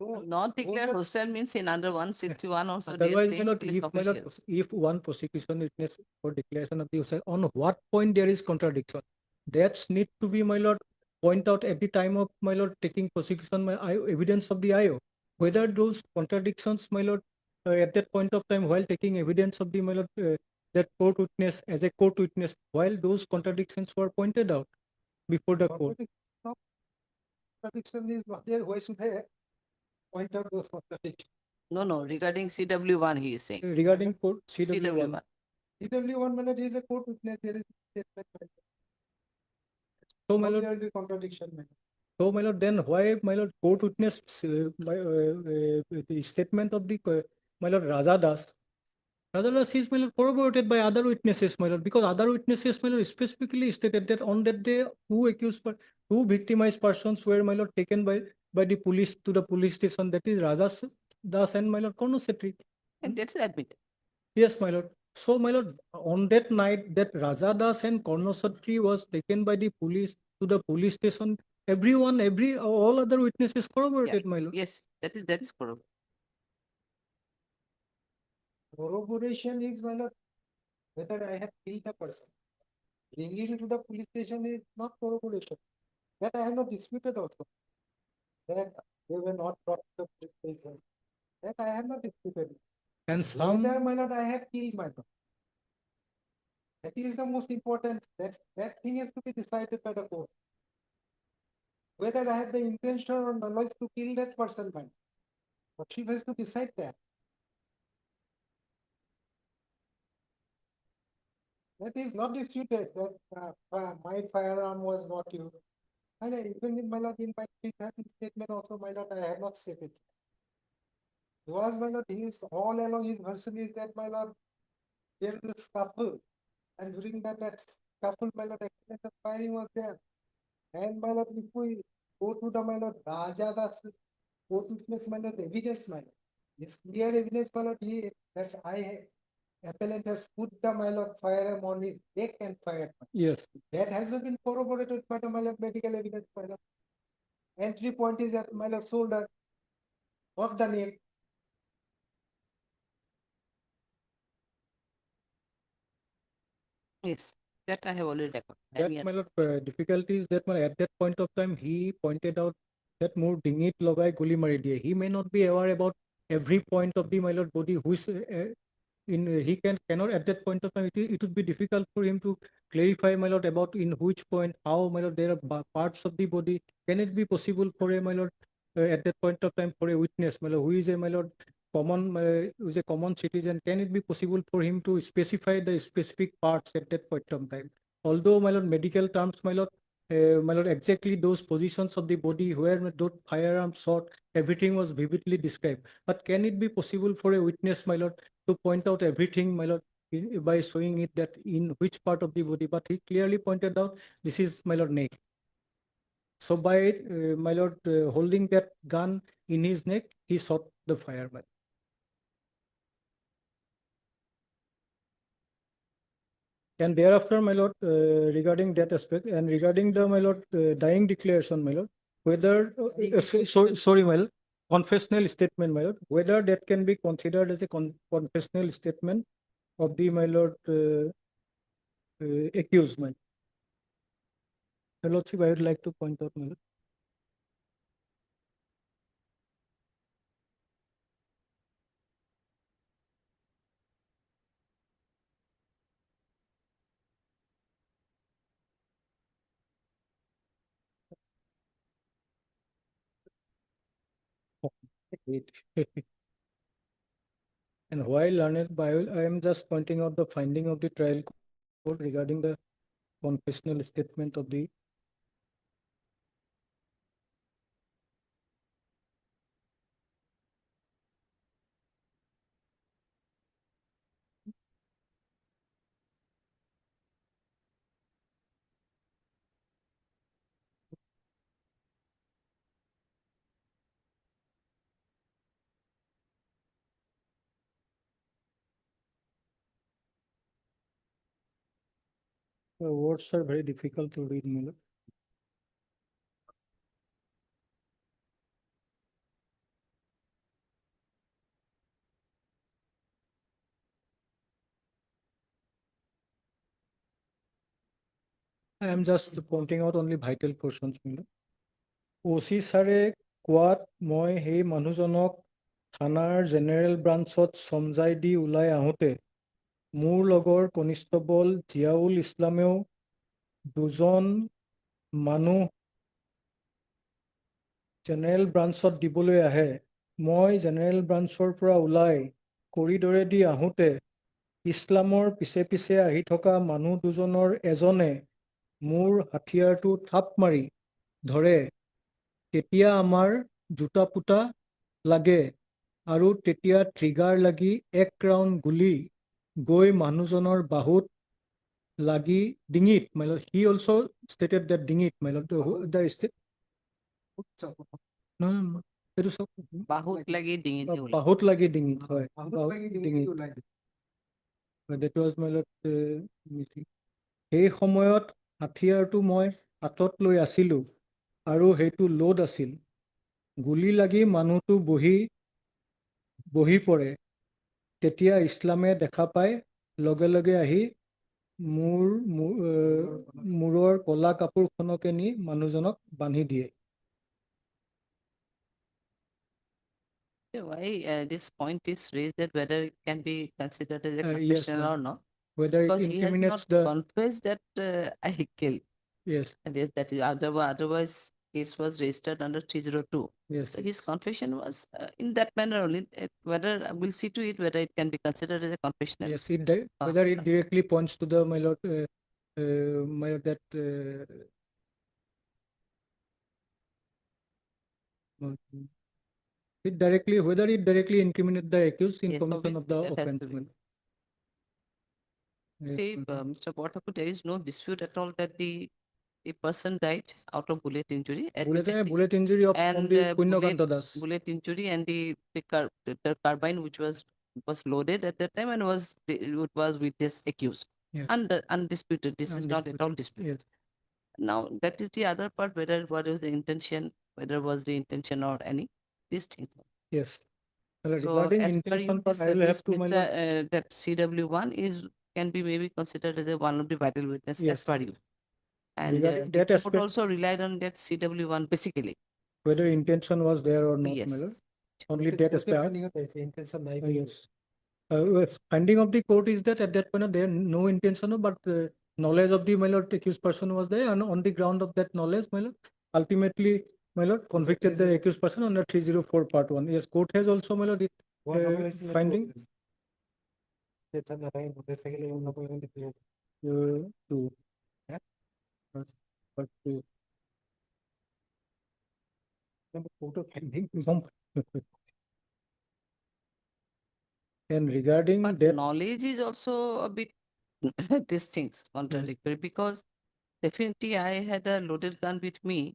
So, Not declared hostile means in under 161 also they are Otherwise, saying police officials. if one prosecution witness for declaration of the offense, on what point there is contradiction, that's need to be, my lord, point out at the time of, my lord, taking prosecution, evidence of the IO. Whether those contradictions, my lord, at that point of time while taking evidence of the, my lord, that court witness as a court witness, while those contradictions were pointed out before the court. contradiction is not there. Why should I point out those contradictions? No, no, regarding CW1 he is saying. Regarding court CW1. CW1, my lord, is a court witness. There is statement. So, How my lord, there will be contradiction, my lord? so, my lord, then why, my lord, court witness, the statement of the, my lord, Raja Das is, my lord, corroborated by other witnesses, my lord, because other witnesses, my lord, specifically stated that on that day, two victimized persons were, my lord, taken by the police to the police station, that is Raja Das and, my lord, Karno Setri. And that's admitted. Yes, my lord. So, my lord, on that night, that Raja Das and Karno Setri was taken by the police to the police station. Everyone, all other witnesses corroborated, my lord. Yes, that is correct. Corroboration is, my lord, whether I have killed the person. Bringing to the police station is not corroboration. That I have not disputed also. That they were not brought to the police station. That I have not disputed. And some, whether, my lord, I have killed my lord. That is the most important. That thing has to be decided by the court. Whether I have the intention or knowledge to kill that person, my lord. But she has to decide that. That is not disputed that my firearm was not used. And even in my lord, in my statement also, my lord, I have not said it. Was, my lord, he is all along his version is that, my lord, there is a scuffle. And during that scuffle, my lord, accident of firing was there. And, my lord, if we go to the, my lord, Raja Das court witness, my lord, evidence, my lord, it's clear evidence, my lord, that appellant has put the, my lord, firearm on his neck and fired. yes. That hasn't been corroborated by the, my lord, medical evidence, my lord. Entry point is at, my lord, shoulder of the neck. Yes, that I have already recorded. That, my lord, difficulty is that, my lord, at that point of time, he pointed out that more dingit logai guli mari diye. He may not be aware about every point of the, my lord, body, which he cannot at that point of time, it would be difficult for him to clarify, my lord, about in which point, how, my lord, there are parts of the body. Can it be possible for a, my lord, at that point of time, for a witness, my lord, who is a, my lord, who is a common citizen, can it be possible for him to specify the specific parts at that point of time? Although, my lord, medical terms, my lord, exactly those positions of the body where those firearms shot, everything was vividly described. But can it be possible for a witness, my lord, to point out everything, my lord, by showing it that in which part of the body? But he clearly pointed out this is, my lord, neck. So by, my lord, holding that gun in his neck, he shot the fireman. And thereafter, my lord, regarding that aspect and regarding the, my lord, dying declaration, my lord, whether, sorry, my lord, confessional statement, my lord, whether that can be considered as a confessional statement of the, my lord, accused, my lordship, I would like to point out, my lord. And while learned by, I am just pointing out the finding of the trial court regarding the confessional statement of the words are very difficult to read, Miller. I am just pointing out only vital portions, Miller. OC ছাৰে কোৱাত মই সেই মানুহজনক থানাৰ general ব্ৰাঞ্চত চমজাই দি ওলাই আহোঁতে মোৰ লগৰ কনিষ্টবল জিয়াউল ইছলামেও দুজন মানুহ জেনেৰেল ব্ৰাঞ্চত দিবলৈ আহে। মই জেনেৰেল ব্ৰাঞ্চৰ পৰা ওলাই কৰিডৰেদি আহোঁতে ইছলামৰ পিছে পিছে আহি থকা মানুহ দুজনৰ এজনে মোৰ হাথিয়াৰটো থাপ মাৰি ধৰে। তেতিয়া আমাৰ জোতা পোতা লাগে আৰু তেতিয়া ট্ৰিগাৰ লাগি এক ৰাউণ্ড গুলি গৈ মানুহজনৰ বাহুত লাগি ডিঙিত, my lord, he also stated that ডিঙিত, my lord, the state no, এইটো চব বাহুত লাগি ডিঙিত ওলাই। বাহুত লাগি ডিঙিত, হয়, ডিঙিত, that was my lord missing. সেই সময়ত হাথিয়াৰটো মই হাতত লৈ আছিলোঁ আৰু সেইটো লোড আছিল। গুলি লাগি মানুহটো বহি পৰে। তেতিয়া ইছলামে দেখা পাই লগে লগে আহি মূৰৰ কলা কাপোৰখনকে নি মানুহজনক বান্ধি দিয়ে। Why this point is raised that whether it can be considered as a Yes, confession ma'am. or not? Whether it Because he has incriminates not confessed that I killed. Yes. And that is otherwise case was registered under 302. Yes. So his confession was in that manner only. Whether we'll see to it whether it can be considered as a confession. Yes, whether it directly points to the, my lord, that whether it directly incriminates the accused in commission of the offense. See, Mr. Botaku, there is no dispute at all that the person died out of bullet injury. Bullet injury of only Punyakanta Das. Bullet injury and the carbine which was loaded at that time and was with this accused. Yes. Undisputed. This is not at all disputed. Yes. Now that is the other part, whether what was the intention, whether was the intention or any these things. Yes. So regarding as per intention you, part, I will have to, my lord, that CW1 can be maybe considered as one of the vital witness Yes. as per you. And regarding the that court aspect, also relied on that CW1 basically. whether intention was there or not, Yes. my lord. Only that aspect. Intention Yes. Finding of the court is that at that point there no intention, but knowledge of the, my lord, accused person was there, and on the ground of that knowledge, my lord, ultimately, my lord, convicted the accused person under 304 part 1. Yes, court has also, my lord, finding two. But and regarding But that, knowledge is also a bit these things contradictory because definitely I had a loaded gun with me,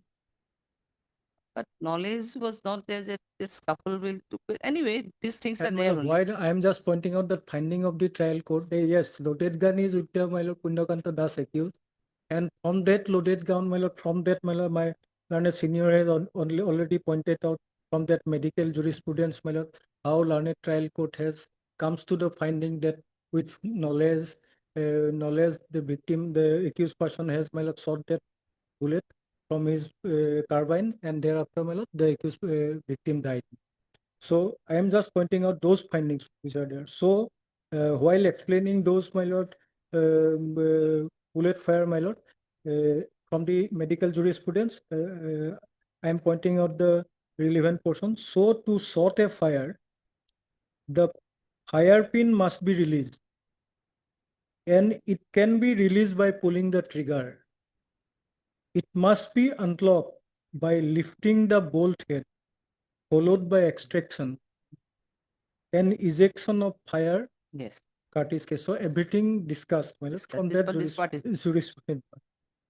but knowledge was not there that this couple will do. Anyway, these things are and there. why I am just pointing out the finding of the trial court. Yes, loaded gun is with the, my lord, Punyakanta Das accused, and from that loaded gun, my lord, from that, my lord, my learned senior has already pointed out from that medical jurisprudence, my lord, how learned trial court has comes to the finding that with knowledge, the victim, the accused person has, my lord, shot that bullet from his carbine, and thereafter, my lord, the accused victim died. So I am just pointing out those findings which are there. So while explaining those, my lord, bullet fire, my lord, from the medical jurisprudence, I am pointing out the relevant portion. So to sort a fire, the fire pin must be released, and it can be released by pulling the trigger. It must be unlocked by lifting the bolt head, followed by extraction and ejection of fire. Yes. Curtis case. So everything discussed, my lord, from This that part- this part is- jurisprudence.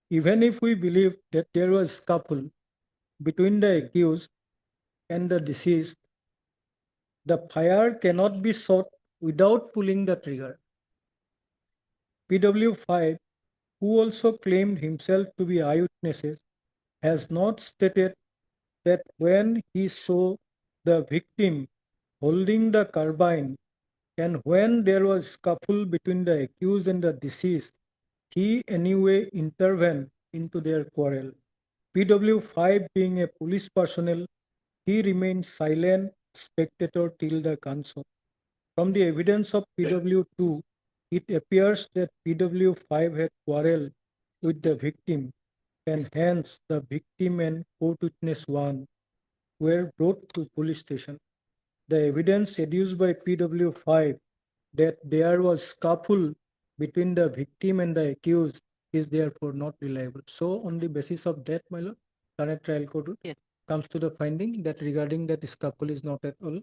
Even if we believe that there was scuffle between the accused and the deceased, the fire cannot be sought without pulling the trigger. PW5, who also claimed himself to be eyewitnesses, has not stated that when he saw the victim holding the carbine and when there was scuffle between the accused and the deceased, he anyway intervened into their quarrel. PW5 being a police personnel, he remained silent spectator till the gunshot. From the evidence of PW2, it appears that PW5 had quarreled with the victim, and hence the victim and court witness 1 were brought to police station. The evidence adduced by PW5 that there was scuffle between the victim and the accused is therefore not reliable. So on the basis of that, my lord, current trial court comes to the finding that regarding that scuffle is not at all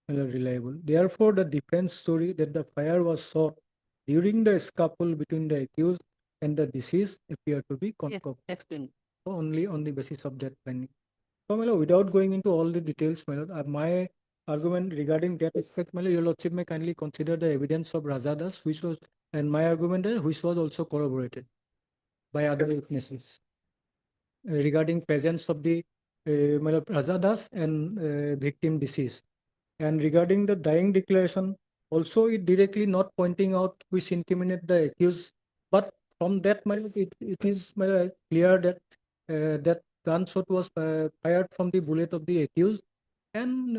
reliable. Therefore, the defense story that the fire was sought during the scuffle between the accused and the deceased appear to be concocted. Explain. So only on the basis of that finding. So, my lord, without going into all the details, my lord, my argument regarding that aspect, my lord, your lordship may kindly consider the evidence of Rajadas, which was, and my argument which was also corroborated by other witnesses regarding presence of the my lord, Rajadas and victim deceased. And regarding the dying declaration, also it directly not pointing out which incriminate the accused, but from that, my lord, it is clear that that gunshot was fired from the bullet of the accused, and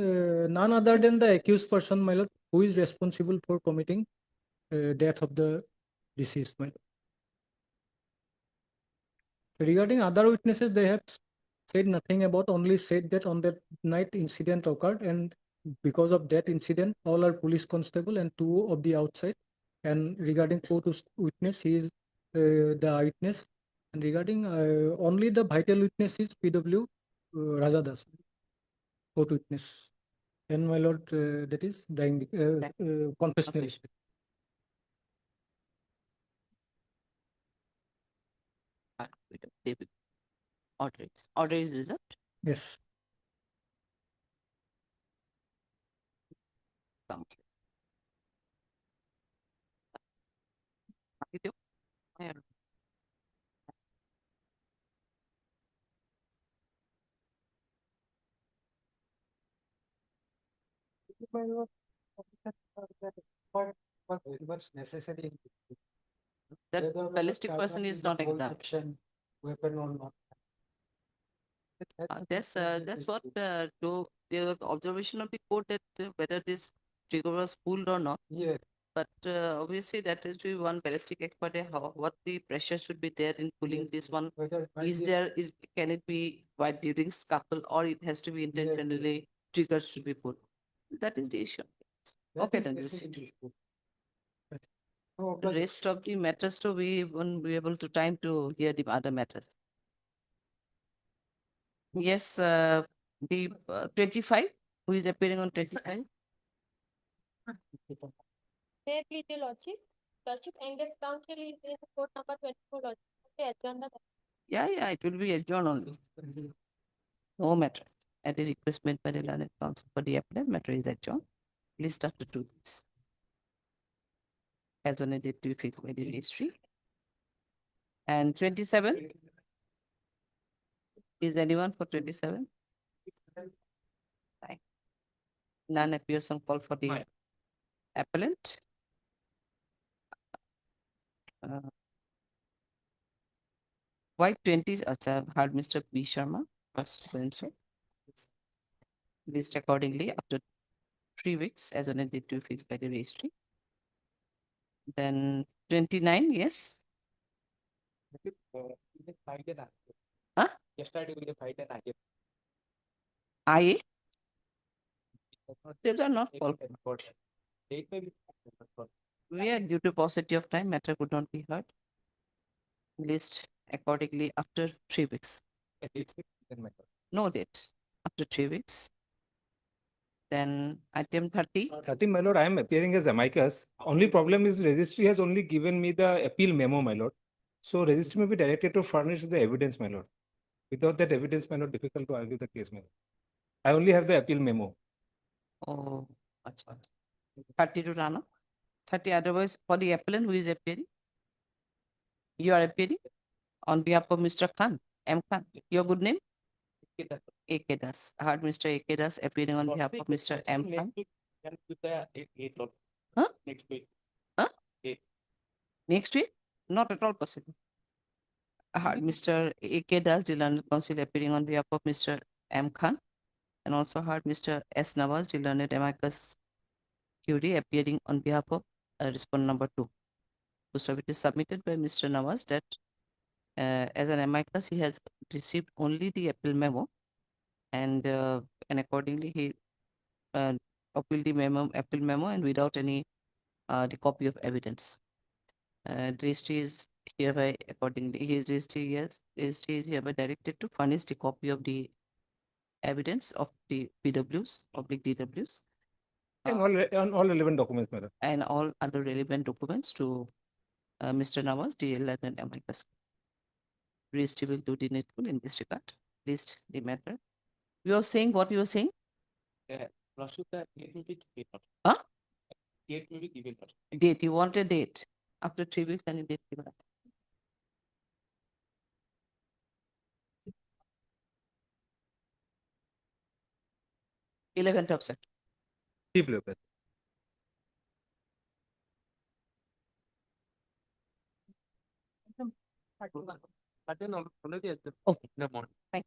none other than the accused person, my lord, who is responsible for committing death of the deceased, my lord. Regarding other witnesses, they have said nothing about, only said that on that night incident occurred, and because of that incident, all are police constable and 2 of the outside. And regarding court witness, he is the eyewitness. And regarding only the vital witness is PW Rajadas, court witness. And my lord, that is dying confessional. Order is reserved. Yes. Was very much necessary. That ballistic person is not exempt. Weapon or not. That's what the observation of the court that whether this trigger was pulled or not. Yeah. But obviously that is to be one ballistic expert. What the pressure should be there in pulling this one? Can it be while during scuffle, or it has to be intentionally triggers should be pulled? That is the issue. Okay, then we'll see. The rest of the matters, so we won't be able to time to hear the other matters. Yes, the 25, who is appearing on 25? May I please, your lordship? Lordship, Angus counsel is in court number 24, lordship. Okay, adjourn the. Yeah, it will be adjourned only. No matter. At the request made by the learned counsel for the appellant, matter is adjourned. List after 2 days. As on a date to be fixed by the registry. And 27? Is anyone for 27? Fine. None appears on call for the appellant. Why 20? Heard Mr. B. Sharma, first answer. List accordingly after 3 weeks as on a date to be fixed by the registry. Then 29, yes. Huh? Yesterday we fight an I. These are not called. Where due to paucity of time, matter could not be heard. List accordingly after 3 weeks. No date. After 3 weeks. Then item 30. 30, my lord, I am appearing as amicus. Only problem is registry has only given me the appeal memo, my lord. So registry may be directed to furnish the evidence, my lord. Without that evidence, my lord, difficult to argue the case, my lord. I only have the appeal memo. Oh, achha. 30 to Rana. 30 otherwise for the appellant who is appearing. You are appearing on behalf of Mr. Khan, M. Khan. Your good name? A.K. Das. I heard Mr. A.K. Das appearing on behalf of Mr. M. Khan. Huh? Next week. Huh? Next week? Not at all possible. I heard Mr. A.K. Das, the learned counsel, appearing on behalf of Mr. M. Khan, and also heard Mr. S. Nawaz, the learned amicus curiae, appearing on behalf of respondent number 2. So it is submitted by Mr. Nawaz that as an amicus, he has received only the appeal memo, and accordingly he appealed the appeal memo, and without any the copy of evidence. Registry is hereby accordingly his registry is hereby directed to furnish the copy of the evidence of the PWs, public DWs, And all relevant documents, madam. and all other relevant documents to Mr. Nawaz, the learned amicus. Registry will do the needful in this regard. List the matter. You are saying what you are saying? Huh? Date will be given. Date. You want a date. After 3 weeks, any date given. 11th of September. Okay. No more. Thank you.